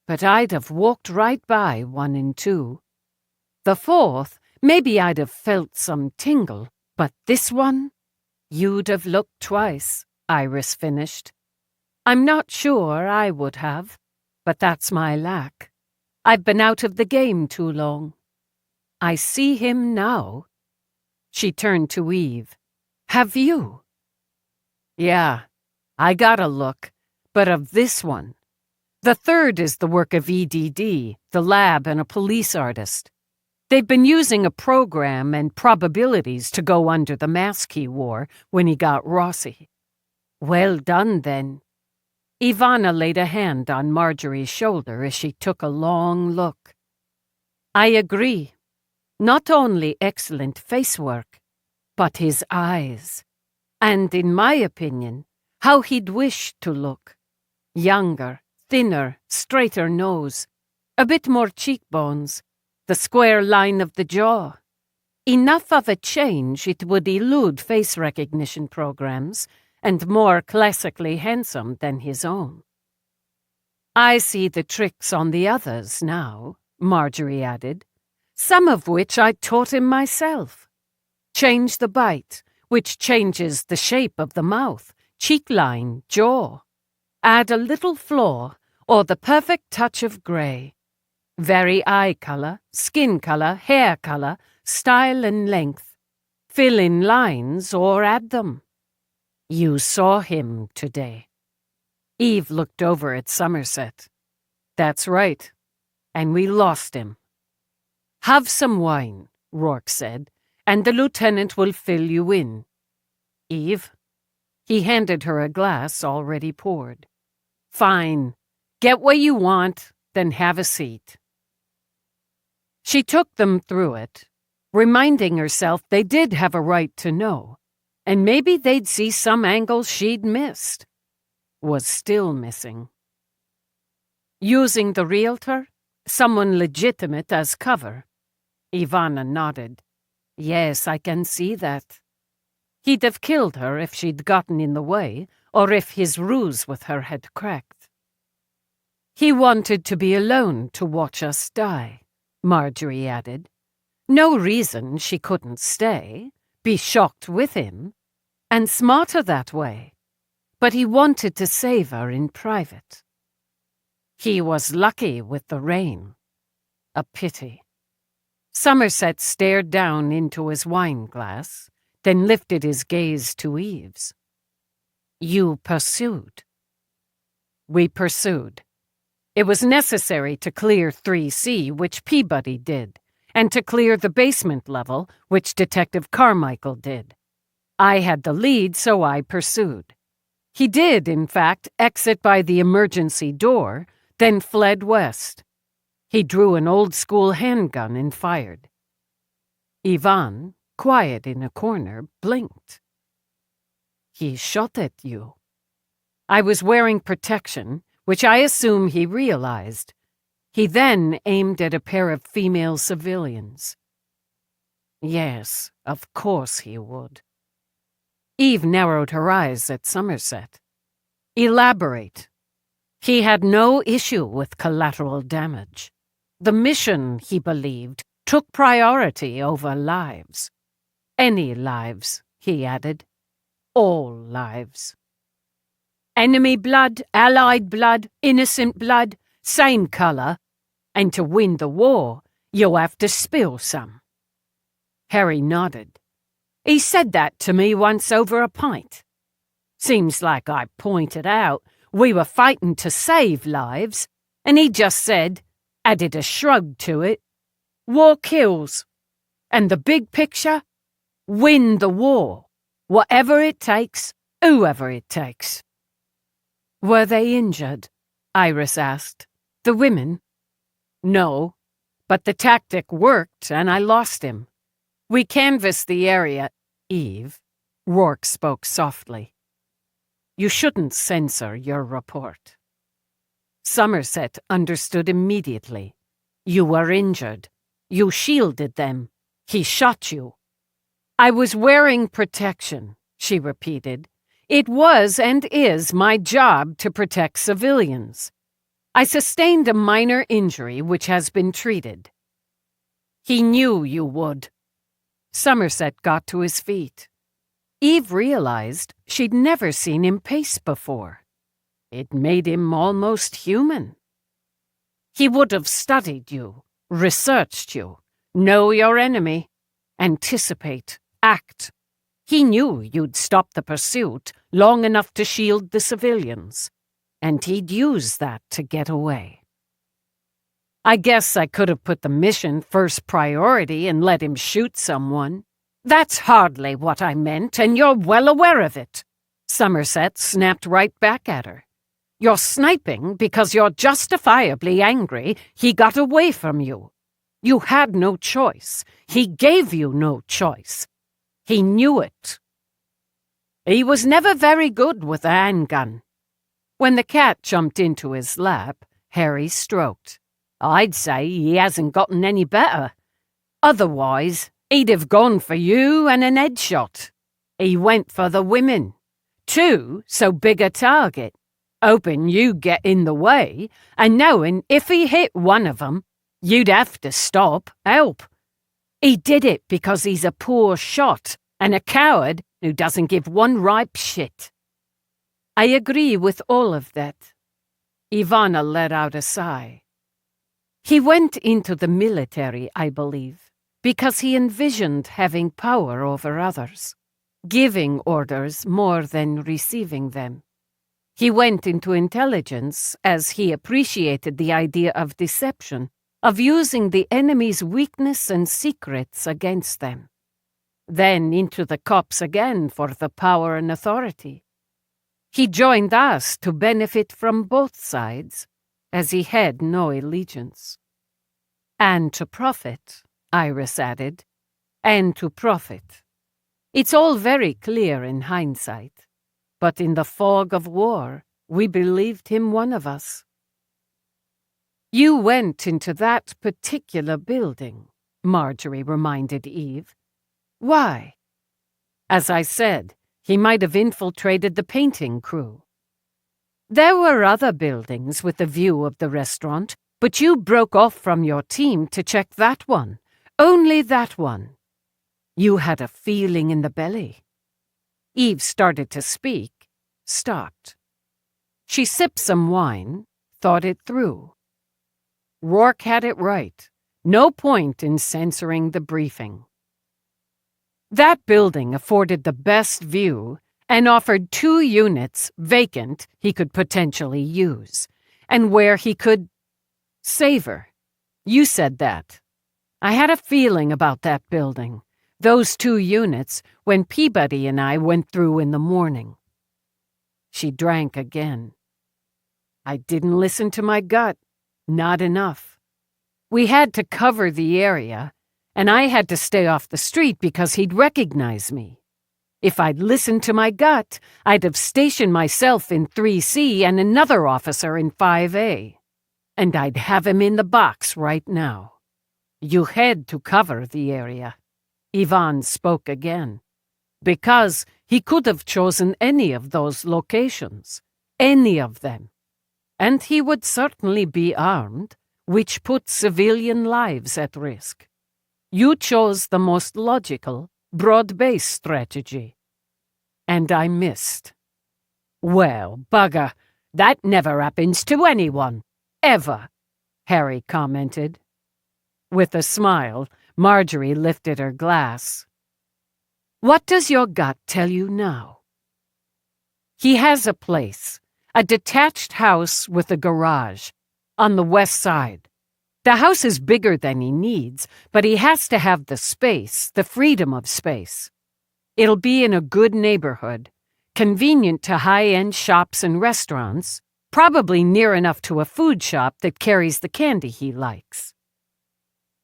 but I'd have walked right by 1 and 2. The fourth, maybe I'd have felt some tingle, but this one, you'd have looked twice," Iris finished. "I'm not sure I would have, but that's my lack. I've been out of the game too long. I see him now." She turned to Eve. "Have you?" "Yeah, I got a look, but of this one. The third is the work of EDD, the lab, and a police artist. They've been using a program and probabilities to go under the mask he wore when he got Rossi." "Well done, then." Ivana laid a hand on Marjorie's shoulder as she took a long look. "I agree. Not only excellent face work, but his eyes. And in my opinion, how he'd wished to look. Younger, thinner, straighter nose, a bit more cheekbones, the square line of the jaw. Enough of a change it would elude face recognition programs, and more classically handsome than his own." "I see the tricks on the others now," Marjorie added, "some of which I taught him myself. Change the bite, which changes the shape of the mouth, cheek line, jaw. Add a little flaw, or the perfect touch of grey. Vary eye color, skin color, hair color, style and length. Fill in lines or add them. You saw him today." Eve looked over at Somerset. "That's right. And we lost him." "Have some wine," Rourke said, "and the lieutenant will fill you in. Eve." He handed her a glass already poured. "Fine. Get what you want, then have a seat." She took them through it, reminding herself they did have a right to know, and maybe they'd see some angles she'd missed. Was still missing. "Using the realtor? Someone legitimate as cover?" Ivana nodded. "Yes, I can see that. He'd have killed her if she'd gotten in the way, or if his ruse with her had cracked." "He wanted to be alone to watch us die," Marjorie added. "No reason she couldn't stay, be shocked with him, and smarter that way. But he wanted to save her in private. He was lucky with the rain. A pity." Somerset stared down into his wine glass, then lifted his gaze to Eve's. "You pursued." "We pursued. It was necessary to clear 3C, which Peabody did, and to clear the basement level, which Detective Carmichael did. I had the lead, so I pursued. He did, in fact, exit by the emergency door, then fled west. He drew an old-school handgun and fired. Ivan, quiet in a corner, blinked. He shot at you. I was wearing protection, which I assume he realized. He then aimed at a pair of female civilians. Yes, of course he would. Eve narrowed her eyes at Somerset. Elaborate. He had no issue with collateral damage. The mission, he believed, took priority over lives. Any lives, he added. All lives. Enemy blood, allied blood, innocent blood, same color. And to win the war, you'll have to spill some. Harry nodded. He said that to me once over a pint. Seems like I pointed out we were fighting to save lives, and he just said, added a shrug to it, war kills. And the big picture? Win the war. Whatever it takes, whoever it takes. Were they injured? Iris asked. The women? No, but the tactic worked and I lost him. We canvassed the area, Eve. Rourke spoke softly. You shouldn't censor your report. Somerset understood immediately. You were injured. You shielded them. He shot you. I was wearing protection, she repeated. It was and is my job to protect civilians. I sustained a minor injury which has been treated. He knew you would. Somerset got to his feet. Eve realized she'd never seen him pace before. It made him almost human. He would have studied you, researched you, know your enemy, anticipate, act. He knew you'd stop the pursuit long enough to shield the civilians, and he'd use that to get away. I guess I could have put the mission first priority and let him shoot someone. That's hardly what I meant, and you're well aware of it. Somerset snapped right back at her. You're sniping because you're justifiably angry he got away from you. You had no choice. He gave you no choice. He knew it. He was never very good with a handgun. When the cat jumped into his lap, Harry stroked. I'd say he hasn't gotten any better. Otherwise, he'd have gone for you and an headshot. He went for the women. 2, so big a target. Hoping you get in the way, and knowing if he hit one of them, you'd have to stop, help. He did it because he's a poor shot and a coward who doesn't give one ripe shit. I agree with all of that. Ivana let out a sigh. He went into the military, I believe, because he envisioned having power over others, giving orders more than receiving them. He went into intelligence as he appreciated the idea of deception, of using the enemy's weakness and secrets against them. Then into the cops again for the power and authority. He joined us to benefit from both sides, as he had no allegiance. And to profit, Iris added, and to profit. It's all very clear in hindsight. But in the fog of war, we believed him one of us. You went into that particular building, Marjorie reminded Eve. Why? As I said, he might have infiltrated the painting crew. There were other buildings with a view of the restaurant, but you broke off from your team to check that one. Only that one. You had a feeling in the belly. Eve started to speak, stopped. She sipped some wine, thought it through. Rourke had it right. No point in censoring the briefing. That building afforded the best view and offered 2 units vacant he could potentially use, and where he could savor. You said that. I had a feeling about that building. Those 2 units, when Peabody and I went through in the morning. She drank again. I didn't listen to my gut. Not enough. We had to cover the area, and I had to stay off the street because he'd recognize me. If I'd listened to my gut, I'd have stationed myself in 3C and another officer in 5A. And I'd have him in the box right now. You had to cover the area. Ivan spoke again. Because he could have chosen any of those locations. Any of them. And he would certainly be armed, which put civilian lives at risk. You chose the most logical, broad-based strategy. And I missed. Well, bugger, that never happens to anyone. Ever, Harry commented. With a smile, Marjorie lifted her glass. What does your gut tell you now? He has a place, a detached house with a garage, on the west side. The house is bigger than he needs, but he has to have the space, the freedom of space. It'll be in a good neighborhood, convenient to high-end shops and restaurants, probably near enough to a food shop that carries the candy he likes.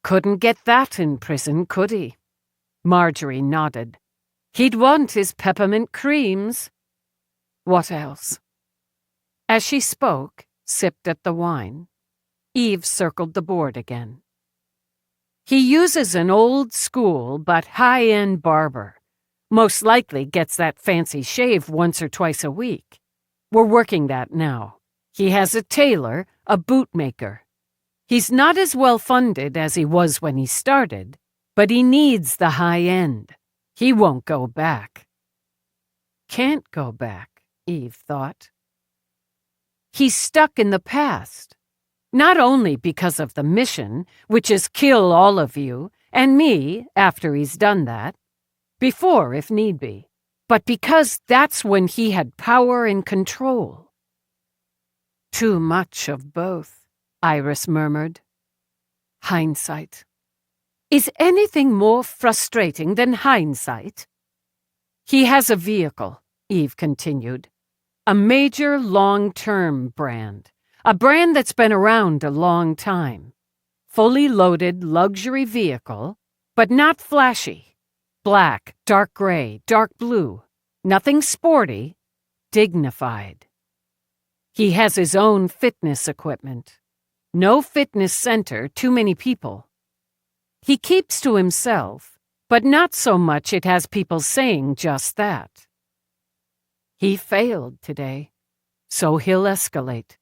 Couldn't get that in prison, could he? Marjorie nodded. He'd want his peppermint creams. What else? As she spoke, sipped at the wine, Eve circled the board again. He uses an old-school but high-end barber. Most likely gets that fancy shave once or twice a week. We're working that now. He has a tailor, a bootmaker. He's not as well funded as he was when he started, but he needs the high end. He won't go back. Can't go back, Eve thought. He's stuck in the past. Not only because of the mission, which is kill all of you, and me after he's done that, before if need be, but because that's when he had power and control. Too much of both, Iris murmured. Hindsight. Is anything more frustrating than hindsight? He has a vehicle, Eve continued. A major long-term brand. A brand that's been around a long time. Fully loaded luxury vehicle, but not flashy. Black, dark gray, dark blue. Nothing sporty. Dignified. He has his own fitness equipment. No fitness center, too many people. He keeps to himself, but not so much it has people saying just that. He failed today, so he'll escalate.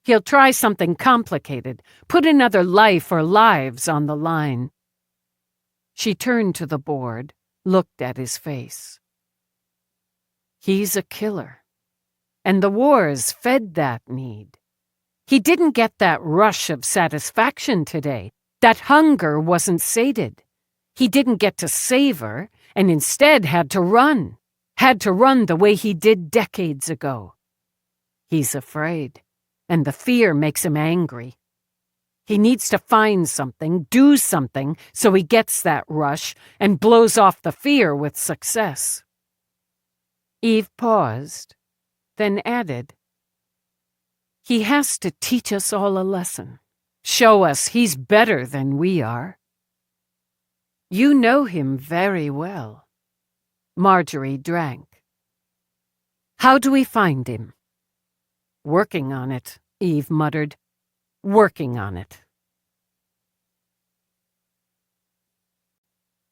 He'll try something complicated, put another life or lives on the line. She turned to the board, looked at his face. He's a killer, and the wars fed that need. He didn't get that rush of satisfaction today. That hunger wasn't sated. He didn't get to savor, and instead had to run. Had to run the way he did decades ago. He's afraid, and the fear makes him angry. He needs to find something, do something, so he gets that rush and blows off the fear with success. Eve paused, then added, He has to teach us all a lesson. Show us he's better than we are. You know him very well. Marjorie drank. How do we find him? Working on it, Eve muttered. Working on it.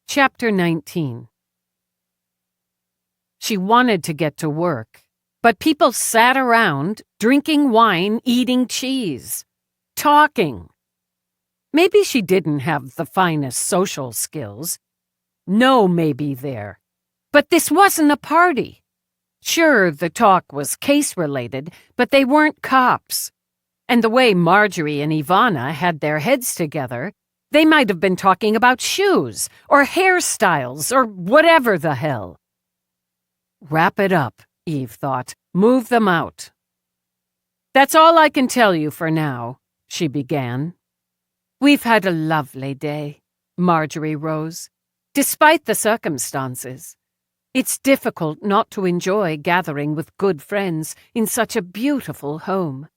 Chapter 19. She wanted to get to work, but people sat around, drinking wine, eating cheese, talking. Maybe she didn't have the finest social skills. No maybe there. But this wasn't a party. Sure, the talk was case-related, but they weren't cops. And the way Marjorie and Ivana had their heads together, they might have been talking about shoes, or hairstyles, or whatever the hell. Wrap it up, Eve thought. Move them out. That's all I can tell you for now, she began. We've had a lovely day, Marjorie rose. Despite the circumstances, it's difficult not to enjoy gathering with good friends in such a beautiful home.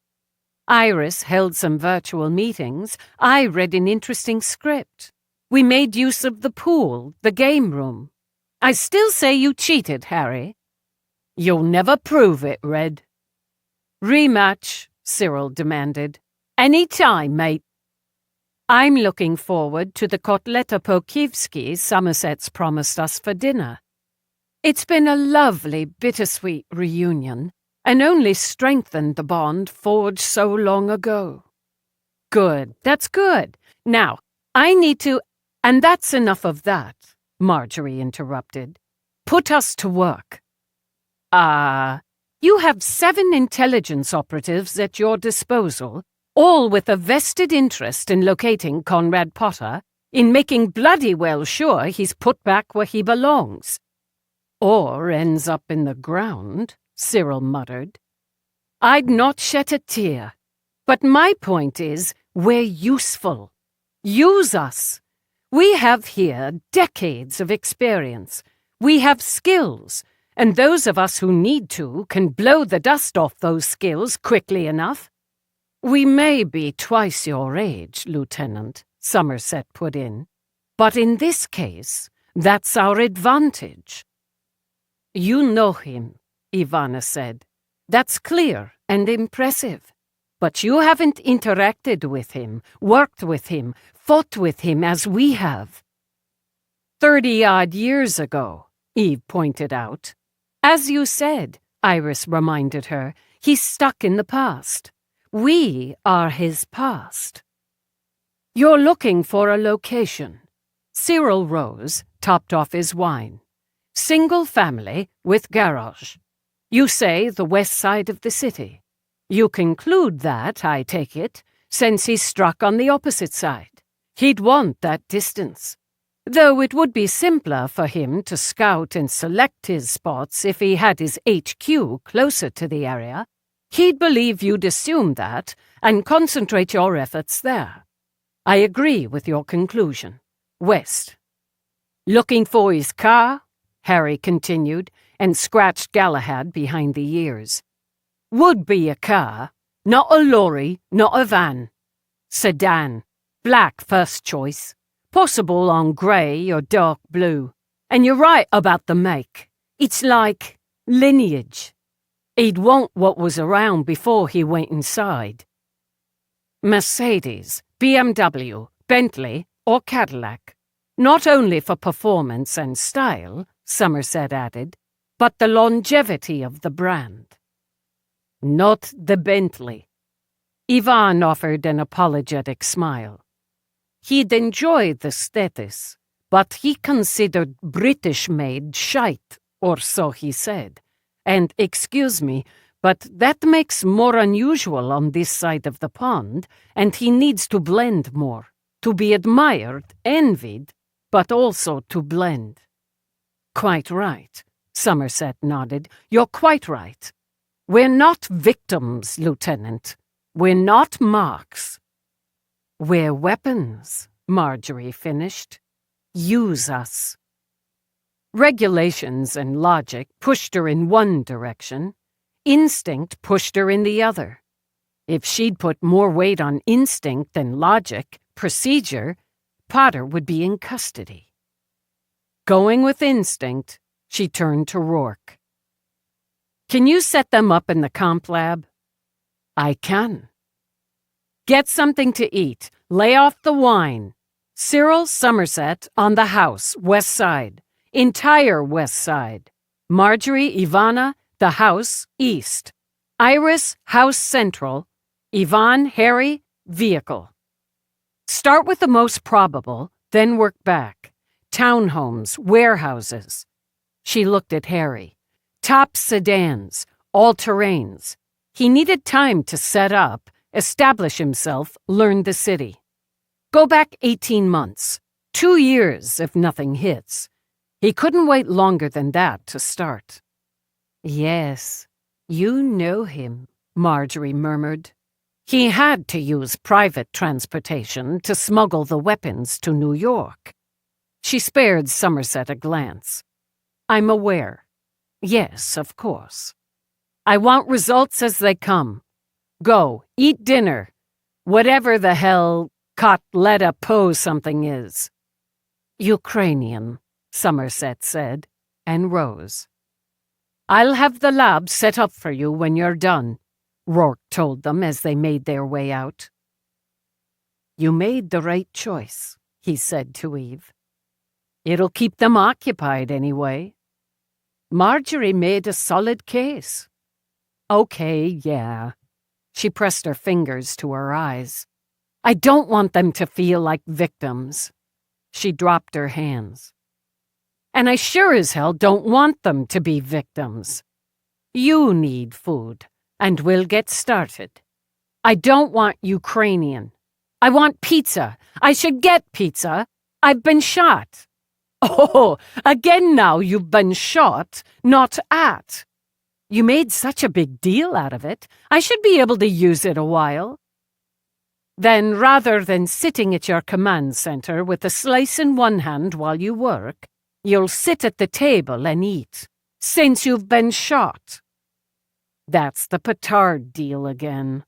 Iris held some virtual meetings. I read an interesting script. We made use of the pool, the game room. I still say you cheated, Harry. You'll never prove it, Red. Rematch, Cyril demanded. Any time, mate. I'm looking forward to the kotleta po-kievski Somerset's promised us for dinner. It's been a lovely, bittersweet reunion, and only strengthened the bond forged so long ago. Good, that's good. Now, I need to— And that's enough of that, Marjorie interrupted. Put us to work. You have 7 intelligence operatives at your disposal, all with a vested interest in locating Conrad Potter, in making bloody well sure he's put back where he belongs. Or ends up in the ground, Cyril muttered. I'd not shed a tear. But my point is, we're useful. Use us. We have here decades of experience. We have skills, and those of us who need to can blow the dust off those skills quickly enough. We may be twice your age, Lieutenant, Somerset put in, but in this case, that's our advantage. You know him, Ivana said. That's clear and impressive. But you haven't interacted with him, worked with him, fought with him as we have. 30-odd years ago, Eve pointed out. As you said, Iris reminded her, he's stuck in the past. We are his past. You're looking for a location. Cyril rose, topped off his wine. Single family with garage. You say the west side of the city. You conclude that, I take it, since he's struck on the opposite side. He'd want that distance. Though it would be simpler for him to scout and select his spots if he had his HQ closer to the area. He'd believe you'd assume that and concentrate your efforts there. I agree with your conclusion. West. Looking for his car? Harry continued, and scratched Galahad behind the ears. Would be a car, not a lorry, not a van. Sedan, black first choice, possible on grey or dark blue. And you're right about the make. It's like lineage. He'd want what was around before he went inside. Mercedes, BMW, Bentley, or Cadillac. Not only for performance and style, Somerset added, but the longevity of the brand. Not the Bentley. Ivan offered an apologetic smile. He'd enjoyed the status, but he considered British-made shite, or so he said. And, excuse me, but that makes more unusual on this side of the pond, and he needs to blend more, to be admired, envied, but also to blend. Quite right, Somerset nodded. You're quite right. We're not victims, Lieutenant. We're not marks. We're weapons, Marjorie finished. Use us. Regulations and logic pushed her in one direction. Instinct pushed her in the other. If she'd put more weight on instinct than logic, procedure, Potter would be in custody. Going with instinct, she turned to Rourke. Can you set them up in the comp lab? I can. Get something to eat. Lay off the wine. Cyril Somerset on the house, west side. Entire west side. Marjorie, Ivana, the house, east. Iris, house central. Ivan, Harry, vehicle. Start with the most probable, then work back. Townhomes, warehouses. She looked at Harry. Top sedans, all-terrains. He needed time to set up, establish himself, learn the city. Go back 18 months. 2 years if nothing hits. He couldn't wait longer than that to start. Yes, you know him, Marjorie murmured. He had to use private transportation to smuggle the weapons to New York. She spared Somerset a glance. I'm aware. Yes, of course. I want results as they come. Go, eat dinner. Whatever the hell kotleta po something is. Ukrainian, Somerset said, and rose. I'll have the lab set up for you when you're done, Rourke told them as they made their way out. You made the right choice, he said to Eve. It'll keep them occupied anyway. Marjorie made a solid case. Okay, yeah. She pressed her fingers to her eyes. I don't want them to feel like victims. She dropped her hands. And I sure as hell don't want them to be victims. You need food, and we'll get started. I don't want Ukrainian. I want pizza. I should get pizza. I've been shot. Oh, again now you've been shot, not at. You made such a big deal out of it. I should be able to use it a while. Then, rather than sitting at your command center with a slice in one hand while you work, you'll sit at the table and eat, since you've been shot. That's the petard deal again.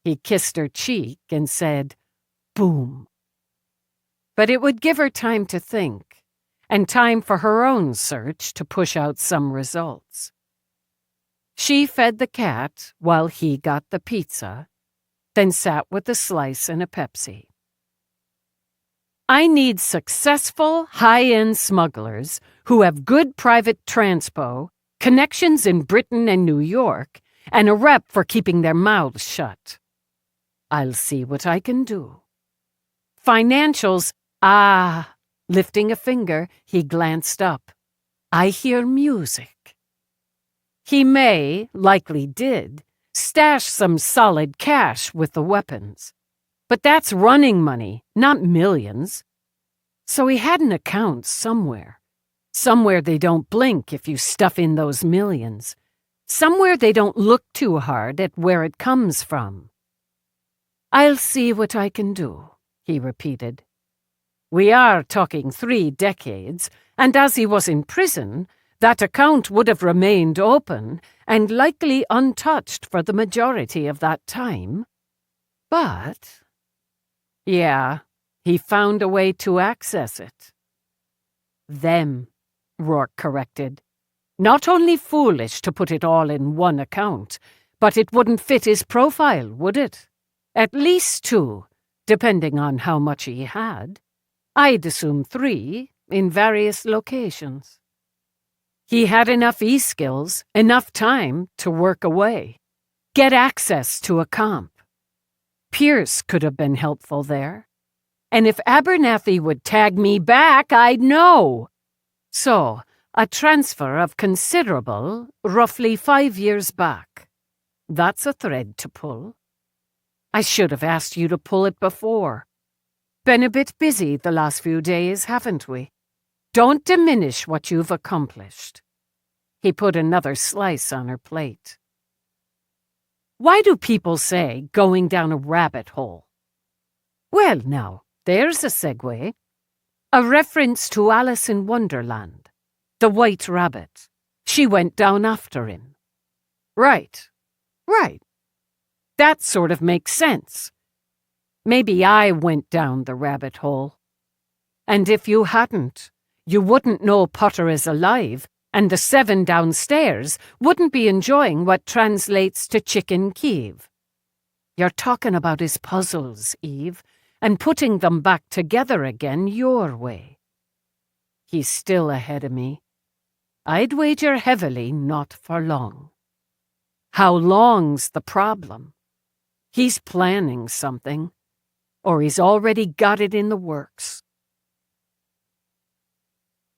He kissed her cheek and said, boom. But it would give her time to think, and time for her own search to push out some results. She fed the cat while he got the pizza, then sat with a slice and a Pepsi. I need successful, high-end smugglers who have good private transpo, connections in Britain and New York, and a rep for keeping their mouths shut. I'll see what I can do. Financials, lifting a finger, he glanced up. I hear music. He may, likely did, stash some solid cash with the weapons. But that's running money, not millions. So he had an account somewhere. Somewhere they don't blink if you stuff in those millions. Somewhere they don't look too hard at where it comes from. I'll see what I can do, he repeated. We are talking 3 decades, and as he was in prison, that account would have remained open and likely untouched for the majority of that time. But, yeah, he found a way to access it. Them, Rourke corrected. Not only foolish to put it all in one account, but it wouldn't fit his profile, would it? At least 2, depending on how much he had. I'd assume 3 in various locations. He had enough e-skills, enough time to work away, get access to a comp. Pierce could have been helpful there. And if Abernathy would tag me back, I'd know. So, a transfer of considerable, roughly 5 years back. That's a thread to pull. I should have asked you to pull it before. Been a bit busy the last few days, haven't we? Don't diminish what you've accomplished. He put another slice on her plate. Why do people say going down a rabbit hole? Well, now, there's a segue. A reference to Alice in Wonderland, the White Rabbit. She went down after him. Right. That sort of makes sense. Maybe I went down the rabbit hole. And if you hadn't, you wouldn't know Potter is alive, and the 7 downstairs wouldn't be enjoying what translates to Chicken Kiev. You're talking about his puzzles, Eve, and putting them back together again your way. He's still ahead of me. I'd wager heavily not for long. How long's the problem? He's planning something, or he's already got it in the works.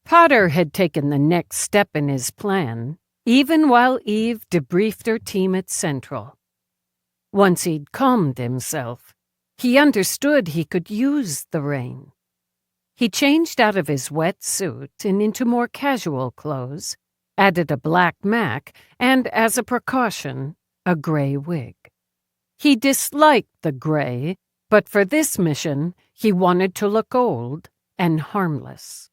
Potter had taken the next step in his plan, even while Eve debriefed her team at Central. Once he'd calmed himself, he understood he could use the rain. He changed out of his wet suit and into more casual clothes, added a black Mac, and, as a precaution, a gray wig. He disliked the gray, but for this mission, he wanted to look old and harmless.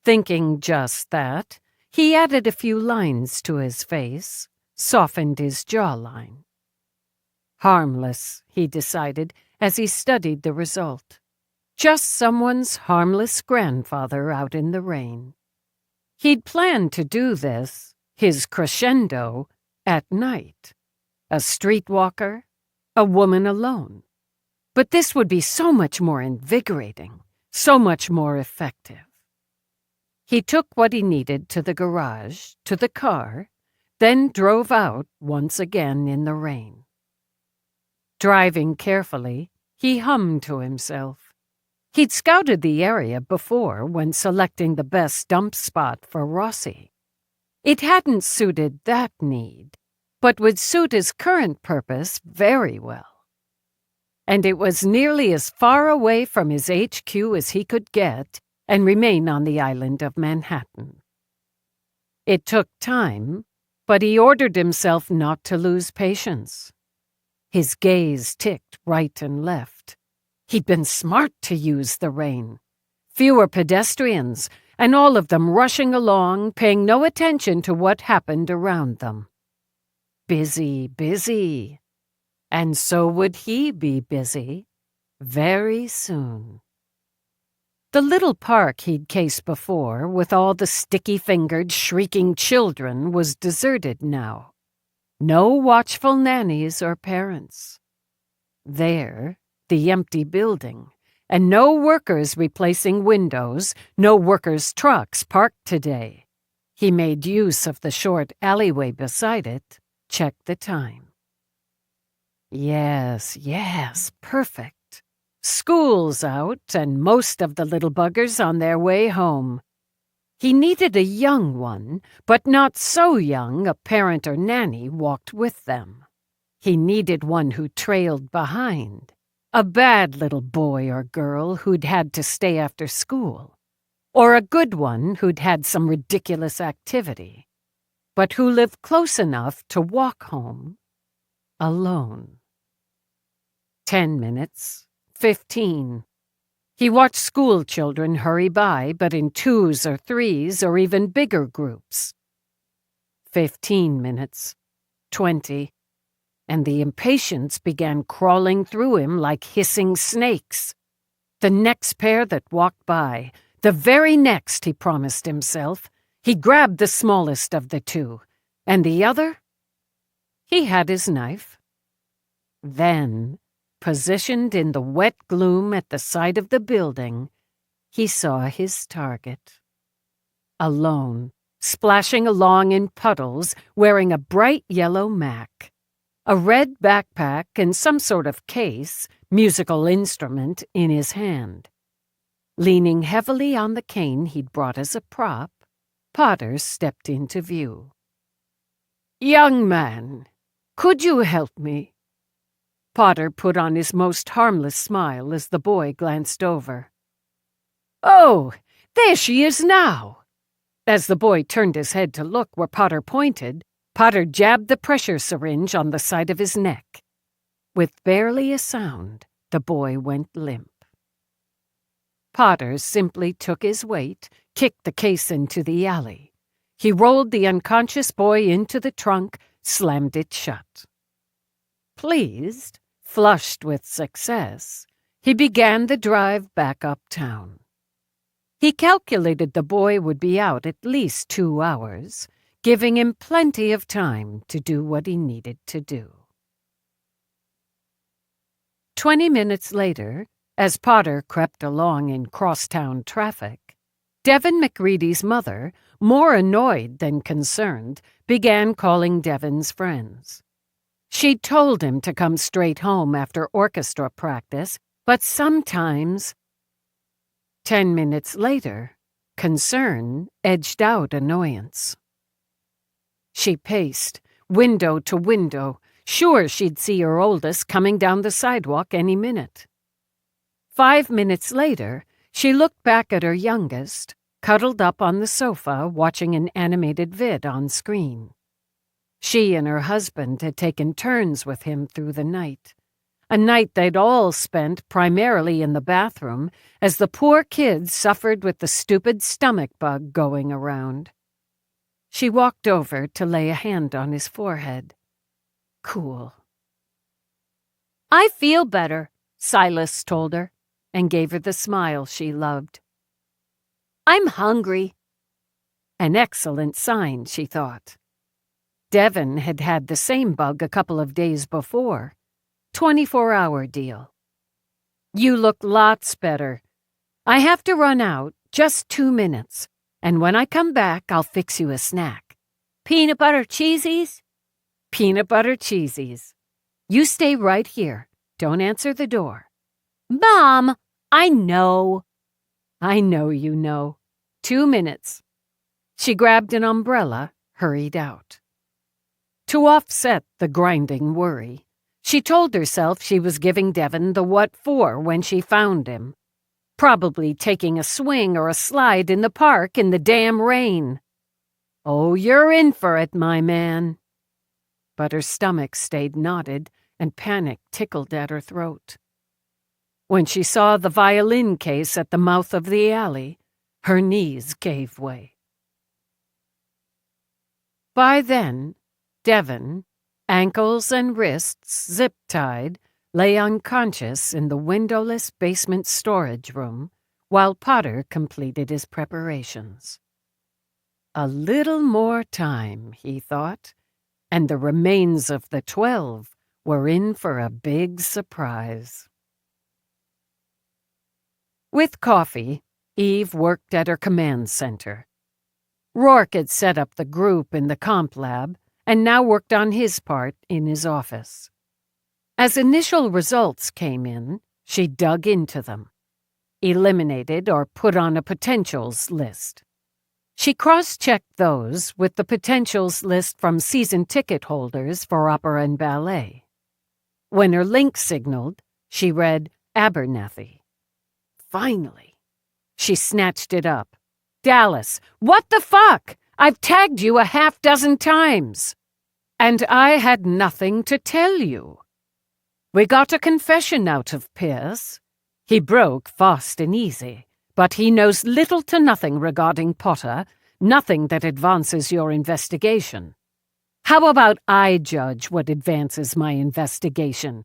Thinking just that, he added a few lines to his face, softened his jawline. Harmless, he decided as he studied the result. Just someone's harmless grandfather out in the rain. He'd planned to do this, his crescendo, at night. A streetwalker, a woman alone. But this would be so much more invigorating, so much more effective. He took what he needed to the garage, to the car, then drove out once again in the rain. Driving carefully, he hummed to himself. He'd scouted the area before when selecting the best dump spot for Rossi. It hadn't suited that need, but would suit his current purpose very well. And it was nearly as far away from his HQ as he could get and remain on the island of Manhattan. It took time, but he ordered himself not to lose patience. His gaze ticked right and left. He'd been smart to use the rain. Fewer pedestrians, and all of them rushing along, paying no attention to what happened around them. Busy, busy. And so would he be busy very soon. The little park he'd cased before, with all the sticky-fingered, shrieking children, was deserted now. No watchful nannies or parents. There, the empty building, and no workers replacing windows, no workers' trucks parked today. He made use of the short alleyway beside it, checked the time. Yes, perfect. School's out, and most of the little buggers on their way home. He needed a young one, but not so young a parent or nanny walked with them. He needed one who trailed behind, a bad little boy or girl who'd had to stay after school, or a good one who'd had some ridiculous activity, but who lived close enough to walk home alone. 10 minutes. 15. He watched school children hurry by, but in twos or threes or even bigger groups. 15 minutes. 20. And the impatience began crawling through him like hissing snakes. The next pair that walked by, the very next, he promised himself, he grabbed the smallest of the two. And the other? He had his knife. Then, positioned in the wet gloom at the side of the building, he saw his target. Alone, splashing along in puddles, wearing a bright yellow Mac, a red backpack and some sort of case, musical instrument, in his hand. Leaning heavily on the cane he'd brought as a prop, Potter stepped into view. "Young man, could you help me?" Potter put on his most harmless smile as the boy glanced over. "Oh, there she is now!" As the boy turned his head to look where Potter pointed, Potter jabbed the pressure syringe on the side of his neck. With barely a sound, the boy went limp. Potter simply took his weight, kicked the case into the alley. He rolled the unconscious boy into the trunk, slammed it shut. Pleased, flushed with success, he began the drive back uptown. He calculated the boy would be out at least 2 hours, giving him plenty of time to do what he needed to do. 20 minutes later, as Potter crept along in crosstown traffic, Devin McReady's mother, more annoyed than concerned, began calling Devin's friends. She'd told him to come straight home after orchestra practice, but sometimes... 10 minutes later, concern edged out annoyance. She paced, window to window, sure she'd see her oldest coming down the sidewalk any minute. 5 minutes later, she looked back at her youngest, cuddled up on the sofa watching an animated vid on screen. She and her husband had taken turns with him through the night, a night they'd all spent primarily in the bathroom as the poor kid suffered with the stupid stomach bug going around. She walked over to lay a hand on his forehead. Cool. I feel better, Silas told her, and gave her the smile she loved. I'm hungry. An excellent sign, she thought. Devon had had the same bug a couple of days before. 24-hour deal. You look lots better. I have to run out, just 2 minutes, and when I come back, I'll fix you a snack. Peanut butter cheesies? Peanut butter cheesies. You stay right here. Don't answer the door. Mom, I know. I know you know. 2 minutes. She grabbed an umbrella, hurried out. To offset the grinding worry, she told herself she was giving Devon the what for when she found him. Probably taking a swing or a slide in the park in the damn rain. Oh, you're in for it, my man. But her stomach stayed knotted and panic tickled at her throat. When she saw the violin case at the mouth of the alley, her knees gave way. By then, Devon, ankles and wrists zip-tied, lay unconscious in the windowless basement storage room while Potter completed his preparations. A little more time, he thought, and the remains of the 12 were in for a big surprise. With coffee, Eve worked at her command center. Rourke had set up the group in the comp lab and now worked on his part in his office. As initial results came in, she dug into them, eliminated or put on a potentials list. She cross-checked those with the potentials list from season ticket holders for opera and ballet. When her link signaled, she read Abernathy. Finally. She snatched it up. Dallas, what the fuck? I've tagged you a half-dozen times. And I had nothing to tell you. We got a confession out of Pierce. He broke fast and easy, but he knows little to nothing regarding Potter, nothing that advances your investigation. How about I judge what advances my investigation?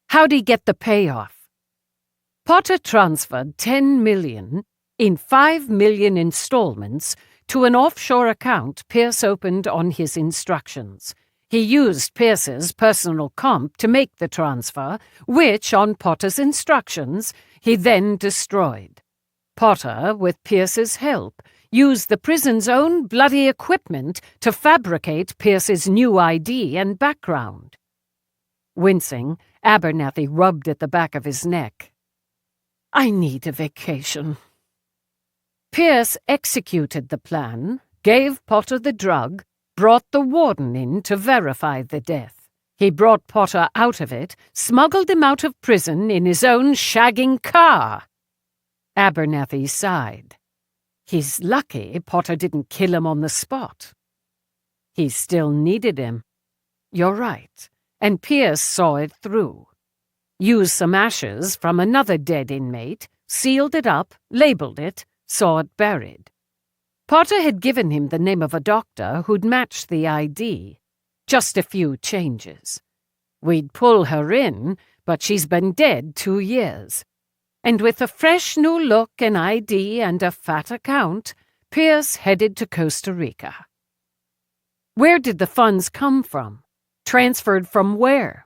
How'd he get the payoff? Potter transferred $10 million in $5 million installments to an offshore account Pierce opened on his instructions. He used Pierce's personal comp to make the transfer, which, on Potter's instructions, he then destroyed. Potter, with Pierce's help, used the prison's own bloody equipment to fabricate Pierce's new ID and background. Wincing, Abernathy rubbed at the back of his neck. I need a vacation. Pierce executed the plan, gave Potter the drug, brought the warden in to verify the death. He brought Potter out of it, smuggled him out of prison in his own shagging car. Abernathy sighed. He's lucky Potter didn't kill him on the spot. He still needed him. You're right, and Pierce saw it through. Used some ashes from another dead inmate, sealed it up, labeled it, saw it buried. Potter had given him the name of a doctor who'd matched the ID. Just a few changes. We'd pull her in, but she's been dead 2 years. And with a fresh new look and ID and a fat account, Pierce headed to Costa Rica. Where did the funds come from? Transferred from where?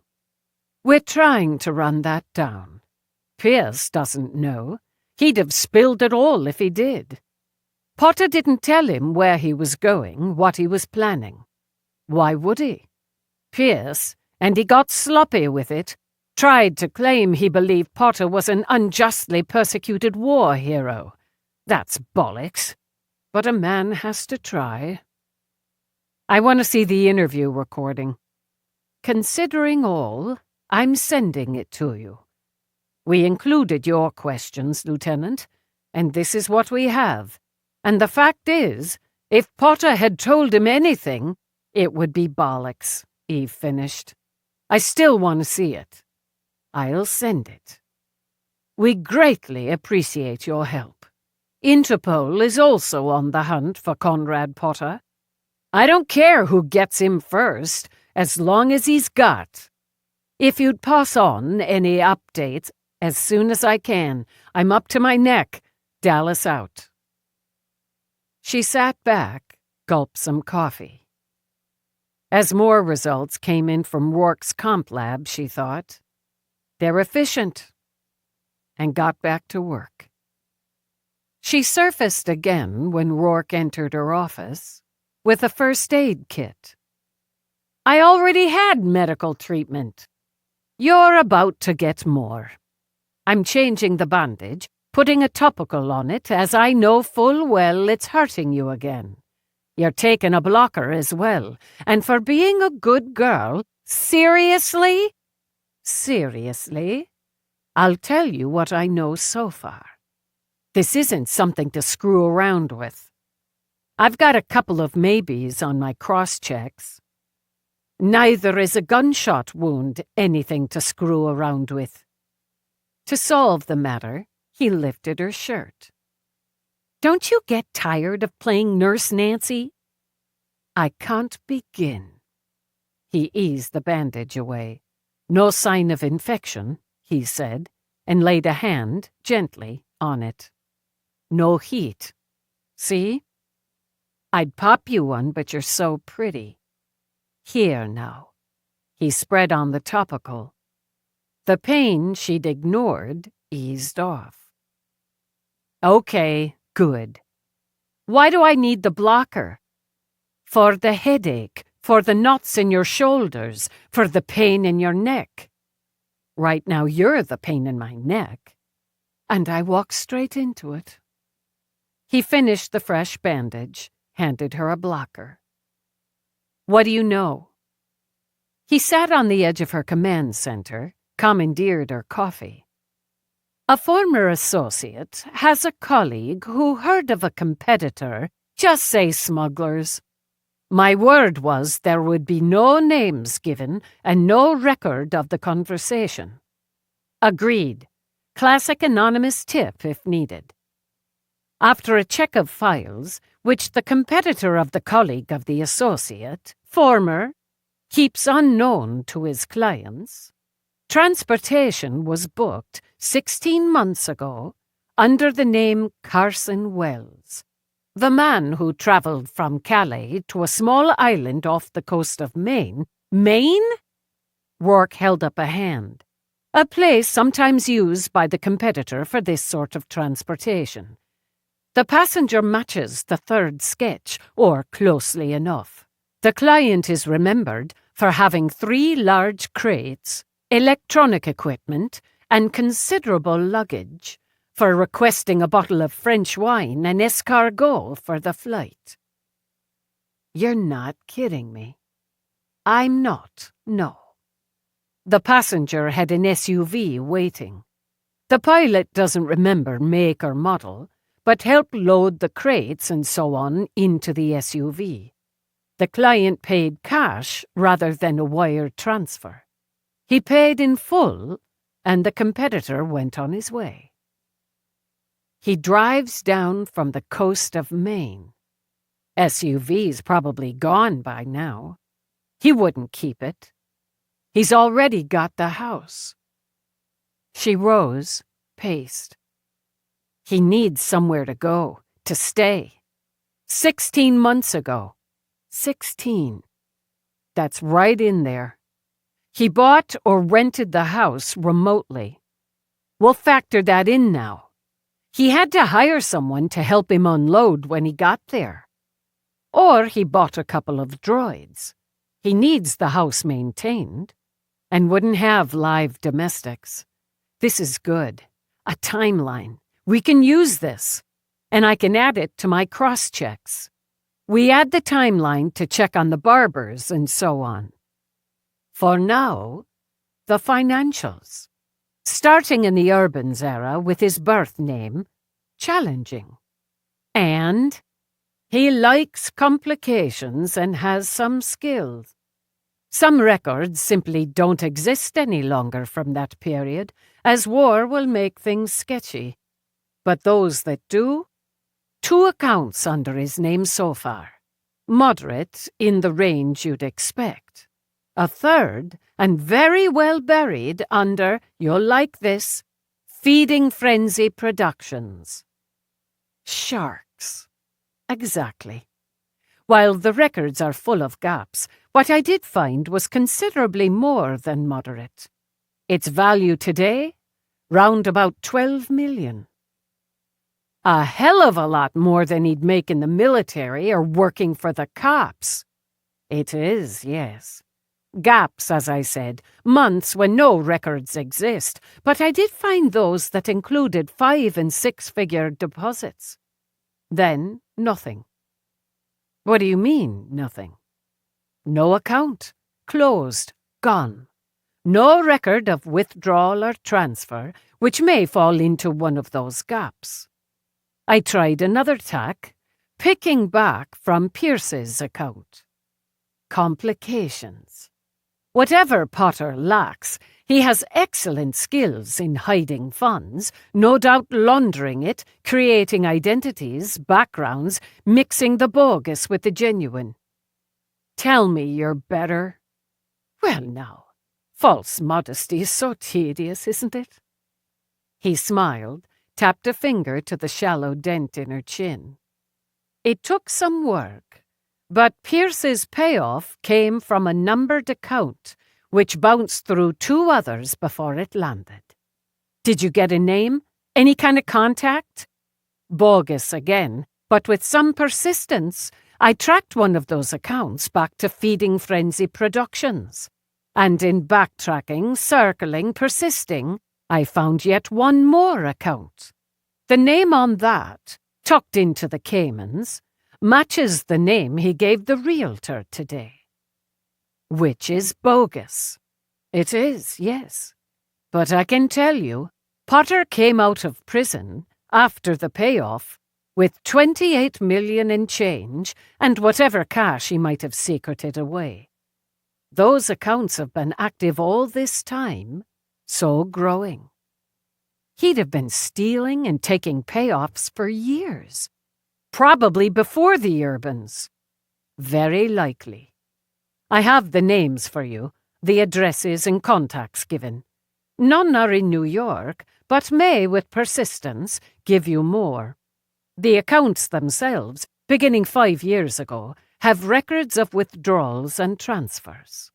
We're trying to run that down. Pierce doesn't know. He'd have spilled it all if he did. Potter didn't tell him where he was going, what he was planning. Why would he? Pierce, and he got sloppy with it, tried to claim he believed Potter was an unjustly persecuted war hero. That's bollocks. But a man has to try. I want to see the interview recording. Considering all, I'm sending it to you. We included your questions, Lieutenant, and this is what we have. And the fact is, if Potter had told him anything, it would be bollocks, Eve finished. I still want to see it. I'll send it. We greatly appreciate your help. Interpol is also on the hunt for Conrad Potter. I don't care who gets him first, as long as he's got. If you'd pass on any updates as soon as I can. I'm up to my neck. Dallas out. She sat back, gulped some coffee. As more results came in from Rourke's comp lab, she thought, they're efficient, and got back to work. She surfaced again when Rourke entered her office with a first aid kit. I already had medical treatment. You're about to get more. I'm changing the bandage, putting a topical on it, as I know full well it's hurting you again. You're taking a blocker as well, and for being a good girl, seriously? Seriously? I'll tell you what I know so far. This isn't something to screw around with. I've got a couple of maybes on my cross-checks. Neither is a gunshot wound anything to screw around with. To solve the matter, he lifted her shirt. Don't you get tired of playing Nurse Nancy? I can't begin. He eased the bandage away. No sign of infection, he said, and laid a hand, gently, on it. No heat. See? I'd pop you one, but you're so pretty. Here now. He spread on the topical. The pain she'd ignored eased off. Okay, good. Why do I need the blocker? For the headache, for the knots in your shoulders, for the pain in your neck. Right now you're the pain in my neck. And I walked straight into it. He finished the fresh bandage, handed her a blocker. What do you know? He sat on the edge of her command center, commandeered her coffee. A former associate has a colleague who heard of a competitor, just say smugglers. My word was there would be no names given and no record of the conversation. Agreed. Classic anonymous tip if needed. After a check of files, which the competitor of the colleague of the associate, former, keeps unknown to his clients, transportation was booked 16 months ago under the name Carson Wells, the man who traveled from Calais to a small island off the coast of Maine. Maine? Rourke held up a hand. A place sometimes used by the competitor for this sort of transportation. The passenger matches the third sketch, or closely enough. The client is remembered for having 3 large crates, electronic equipment, and considerable luggage, for requesting a bottle of French wine and escargot for the flight. You're not kidding me. I'm not, no. The passenger had an SUV waiting. The pilot doesn't remember make or model, but helped load the crates and so on into the SUV. The client paid cash rather than a wire transfer. He paid in full, and the competitor went on his way. He drives down from the coast of Maine. SUV's probably gone by now. He wouldn't keep it. He's already got the house. She rose, paced. He needs somewhere to go, to stay. 16 months ago. 16. That's right in there. He bought or rented the house remotely. We'll factor that in now. He had to hire someone to help him unload when he got there. Or he bought a couple of droids. He needs the house maintained. And wouldn't have live domestics. This is good. A timeline. We can use this. And I can add it to my cross-checks. We add the timeline to check on the barbers and so on. For now, the financials. Starting in the Urbans era with his birth name, challenging. And he likes complications and has some skills. Some records simply don't exist any longer from that period, as war will make things sketchy. But those that do, 2 accounts under his name so far. Moderate in the range you'd expect. A third, and very well buried under, you'll like this, Feeding Frenzy Productions. Sharks. Exactly. While the records are full of gaps, what I did find was considerably more than moderate. Its value today? Round about 12 million. A hell of a lot more than he'd make in the military or working for the cops. It is, yes. Gaps, as I said, months when no records exist, but I did find those that included 5- and 6-figure deposits. Then, nothing. What do you mean, nothing? No account. Closed. Gone. No record of withdrawal or transfer, which may fall into one of those gaps. I tried another tack, picking back from Pierce's account. Complications. Whatever Potter lacks, he has excellent skills in hiding funds, no doubt laundering it, creating identities, backgrounds, mixing the bogus with the genuine. Tell me you're better. Well now, false modesty is so tedious, isn't it? He smiled, tapped a finger to the shallow dent in her chin. It took some work, but Pierce's payoff came from a numbered account, which bounced through 2 others before it landed. Did you get a name? Any kind of contact? Bogus again, but with some persistence, I tracked one of those accounts back to Feeding Frenzy Productions. And in backtracking, circling, persisting, I found yet one more account. The name on that, tucked into the Caymans, matches the name he gave the realtor today. Which is bogus. It is, yes. But I can tell you, Potter came out of prison, after the payoff, with 28 million in change and whatever cash he might have secreted away. Those accounts have been active all this time, so growing. He'd have been stealing and taking payoffs for years, probably before the Urbans. Very likely. I have the names for you, the addresses and contacts given. None are in New York, but may, with persistence, give you more. The accounts themselves, beginning 5 years ago, have records of withdrawals and transfers.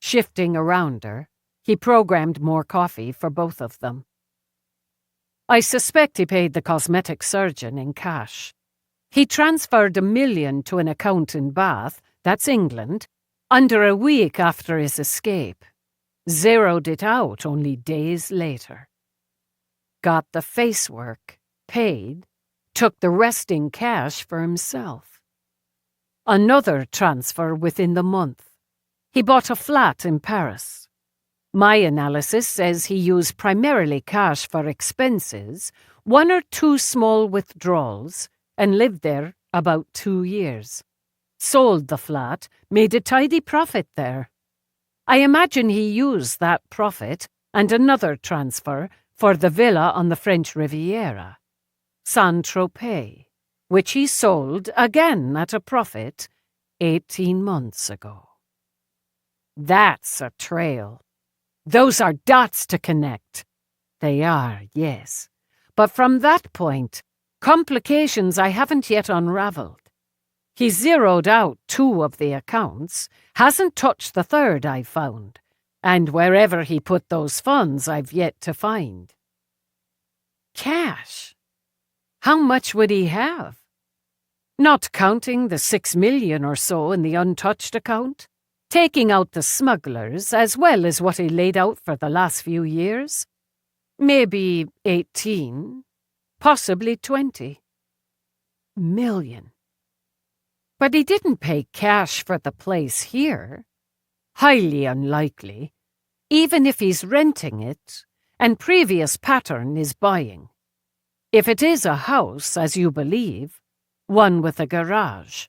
Shifting around her, he programmed more coffee for both of them. I suspect he paid the cosmetic surgeon in cash. He transferred $1 million to an account in Bath, that's England, under a week after his escape. Zeroed it out only days later. Got the face work, paid, took the rest in cash for himself. Another transfer within the month. He bought a flat in Paris. My analysis says he used primarily cash for expenses, 1 or 2 small withdrawals, and lived there about 2 years. Sold the flat, made a tidy profit there. I imagine he used that profit and another transfer for the villa on the French Riviera, Saint-Tropez, which he sold again at a profit 18 months ago. That's a trail. Those are dots to connect. They are, yes. But from that point, complications I haven't yet unraveled. He zeroed out 2 of the accounts, hasn't touched the third I found, and wherever he put those funds I've yet to find. Cash? How much would he have? Not counting the 6 million or so in the untouched account? Taking out the smugglers as well as what he laid out for the last few years? Maybe 18, possibly 20 million. But he didn't pay cash for the place here. Highly unlikely, even if he's renting it, and previous pattern is buying. If it is a house, as you believe, one with a garage.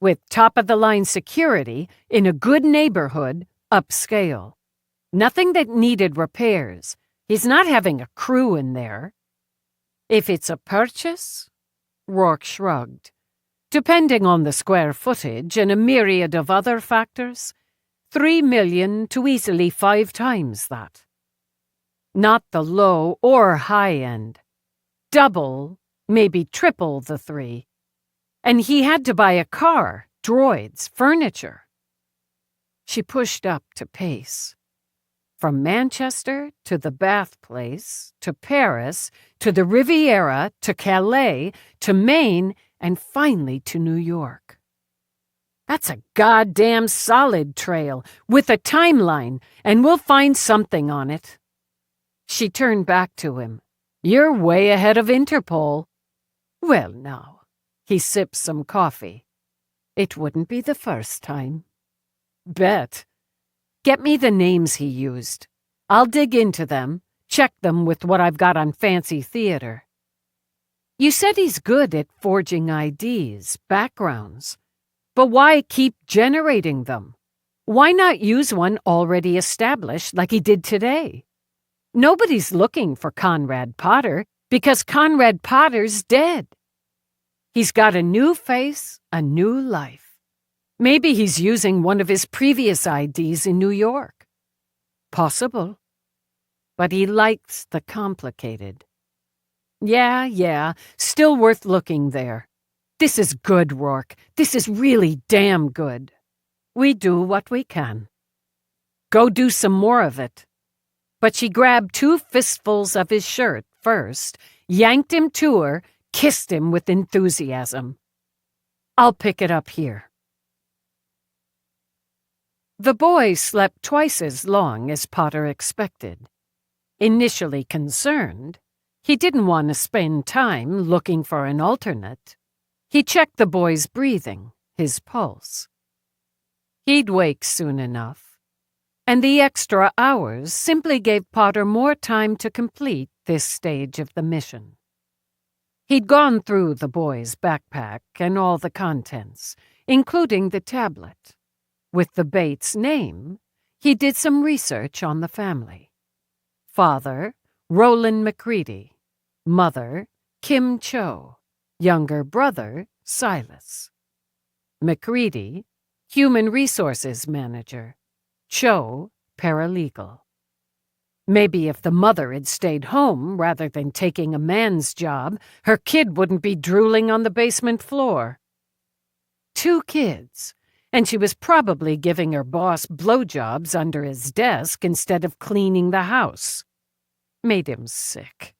With top-of-the-line security in a good neighborhood, upscale. Nothing that needed repairs. He's not having a crew in there. If it's a purchase? Rourke shrugged. Depending on the square footage and a myriad of other factors, $3 million to easily 5 times that. Not the low or high end. Double, maybe triple the 3. And he had to buy a car, droids, furniture. She pushed up to pace. From Manchester to the Bath Place, to Paris, to the Riviera, to Calais, to Maine, and finally to New York. That's a goddamn solid trail, with a timeline, and we'll find something on it. She turned back to him. You're way ahead of Interpol. Well, now. He sipped some coffee. It wouldn't be the first time. Bet. Get me the names he used. I'll dig into them, check them with what I've got on Fancy Theater. You said he's good at forging IDs, backgrounds. But why keep generating them? Why not use one already established like he did today? Nobody's looking for Conrad Potter because Conrad Potter's dead. He's got a new face, a new life. Maybe he's using one of his previous IDs in New York. Possible. But he likes the complicated. Yeah, still worth looking there. This is good, Rourke. This is really damn good. We do what we can. Go do some more of it. But she grabbed 2 fistfuls of his shirt first, yanked him to her, kissed him with enthusiasm. I'll pick it up here. The boy slept twice as long as Potter expected. Initially concerned, he didn't want to spend time looking for an alternate. He checked the boy's breathing, his pulse. He'd wake soon enough, and the extra hours simply gave Potter more time to complete this stage of the mission. He'd gone through the boy's backpack and all the contents, including the tablet. With the Bates name, he did some research on the family. Father, Roland McCready. Mother, Kim Cho. Younger brother, Silas. McCready, Human Resources Manager. Cho, Paralegal. Maybe if the mother had stayed home rather than taking a man's job, her kid wouldn't be drooling on the basement floor. 2 kids. And she was probably giving her boss blowjobs under his desk instead of cleaning the house. Made him sick.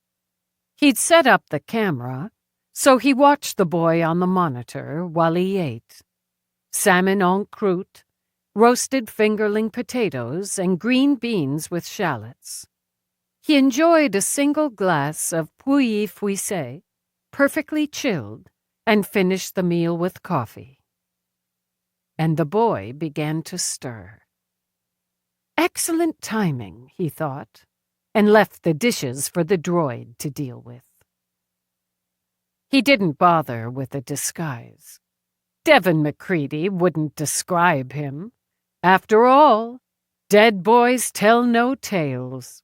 He'd set up the camera, so he watched the boy on the monitor while he ate. Salmon en croûte, roasted fingerling potatoes, and green beans with shallots. He enjoyed a single glass of Pouilly Fuissé, perfectly chilled, and finished the meal with coffee. And the boy began to stir. Excellent timing, he thought, and left the dishes for the droid to deal with. He didn't bother with a disguise. Devin McCready wouldn't describe him. After all, dead boys tell no tales.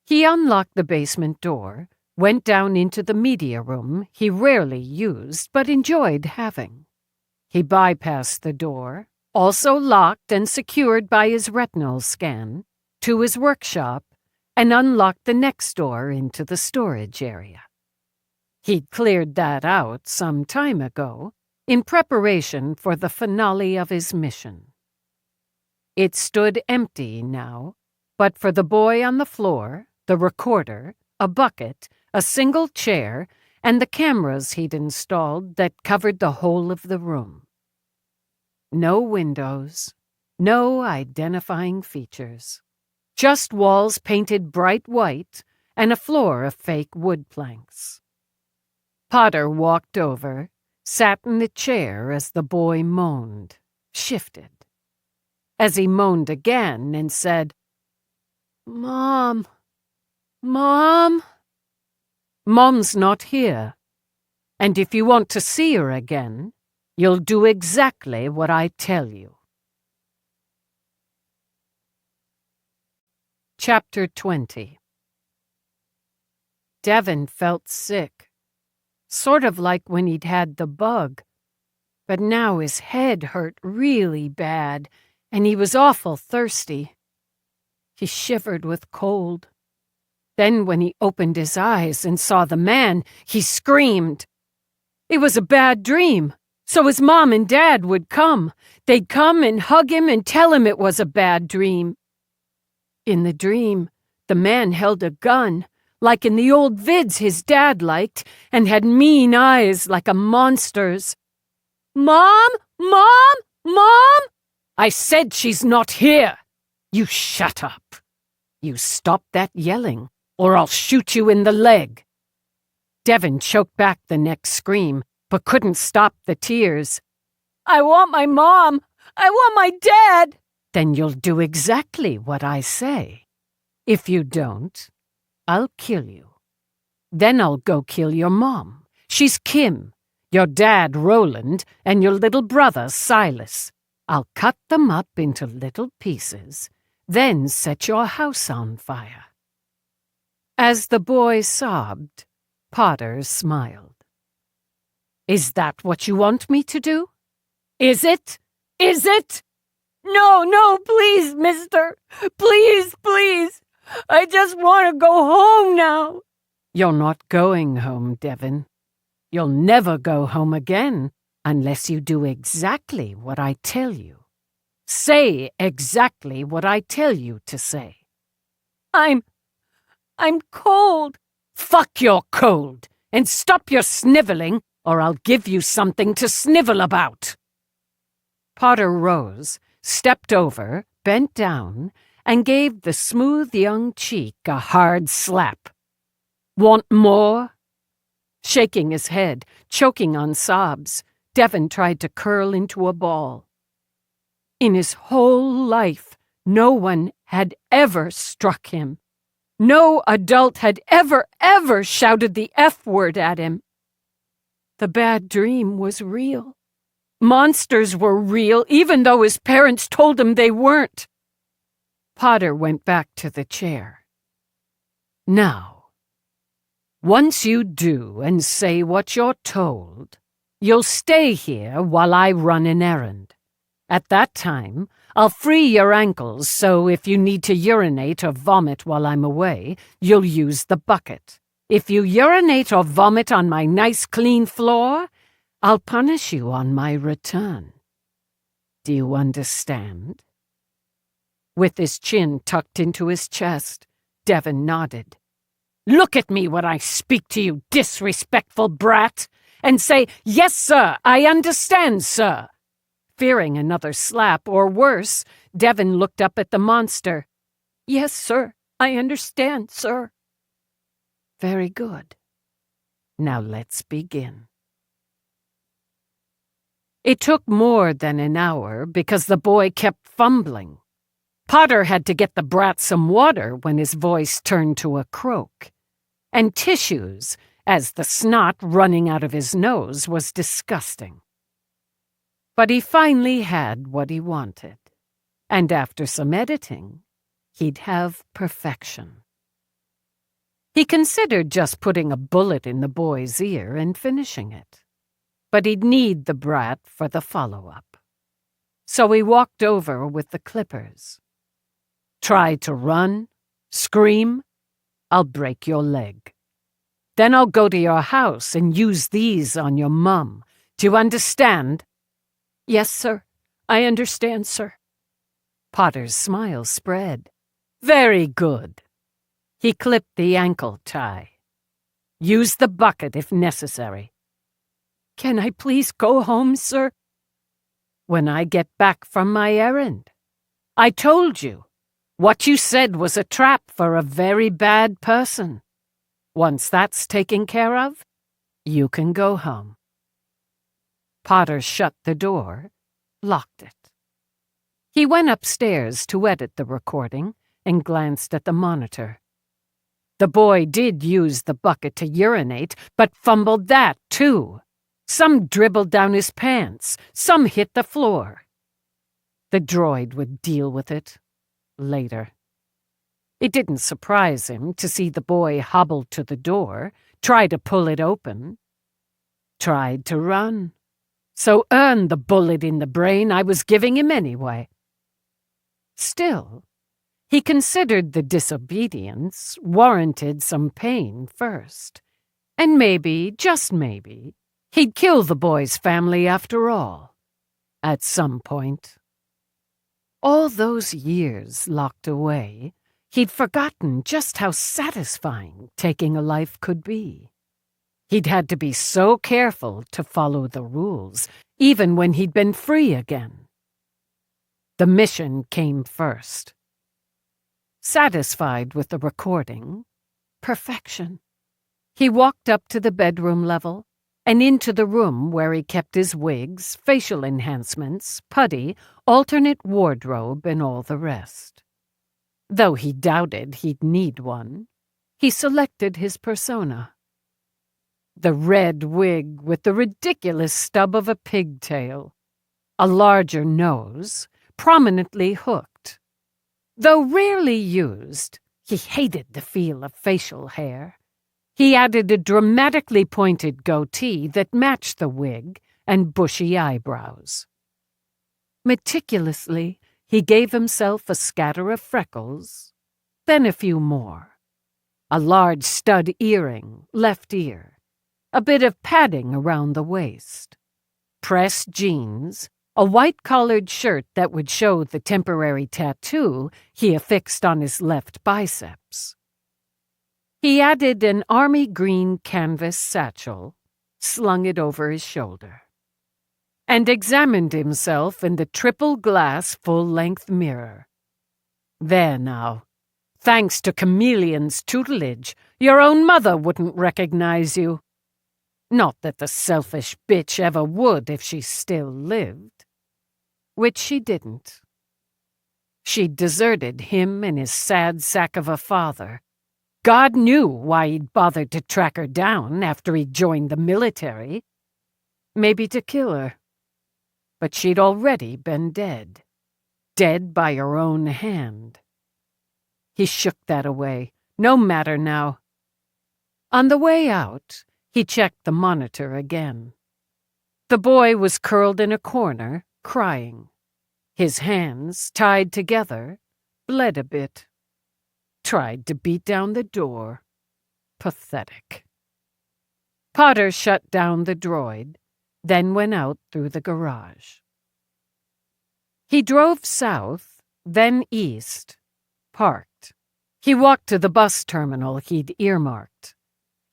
He unlocked the basement door, went down into the media room he rarely used but enjoyed having. He bypassed the door, also locked and secured by his retinal scan, to his workshop, and unlocked the next door into the storage area. He'd cleared that out some time ago, in preparation for the finale of his mission. It stood empty now, but for the boy on the floor, the recorder, a bucket, a single chair, and the cameras he'd installed that covered the whole of the room. No windows, no identifying features. Just walls painted bright white and a floor of fake wood planks. Potter walked over, sat in the chair as the boy moaned, shifted. As he moaned again and said, "Mom, Mom." "Mom's not here. And if you want to see her again, you'll do exactly what I tell you." Chapter 20. Devin felt sick, sort of like when he'd had the bug, but now his head hurt really bad, and he was awful thirsty. He shivered with cold. Then when he opened his eyes and saw the man, he screamed. It was a bad dream, so his mom and dad would come. They'd come and hug him and tell him it was a bad dream. In the dream, the man held a gun, like in the old vids his dad liked, and had mean eyes like a monster's. "Mom! Mom! Mom!" "I said she's not here! You shut up! You stop that yelling, or I'll shoot you in the leg." Devin choked back the next scream, but couldn't stop the tears. "I want my mom! I want my dad!" "Then you'll do exactly what I say. If you don't, I'll kill you. Then I'll go kill your mom. She's Kim, your dad Roland, and your little brother Silas. I'll cut them up into little pieces, then set your house on fire." As the boy sobbed, Potter smiled. "Is that what you want me to do? Is it? Is it?" "No, no, please, mister. Please, please. I just want to go home now." "You're not going home, Devin. You'll never go home again unless you do exactly what I tell you. Say exactly what I tell you to say." I'm cold." "Fuck your cold, and stop your sniveling, or I'll give you something to snivel about." Potter rose, stepped over, bent down, and gave the smooth young cheek a hard slap. "Want more?" Shaking his head, choking on sobs, Devin tried to curl into a ball. In his whole life, no one had ever struck him. No adult had ever shouted the F word at him. The bad dream was real. Monsters were real, even though his parents told him they weren't. Potter went back to the chair. "Now, once you do and say what you're told, you'll stay here while I run an errand. At that time, I'll free your ankles, so if you need to urinate or vomit while I'm away, you'll use the bucket. If you urinate or vomit on my nice clean floor, I'll punish you on my return. Do you understand?" With his chin tucked into his chest, Devin nodded. "Look at me when I speak to you, disrespectful brat, and say, 'Yes, sir, I understand, sir.'" Fearing another slap, or worse, Devin looked up at the monster. "Yes, sir, I understand, sir." "Very good. Now let's begin." It took more than an hour because the boy kept fumbling. Potter had to get the brat some water when his voice turned to a croak, and tissues, as the snot running out of his nose was disgusting. But he finally had what he wanted, and after some editing, he'd have perfection. He considered just putting a bullet in the boy's ear and finishing it, but he'd need the brat for the follow-up. So he walked over with the clippers. "Try to run, scream, I'll break your leg. Then I'll go to your house and use these on your mum. Do you understand?" "Yes, sir. I understand, sir." Potter's smile spread. "Very good." He clipped the ankle tie. "Use the bucket if necessary." "Can I please go home, sir?" "When I get back from my errand. I told you. What you said was a trap for a very bad person. Once that's taken care of, you can go home." Potter shut the door, locked it. He went upstairs to edit the recording and glanced at the monitor. The boy did use the bucket to urinate, but fumbled that, too. Some dribbled down his pants, some hit the floor. The droid would deal with it later. It didn't surprise him to see the boy hobble to the door, try to pull it open. Tried to run. So earn the bullet in the brain I was giving him anyway. Still, he considered the disobedience warranted some pain first, and maybe, just maybe, he'd kill the boy's family after all, at some point. All those years locked away, he'd forgotten just how satisfying taking a life could be. He'd had to be so careful to follow the rules, even when he'd been free again. The mission came first. Satisfied with the recording, perfection, he walked up to the bedroom level and into the room where he kept his wigs, facial enhancements, putty, alternate wardrobe, and all the rest. Though he doubted he'd need one, he selected his persona. The red wig with the ridiculous stub of a pigtail, a larger nose, prominently hooked. Though rarely used, he hated the feel of facial hair. He added a dramatically pointed goatee that matched the wig and bushy eyebrows. Meticulously, he gave himself a scatter of freckles, then a few more. A large stud earring, left ear, a bit of padding around the waist, pressed jeans, a white-collared shirt that would show the temporary tattoo he affixed on his left biceps. He added an army green canvas satchel, slung it over his shoulder, and examined himself in the triple-glass full-length mirror. There now, thanks to Chameleon's tutelage, your own mother wouldn't recognize you. Not that the selfish bitch ever would if she still lived. Which she didn't. She'd deserted him and his sad sack of a father. God knew why he'd bothered to track her down after he'd joined the military. Maybe to kill her. But she'd already been dead. Dead by her own hand. He shook that away. No matter now. On the way out, he checked the monitor again. The boy was curled in a corner, crying. His hands, tied together, bled a bit. Tried to beat down the door. Pathetic. Potter shut down the droid, then went out through the garage. He drove south, then east, parked. He walked to the bus terminal he'd earmarked.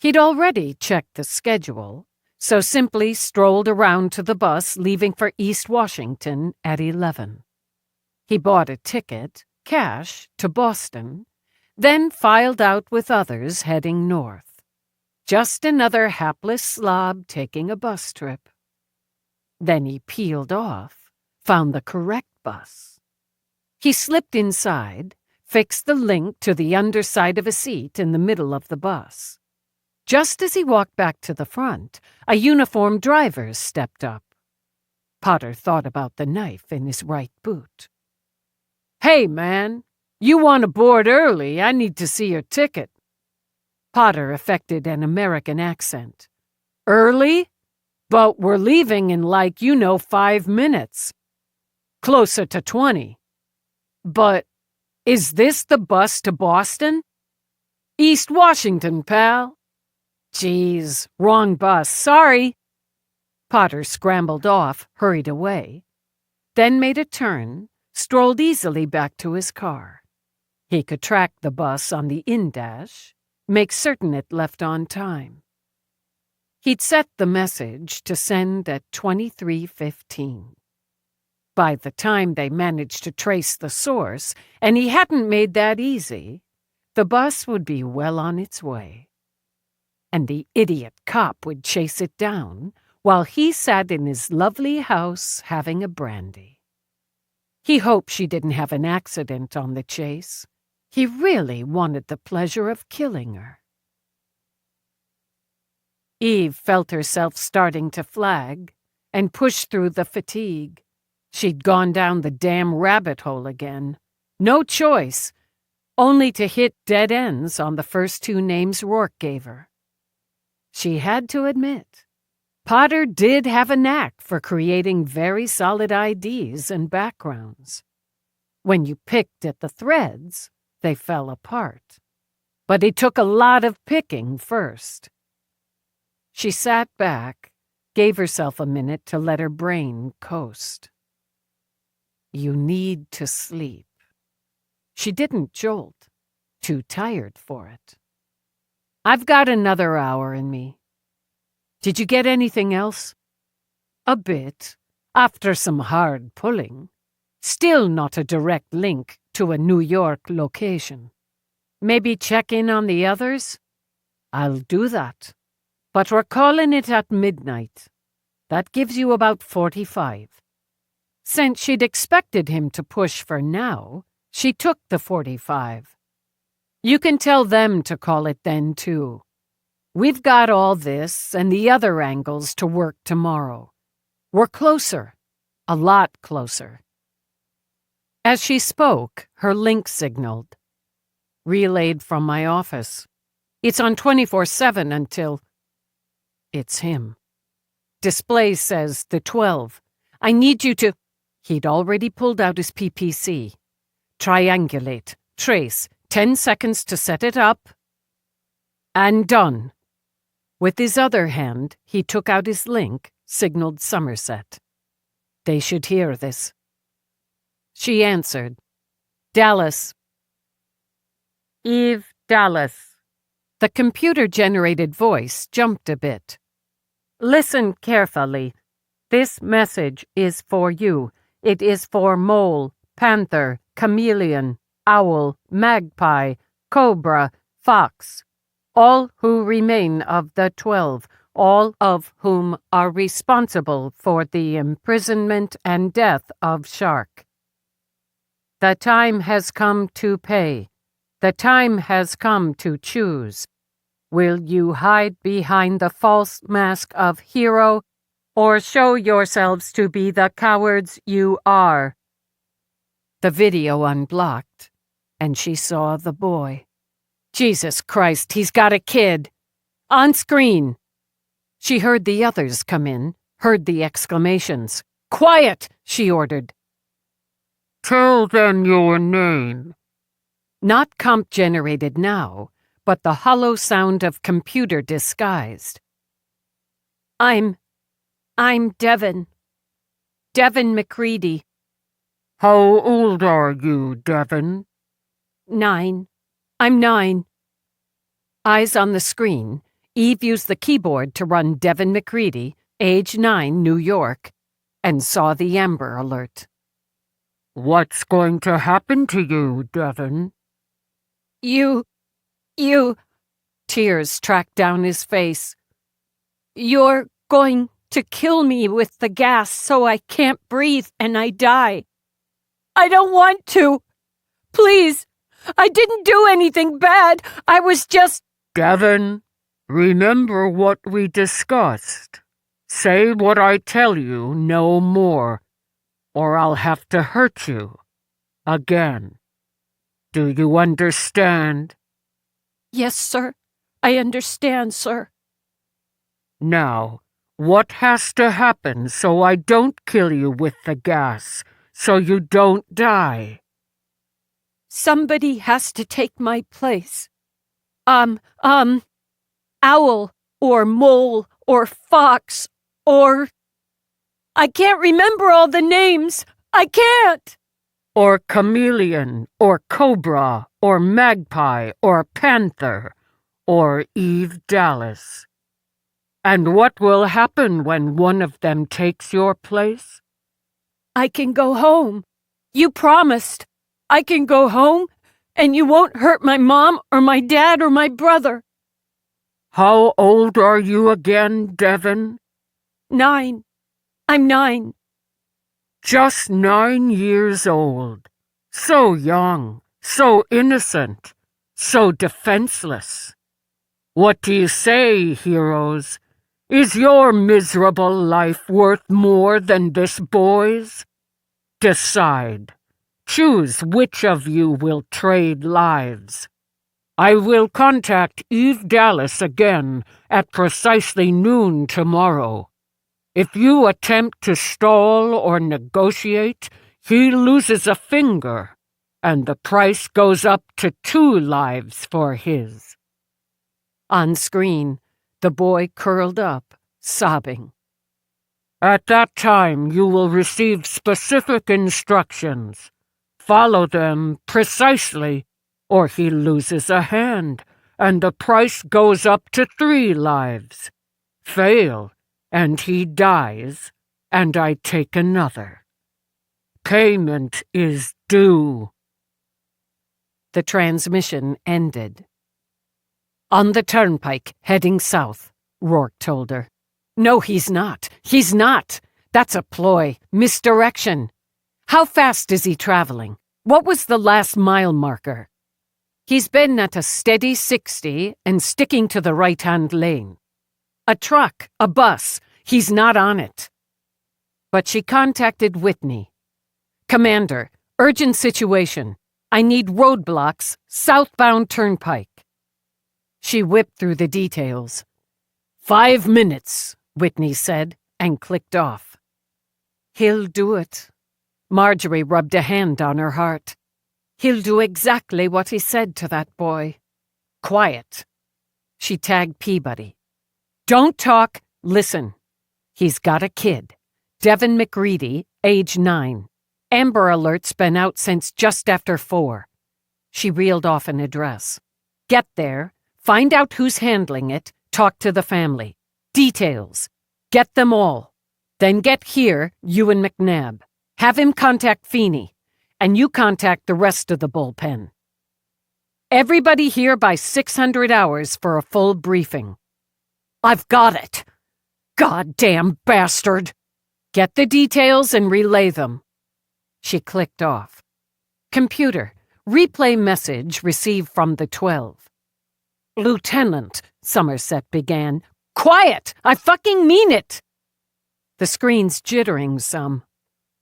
He'd already checked the schedule, so simply strolled around to the bus leaving for East Washington at 11. He bought a ticket, cash, to Boston, then filed out with others heading north. Just another hapless slob taking a bus trip. Then he peeled off, found the correct bus. He slipped inside, fixed the link to the underside of a seat in the middle of the bus. Just as he walked back to the front, a uniformed driver stepped up. Potter thought about the knife in his right boot. "Hey, man, you want to board early? I need to see your ticket." Potter affected an American accent. "Early? But we're leaving in 5 minutes. Closer to 20. But is this the bus to Boston?" "East Washington, pal." "Geez, wrong bus. Sorry." Potter scrambled off, hurried away, then made a turn, strolled easily back to his car. He could track the bus on the in-dash, make certain it left on time. He'd set the message to send at 23:15. By the time they managed to trace the source, and he hadn't made that easy, the bus would be well on its way. And the idiot cop would chase it down while he sat in his lovely house having a brandy. He hoped she didn't have an accident on the chase. He really wanted the pleasure of killing her. Eve felt herself starting to flag and pushed through the fatigue. She'd gone down the damn rabbit hole again. No choice, only to hit dead ends on the first 2 names Rourke gave her. She had to admit, Potter did have a knack for creating very solid IDs and backgrounds. When you picked at the threads, they fell apart. But it took a lot of picking first. She sat back, gave herself a minute to let her brain coast. You need to sleep. She didn't jolt, too tired for it. I've got another hour in me. Did you get anything else? A bit, after some hard pulling. Still not a direct link to a New York location. Maybe check in on the others? I'll do that. But we're calling it at midnight. That gives you about 45. Since she'd expected him to push for now, she took the 45. You can tell them to call it then, too. We've got all this and the other angles to work tomorrow. We're closer. A lot closer. As she spoke, her link signaled. Relayed from my office. It's on 24/7 until... It's him. Display says the 12. I need you to... He'd already pulled out his PPC. Triangulate. Trace. 10 seconds to set it up. And done. With his other hand, he took out his link, signaled Somerset. They should hear this. She answered. Dallas. Eve Dallas. The computer-generated voice jumped a bit. Listen carefully. This message is for you. It is for mole, panther, chameleon, owl, magpie, cobra, fox, all who remain of the 12, all of whom are responsible for the imprisonment and death of Shark. The time has come to pay. The time has come to choose. Will you hide behind the false mask of hero, or show yourselves to be the cowards you are? The video unblocked, and she saw the boy. Jesus Christ, he's got a kid! On screen! She heard the others come in, heard the exclamations. Quiet, she ordered. Tell them your name. Not comp-generated now, but the hollow sound of computer disguised. I'm Devin. Devin McCready. How old are you, Devin? 9. I'm 9. Eyes on the screen, Eve used the keyboard to run Devin McCready, age 9, New York, and saw the Amber Alert. What's going to happen to you, Devin? You... Tears tracked down his face. You're going to kill me with the gas so I can't breathe and I die. I don't want to. Please, I didn't do anything bad. I was just... Devin, remember what we discussed. Say what I tell you, no more, or I'll have to hurt you. Again. Do you understand? Yes, sir. I understand, sir. Now, what has to happen so I don't kill you with the gas, so you don't die? Somebody has to take my place. Owl, or mole, or fox, or... I can't remember all the names. I can't! Or chameleon, or cobra, or magpie, or panther, or Eve Dallas. And what will happen when one of them takes your place? I can go home. You promised. I can go home, and you won't hurt my mom or my dad or my brother. How old are you again, Devin? 9. I'm 9. Just 9 years old. So young, so innocent, so defenseless. What do you say, heroes? Is your miserable life worth more than this boy's? Decide. Choose which of you will trade lives. I will contact Eve Dallas again at precisely noon tomorrow. If you attempt to stall or negotiate, he loses a finger and the price goes up to 2 lives for his." On screen, the boy curled up, sobbing. "At that time, you will receive specific instructions. Follow them precisely, or he loses a hand, and the price goes up to 3 lives. Fail, and he dies, and I take another. Payment is due." The transmission ended. "On the turnpike, heading south," Rourke told her. "No, he's not. He's not. That's a ploy. Misdirection. How fast is he traveling? What was the last mile marker?" "He's been at a steady 60 and sticking to the right-hand lane. A truck, a bus, he's not on it." But she contacted Whitney. "Commander, urgent situation. I need roadblocks, southbound turnpike." She whipped through the details. 5 minutes, Whitney said, and clicked off. "He'll do it." Marjorie rubbed a hand on her heart. "He'll do exactly what he said to that boy." "Quiet." She tagged Peabody. "Don't talk, listen. He's got a kid. Devin McReady, age 9. Amber Alert's been out since just after 4. She reeled off an address. "Get there, find out who's handling it, talk to the family. Details. Get them all. Then get here, you and McNabb. Have him contact Feeney, and you contact the rest of the bullpen. Everybody here by 600 hours for a full briefing." "I've got it. Goddamn bastard." "Get the details and relay them." She clicked off. "Computer, replay message received from the 12. "Lieutenant," Somerset began. "Quiet! I fucking mean it!" The screen's jittering some,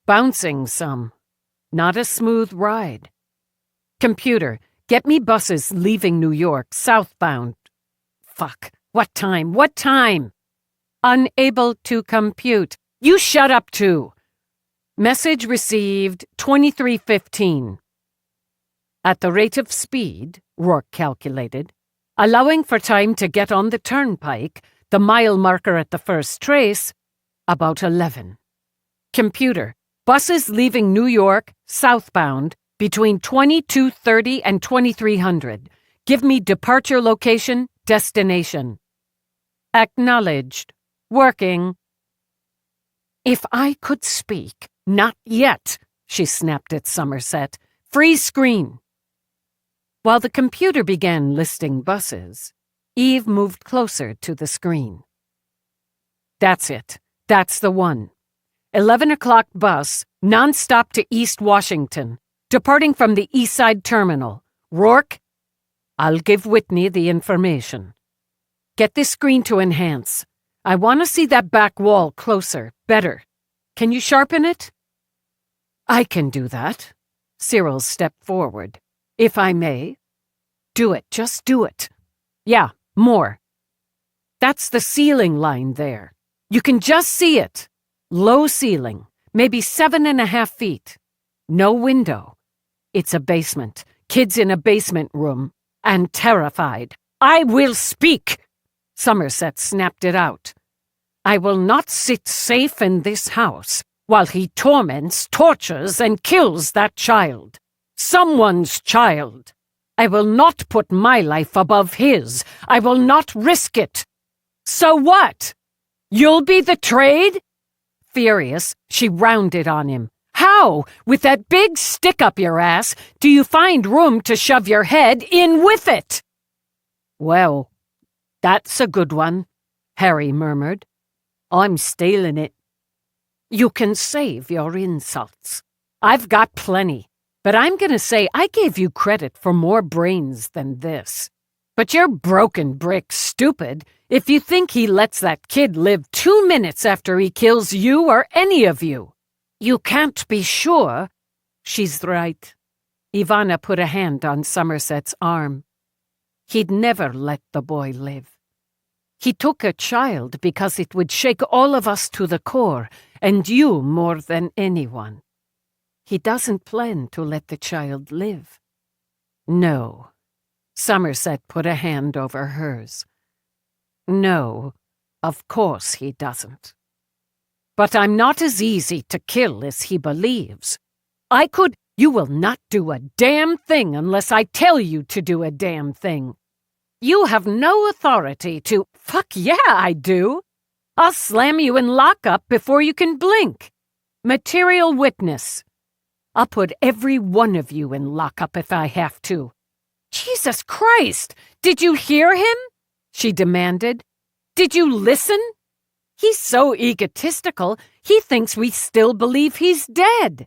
bouncing some. Not a smooth ride. "Computer, get me buses leaving New York, southbound." "Fuck. What time? What time?" "Unable to compute." "You shut up too." Message received 23:15. At the rate of speed, Rourke calculated, allowing for time to get on the turnpike, the mile marker at the first trace, about 11. "Computer, buses leaving New York, southbound, between 22:30 and 2300. Give me departure location, destination." "Acknowledged. Working." "If I could speak, not yet," she snapped at Somerset. "Freeze screen." While the computer began listing buses, Eve moved closer to the screen. "That's it. That's the one. 11 o'clock bus, non-stop to East Washington, departing from the East Side Terminal. Rourke, I'll give Whitney the information. Get this screen to enhance. I want to see that back wall closer, better. Can you sharpen it?" "I can do that." Cyril stepped forward. "If I may." "Do it, just do it." "Yeah, more." "That's the ceiling line there. You can just see it. Low ceiling, maybe 7.5 feet. No window. It's a basement. Kids in a basement room. And terrified. I will speak!" Somerset snapped it out. "I will not sit safe in this house while he torments, tortures, and kills that child. Someone's child. I will not put my life above his. I will not risk it. So what? You'll be the trade?" Furious, she rounded on him. "How, with that big stick up your ass, do you find room to shove your head in with it?" "Well, that's a good one," Harry murmured. "I'm stealing it." "You can save your insults. I've got plenty, but I'm going to say I gave you credit for more brains than this. But you're broken brick stupid if you think he lets that kid live 2 minutes after he kills you or any of you. You can't be sure." "She's right." Ivana put a hand on Somerset's arm. "He'd never let the boy live. He took a child because it would shake all of us to the core, and you more than anyone. he doesn't plan to let the child live. No. Somerset put a hand over hers. No, of course he doesn't. But I'm not as easy to kill as he believes. You will not do a damn thing unless I tell you to do a damn thing. You have no authority to— Fuck yeah, I do. I'll slam you in lockup before you can blink. Material witness. I'll put every one of you in lockup if I have to. Jesus Christ, did you hear him? She demanded. Did you listen? He's so egotistical, he thinks we still believe he's dead.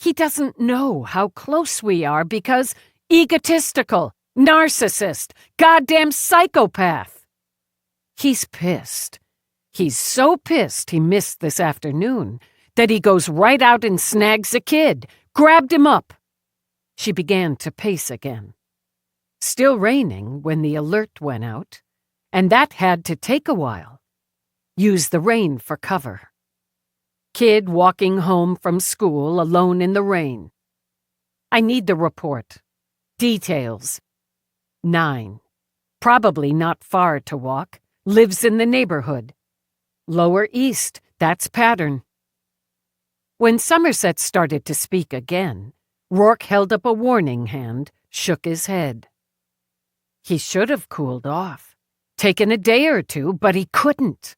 He doesn't know how close we are because egotistical, narcissist, goddamn psychopath. He's pissed. He's so pissed he missed this afternoon that he goes right out and snags a kid, grabbed him up. She began to pace again. Still raining when the alert went out, and that had to take a while. Use the rain for cover. Kid walking home from school alone in the rain. I need the report. Details. 9. Probably not far to walk. Lives in the neighborhood. Lower East, that's pattern. When Somerset started to speak again, Rourke held up a warning hand, shook his head. He should have cooled off, taken a day or two, but he couldn't.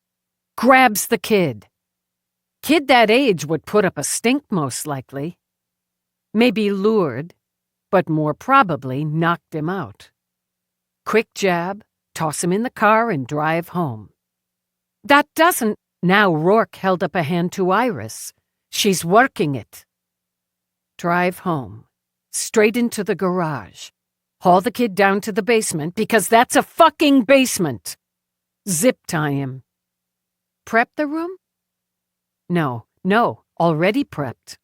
Grabs the kid. Kid that age would put up a stink most likely. Maybe lured, but more probably knocked him out. Quick jab, toss him in the car and drive home. That doesn't— Now Rourke held up a hand to Iris. She's working it. Drive home, straight into the garage. Haul the kid down to the basement because that's a fucking basement. Zip tie him. Prep the room? No, already prepped.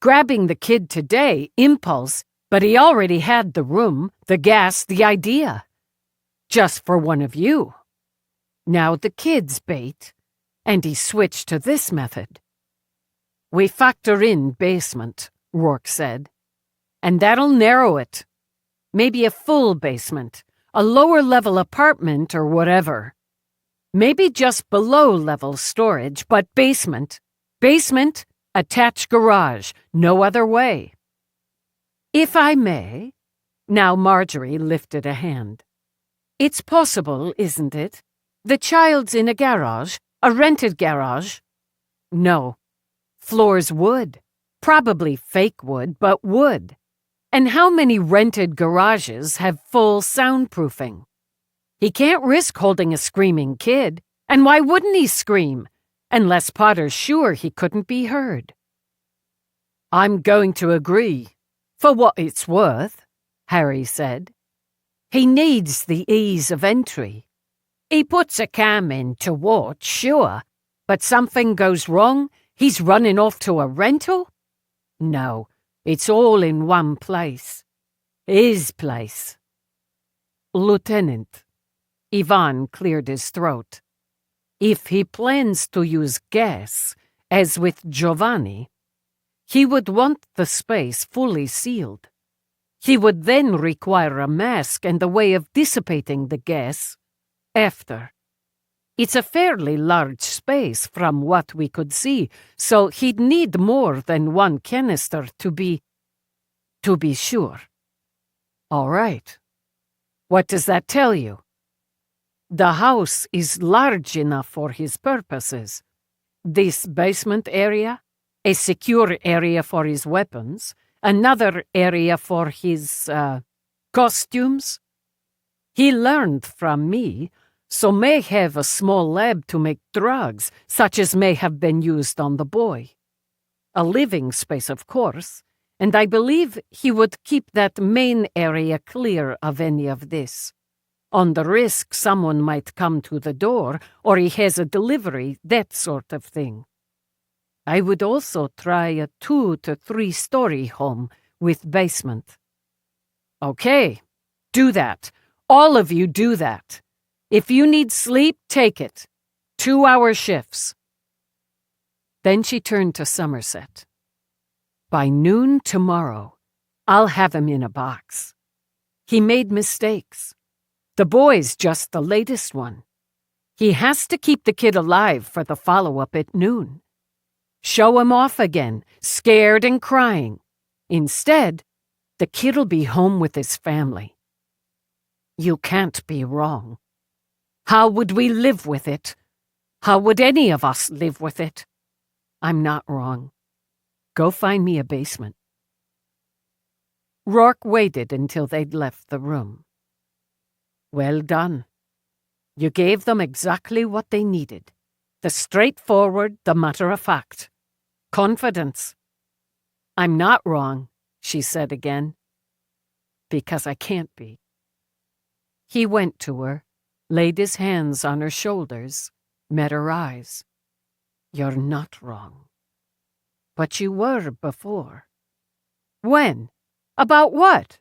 Grabbing the kid today, impulse, but he already had the room, the gas, the idea. Just for one of you. Now the kid's bait, and he switched to this method. We factor in basement, Rourke said, and that'll narrow it. Maybe a full basement, a lower-level apartment or whatever. Maybe just below-level storage, but basement. Basement, attached garage, no other way. If I may— Now Marjorie lifted a hand. It's possible, isn't it? The child's in a garage, a rented garage. No. Floor's wood. Probably fake wood, but wood. And how many rented garages have full soundproofing? He can't risk holding a screaming kid, and why wouldn't he scream? Unless Potter's sure he couldn't be heard. I'm going to agree, for what it's worth, Harry said. He needs the ease of entry. He puts a cam in to watch, sure, but something goes wrong, he's running off to a rental? No, it's all in one place. His place. Lieutenant. Ivan cleared his throat. If he plans to use gas, as with Giovanni, he would want the space fully sealed. He would then require a mask and a way of dissipating the gas after. It's a fairly large space from what we could see, so he'd need more than one canister to be sure. All right. What does that tell you? The house is large enough for his purposes. This basement area, a secure area for his weapons, another area for his, costumes. He learned from me, so may have a small lab to make drugs, such as may have been used on the boy. A living space, of course, and I believe he would keep that main area clear of any of this. On the risk someone might come to the door, or he has a delivery, that sort of thing. I would also try a 2 to 3 story home with basement. Okay, do that. All of you do that. If you need sleep, take it. 2-hour shifts. Then she turned to Somerset. By noon tomorrow, I'll have him in a box. He made mistakes. The boy's just the latest one. He has to keep the kid alive for the follow-up at noon. Show him off again, scared and crying. Instead, the kid'll be home with his family. You can't be wrong. How would we live with it? How would any of us live with it? I'm not wrong. Go find me a basement. Rourke waited until they'd left the room. Well done. You gave them exactly what they needed. The straightforward, the matter-of-fact. Confidence. I'm not wrong, she said again. Because I can't be. He went to her, laid his hands on her shoulders, met her eyes. You're not wrong. But you were before. When? About what?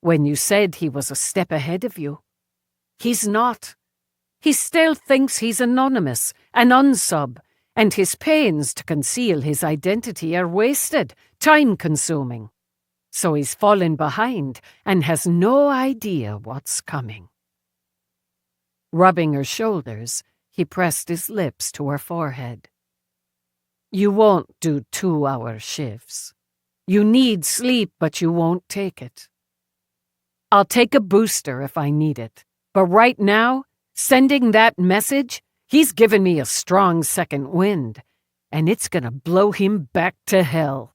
When you said he was a step ahead of you. He's not. He still thinks he's anonymous, an unsub, and his pains to conceal his identity are wasted, time-consuming. So he's fallen behind and has no idea what's coming. Rubbing her shoulders, he pressed his lips to her forehead. You won't do 2-hour shifts. You need sleep, but you won't take it. I'll take a booster if I need it, but right now, sending that message, he's given me a strong second wind, and it's gonna blow him back to hell.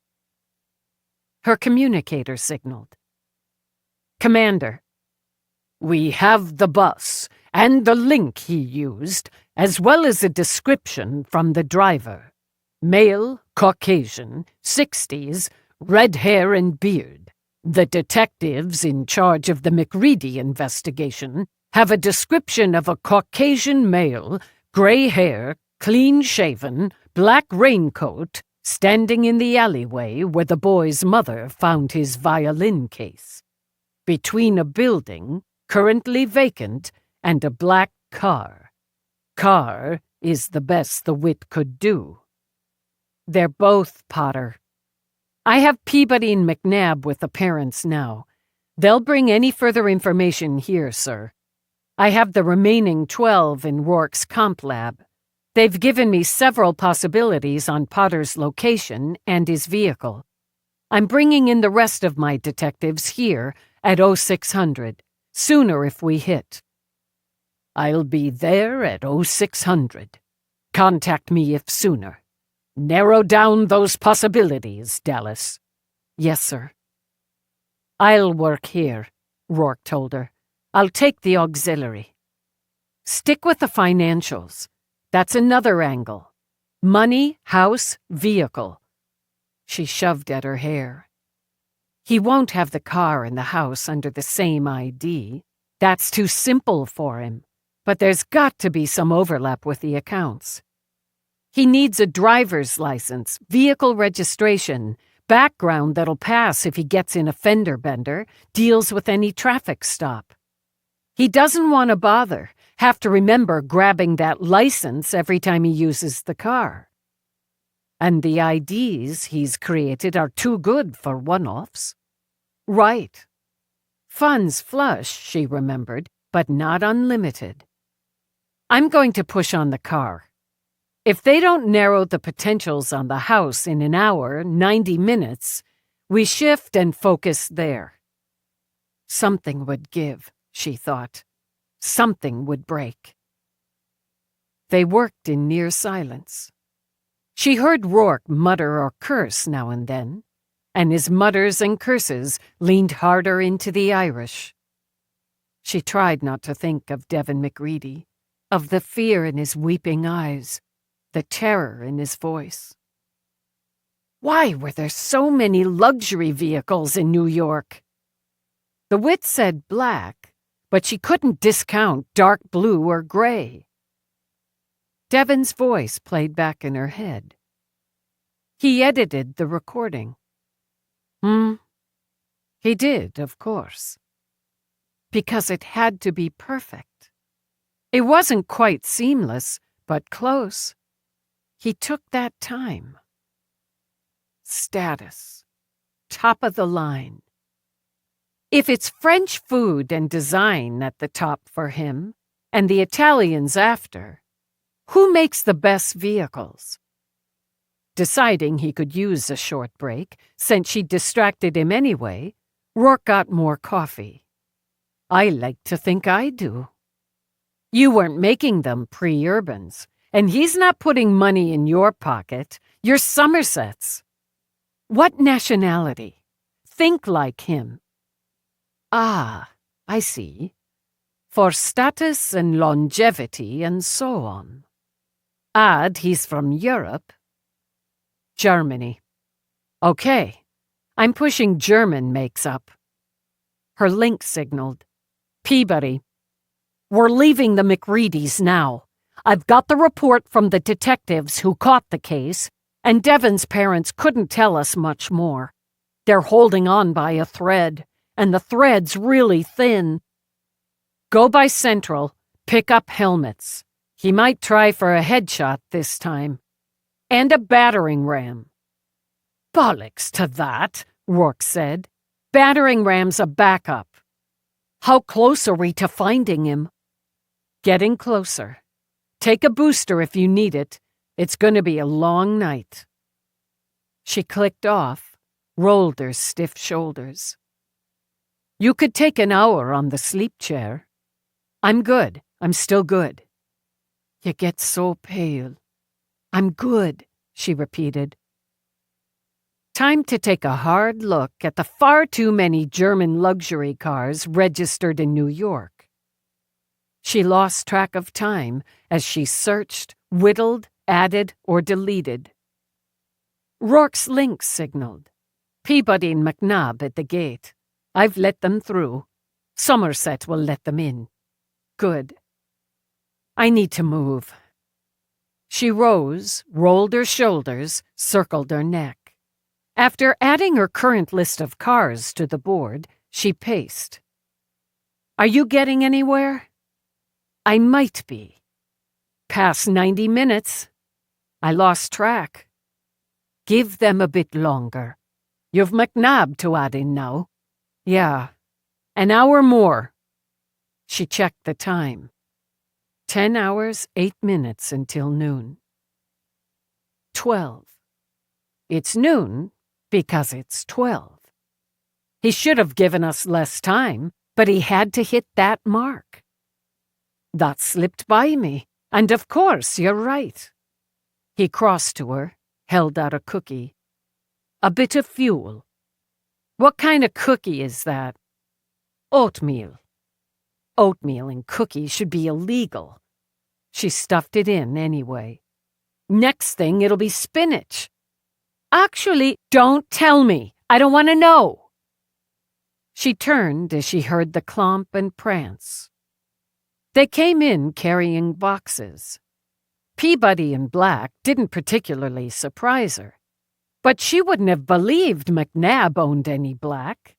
Her communicator signaled. Commander, we have the bus and the link he used, as well as a description from the driver. Male, Caucasian, 60s, red hair and beard. The detectives in charge of the McReady investigation have a description of a Caucasian male, gray hair, clean-shaven, black raincoat, standing in the alleyway where the boy's mother found his violin case. Between a building, currently vacant, and a black car. Car is the best the wit could do. They're both Potter. I have Peabody and McNabb with the parents now. They'll bring any further information here, sir. I have the remaining 12 in Rourke's comp lab. They've given me several possibilities on Potter's location and his vehicle. I'm bringing in the rest of my detectives here at 0600, sooner if we hit. I'll be there at 0600. Contact me if sooner. Narrow down those possibilities, Dallas. Yes, sir. I'll work here, Rourke told her. I'll take the auxiliary. Stick with the financials. That's another angle. Money, house, vehicle. She shoved at her hair. He won't have the car and the house under the same ID. That's too simple for him. But there's got to be some overlap with the accounts. He needs a driver's license, vehicle registration, background that'll pass if he gets in a fender bender, deals with any traffic stop. He doesn't want to bother, have to remember grabbing that license every time he uses the car. And the IDs he's created are too good for one-offs. Right. Funds flush, she remembered, but not unlimited. I'm going to push on the car. If they don't narrow the potentials on the house in an hour, 90 minutes, we shift and focus there. Something would give, she thought. Something would break. They worked in near silence. She heard Rourke mutter or curse now and then, and his mutters and curses leaned harder into the Irish. She tried not to think of Devin McReady, of the fear in his weeping eyes, the terror in his voice. Why were there so many luxury vehicles in New York? The wit said black, but she couldn't discount dark blue or gray. Devin's voice played back in her head. He edited the recording. He did, of course. Because it had to be perfect. It wasn't quite seamless, but close. He took that time. status. Top of the line. If it's French food and design at the top for him, and the Italians after, who makes the best vehicles? Deciding he could use a short break, since she distracted him anyway, Rourke got more coffee. I like to think I do. You weren't making them pre-urbans, and he's not putting money in your pocket. You're Somerset's. What nationality? Think like him. Ah, I see. For status and longevity and so on. Add he's from Europe. Germany. Okay, I'm pushing German makes up. Her link signaled. Peabody. We're leaving the McReadys now. I've got the report from the detectives who caught the case, and Devon's parents couldn't tell us much more. They're holding on by a thread, and the thread's really thin. Go by Central, pick up helmets. He might try for a headshot this time. And a battering ram. Bollocks to that, Rourke said. Battering ram's a backup. How close are we to finding him? Getting closer. Take a booster if you need it. It's going to be a long night. She clicked off, rolled her stiff shoulders. You could take an hour on the sleep chair. I'm good. I'm still good. You get so pale. I'm good, she repeated. Time to take a hard look at the far too many German luxury cars registered in New York. She lost track of time as she searched, whittled, added, or deleted. Rourke's link signaled. Peabody and McNabb at the gate. I've let them through. Somerset will let them in. Good. I need to move. She rose, rolled her shoulders, circled her neck. After adding her current list of cars to the board, she paced. Are you getting anywhere? I might be. Past 90 minutes. I lost track. Give them a bit longer. You've McNabb to add in now. Yeah, an hour more. She checked the time. 10 hours, 8 minutes until noon. 12. It's noon because it's 12. He should have given us less time, but he had to hit that mark. That slipped by me, and of course you're right. He crossed to her, held out a cookie. A bit of fuel. What kind of cookie is that? Oatmeal. Oatmeal and cookies should be illegal. She stuffed it in anyway. Next thing, it'll be spinach. Actually, don't tell me. I don't want to know. She turned as she heard the clomp and prance. They came in carrying boxes. Peabody in black didn't particularly surprise her, but she wouldn't have believed McNabb owned any black.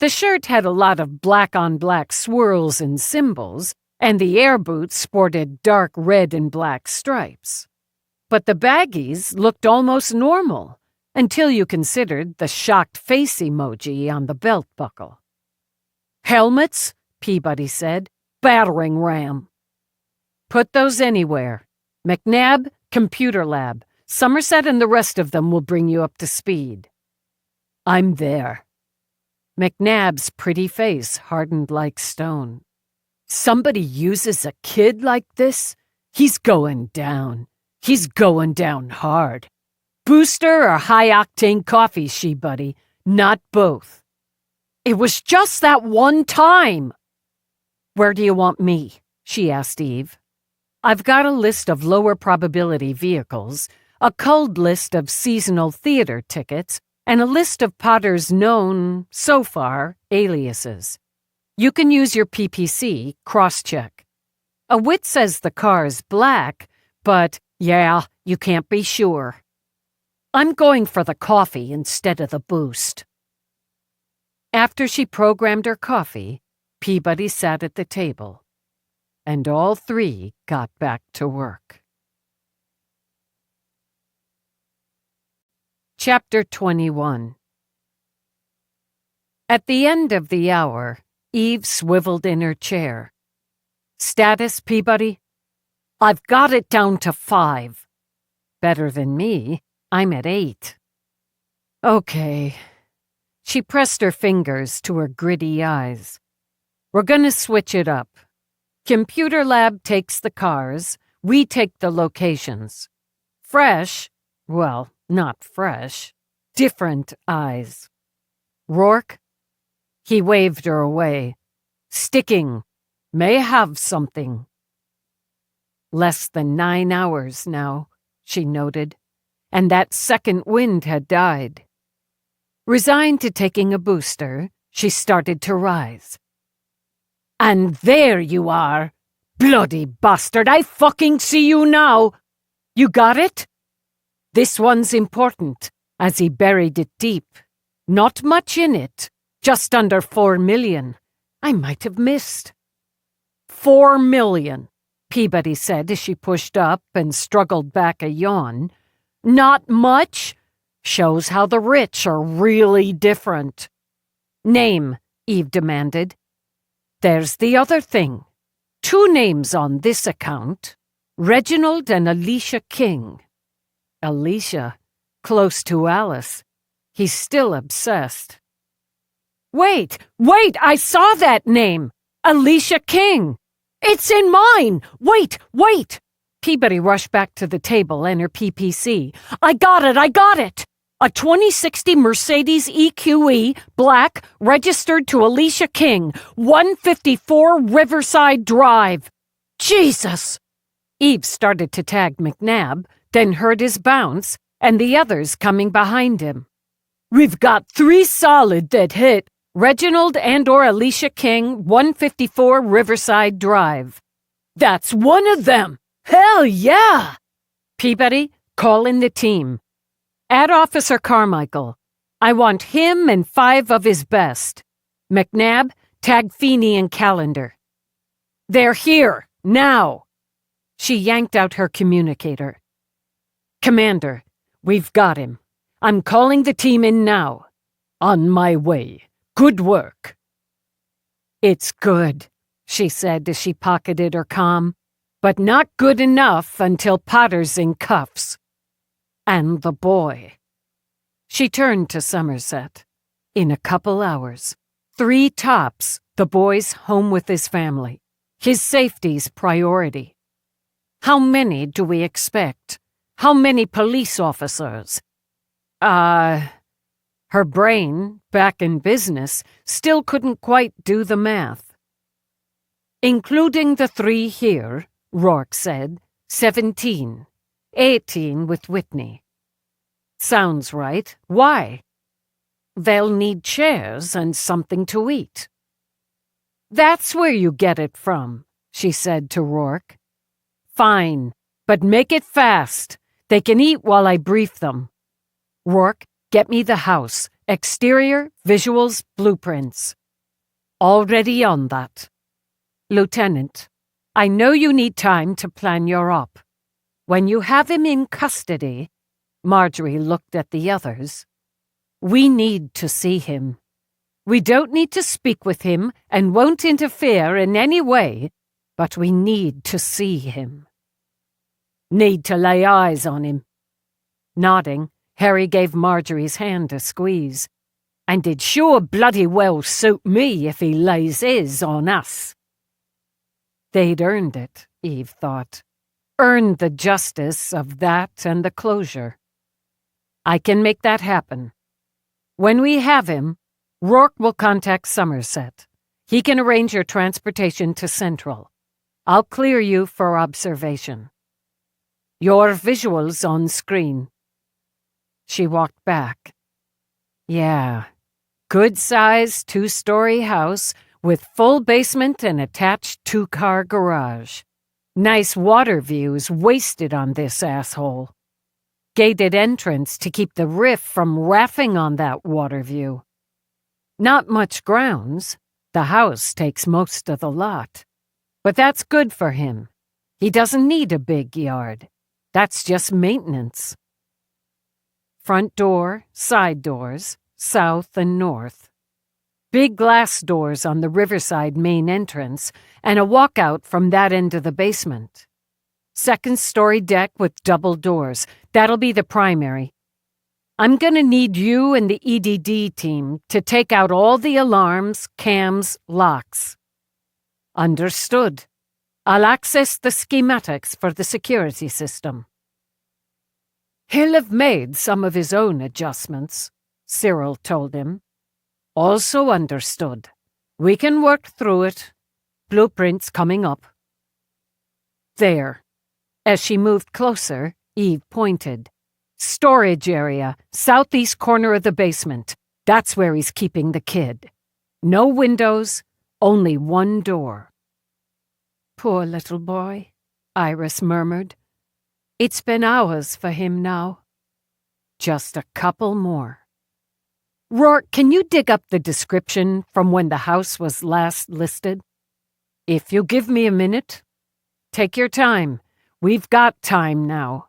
The shirt had a lot of black-on-black swirls and symbols, and the air boots sported dark red and black stripes. But the baggies looked almost normal, until you considered the shocked face emoji on the belt buckle. Helmets, Peabody said. Battering ram. Put those anywhere. McNabb, computer lab. Somerset and the rest of them will bring you up to speed. I'm there. McNabb's pretty face hardened like stone. Somebody uses a kid like this? He's going down. He's going down hard. Booster or high-octane coffee, she-buddy. Not both. It was just that one time. Where do you want me? She asked Eve. I've got a list of lower probability vehicles, a culled list of seasonal theater tickets, and a list of Potter's known, so far, aliases. You can use your PPC, cross-check. A wit says the car's black, but, yeah, you can't be sure. I'm going for the coffee instead of the boost. After she programmed her coffee, Peabody sat at the table, and all three got back to work. Chapter 21. At the end of the hour, Eve swiveled in her chair. "Status, Peabody?" "I've got it down to 5. "Better than me. I'm at 8. "Okay." She pressed her fingers to her gritty eyes. "We're gonna switch it up. Computer lab takes the cars, we take the locations. Fresh, well, not fresh, different eyes. Rourke?" He waved her away. "Sticking. May have something." Less than 9 hours now, she noted, and that second wind had died. Resigned to taking a booster, she started to rise. "And there you are! Bloody bastard, I fucking see you now! You got it? This one's important, as he buried it deep. Not much in it, just under 4 million. I might have missed." 4 million, Peabody said as she pushed up and struggled back a yawn. "Not much? Shows how the rich are really different." "Name," Eve demanded. "There's the other thing. 2 names on this account. Reginald and Alicia King." Alicia, close to Alice. He's still obsessed. Wait, I saw that name! Alicia King! It's in mine! Wait! Peabody rushed back to the table and her PPC. I got it! A 2060 Mercedes EQE, black, registered to Alicia King, 154 Riverside Drive. Jesus! Eve started to tag McNabb, then heard his bounce, and the others coming behind him. "We've got 3 solid that hit. Reginald and/or Alicia King, 154 Riverside Drive." "That's one of them! Hell yeah!" "Peabody, call in the team. Add Officer Carmichael. I want him and 5 of his best. McNabb, tag Feeney and Calendar." "They're here, now." She yanked out her communicator. "Commander, we've got him. I'm calling the team in now. On my way. Good work." "It's good," she said as she pocketed her comm, "but not good enough until Potter's in cuffs. And the boy." She turned to Somerset. In a couple hours. 3 tops, the boy's home with his family. His safety's priority. How many do we expect? How many police officers? Her brain, back in business, still couldn't quite do the math. "Including the 3 here," Rourke said, 17. 18 with Whitney. "Sounds right. Why?" "They'll need chairs and something to eat." "That's where you get it from," she said to Rourke. "Fine, but make it fast. They can eat while I brief them. Rourke, get me the house. Exterior, visuals, blueprints." "Already on that." "Lieutenant, I know you need time to plan your op. When you have him in custody," Marjorie looked at the others, "we need to see him. We don't need to speak with him and won't interfere in any way, but we need to see him." "Need to lay eyes on him." Nodding, Harry gave Marjorie's hand a squeeze. "And it'd sure bloody well suit me if he lays his on us." They'd earned it, Eve thought. Earned the justice of that and the closure. "I can make that happen. When we have him, Rourke will contact Somerset. He can arrange your transportation to Central. I'll clear you for observation. Your visuals on screen." She walked back. Yeah, good-sized 2-story house with full basement and attached 2-car garage. Nice water views wasted on this asshole. Gated entrance to keep the riff from raffing on that water view. Not much grounds. The house takes most of the lot. But that's good for him. He doesn't need a big yard. That's just maintenance. front door, side doors, south and north. Big glass doors on the riverside main entrance and a walkout from that end of the basement. Second-story deck with double doors. That'll be the primary. I'm gonna need you and the EDD team to take out all the alarms, cams, locks. Understood. I'll access the schematics for the security system. He'll have made some of his own adjustments, Cyril told him. Also understood. We can work through it. Blueprints coming up. There. As she moved closer, Eve pointed. Storage area, southeast corner of the basement. That's where he's keeping the kid. No windows, only one door. Poor little boy, Iris murmured. It's been hours for him now. Just a couple more. Rourke, can you dig up the description from when the house was last listed? If you give me a minute. Take your time. We've got time now.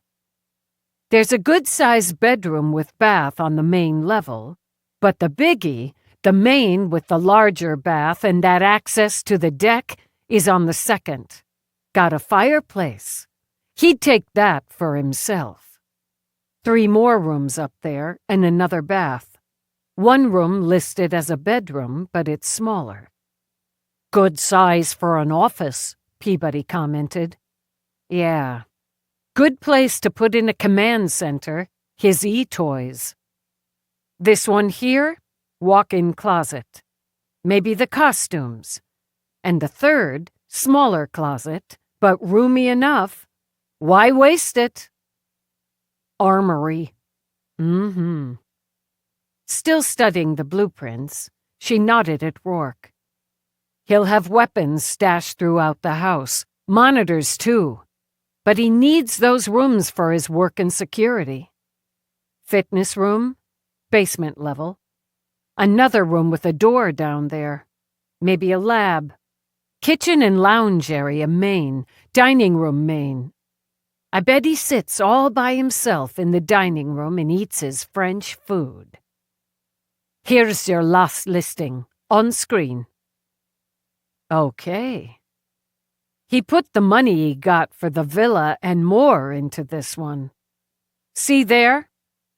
There's a good-sized bedroom with bath on the main level, but the biggie, the main with the larger bath and that access to the deck, is on the second. Got a fireplace. He'd take that for himself. 3 more rooms up there and another bath. One room listed as a bedroom, but it's smaller. Good size for an office, Peabody commented. Yeah. Good place to put in a command center, his e-toys. This one here, walk-in closet. Maybe the costumes. And the third, smaller closet, but roomy enough. Why waste it? Armory. Still studying the blueprints, she nodded at Rourke. He'll have weapons stashed throughout the house, monitors too. But he needs those rooms for his work and security. Fitness room, basement level. Another room with a door down there. Maybe a lab. Kitchen and lounge area main, dining room main. I bet he sits all by himself in the dining room and eats his French food. Here's your last listing, on screen. Okay. He put the money he got for the villa and more into this one. See there?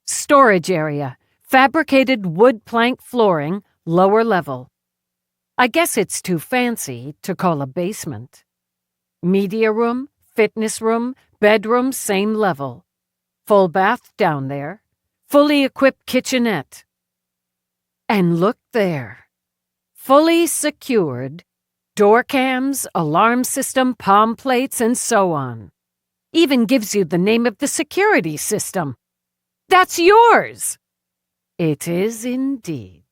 Storage area, fabricated wood plank flooring, lower level. I guess it's too fancy to call a basement. Media room, fitness room, bedroom, same level. Full bath down there. Fully equipped kitchenette. And look there. Fully secured. Door cams, alarm system, palm plates, and so on. Even gives you the name of the security system. That's yours! It is indeed.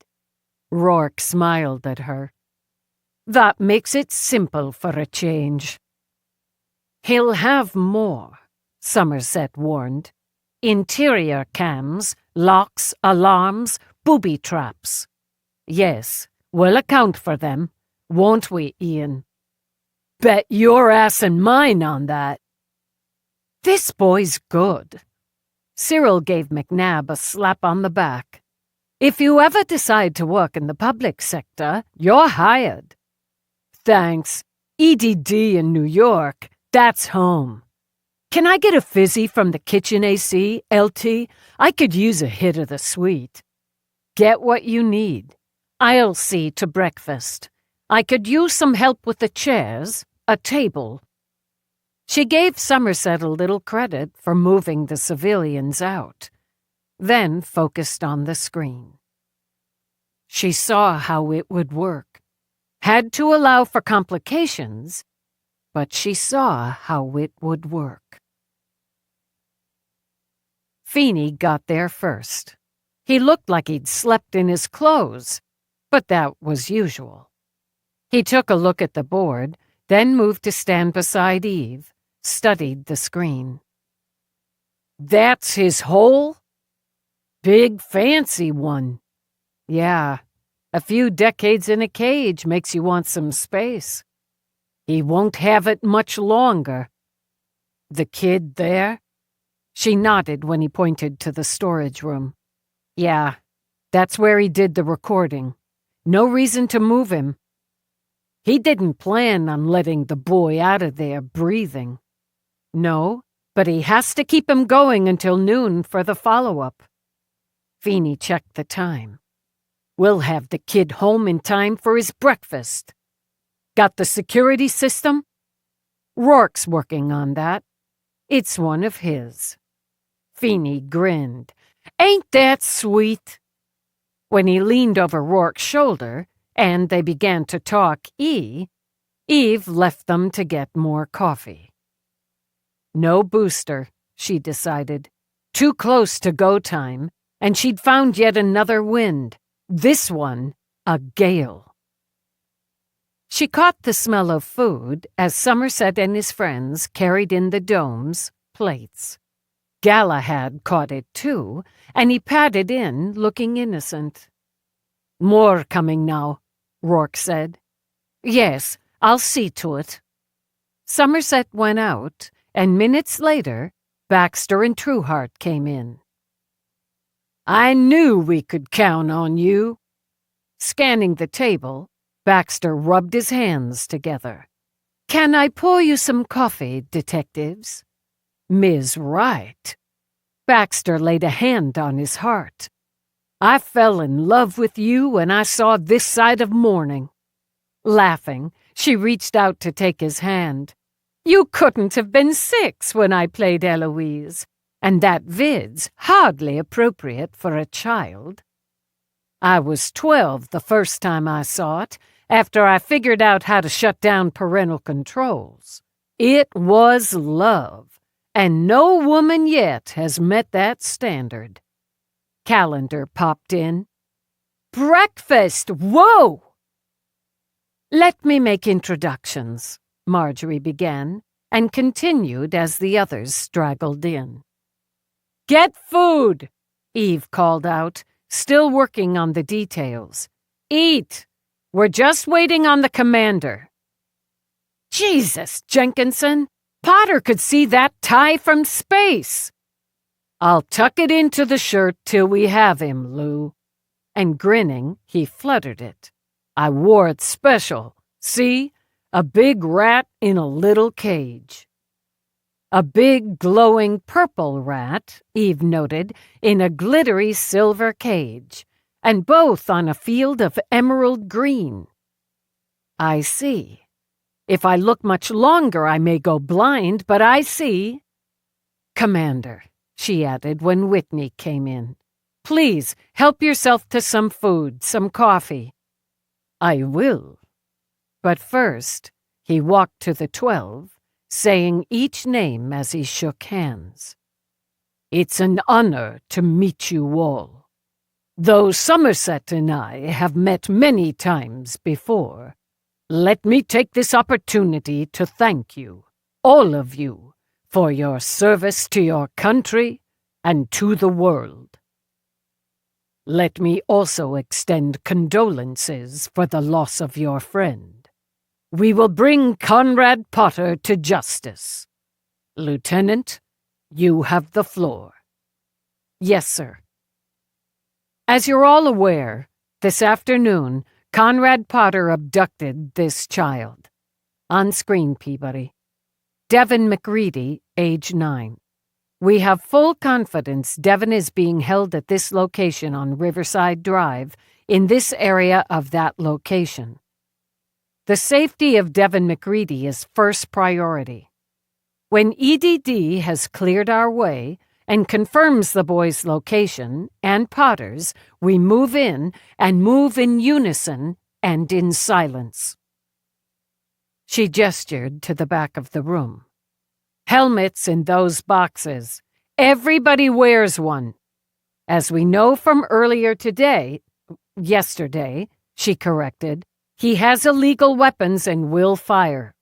Rourke smiled at her. That makes it simple for a change. He'll have more, Somerset warned. Interior cams, locks, alarms, booby traps. Yes, we'll account for them. Won't we, Ian? Bet your ass and mine on that. This boy's good. Cyril gave McNabb a slap on the back. If you ever decide to work in the public sector, you're hired. Thanks. EDD in New York, that's home. Can I get a fizzy from the kitchen AC, LT? I could use a hit of the sweet. Get what you need. I'll see to breakfast. I could use some help with the chairs, a table. She gave Somerset a little credit for moving the civilians out, then focused on the screen. She saw how it would work. Had to allow for complications, but she saw how it would work. Feeney got there first. He looked like he'd slept in his clothes, but that was usual. He took a look at the board, then moved to stand beside Eve, studied the screen. That's his hole? Big fancy one. Yeah, a few decades in a cage makes you want some space. He won't have it much longer. The kid there? She nodded when he pointed to the storage room. Yeah, that's where he did the recording. No reason to move him. He didn't plan on letting the boy out of there breathing. No, but he has to keep him going until noon for the follow-up. Feeney checked the time. We'll have the kid home in time for his breakfast. Got the security system? Rourke's working on that. It's one of his. Feeney grinned. Ain't that sweet? When he leaned over Rourke's shoulder and they began to talk Eve left them to get more coffee. No booster, she decided. Too close to go time, and she'd found yet another wind. This one, a gale. She caught the smell of food as Somerset and his friends carried in the domes, plates. Galahad caught it too, and he patted in, looking innocent. More coming now, Rourke said. Yes, I'll see to it. Somerset went out, and minutes later, Baxter and Trueheart came in. I knew we could count on you. Scanning the table, Baxter rubbed his hands together. Can I pour you some coffee, detectives? Ms. Wright. Baxter laid a hand on his heart. I fell in love with you when I saw this side of morning. Laughing, she reached out to take his hand. You couldn't have been 6 when I played Eloise, and that vid's hardly appropriate for a child. I was 12 the first time I saw it, after I figured out how to shut down parental controls. It was love, and no woman yet has met that standard. Calendar popped in. Breakfast! Whoa! Let me make introductions, Marjorie began, and continued as the others straggled in. Get food, Eve called out, still working on the details. Eat! We're just waiting on the commander. Jesus, Jenkinson! Potter could see that tie from space. I'll tuck it into the shirt till we have him, Lou. And grinning, he fluttered it. I wore it special. See? A big rat in a little cage. A big, glowing purple rat, Eve noted, in a glittery silver cage, and both on a field of emerald green. I see. If I look much longer, I may go blind, but I see. Commander, she added when Whitney came in. Please, help yourself to some food, some coffee. I will. But first, he walked to the 12, saying each name as he shook hands. It's an honor to meet you all. Though Somerset and I have met many times before, let me take this opportunity to thank you, all of you, for your service to your country and to the world. Let me also extend condolences for the loss of your friend. We will bring Conrad Potter to justice. Lieutenant, you have the floor. Yes, sir. As you're all aware, this afternoon, Conrad Potter abducted this child. On screen, Peabody. Devin McReady, age 9. We have full confidence Devin is being held at this location on Riverside Drive, in this area of that location. The safety of Devin McReady is first priority. When EDD has cleared our way and confirms the boy's location and Potter's, we move in and move in unison and in silence. She gestured to the back of the room. Helmets in those boxes. Everybody wears one. As we know from yesterday, she corrected, he has illegal weapons and will fire.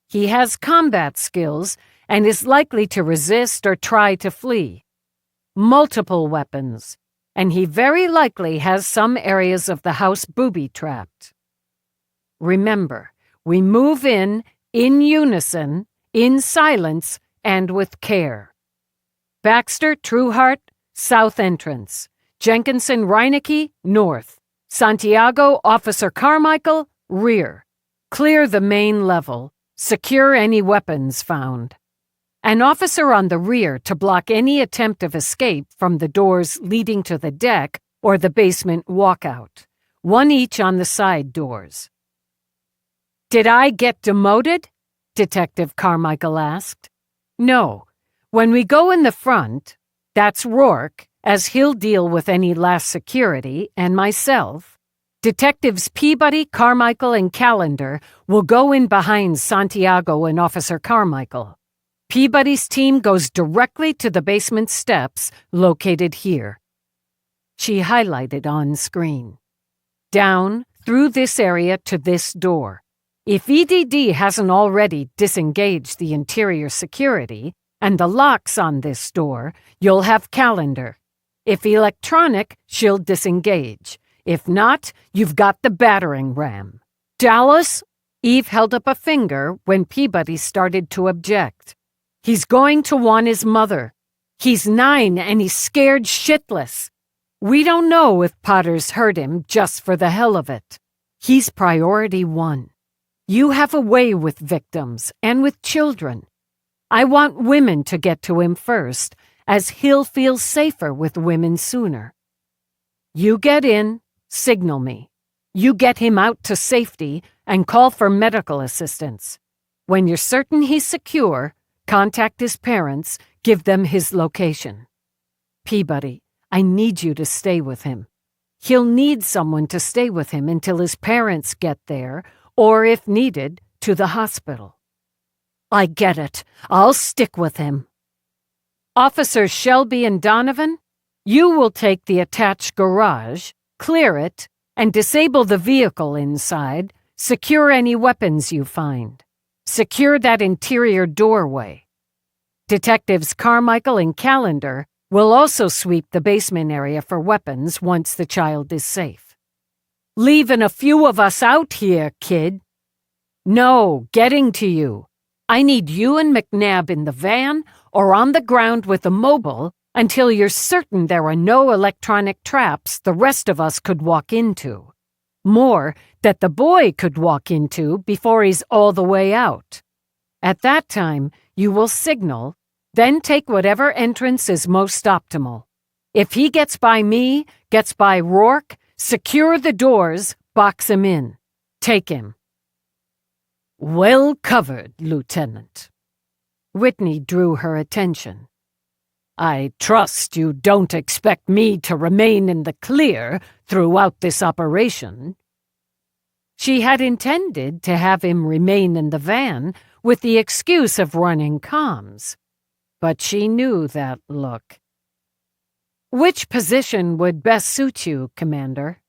He has combat skills and is likely to resist or try to flee. Multiple weapons, and he very likely has some areas of the house booby-trapped. Remember, we move in unison, in silence, and with care. Baxter, Trueheart, south entrance. Jenkinson, Reinecke, north. Santiago, Officer Carmichael, rear. Clear the main level. Secure any weapons found. An officer on the rear to block any attempt of escape from the doors leading to the deck or the basement walkout. One each on the side doors. "Did I get demoted?" Detective Carmichael asked. "No. When we go in the front, that's Rourke, as he'll deal with any last security, and myself. Detectives Peabody, Carmichael, and Callender will go in behind Santiago and Officer Carmichael. Peabody's team goes directly to the basement steps located here." She highlighted on screen. "Down through this area to this door. If EDD hasn't already disengaged the interior security and the locks on this door, you'll have Callender. If electronic, she'll disengage. If not, you've got the battering ram. Dallas?" Eve held up a finger when Peabody started to object. "He's going to want his mother. He's 9 and he's scared shitless. We don't know if Potter's hurt him just for the hell of it. He's priority 1. You have a way with victims and with children. I want women to get to him first, as he'll feel safer with women sooner. You get in, signal me. You get him out to safety and call for medical assistance. When you're certain he's secure, contact his parents, give them his location. Peabody, I need you to stay with him. He'll need someone to stay with him until his parents get there, or if needed, to the hospital." "I get it. I'll stick with him." "Officers Shelby and Donovan, you will take the attached garage, clear it, and disable the vehicle inside. Secure any weapons you find. Secure that interior doorway. Detectives Carmichael and Callender will also sweep the basement area for weapons once the child is safe." "Leaving a few of us out here, kid." "No, getting to you. I need you and McNabb in the van or on the ground with the mobile until you're certain there are no electronic traps the rest of us could walk into. More, that the boy could walk into before he's all the way out. At that time, you will signal, then take whatever entrance is most optimal. If he gets by me, gets by Rourke, secure the doors, box him in. Take him." "Well covered, Lieutenant." Whitney drew her attention. "I trust you don't expect me to remain in the clear throughout this operation." She had intended to have him remain in the van with the excuse of running comms, but she knew that look. "Which position would best suit you, Commander?"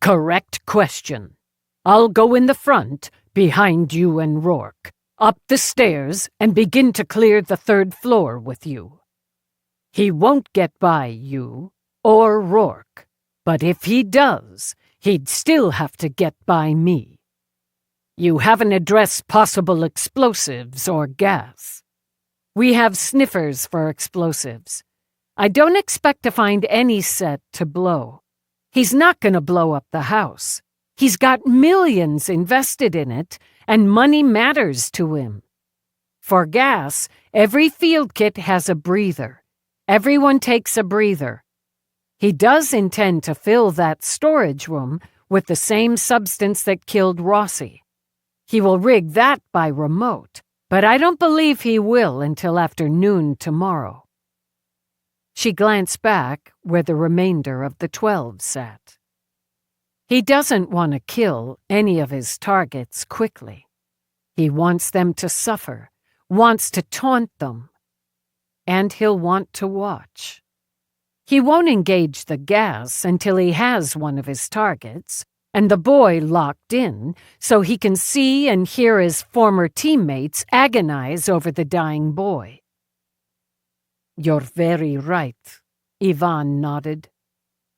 "Correct question. I'll go in the front, behind you and Rourke, up the stairs and begin to clear the 3rd floor with you. He won't get by you or Rourke, but if he does, he'd still have to get by me. You haven't addressed possible explosives or gas." "We have sniffers for explosives. I don't expect to find any set to blow. He's not going to blow up the house. He's got millions invested in it, and money matters to him. For gas, every field kit has a breather. Everyone takes a breather. He does intend to fill that storage room with the same substance that killed Rossi. He will rig that by remote, but I don't believe he will until after noon tomorrow." She glanced back where the remainder of the 12 sat. "He doesn't want to kill any of his targets quickly. He wants them to suffer, wants to taunt them. And he'll want to watch. He won't engage the gas until he has one of his targets, and the boy locked in, so he can see and hear his former teammates agonize over the dying boy." "You're very right," Ivan nodded.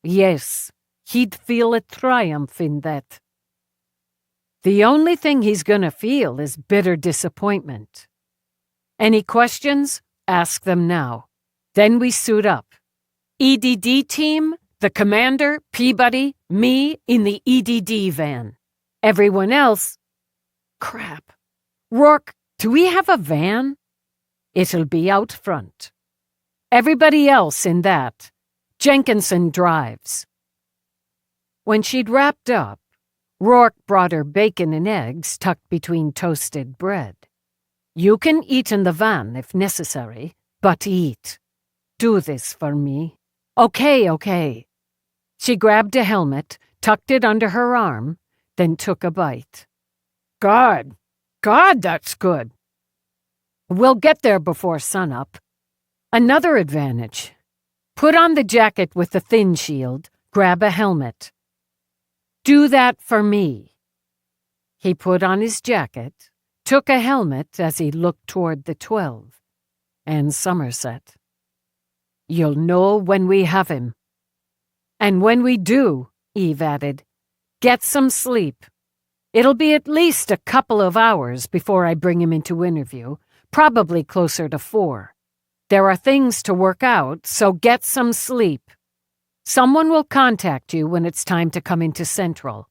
"Yes, he'd feel a triumph in that. The only thing he's gonna feel is bitter disappointment. Any questions? Ask them now. Then we suit up. EDD team, the commander, Peabody, me in the EDD van. Everyone else... Crap. Rourke, do we have a van? It'll be out front. Everybody else in that. Jenkinson drives. When she'd wrapped up, Rourke brought her bacon and eggs tucked between toasted bread. You can eat in the van if necessary, but eat. Do this for me. Okay. She grabbed a helmet, tucked it under her arm, then took a bite. God, that's good. We'll get there before sunup. Another advantage. Put on the jacket with the thin shield, grab a helmet. Do that for me. He put on his jacket, took a helmet as he looked toward the 12, and Somerset. You'll know when we have him. And when we do, Eve added, get some sleep. It'll be at least a couple of hours before I bring him into interview, probably closer to 4. There are things to work out, so get some sleep. Someone will contact you when it's time to come into Central.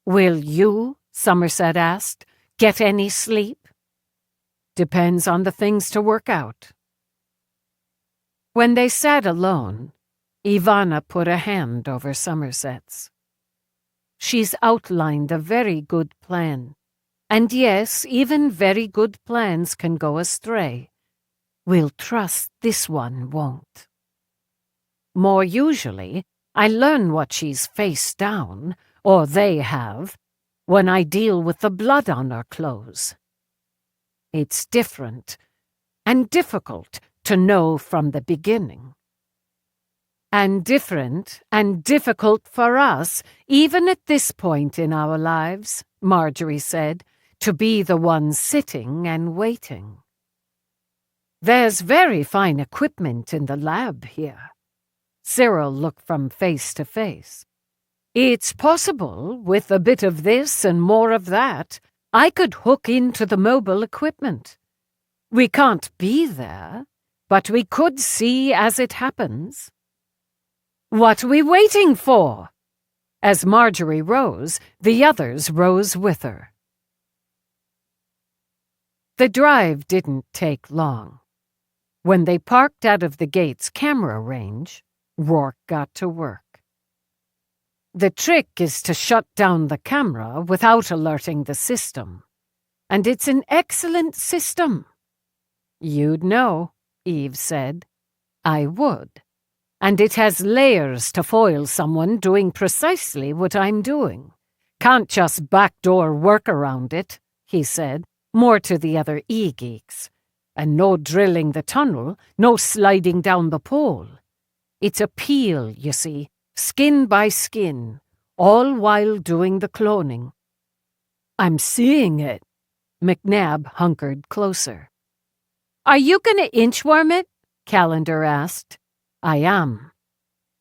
Will you, Somerset asked, get any sleep? Depends on the things to work out. When they sat alone, Ivana put a hand over Somerset's. She's outlined a very good plan. And yes, even very good plans can go astray. We'll trust this one won't. More usually, I learn what she's face down, or they have, when I deal with the blood on her clothes. It's different and difficult to know from the beginning. And different and difficult for us, even at this point in our lives, Marjorie said, to be the one sitting and waiting. There's very fine equipment in the lab here. Cyril looked from face to face. It's possible, with a bit of this and more of that, I could hook into the mobile equipment. We can't be there, but we could see as it happens. What are we waiting for? As Marjorie rose, the others rose with her. The drive didn't take long. When they parked out of the gate's camera range, Rourke got to work. The trick is to shut down the camera without alerting the system. And it's an excellent system. You'd know, Eve said. I would. And it has layers to foil someone doing precisely what I'm doing. Can't just backdoor work around it, he said, more to the other e-geeks. And no drilling the tunnel, no sliding down the pole. It's a peel, you see, skin by skin, all while doing the cloning. I'm seeing it. McNabb hunkered closer. Are you going to inchworm it? Calendar asked. I am.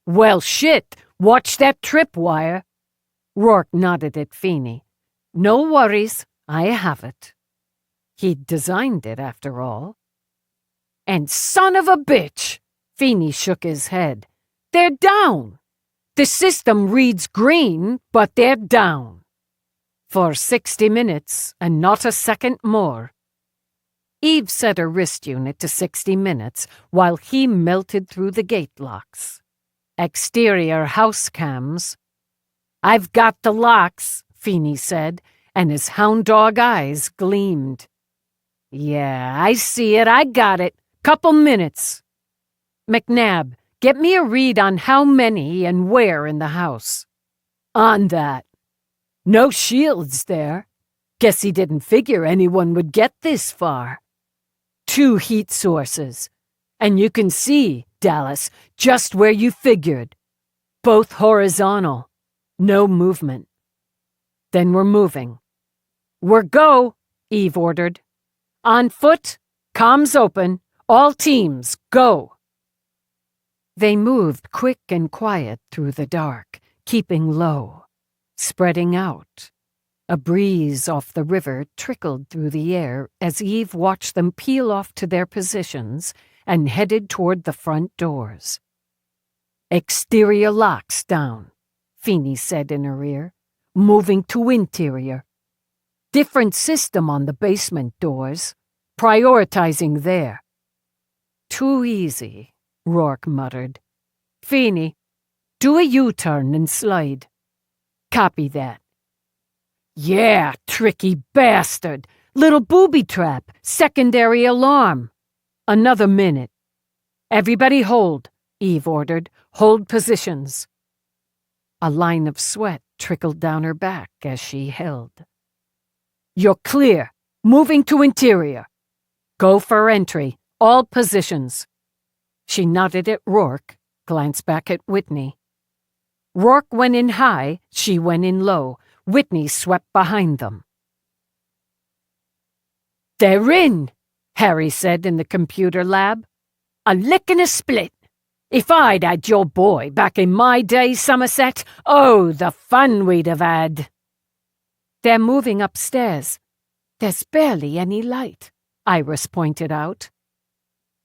Well, shit, watch that tripwire. Rourke nodded at Feeney. No worries, I have it. He'd designed it, after all. And son of a bitch! Feeney shook his head. They're down. The system reads green, but they're down. For 60 minutes, and not a second more. Eve set her wrist unit to 60 minutes while he melted through the gate locks. Exterior house cams. I've got the locks, Feeney said, and his hound dog eyes gleamed. Yeah, I see it, I got it. Couple minutes. McNabb, get me a read on how many and where in the house. On that. No shields there. Guess he didn't figure anyone would get this far. 2 heat sources. And you can see, Dallas, just where you figured. Both horizontal. No movement. Then we're moving. We're go, Eve ordered. On foot, comms open, all teams, go. They moved quick and quiet through the dark, keeping low, spreading out. A breeze off the river trickled through the air as Eve watched them peel off to their positions and headed toward the front doors. "Exterior locks down," Feeney said in her ear, "moving to interior. Different system on the basement doors, prioritizing there." "Too easy," Rourke muttered. "Feeney, do a U-turn and slide." "Copy that." "Yeah, tricky bastard! Little booby trap, secondary alarm." "Another minute." "Everybody hold," Eve ordered. "Hold positions." A line of sweat trickled down her back as she held. "You're clear. Moving to interior. Go for entry. All positions." She nodded at Rourke, glanced back at Whitney. Rourke went in high, she went in low. Whitney swept behind them. "They're in," Harry said in the computer lab. "A lick and a split. If I'd had your boy back in my day, Somerset, oh, the fun we'd have had." "They're moving upstairs. There's barely any light," Iris pointed out.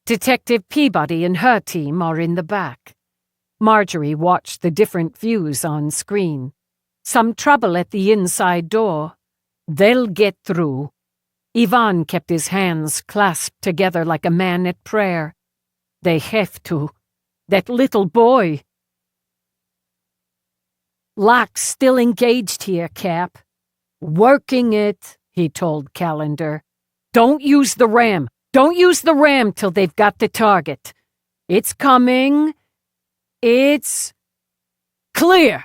"Detective Peabody and her team are in the back." Marjorie watched the different views on screen. "Some trouble at the inside door. They'll get through." Ivan kept his hands clasped together like a man at prayer. "They have to. That little boy." "Lock's still engaged here, Cap." "Working it," he told Calendar. "Don't use the ram. Don't use the ram till they've got the target. It's coming. It's clear."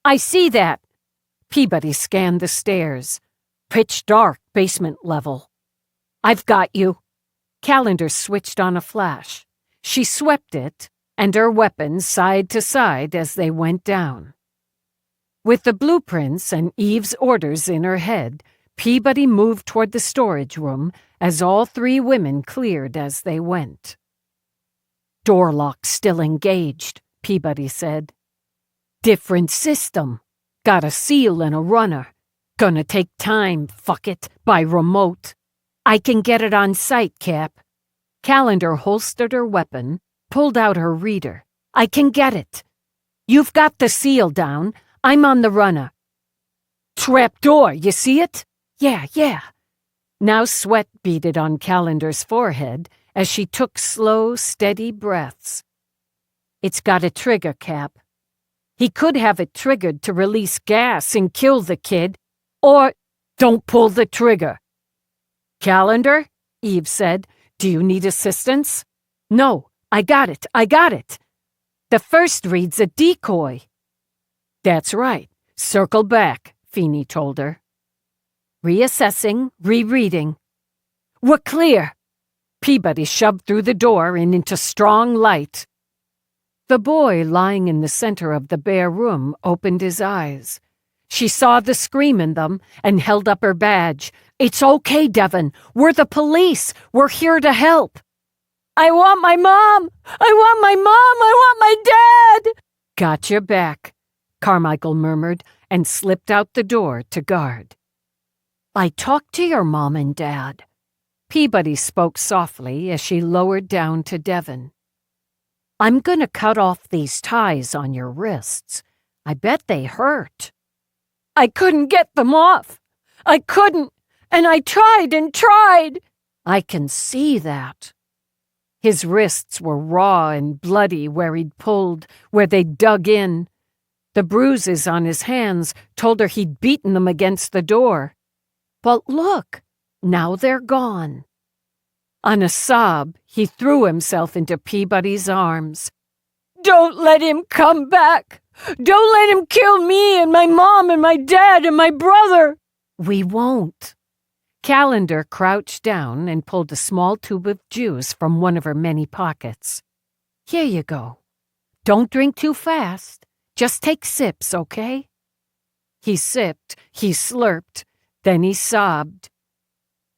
"I see that." Peabody scanned the stairs. "Pitch dark basement level." "I've got you." Calendar switched on a flash. She swept it and her weapons side to side as they went down. With the blueprints and Eve's orders in her head, Peabody moved toward the storage room as all three women cleared as they went. "Door lock still engaged," Peabody said. "Different system. Got a seal and a runner. Gonna take time, fuck it, by remote. I can get it on site, Cap." Calendar holstered her weapon, pulled out her reader. "I can get it. You've got the seal down. I'm on the runner." "Trap door, you see it?" Yeah. Now sweat beaded on Calendar's forehead as she took slow, steady breaths. "It's got a trigger, Cap. He could have it triggered to release gas and kill the kid, or don't pull the trigger." "Calendar," Eve said, "do you need assistance?" "No, I got it. The first read's a decoy." "That's right. Circle back," Feeney told her. Reassessing, rereading. "We're clear." Peabody shoved through the door and into strong light. The boy lying in the center of the bare room opened his eyes. She saw the scream in them and held up her badge. "It's okay, Devon. We're the police. We're here to help." "I want my mom! I want my mom! I want my dad!" "Got your back," Carmichael murmured and slipped out the door to guard. "I talked to your mom and dad." Peabody spoke softly as she lowered down to Devon. "I'm gonna cut off these ties on your wrists. I bet they hurt." "I couldn't get them off. I couldn't, and I tried and tried." "I can see that." His wrists were raw and bloody where he'd pulled, where they'd dug in. The bruises on his hands told her he'd beaten them against the door. But look, now they're gone. On a sob, he threw himself into Peabody's arms. "Don't let him come back! Don't let him kill me and my mom and my dad and my brother!" "We won't." Calendar crouched down and pulled a small tube of juice from one of her many pockets. "Here you go. Don't drink too fast. Just take sips, okay?" He sipped, he slurped, then he sobbed.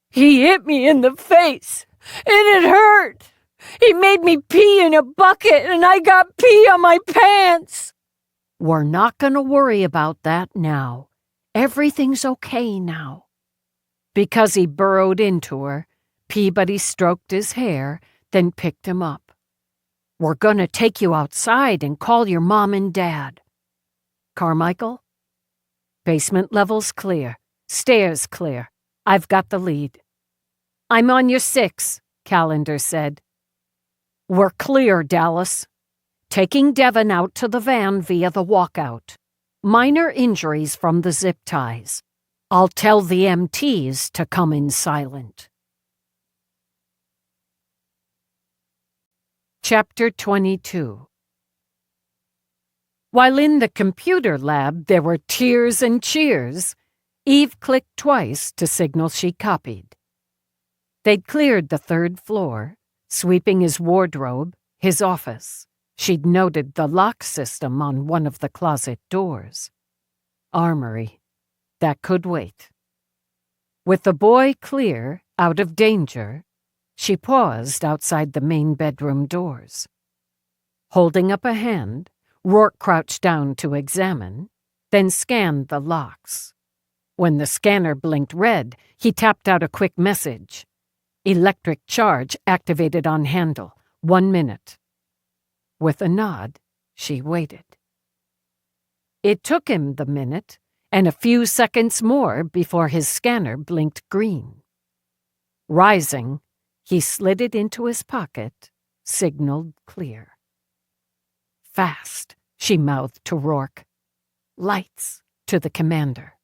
"He hit me in the face, and it hurt. He made me pee in a bucket, and I got pee on my pants." "We're not going to worry about that now. Everything's okay now." Because he burrowed into her, Peabody stroked his hair, then picked him up. "We're gonna take you outside and call your mom and dad." "Carmichael?" "Basement level's clear. Stairs clear. I've got the lead." "I'm on your 6, Calendar said. "We're clear, Dallas. Taking Devon out to the van via the walkout. Minor injuries from the zip ties. I'll tell the MTs to come in silent." Chapter 22. While in the computer lab there were tears and cheers, Eve clicked twice to signal she copied. They'd cleared the 3rd floor, sweeping his wardrobe, his office. She'd noted the lock system on one of the closet doors. Armory. That could wait. With the boy clear, out of danger, she paused outside the main bedroom doors. Holding up a hand, Rourke crouched down to examine, then scanned the locks. When the scanner blinked red, he tapped out a quick message. "Electric charge activated on handle. 1 minute." With a nod, she waited. It took him the minute, and a few seconds more before his scanner blinked green. Rising, he slid it into his pocket, signaled clear. "Fast," she mouthed to Rourke. "Lights," to the commander.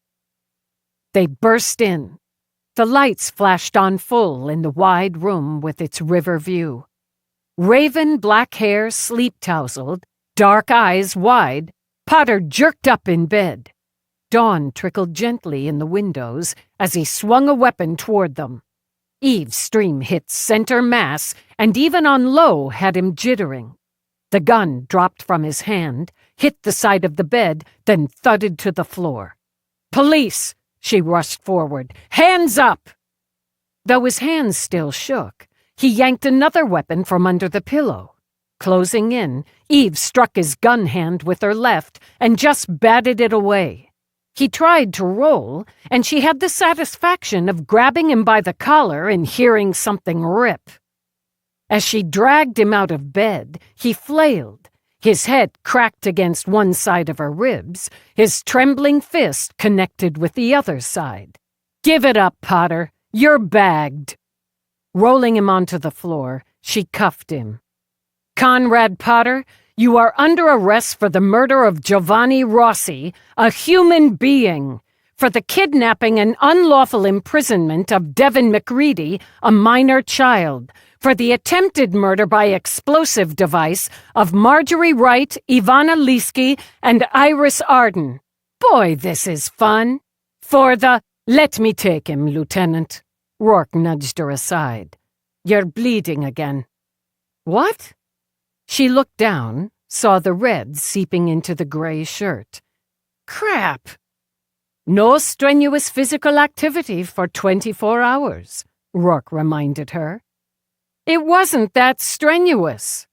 They burst in. The lights flashed on full in the wide room with its river view. Raven black hair sleep-tousled, dark eyes wide, Potter jerked up in bed. Dawn trickled gently in the windows as he swung a weapon toward them. Eve's stream hit center mass and even on low had him jittering. The gun dropped from his hand, hit the side of the bed, then thudded to the floor. "Police!" She rushed forward. "Hands up!" Though his hands still shook, he yanked another weapon from under the pillow. Closing in, Eve struck his gun hand with her left and just batted it away. He tried to roll, and she had the satisfaction of grabbing him by the collar and hearing something rip. As she dragged him out of bed, he flailed. His head cracked against one side of her ribs, his trembling fist connected with the other side. "Give it up, Potter. You're bagged." Rolling him onto the floor, she cuffed him. "Conrad Potter, you are under arrest for the murder of Giovanni Rossi, a human being, for the kidnapping and unlawful imprisonment of Devin McReady, a minor child, for the attempted murder by explosive device of Marjorie Wright, Ivana Liski, and Iris Arden. Boy, this is fun. For the— Let me take him, Lieutenant." Rourke nudged her aside. "You're bleeding again." "What?" She looked down, saw the red seeping into the gray shirt. "Crap!" "No strenuous physical activity for 24 hours, Rourke reminded her. "It wasn't that strenuous."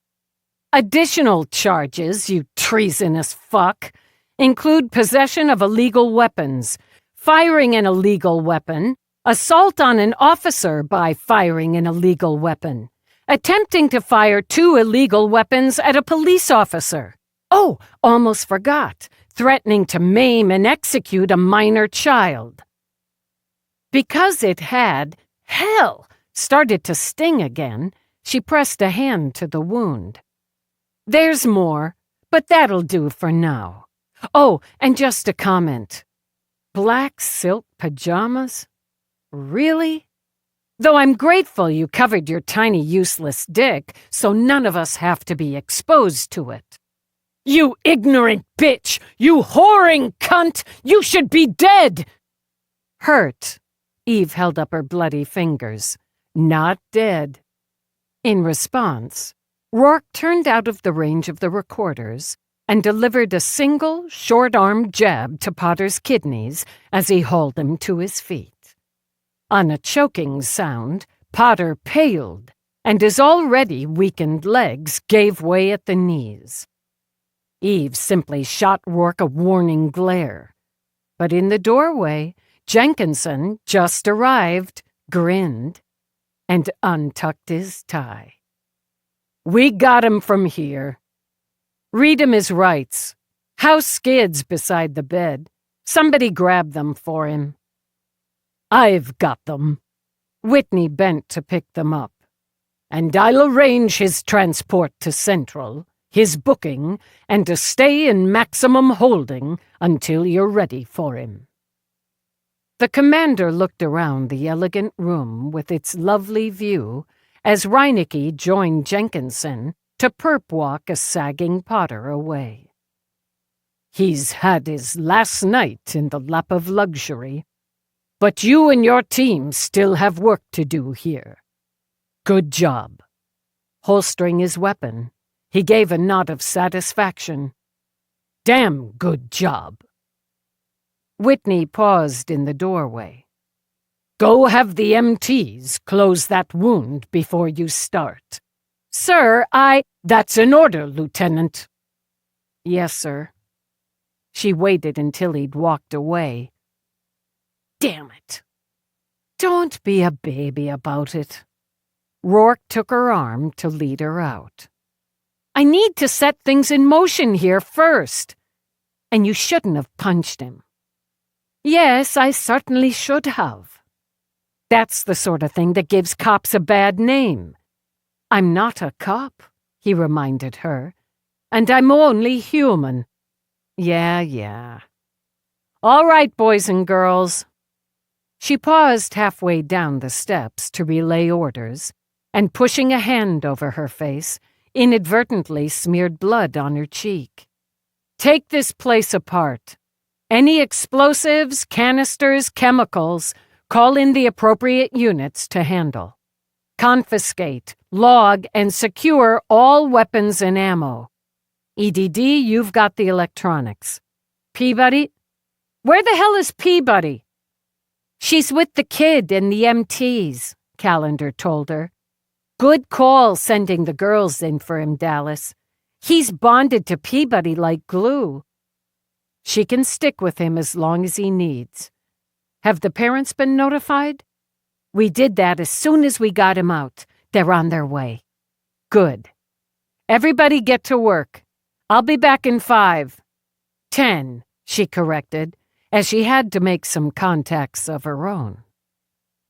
"Additional charges, you treasonous fuck, include possession of illegal weapons, firing an illegal weapon, assault on an officer by firing an illegal weapon, attempting to fire 2 illegal weapons at a police officer. Oh, almost forgot, threatening to maim and execute a minor child." Because it had, hell, started to sting again, she pressed a hand to the wound. "There's more, but that'll do for now. Oh, and just a comment. Black silk pajamas? Really? Though I'm grateful you covered your tiny useless dick so none of us have to be exposed to it." "You ignorant bitch! You whoring cunt! You should be dead!" "Hurt." Eve held up her bloody fingers. "Not dead." In response, Rourke turned out of the range of the recorders and delivered a single, short-armed jab to Potter's kidneys as he hauled him to his feet. On a choking sound, Potter paled, and his already weakened legs gave way at the knees. Eve simply shot Rourke a warning glare. But in the doorway, Jenkinson, just arrived, grinned, and untucked his tie. We got him from here. Read him his rights. House skids beside the bed. Somebody grab them for him. I've got them. Whitney bent to pick them up. And I'll arrange his transport to Central, his booking, and to stay in maximum holding until you're ready for him. The commander looked around the elegant room with its lovely view as Reinecke joined Jenkinson to perp walk a sagging Potter away. He's had his last night in the lap of luxury, but you and your team still have work to do here. Good job. Holstering his weapon, he gave a nod of satisfaction. Damn good job. Whitney paused in the doorway. Go have the MTs close that wound before you start. Sir, That's an order, Lieutenant. Yes, sir. She waited until he'd walked away. Damn it. Don't be a baby about it. Rourke took her arm to lead her out. I need to set things in motion here first. And you shouldn't have punched him. Yes, I certainly should have. That's the sort of thing that gives cops a bad name. I'm not a cop, he reminded her, and I'm only human. Yeah. All right, boys and girls. She paused halfway down the steps to relay orders, and pushing a hand over her face, inadvertently smeared blood on her cheek. Take this place apart. Any explosives, canisters, chemicals, call in the appropriate units to handle. Confiscate, log, and secure all weapons and ammo. EDD, you've got the electronics. Peabody? Where the hell is Peabody? She's with the kid and the MTs, Callender told her. Good call sending the girls in for him, Dallas. He's bonded to Peabody like glue. She can stick with him as long as he needs. Have the parents been notified? We did that as soon as we got him out. They're on their way. Good. Everybody get to work. I'll be back in 5. 10, she corrected, as she had to make some contacts of her own.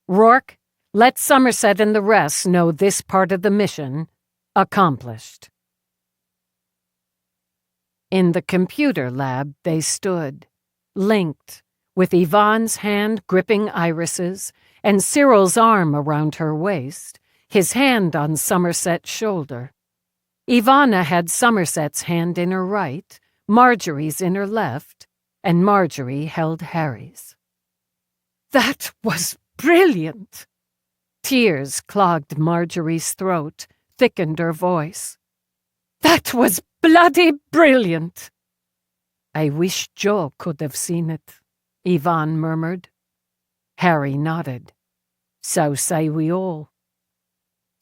Rourke, let Somerset and the rest know this part of the mission accomplished. In the computer lab they stood, linked, with Yvonne's hand gripping Iris's and Cyril's arm around her waist, his hand on Somerset's shoulder. Ivana had Somerset's hand in her right, Marjorie's in her left, and Marjorie held Harry's. That was brilliant! Tears clogged Marjorie's throat, thickened her voice. That was bloody brilliant! I wish Joe could have seen it, Yvonne murmured. Harry nodded. So say we all.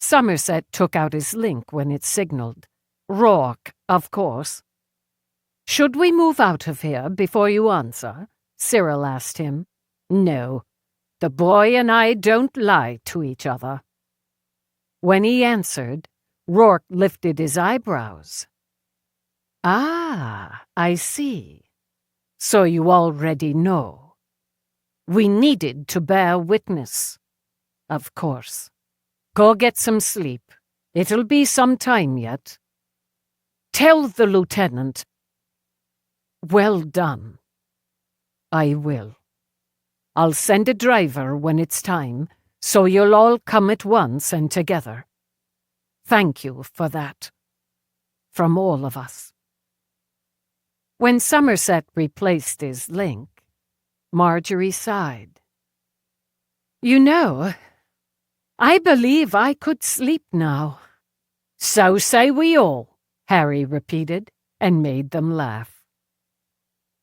Somerset took out his link when it signaled. Rourke, of course. Should we move out of here before you answer? Cyril asked him. No. The boy and I don't lie to each other. When he answered, Rourke lifted his eyebrows. Ah, I see. So you already know. We needed to bear witness. Of course. Go get some sleep. It'll be some time yet. Tell the lieutenant. Well done. I will. I'll send a driver when it's time, so you'll all come at once and together. Thank you for that. From all of us. When Somerset replaced his link, Marjorie sighed. You know, I believe I could sleep now. So say we all, Harry repeated, and made them laugh.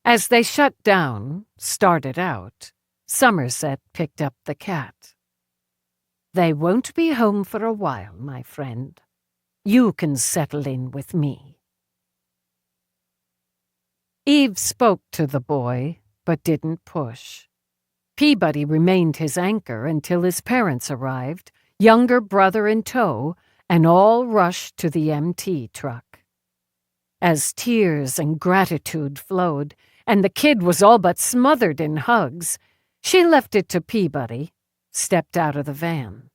As they shut down, started out, Somerset picked up the cat. They won't be home for a while, my friend. You can settle in with me. Eve spoke to the boy, but didn't push. Peabody remained his anchor until his parents arrived, younger brother in tow, and all rushed to the MT truck. As tears and gratitude flowed, and the kid was all but smothered in hugs, she left it to Peabody, stepped out of the van.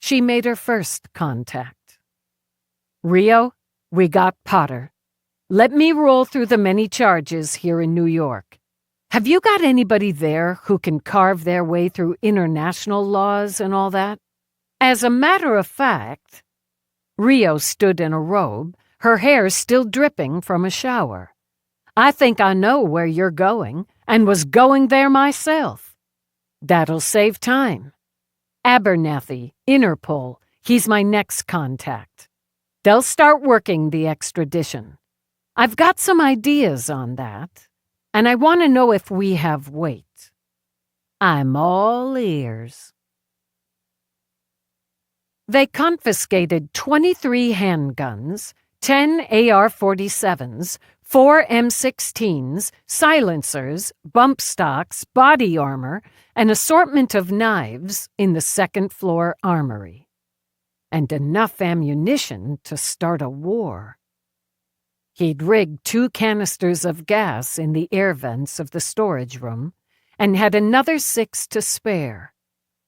She made her first contact. "Rio, we got Potter. Let me roll through the many charges here in New York. Have you got anybody there who can carve their way through international laws and all that?" As a matter of fact, Rio stood in a robe, her hair still dripping from a shower. "I think I know where you're going, and was going there myself. That'll save time. Abernathy, Interpol, he's my next contact. They'll start working the extradition. I've got some ideas on that, and I want to know if we have weight. I'm all ears." They confiscated 23 handguns, 10 AR-47s, 4 M16s, silencers, bump stocks, body armor, an assortment of knives in the second-floor armory. And enough ammunition to start a war. He'd rigged 2 canisters of gas in the air vents of the storage room and had another 6 to spare.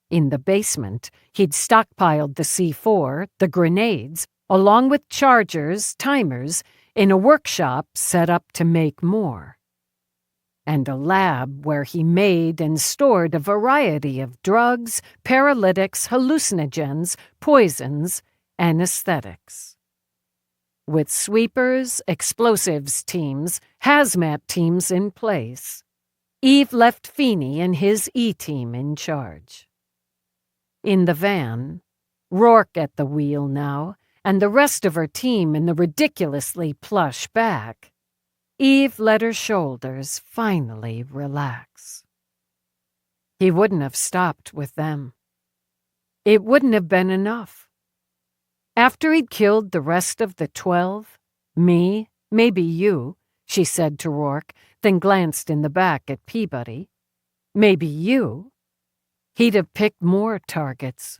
In the basement, he'd stockpiled the C4, the grenades, along with chargers, timers, in a workshop set up to make more. And a lab where he made and stored a variety of drugs, paralytics, hallucinogens, poisons, anesthetics. With sweepers, explosives teams, hazmat teams in place, Eve left Feeney and his E-team in charge. In the van, Rourke at the wheel now, and the rest of her team in the ridiculously plush back, Eve let her shoulders finally relax. He wouldn't have stopped with them. It wouldn't have been enough. After he'd killed the rest of the 12, me, maybe you, she said to Rourke, then glanced in the back at Peabody. Maybe you. He'd have picked more targets.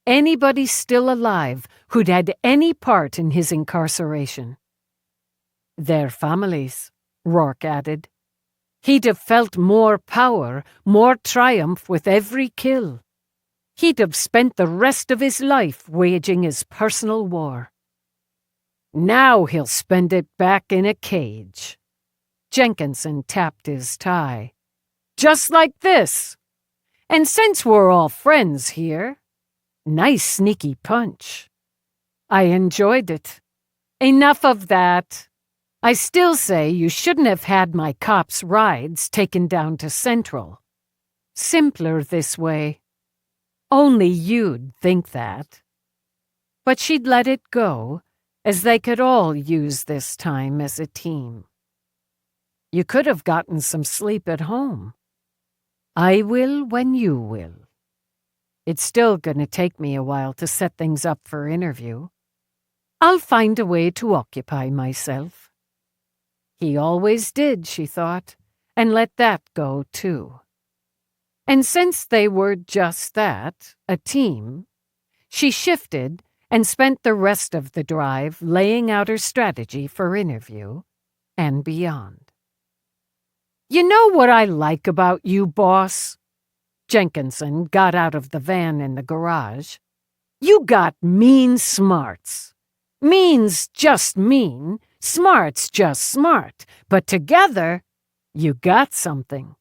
Anybody still alive who'd had any part in his incarceration. Their families, Rourke added. He'd have felt more power, more triumph with every kill. He'd have spent the rest of his life waging his personal war. Now he'll spend it back in a cage. Jenkinson tapped his tie. Just like this. And since we're all friends here, nice sneaky punch. I enjoyed it. Enough of that. I still say you shouldn't have had my cops' rides taken down to Central. Simpler this way. Only you'd think that. But she'd let it go, as they could all use this time as a team. You could have gotten some sleep at home. I will when you will. It's still gonna take me a while to set things up for interview. I'll find a way to occupy myself. He always did, she thought, and let that go too. And since they were just that, a team, she shifted and spent the rest of the drive laying out her strategy for interview and beyond. You know what I like about you, boss? Jenkinson got out of the van in the garage. You got mean smarts. Mean's just mean, smart's just smart, but together, you got something.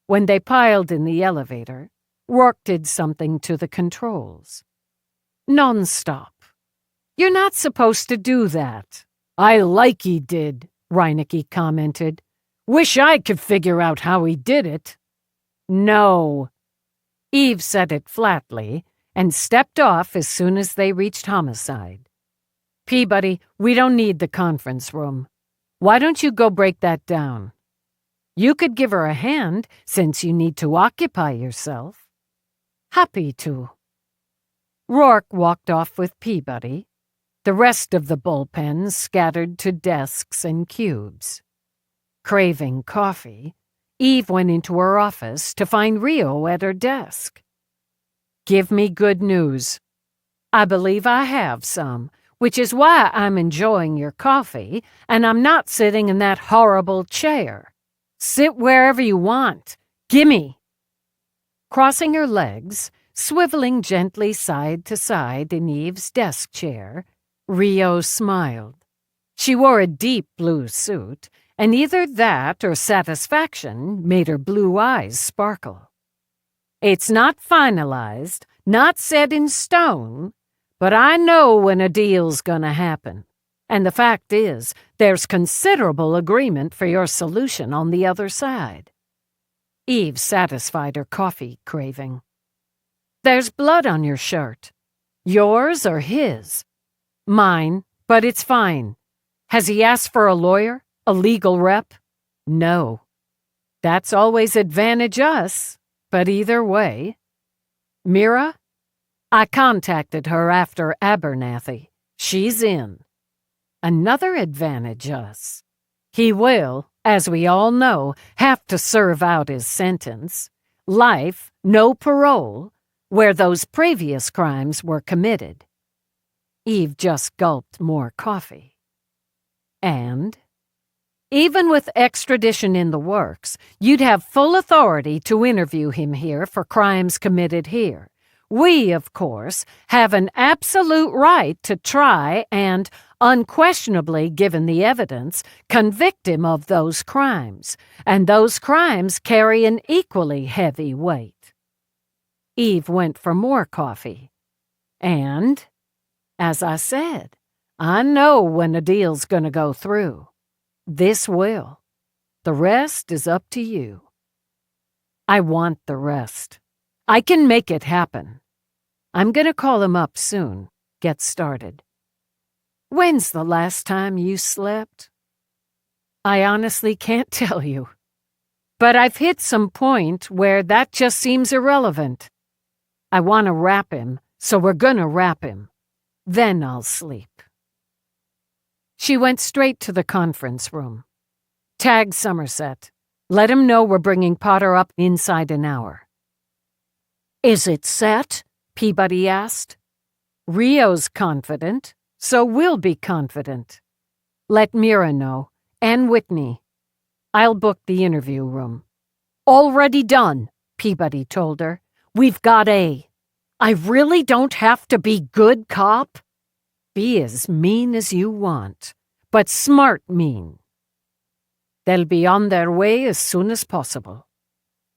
When they piled in the elevator, Rourke did something to the controls. Non-stop. You're not supposed to do that. I like he did, Reinecke commented. Wish I could figure out how he did it. No. Eve said it flatly and stepped off as soon as they reached homicide. Peabody, we don't need the conference room. Why don't you go break that down? You could give her a hand since you need to occupy yourself. Happy to. Rourke walked off with Peabody, the rest of the bullpen scattered to desks and cubes. Craving coffee, Eve went into her office to find Rio at her desk. Give me good news. I believe I have some, which is why I'm enjoying your coffee, and I'm not sitting in that horrible chair. Sit wherever you want. Gimme. Crossing her legs, swiveling gently side to side in Eve's desk chair, Rio smiled. She wore a deep blue suit, and either that or satisfaction made her blue eyes sparkle. It's not finalized, not set in stone, but I know when a deal's gonna happen. And the fact is, there's considerable agreement for your solution on the other side. Eve satisfied her coffee craving. There's blood on your shirt. Yours or his? Mine, but it's fine. Has he asked for a lawyer? A legal rep? No. That's always advantage us, but either way. Mira? I contacted her after Abernathy. She's in. Another advantage us. He will, as we all know, have to serve out his sentence. Life, no parole, where those previous crimes were committed. Eve just gulped more coffee. And, even with extradition in the works, you'd have full authority to interview him here for crimes committed here. We, of course, have an absolute right to try and, unquestionably given the evidence, convict him of those crimes, and those crimes carry an equally heavy weight. Eve went for more coffee. And, as I said, I know when a deal's gonna go through. This will. The rest is up to you. I want the rest. I can make it happen. I'm gonna call him up soon. Get started. When's the last time you slept? I honestly can't tell you. But I've hit some point where that just seems irrelevant. I want to wrap him, so we're gonna wrap him. Then I'll sleep. She went straight to the conference room. Tag Somerset. Let him know we're bringing Potter up inside an hour. Is it set? Peabody asked. Rio's confident, so we'll be confident. Let Mira know, and Whitney. I'll book the interview room. Already done, Peabody told her. We've got A. I really don't have to be good cop? Be as mean as you want, but smart mean. They'll be on their way as soon as possible.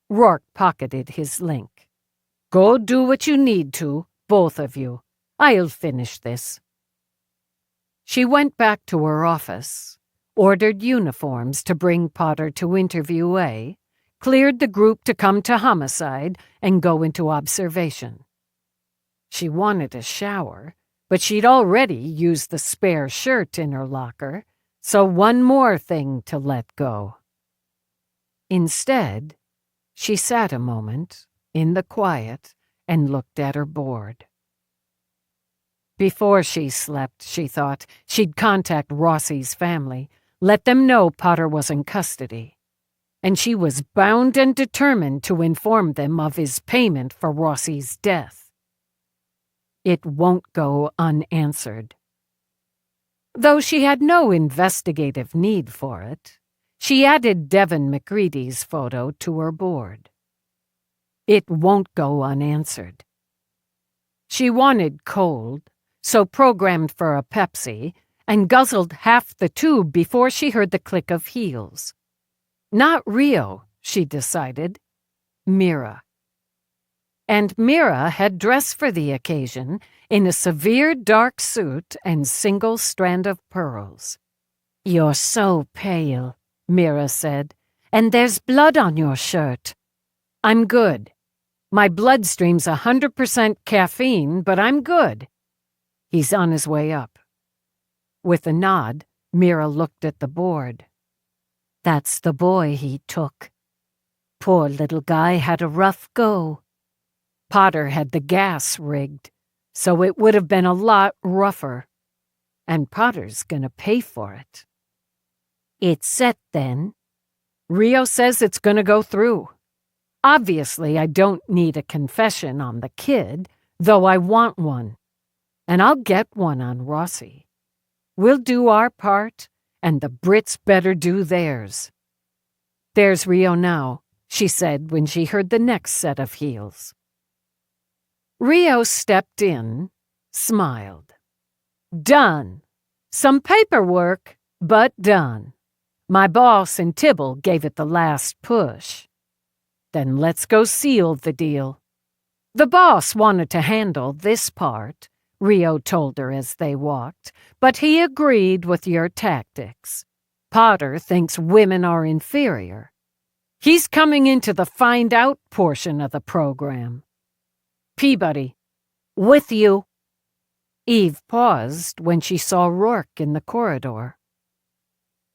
Rourke pocketed his link. Go do what you need to, both of you. I'll finish this. She went back to her office, ordered uniforms to bring Potter to interview A, cleared the group to come to homicide and go into observation. She wanted a shower, but she'd already used the spare shirt in her locker, so one more thing to let go. Instead, she sat a moment, in the quiet, and looked at her board. Before she slept, she thought, she'd contact Rossi's family, let them know Potter was in custody. And she was bound and determined to inform them of his payment for Rossi's death. It won't go unanswered. Though she had no investigative need for it, she added Devin McCready's photo to her board. It won't go unanswered. She wanted cold, so programmed for a Pepsi, and guzzled half the tube before she heard the click of heels. Not Rio, she decided. Mira. And Mira had dressed for the occasion in a severe dark suit and single strand of pearls. You're so pale, Mira said, and there's blood on your shirt. I'm good. My bloodstream's 100% caffeine, but I'm good. He's on his way up. With a nod, Mira looked at the board. That's the boy he took. Poor little guy had a rough go. Potter had the gas rigged, so it would have been a lot rougher. And Potter's gonna pay for it. It's set then. Rio says it's gonna go through. Obviously, I don't need a confession on the kid, though I want one. and I'll get one on Rossi. We'll do our part, and the Brits better do theirs. There's Rio now, she said when she heard the next set of heels. Rio stepped in, smiled. Done. Some paperwork, but done. My boss and Tibble gave it the last push. Then let's go seal the deal. The boss wanted to handle this part, Rio told her as they walked, but he agreed with your tactics. Potter thinks women are inferior. He's coming into the find out portion of the program. Peabody, with you. Eve paused when she saw Rourke in the corridor.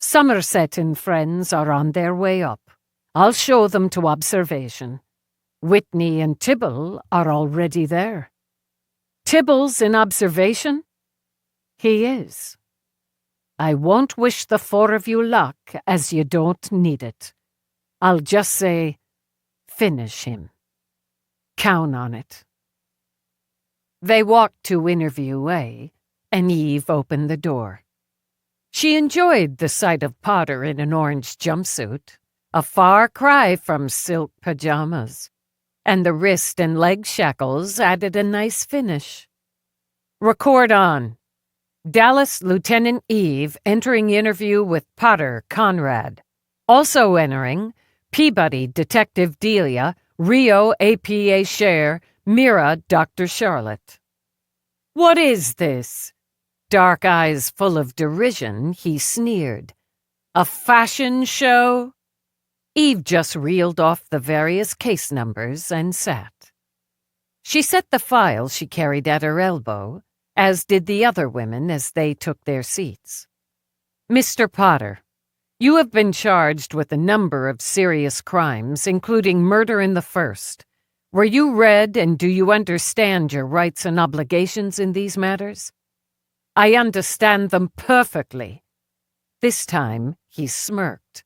Somerset and friends are on their way up. I'll show them to observation. Whitney and Tibble are already there. Tibble's in observation? He is. I won't wish the four of you luck, as you don't need it. I'll just say, finish him. Count on it. They walked to interview A, and Eve opened the door. She enjoyed the sight of Potter in an orange jumpsuit, a far cry from silk pajamas, and the wrist and leg shackles added a nice finish. Record on. Dallas Lieutenant Eve entering interview with Potter Conrad. Also entering, Peabody Detective Delia, Rio APA Share, Mira Dr. Charlotte. What is this? Dark eyes full of derision, he sneered. A fashion show? Eve just reeled off the various case numbers and sat. She set the file she carried at her elbow, as did the other women as they took their seats. Mr. Potter, you have been charged with a number of serious crimes, including murder in the first. Were you read and do you understand your rights and obligations in these matters? I understand them perfectly. This time he smirked,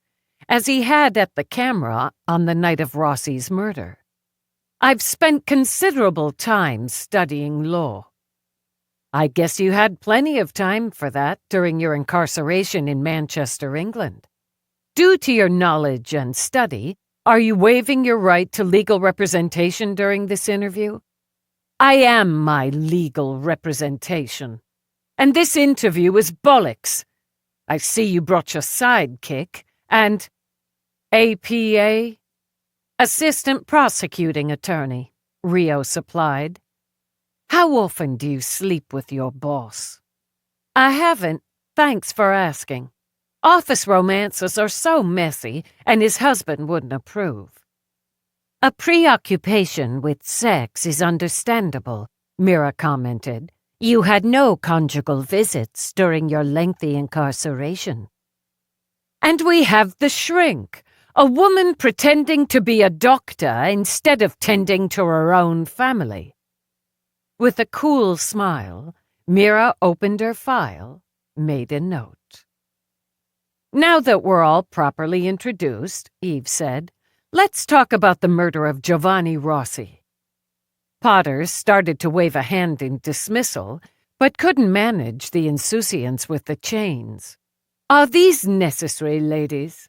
as he had at the camera on the night of Rossi's murder. I've spent considerable time studying law. I guess you had plenty of time for that during your incarceration in Manchester, England. Due to your knowledge and study, are you waiving your right to legal representation during this interview? I am my legal representation. And this interview is bollocks. I see you brought your sidekick and... APA? Assistant Prosecuting Attorney, Rio supplied. How often do you sleep with your boss? I haven't, thanks for asking. Office romances are so messy, and his husband wouldn't approve. A preoccupation with sex is understandable, Mira commented. You had no conjugal visits during your lengthy incarceration. And we have the shrink, a woman pretending to be a doctor instead of tending to her own family. With a cool smile, Mira opened her file, made a note. Now that we're all properly introduced, Eve said, let's talk about the murder of Giovanni Rossi. Potter started to wave a hand in dismissal, but couldn't manage the insouciance with the chains. Are these necessary, ladies?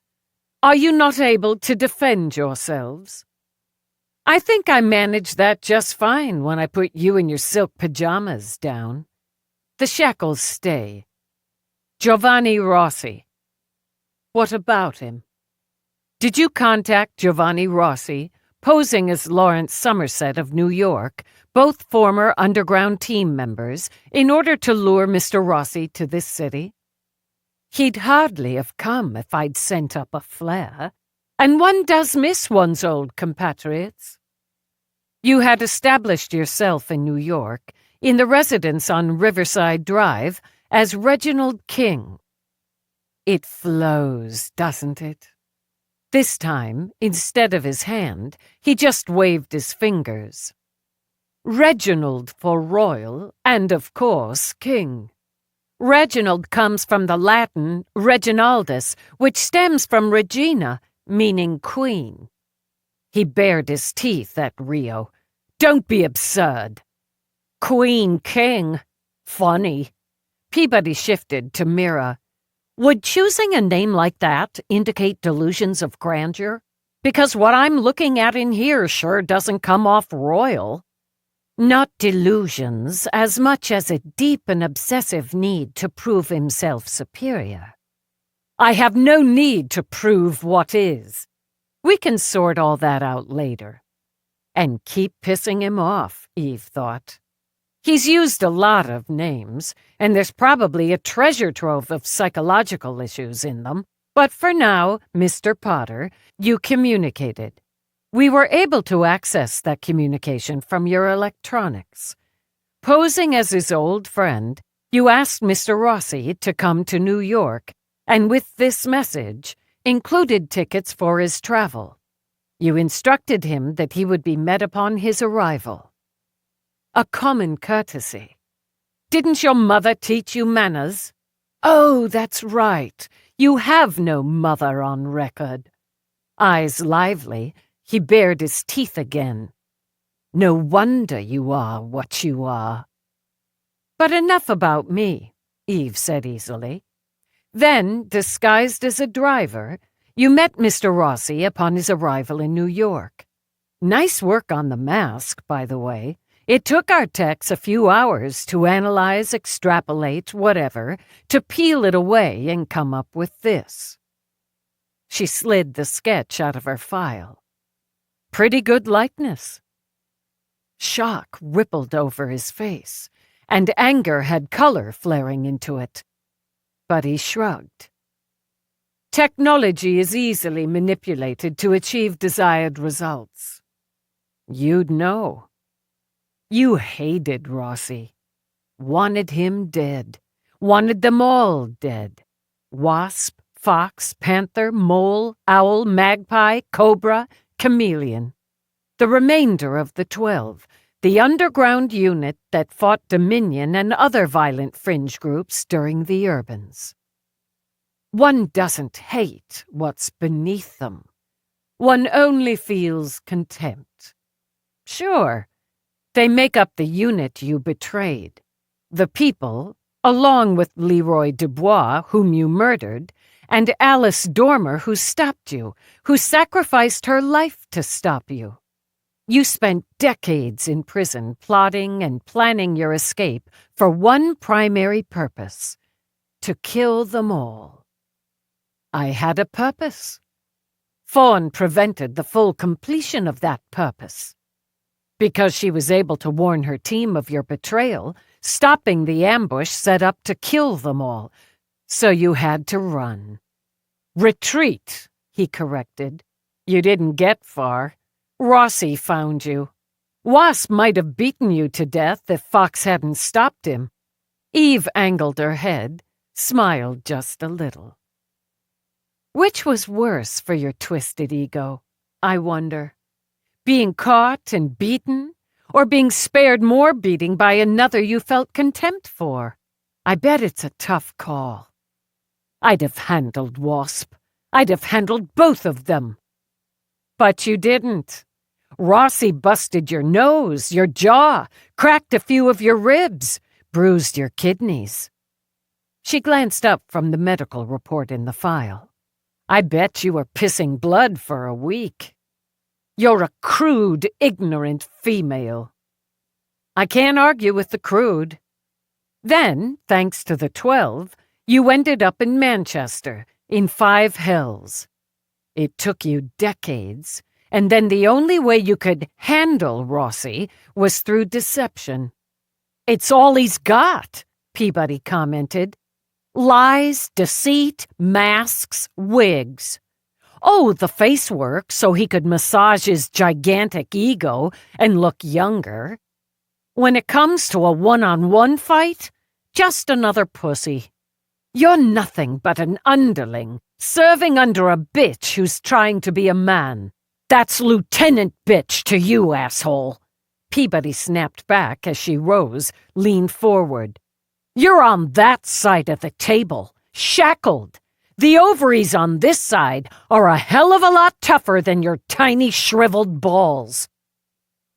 Are you not able to defend yourselves? I think I managed that just fine when I put you in your silk pajamas down. The shackles stay. Giovanni Rossi. What about him? Did you contact Giovanni Rossi, posing as Lawrence Somerset of New York, both former underground team members, in order to lure Mr. Rossi to this city? He'd hardly have come if I'd sent up a flare, and one does miss one's old compatriots. You had established yourself in New York, in the residence on Riverside Drive, as Reginald King. It flows, doesn't it? This time, instead of his hand, he just waved his fingers. Reginald for royal, and of course, king. Reginald comes from the Latin Reginaldus, which stems from Regina, meaning queen. He bared his teeth at Rio. Don't be absurd. Queen King. Funny. Peabody shifted to Mira. Would choosing a name like that indicate delusions of grandeur? Because what I'm looking at in here sure doesn't come off royal. Not delusions, as much as a deep and obsessive need to prove himself superior. I have no need to prove what is. We can sort all that out later. And keep pissing him off, Eve thought. He's used a lot of names, and there's probably a treasure trove of psychological issues in them. But for now, Mr. Potter, you communicated. We were able to access that communication from your electronics. Posing as his old friend, you asked Mr. Rossi to come to New York, and with this message, included tickets for his travel. You instructed him that he would be met upon his arrival. A common courtesy. Didn't your mother teach you manners? Oh, that's right. You have no mother on record. Eyes lively, he bared his teeth again. No wonder you are what you are. But enough about me, Eve said easily. Then, disguised as a driver, you met Mr. Rossi upon his arrival in New York. Nice work on the mask, by the way. It took our techs a few hours to analyze, extrapolate, whatever, to peel it away and come up with this. She slid the sketch out of her file. Pretty good likeness. Shock rippled over his face, and anger had color flaring into it. But he shrugged. Technology is easily manipulated to achieve desired results. You'd know. You hated Rossi. Wanted him dead. Wanted them all dead. Wasp, fox, panther, mole, owl, magpie, cobra, chameleon. The remainder of the 12, the underground unit that fought Dominion and other violent fringe groups during the Urbans. One doesn't hate what's beneath them. One only feels contempt. Sure, they make up the unit you betrayed. The people, along with Leroy Dubois, whom you murdered, and Alice Dormer, who stopped you, who sacrificed her life to stop you. You spent decades in prison plotting and planning your escape for one primary purpose: to kill them all. I had a purpose. Fawn prevented the full completion of that purpose. Because she was able to warn her team of your betrayal, stopping the ambush set up to kill them all. So you had to run. Retreat, he corrected. You didn't get far. Rossi found you. Wasp might have beaten you to death if Fox hadn't stopped him. Eve angled her head, smiled just a little. Which was worse for your twisted ego, I wonder? Being caught and beaten, or being spared more beating by another you felt contempt for? I bet it's a tough call. I'd have handled Wasp. I'd have handled both of them. But you didn't. Rossi busted your nose, your jaw, cracked a few of your ribs, bruised your kidneys. She glanced up from the medical report in the file. I bet you were pissing blood for a week. You're a crude, ignorant female. I can't argue with the crude. Then, thanks to the 12, you ended up in Manchester, in 5 hells. It took you decades, and then the only way you could handle Rossi was through deception. It's all he's got, Peabody commented. Lies, deceit, masks, wigs. Oh, the face work so he could massage his gigantic ego and look younger. When it comes to a one-on-one fight, just another pussy. You're nothing but an underling, serving under a bitch who's trying to be a man. That's Lieutenant Bitch to you, asshole. Peabody snapped back as she rose, leaned forward. You're on that side of the table, shackled. The ovaries on this side are a hell of a lot tougher than your tiny shriveled balls.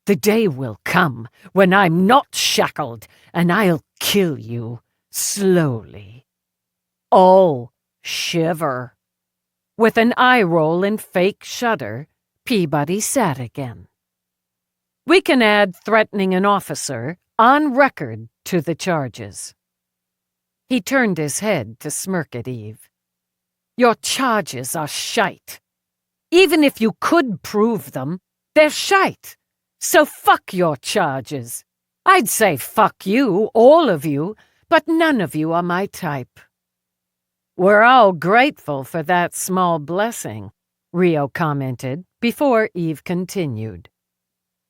The day will come when I'm not shackled, and I'll kill you slowly. Oh, shiver. With an eye roll and fake shudder, Peabody sat again. We can add threatening an officer on record to the charges. He turned his head to smirk at Eve. Your charges are shite. Even if you could prove them, they're shite. So fuck your charges. I'd say fuck you, all of you, but none of you are my type. We're all grateful for that small blessing, Rio commented before Eve continued.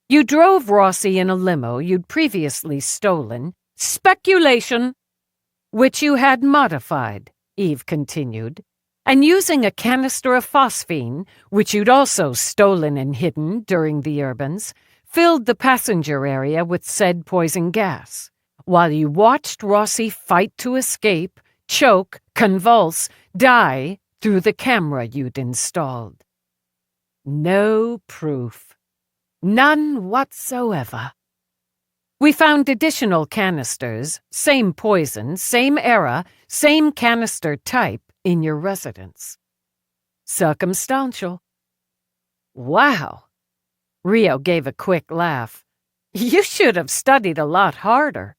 You drove Rossi in a limo you'd previously stolen. Speculation, which you had modified, Eve continued, and using a canister of phosphine, which you'd also stolen and hidden during the Urbans, filled the passenger area with said poison gas, while you watched Rossi fight to escape, choke, convulse, die through the camera you'd installed. No proof. None whatsoever. We found additional canisters, same poison, same era, same canister type in your residence. Circumstantial. Wow. Rio gave a quick laugh. You should have studied a lot harder.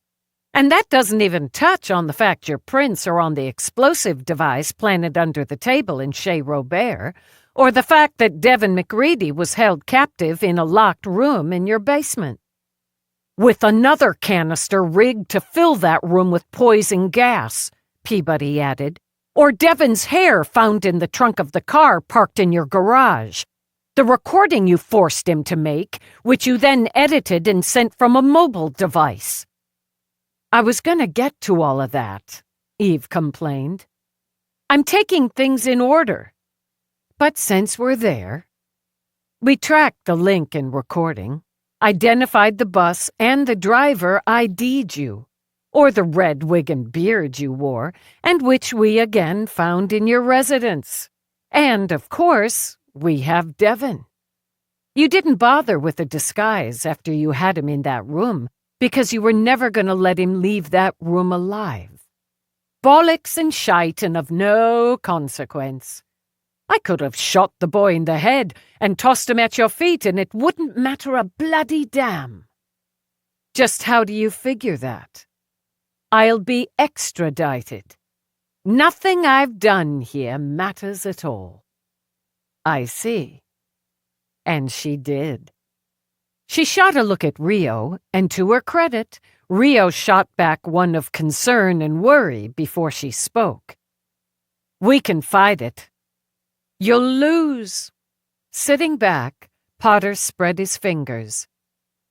And that doesn't even touch on the fact your prints are on the explosive device planted under the table in Chez Robert, or the fact that Devin McReady was held captive in a locked room in your basement, with another canister rigged to fill that room with poison gas, Peabody added, or Devin's hair found in the trunk of the car parked in your garage, the recording you forced him to make, which you then edited and sent from a mobile device. I was gonna get to all of that, Eve complained. I'm taking things in order. But since we're there, we tracked the link in recording, identified the bus and the driver ID'd you, or the red wig and beard you wore, and which we again found in your residence. And, of course, we have Devin. You didn't bother with a disguise after you had him in that room, because you were never going to let him leave that room alive. Bollocks and shite and of no consequence. I could have shot the boy in the head and tossed him at your feet and it wouldn't matter a bloody damn. Just how do you figure that? I'll be extradited. Nothing I've done here matters at all. I see. And she did. She shot a look at Rio, and to her credit, Rio shot back one of concern and worry before she spoke. We can fight it. You'll lose. Sitting back, Potter spread his fingers.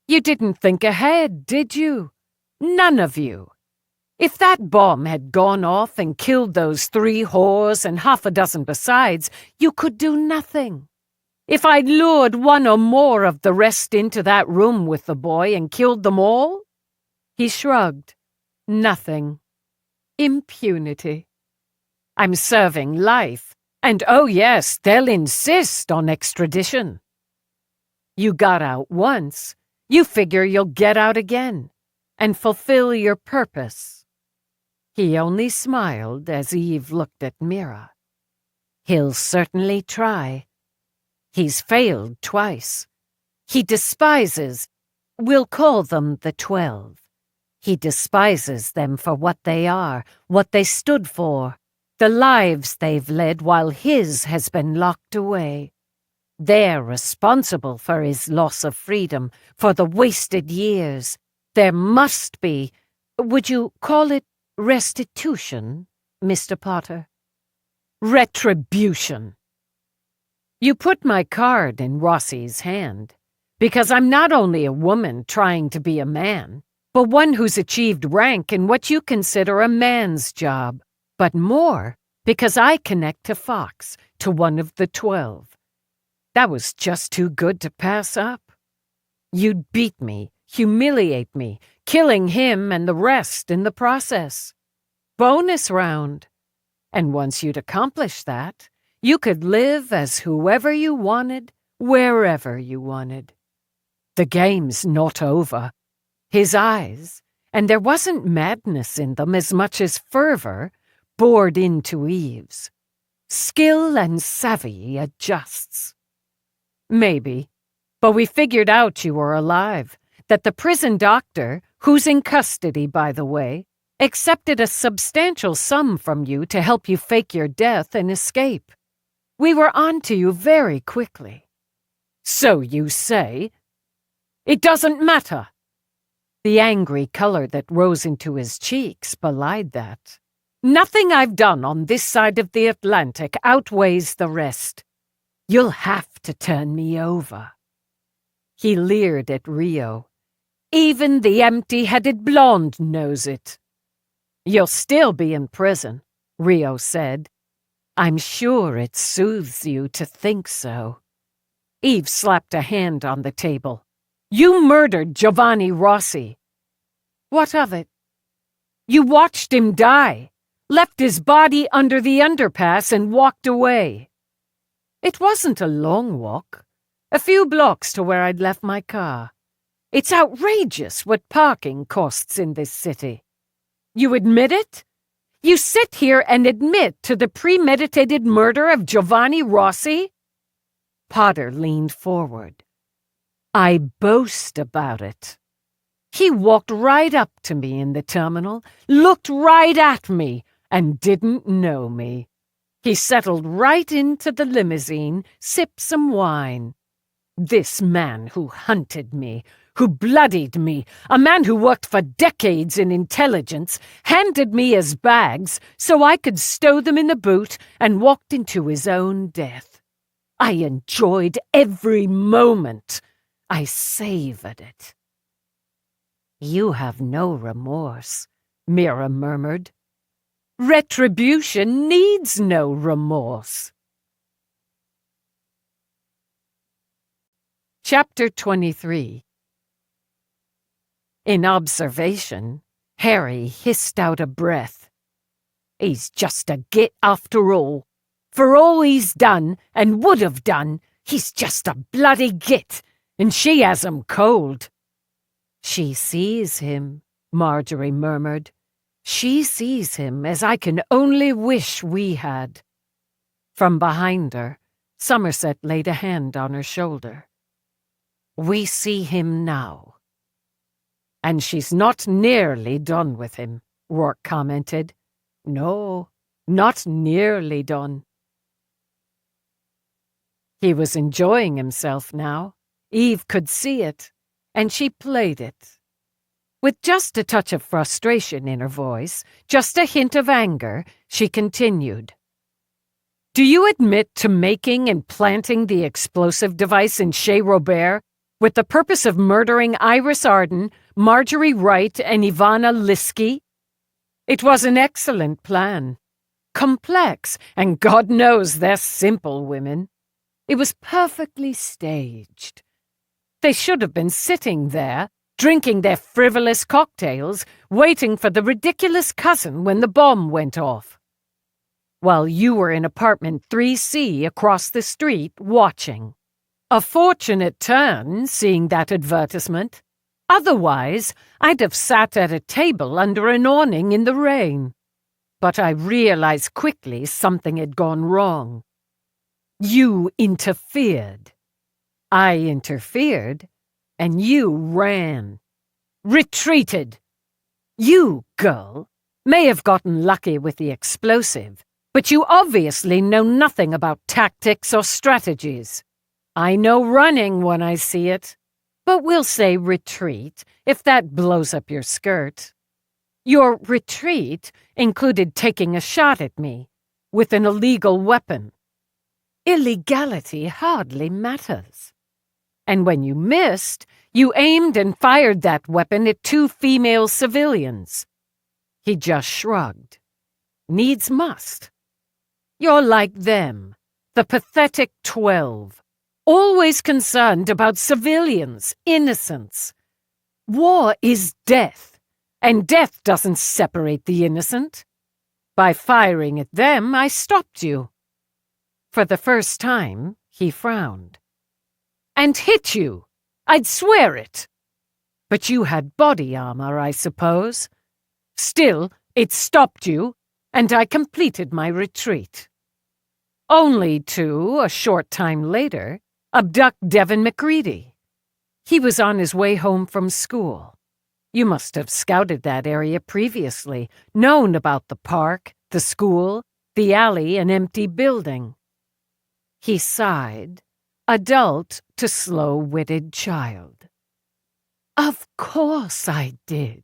You didn't think ahead, did you? None of you. If that bomb had gone off and killed those 3 whores and half a dozen besides, you could do nothing. If I'd lured one or more of the rest into that room with the boy and killed them all? He shrugged. Nothing. Impunity. I'm serving life, and oh yes, they'll insist on extradition. You got out once, you figure you'll get out again, and fulfill your purpose. He only smiled as Eve looked at Mira. He'll certainly try. He's failed twice. He despises, we'll call them the 12. He despises them for what they are, what they stood for, the lives they've led while his has been locked away. They're responsible for his loss of freedom, for the wasted years. There must be, would you call it restitution, Mr. Potter? Retribution. You put my card in Rossi's hand, because I'm not only a woman trying to be a man, but one who's achieved rank in what you consider a man's job, but more because I connect to Fox, to one of the 12. That was just too good to pass up. You'd beat me, humiliate me, killing him and the rest in the process. Bonus round. And once you'd accomplished that, you could live as whoever you wanted, wherever you wanted. The game's not over. His eyes, and there wasn't madness in them as much as fervor, bored into Eve's. Skill and savvy adjusts. Maybe, but we figured out you were alive, that the prison doctor, who's in custody, by the way, accepted a substantial sum from you to help you fake your death and escape. We were on to you very quickly. So you say? It doesn't matter. The angry color that rose into his cheeks belied that. Nothing I've done on this side of the Atlantic outweighs the rest. You'll have to turn me over. He leered at Rio. Even the empty-headed blonde knows it. You'll still be in prison, Rio said. I'm sure it soothes you to think so. Eve slapped a hand on the table. You murdered Giovanni Rossi. What of it? You watched him die, left his body under the underpass and walked away. It wasn't a long walk, a few blocks to where I'd left my car. It's outrageous what parking costs in this city. You admit it? You sit here and admit to the premeditated murder of Giovanni Rossi? Potter leaned forward. I boast about it. He walked right up to me in the terminal, looked right at me, and didn't know me. He settled right into the limousine, sipped some wine. This man who hunted me, who bloodied me, a man who worked for decades in intelligence, handed me his bags so I could stow them in the boot and walked into his own death. I enjoyed every moment. I savored it. You have no remorse, Mira murmured. Retribution needs no remorse. Chapter 23. In observation, Harry hissed out a breath. He's just a git after all. For all he's done and would have done, he's just a bloody git, and she has him cold. She sees him, Marjorie murmured. She sees him as I can only wish we had. From behind her, Somerset laid a hand on her shoulder. We see him now. And she's not nearly done with him, Rourke commented. No, not nearly done. He was enjoying himself now. Eve could see it, and she played it. With just a touch of frustration in her voice, just a hint of anger, she continued. Do you admit to making and planting the explosive device in Chez Robert with the purpose of murdering Iris Arden, Marjorie Wright, and Ivana Liski? It was an excellent plan. Complex, and God knows they're simple women. It was perfectly staged. They should have been sitting there, drinking their frivolous cocktails, waiting for the ridiculous cousin when the bomb went off. While you were in apartment 3C across the street watching. A fortunate turn, seeing that advertisement. Otherwise, I'd have sat at a table under an awning in the rain. But I realized quickly something had gone wrong. You interfered. I interfered, and you ran. Retreated. You, girl, may have gotten lucky with the explosive, but you obviously know nothing about tactics or strategies. I know running when I see it, but we'll say retreat if that blows up your skirt. Your retreat included taking a shot at me with an illegal weapon. Illegality hardly matters. And when you missed, you aimed and fired that weapon at 2 female civilians. He just shrugged. Needs must. You're like them, the pathetic 12, always concerned about civilians, innocents. War is death, and death doesn't separate the innocent. By firing at them, I stopped you. For the first time, he frowned. And hit you, I'd swear it. But you had body armor, I suppose. Still, it stopped you, and I completed my retreat. Only to, a short time later, abduct Devin McCready. He was on his way home from school. You must have scouted that area previously, known about the park, the school, the alley, and empty building. He sighed, adult to slow-witted child. Of course I did.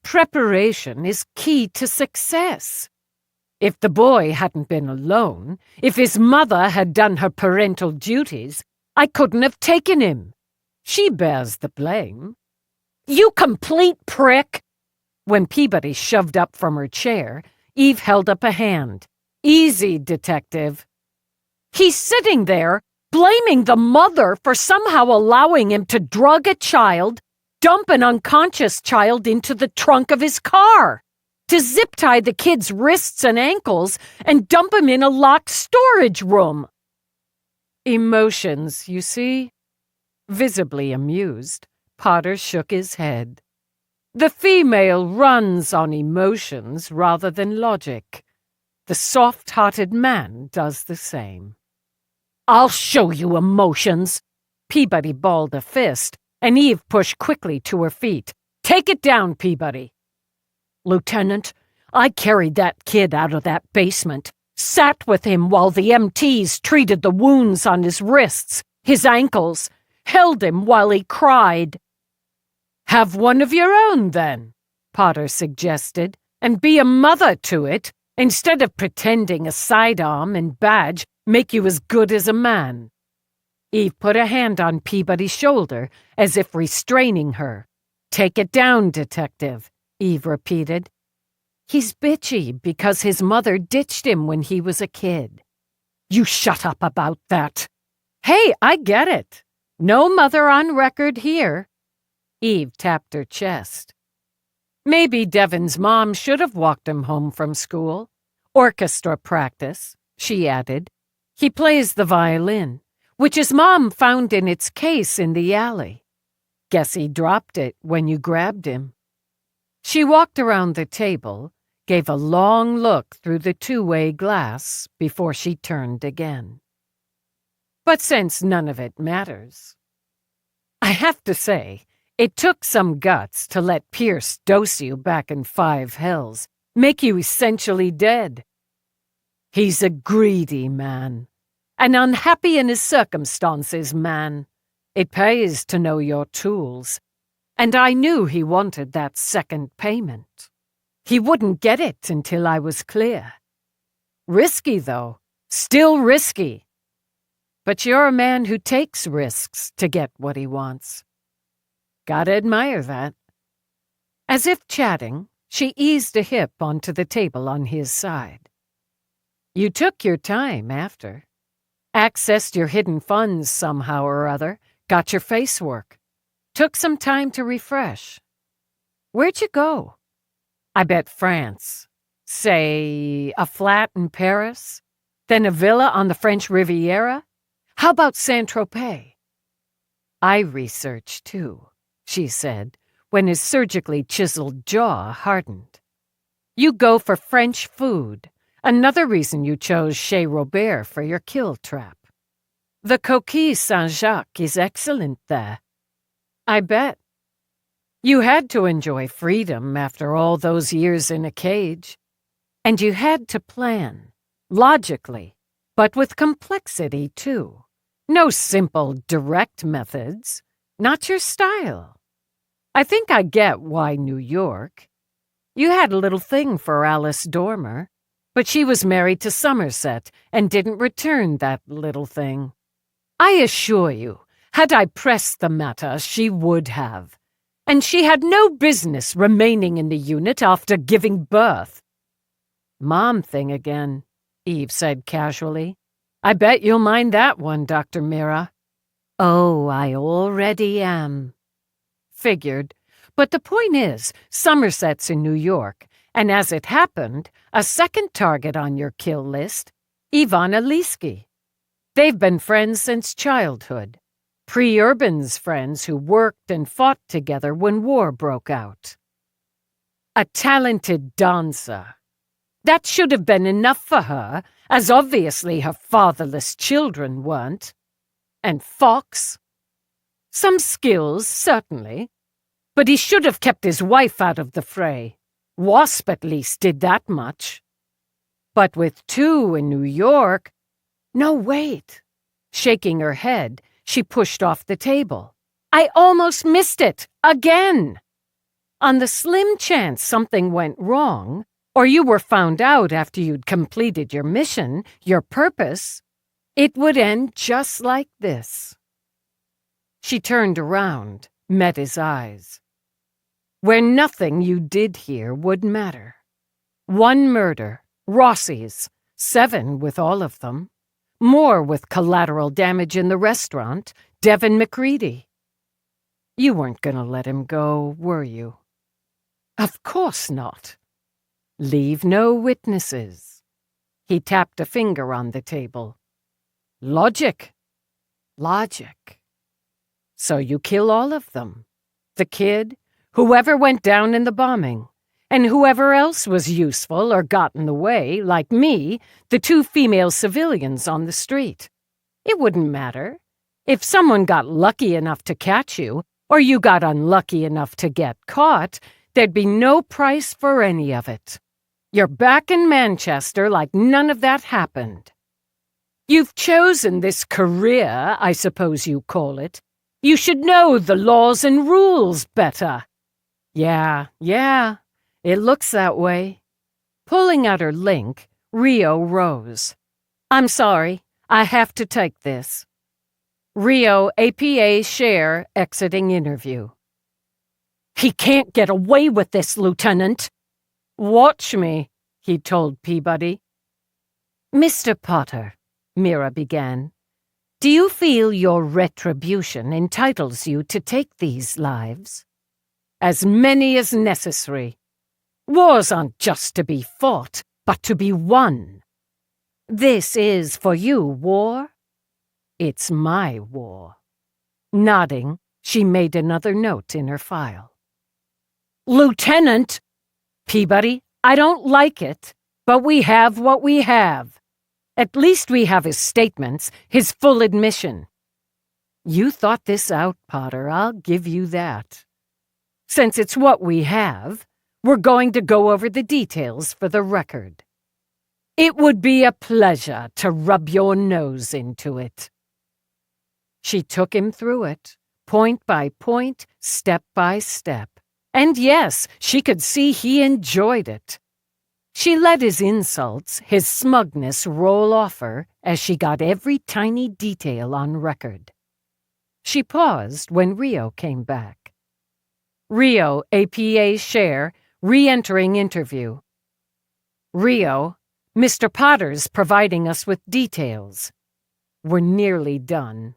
Preparation is key to success. If the boy hadn't been alone, if his mother had done her parental duties, I couldn't have taken him. She bears the blame. You complete prick! When Peabody shoved up from her chair, Eve held up a hand. Easy, detective. He's sitting there, blaming the mother for somehow allowing him to drug a child, dump an unconscious child into the trunk of his car, to zip-tie the kid's wrists and ankles and dump him in a locked storage room. Emotions, you see? Visibly amused, Potter shook his head. The female runs on emotions rather than logic. The soft-hearted man does the same. I'll show you emotions. Peabody balled a fist, and Eve pushed quickly to her feet. Take it down, Peabody. Lieutenant, I carried that kid out of that basement, sat with him while the MTs treated the wounds on his wrists, his ankles, held him while he cried. Have one of your own, then, Potter suggested, and be a mother to it, instead of pretending a sidearm and badge make you as good as a man. Eve put a hand on Peabody's shoulder, as if restraining her. Take it down, detective, Eve repeated. He's bitchy because his mother ditched him when he was a kid. You shut up about that. Hey, I get it. No mother on record here. Eve tapped her chest. Maybe Devin's mom should have walked him home from school. Orchestra practice, she added. He plays the violin, which his mom found in its case in the alley. Guess he dropped it when you grabbed him. She walked around the table, gave a long look through the two-way glass before she turned again. But since none of it matters, I have to say, it took some guts to let Pierce dose you back in 5 hells, make you essentially dead. He's a greedy man, an unhappy in his circumstances man. It pays to know your tools, and I knew he wanted that second payment. He wouldn't get it until I was clear. Risky, though, still risky. But you're a man who takes risks to get what he wants. Gotta admire that. As if chatting, she eased a hip onto the table on his side. You took your time after. Accessed your hidden funds somehow or other, got your face work. Took some time to refresh. Where'd you go? I bet France. Say, a flat in Paris? Then a villa on the French Riviera? How about Saint-Tropez? I researched, too, she said, when his surgically chiseled jaw hardened. You go for French food, another reason you chose Chez Robert for your kill trap. The Coquille Saint-Jacques is excellent there. I bet. You had to enjoy freedom after all those years in a cage. And you had to plan, logically, but with complexity, too. No simple, direct methods. Not your style. I think I get why New York. You had a little thing for Alice Dormer, but she was married to Somerset and didn't return that little thing. I assure you, had I pressed the matter, she would have. And she had no business remaining in the unit after giving birth. Mom thing again, Eve said casually. I bet you'll mind that one, Dr. Mira. Oh, I already am. Figured. But the point is, Somerset's in New York, and as it happened, a second target on your kill list, Ivana Leesky. They've been friends since childhood. Pre-Urban's friends who worked and fought together when war broke out. A talented dancer. That should have been enough for her, as obviously her fatherless children weren't. And Fox? Some skills, certainly. But he should have kept his wife out of the fray. Wasp at least did that much. But with two in New York... No, wait. Shaking her head, she pushed off the table. I almost missed it. Again. On the slim chance something went wrong, or you were found out after you'd completed your mission, your purpose, it would end just like this. She turned around, met his eyes. Where nothing you did here would matter. 1 murder, Rossi's, 7 with all of them. More with collateral damage in the restaurant, Devin McCready. You weren't going to let him go, were you? Of course not. Leave no witnesses. He tapped a finger on the table. Logic. Logic. So you kill all of them. The kid, whoever went down in the bombing, and whoever else was useful or got in the way, like me, the 2 female civilians on the street. It wouldn't matter. If someone got lucky enough to catch you, or you got unlucky enough to get caught, there'd be no price for any of it. You're back in Manchester like none of that happened. You've chosen this career, I suppose you call it. You should know the laws and rules better. Yeah, it looks that way. Pulling out her link, Rio rose. I'm sorry, I have to take this. Rio APA Share exiting interview. He can't get away with this, Lieutenant. Watch me, he told Peabody. Mr. Potter, Mira began, do you feel your retribution entitles you to take these lives? As many as necessary. Wars aren't just to be fought, but to be won. This is for you, war? It's my war. Nodding, she made another note in her file. Lieutenant! Peabody, I don't like it, but we have what we have. At least we have his statements, his full admission. You thought this out, Potter, I'll give you that. Since it's what we have, we're going to go over the details for the record. It would be a pleasure to rub your nose into it. She took him through it, point by point, step by step. And yes, she could see he enjoyed it. She let his insults, his smugness roll off her as she got every tiny detail on record. She paused when Rio came back. Rio, APA Share, re-entering interview. Rio, Mr. Potter's providing us with details. We're nearly done.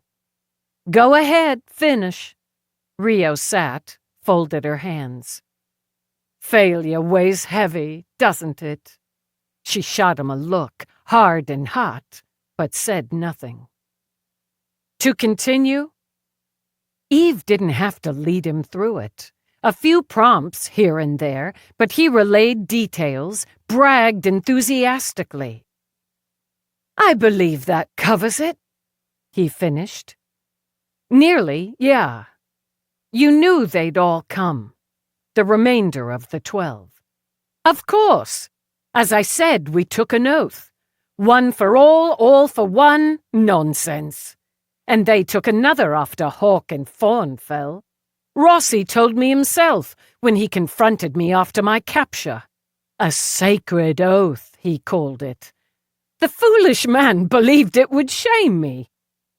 Go ahead, finish. Rio sat, folded her hands. Failure weighs heavy, doesn't it? She shot him a look, hard and hot, but said nothing. To continue? Eve didn't have to lead him through it. A few prompts here and there, but he relayed details, bragged enthusiastically. I believe that covers it, he finished. Nearly, yeah. You knew they'd all come. The remainder of the 12. Of course. As I said, we took an oath. One for all for one, nonsense. And they took another after Hawk and Fawn fell. Rossi told me himself when he confronted me after my capture. A sacred oath, he called it. The foolish man believed it would shame me.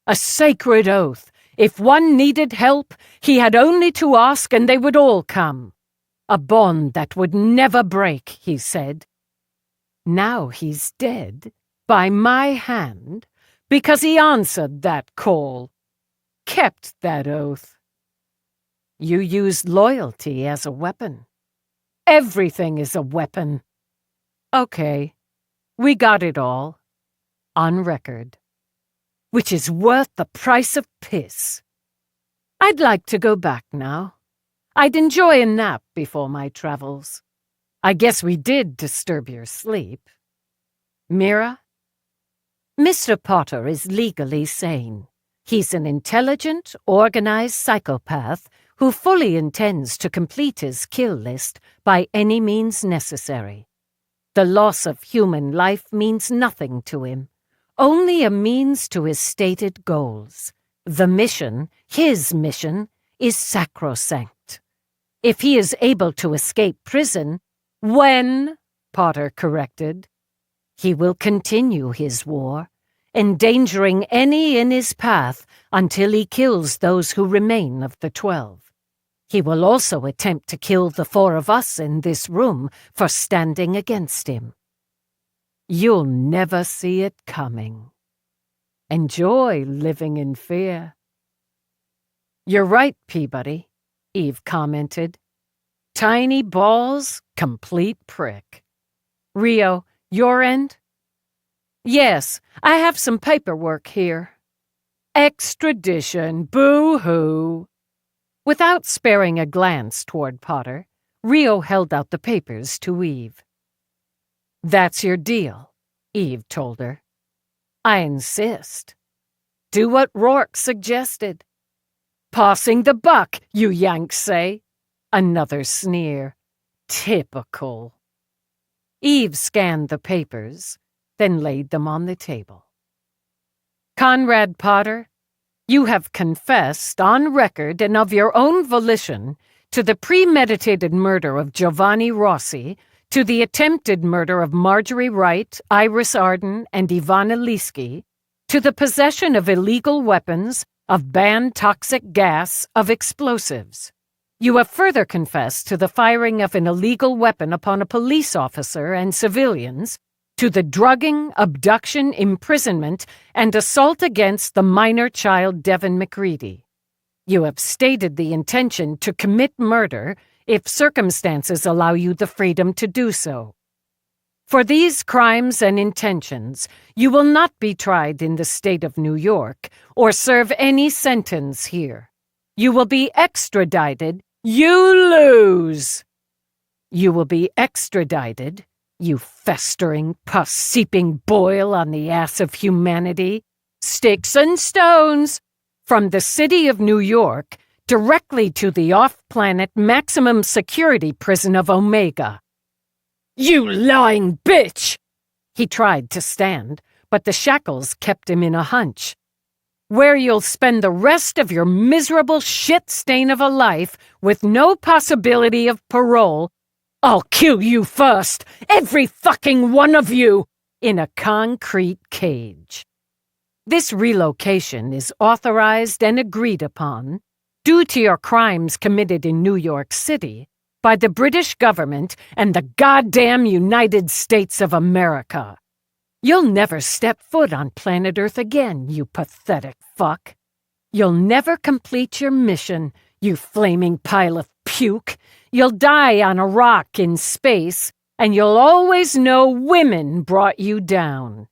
A sacred oath. If one needed help, he had only to ask and they would all come. A bond that would never break, he said. Now he's dead, by my hand, because he answered that call, kept that oath. You used loyalty as a weapon. Everything is a weapon. Okay, we got it all. On record. Which is worth the price of piss. I'd like to go back now. I'd enjoy a nap before my travels. I guess we did disturb your sleep. Mira? Mr. Potter is legally sane. He's an intelligent, organized psychopath who fully intends to complete his kill list by any means necessary. The loss of human life means nothing to him, only a means to his stated goals. The mission, his mission, is sacrosanct. If he is able to escape prison, when, Potter corrected, he will continue his war, endangering any in his path until he kills those who remain of the 12. He will also attempt to kill the 4 of us in this room for standing against him. You'll never see it coming. Enjoy living in fear. You're right, Peabody, Eve commented. Tiny balls, complete prick. Rio, your end? Yes, I have some paperwork here. Extradition, boo-hoo. Without sparing a glance toward Potter, Rio held out the papers to Eve. That's your deal, Eve told her. I insist. Do what Rourke suggested. Passing the buck, you Yanks say. Another sneer. Typical. Eve scanned the papers, then laid them on the table. Conrad Potter, you have confessed on record and of your own volition to the premeditated murder of Giovanni Rossi, to the attempted murder of Marjorie Wright, Iris Arden, and Ivana Liski, to the possession of illegal weapons, of banned toxic gas, of explosives. You have further confessed to the firing of an illegal weapon upon a police officer and civilians, to the drugging, abduction, imprisonment, and assault against the minor child Devin McCready. You have stated the intention to commit murder if circumstances allow you the freedom to do so. For these crimes and intentions, you will not be tried in the state of New York or serve any sentence here. You will be extradited. You lose! You will be extradited, you festering, pus-seeping boil on the ass of humanity, sticks and stones, from the city of New York directly to the off-planet maximum security prison of Omega. You lying bitch! He tried to stand, but the shackles kept him in a hunch. Where you'll spend the rest of your miserable shit stain of a life with no possibility of parole. I'll kill you first, every fucking one of you, in a concrete cage. This relocation is authorized and agreed upon, due to your crimes committed in New York City, by the British government and the goddamn United States of America. You'll never step foot on planet Earth again, you pathetic fuck. You'll never complete your mission, you flaming pile of puke. You'll die on a rock in space, and you'll always know women brought you down.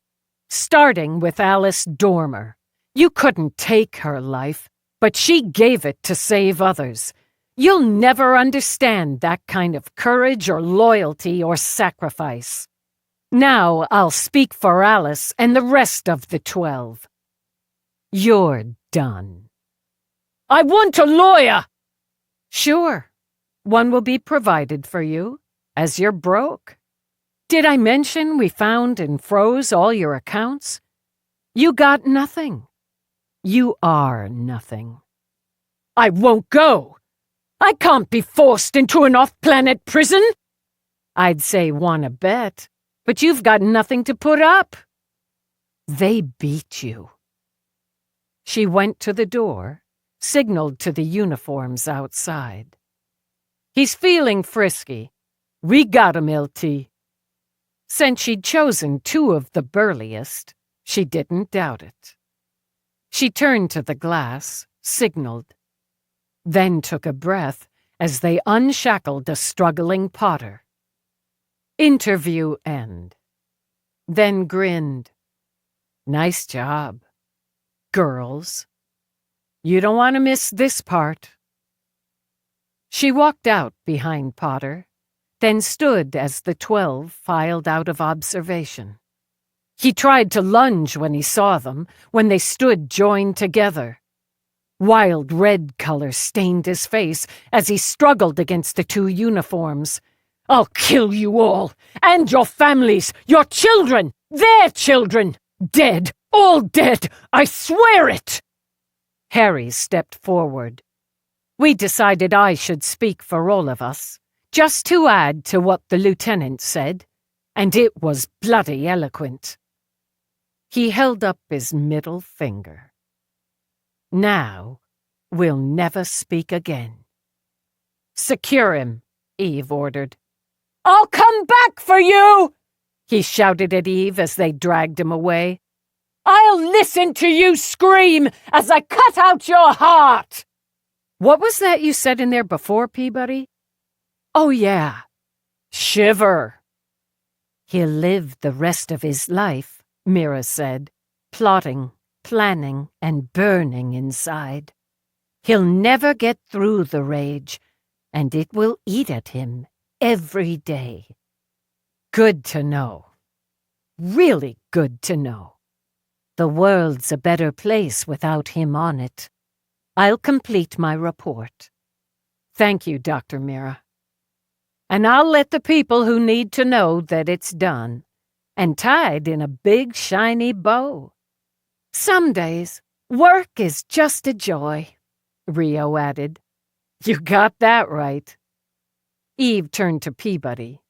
Starting with Alice Dormer. You couldn't take her life, but she gave it to save others. You'll never understand that kind of courage or loyalty or sacrifice. Now I'll speak for Alice and the rest of the 12. You're done. I want a lawyer! Sure. One will be provided for you, as you're broke. Did I mention we found and froze all your accounts? You got nothing. You are nothing. I won't go. I can't be forced into an off-planet prison. I'd say wanna bet. But you've got nothing to put up. They beat you. She went to the door, signaled to the uniforms outside. He's feeling frisky. We got him, LT. Since she'd chosen 2 of the burliest, she didn't doubt it. She turned to the glass, signaled, then took a breath as they unshackled a struggling Potter. Interview end. Then grinned. Nice job, girls. You don't want to miss this part." She walked out behind Potter, then stood as the 12 filed out of observation. He tried to lunge when he saw them, when they stood joined together. Wild red color stained his face as he struggled against the 2 uniforms. "I'll kill you all, and your families, your children, their children! Dead, all dead, I swear it!" Harry stepped forward. We decided I should speak for all of us, just to add to what the lieutenant said, and it was bloody eloquent. He held up his middle finger. "Now, we'll never speak again." "Secure him," Eve ordered. "I'll come back for you!" he shouted at Eve as they dragged him away. "I'll listen to you scream as I cut out your heart!" "What was that you said in there before, Peabody?" "Oh, yeah. Shiver." "He'll live the rest of his life," Mira said, plotting, planning, and burning inside. "He'll never get through the rage, and it will eat at him every day." Good to know. Really good to know. The world's a better place without him on it. I'll complete my report. Thank you, Dr. Mira. And I'll let the people who need to know that it's done, and tied in a big shiny bow. Some days, work is just a joy, Rio added. You got that right. Eve turned to Peabody.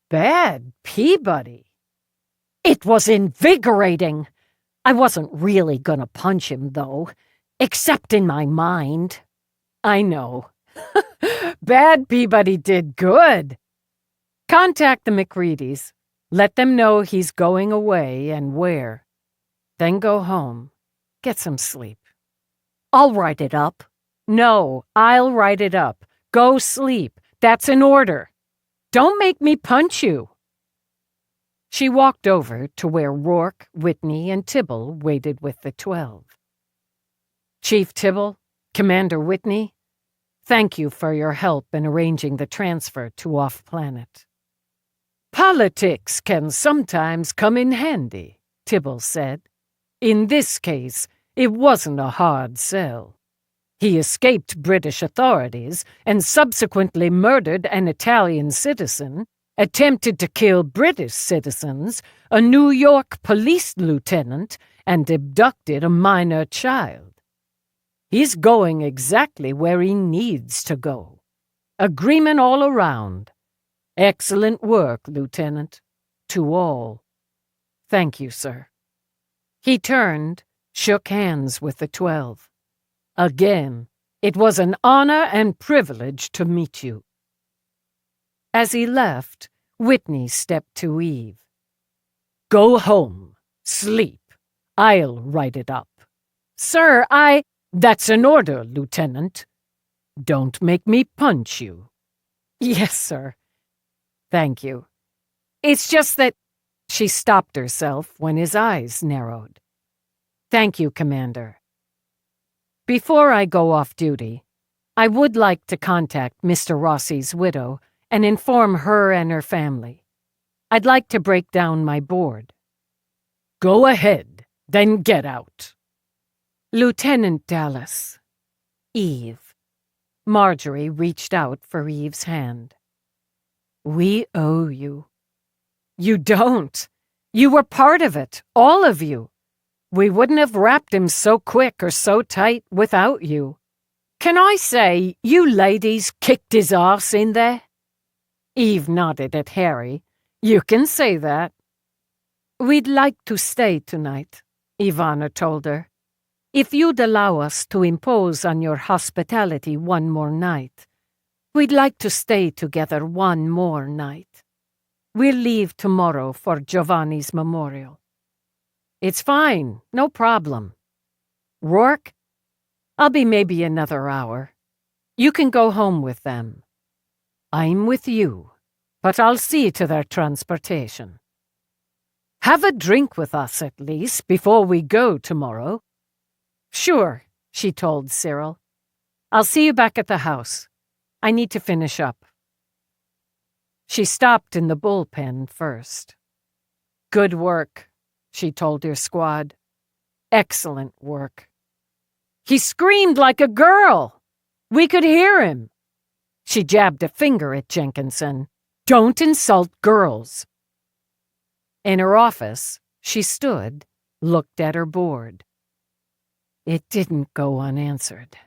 Bad Peabody. It was invigorating. I wasn't really gonna punch him, though, except in my mind. I know. Bad Peabody did good. Contact the McReadys. Let them know he's going away and where. Then go home. Get some sleep. I'll write it up. No, I'll write it up. Go sleep. That's an order. Don't make me punch you. She walked over to where Rourke, Whitney, and Tibble waited with the 12. Chief Tibble, Commander Whitney, thank you for your help in arranging the transfer to off-planet. Politics can sometimes come in handy, Tibble said. In this case, it wasn't a hard sell. He escaped British authorities and subsequently murdered an Italian citizen, attempted to kill British citizens, a New York police lieutenant, and abducted a minor child. He's going exactly where he needs to go. Agreement all around. Excellent work, Lieutenant. To all. Thank you, sir. He turned, shook hands with the 12. Again, it was an honor and privilege to meet you. As he left, Whitney stepped to Eve. Go home. Sleep. I'll write it up. Sir, That's an order, Lieutenant. Don't make me punch you. Yes, sir. Thank you. It's just that... She stopped herself when his eyes narrowed. Thank you, Commander. Before I go off duty, I would like to contact Mr. Rossi's widow and inform her and her family. I'd like to break down my board. Go ahead, then get out. Lieutenant Dallas. Eve. Marjorie reached out for Eve's hand. We owe you. You don't. You were part of it, all of you. We wouldn't have wrapped him so quick or so tight without you. Can I say you ladies kicked his arse in there? Eve nodded at Harry. You can say that. We'd like to stay tonight, Ivana told her. If you'd allow us to impose on your hospitality one more night, we'd like to stay together one more night. We'll leave tomorrow for Giovanni's memorial. It's fine, no problem. Rourke, I'll be maybe another hour. You can go home with them. I'm with you, but I'll see to their transportation. Have a drink with us at least before we go tomorrow. Sure, she told Cyril. "I'll see you back at the house. I need to finish up." She stopped in the bullpen first. "Good work," she told her squad. "Excellent work." "He screamed like a girl. We could hear him." She jabbed a finger at Jenkinson. "Don't insult girls." In her office, she stood, looked at her board. It didn't go unanswered.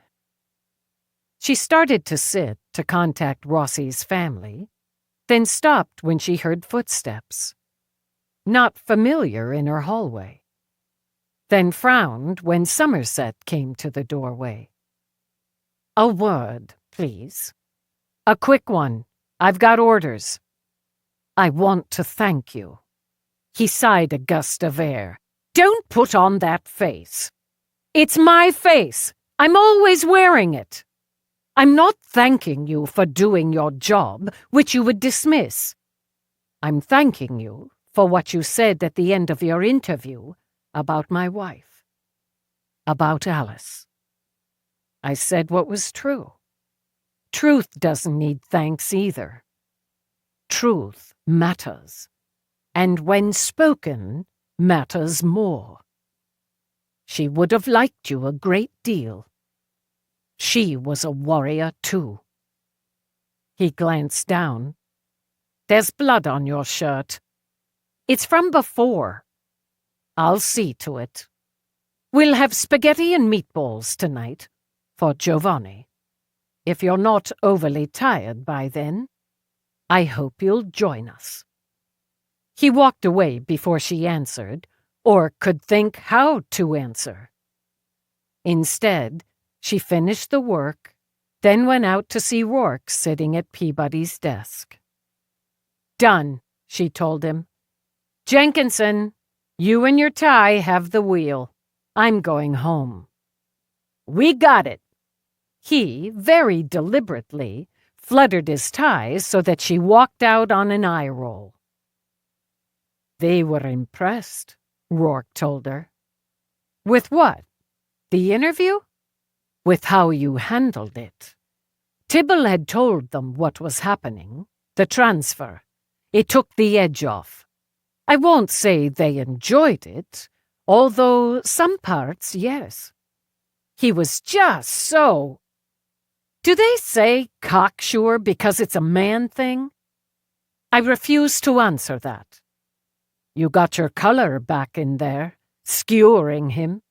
She started to sit to contact Rossi's family, then stopped when she heard footsteps. Not familiar in her hallway. Then frowned when Somerset came to the doorway. "A word, please. A quick one. I've got orders." "I want to thank you." He sighed a gust of air. "Don't put on that face. It's my face. I'm always wearing it. I'm not thanking you for doing your job, which you would dismiss. I'm thanking you for what you said at the end of your interview about my wife. About Alice. I said what was true. Truth doesn't need thanks either. Truth matters. And when spoken, matters more. She would have liked you a great deal. She was a warrior, too." He glanced down. "There's blood on your shirt. It's from before. I'll see to it. We'll have spaghetti and meatballs tonight, for Giovanni. If you're not overly tired by then, I hope you'll join us." He walked away before she answered, or could think how to answer. Instead, she finished the work, then went out to see Rourke sitting at Peabody's desk. "Done," she told him. "Jenkinson, you and your tie have the wheel. I'm going home." "We got it." He, very deliberately, fluttered his tie so that she walked out on an eye roll. "They were impressed," Rourke told her. "With what? The interview?" "With how you handled it. Tibble had told them what was happening, the transfer. It took the edge off. I won't say they enjoyed it, although some parts, yes. He was just so... Do they say cocksure because it's a man thing? I refuse to answer that. You got your color back in there, skewering him."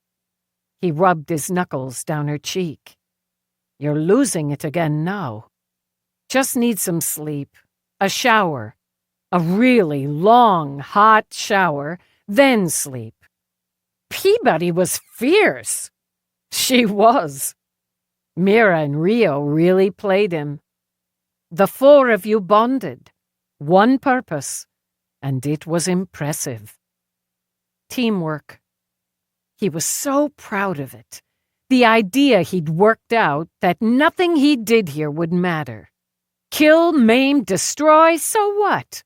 He rubbed his knuckles down her cheek. "You're losing it again now. Just need some sleep, a shower, a really long, hot shower, then sleep." Peabody was fierce. She was. Mira and Rio really played him. The four of you bonded. One purpose. And it was impressive. Teamwork. He was so proud of it. The idea he'd worked out that nothing he did here would matter. Kill, maim, destroy, so what?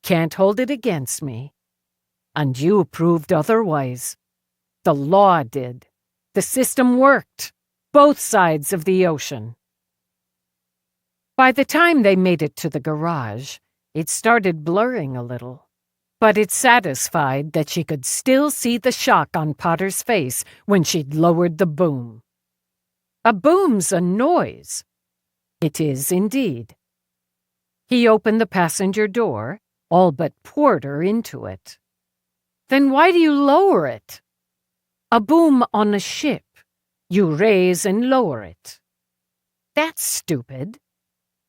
Can't hold it against me. And you proved otherwise. The law did. The system worked. Both sides of the ocean. By the time they made it to the garage, it started blurring a little, but it satisfied that she could still see the shock on Potter's face when she'd lowered the boom. A boom's a noise. It is indeed. He opened the passenger door, all but poured her into it. Then why do you lower it? A boom on a ship. You raise and lower it. That's stupid.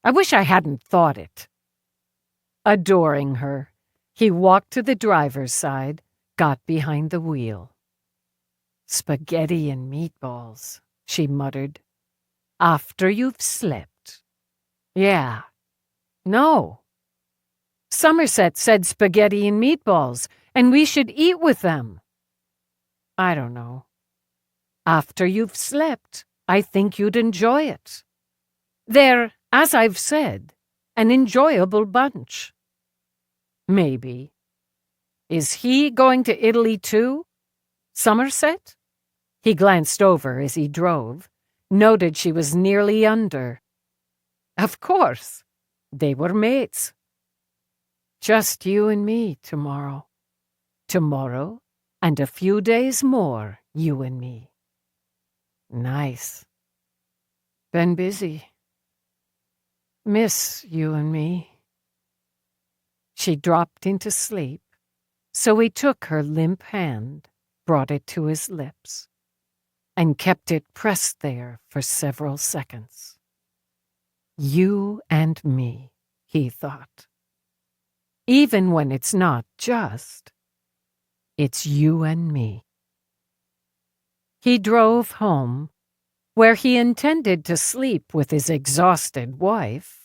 I wish I hadn't thought it. Adoring her, he walked to the driver's side, got behind the wheel. "Spaghetti and meatballs," she muttered. "After you've slept." "Yeah. No. Somerset said spaghetti and meatballs, and we should eat with them." "I don't know. After you've slept, I think you'd enjoy it. They're, as I've said, an enjoyable bunch." "Maybe. Is he going to Italy too? Somerset?" He glanced over as he drove, noted she was nearly under. Of course, they were mates. Just you and me tomorrow. Tomorrow, and a few days more, you and me. Nice. Been busy. Miss you and me. She dropped into sleep, so he took her limp hand, brought it to his lips, and kept it pressed there for several seconds. You and me, he thought. Even when it's not just, it's you and me. He drove home, where he intended to sleep with his exhausted wife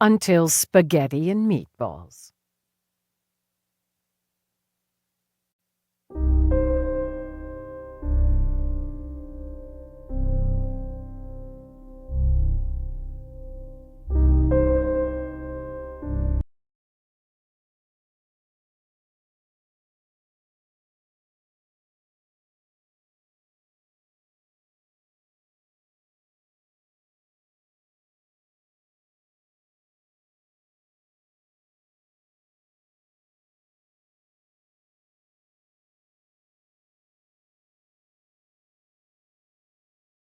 until spaghetti and meatballs.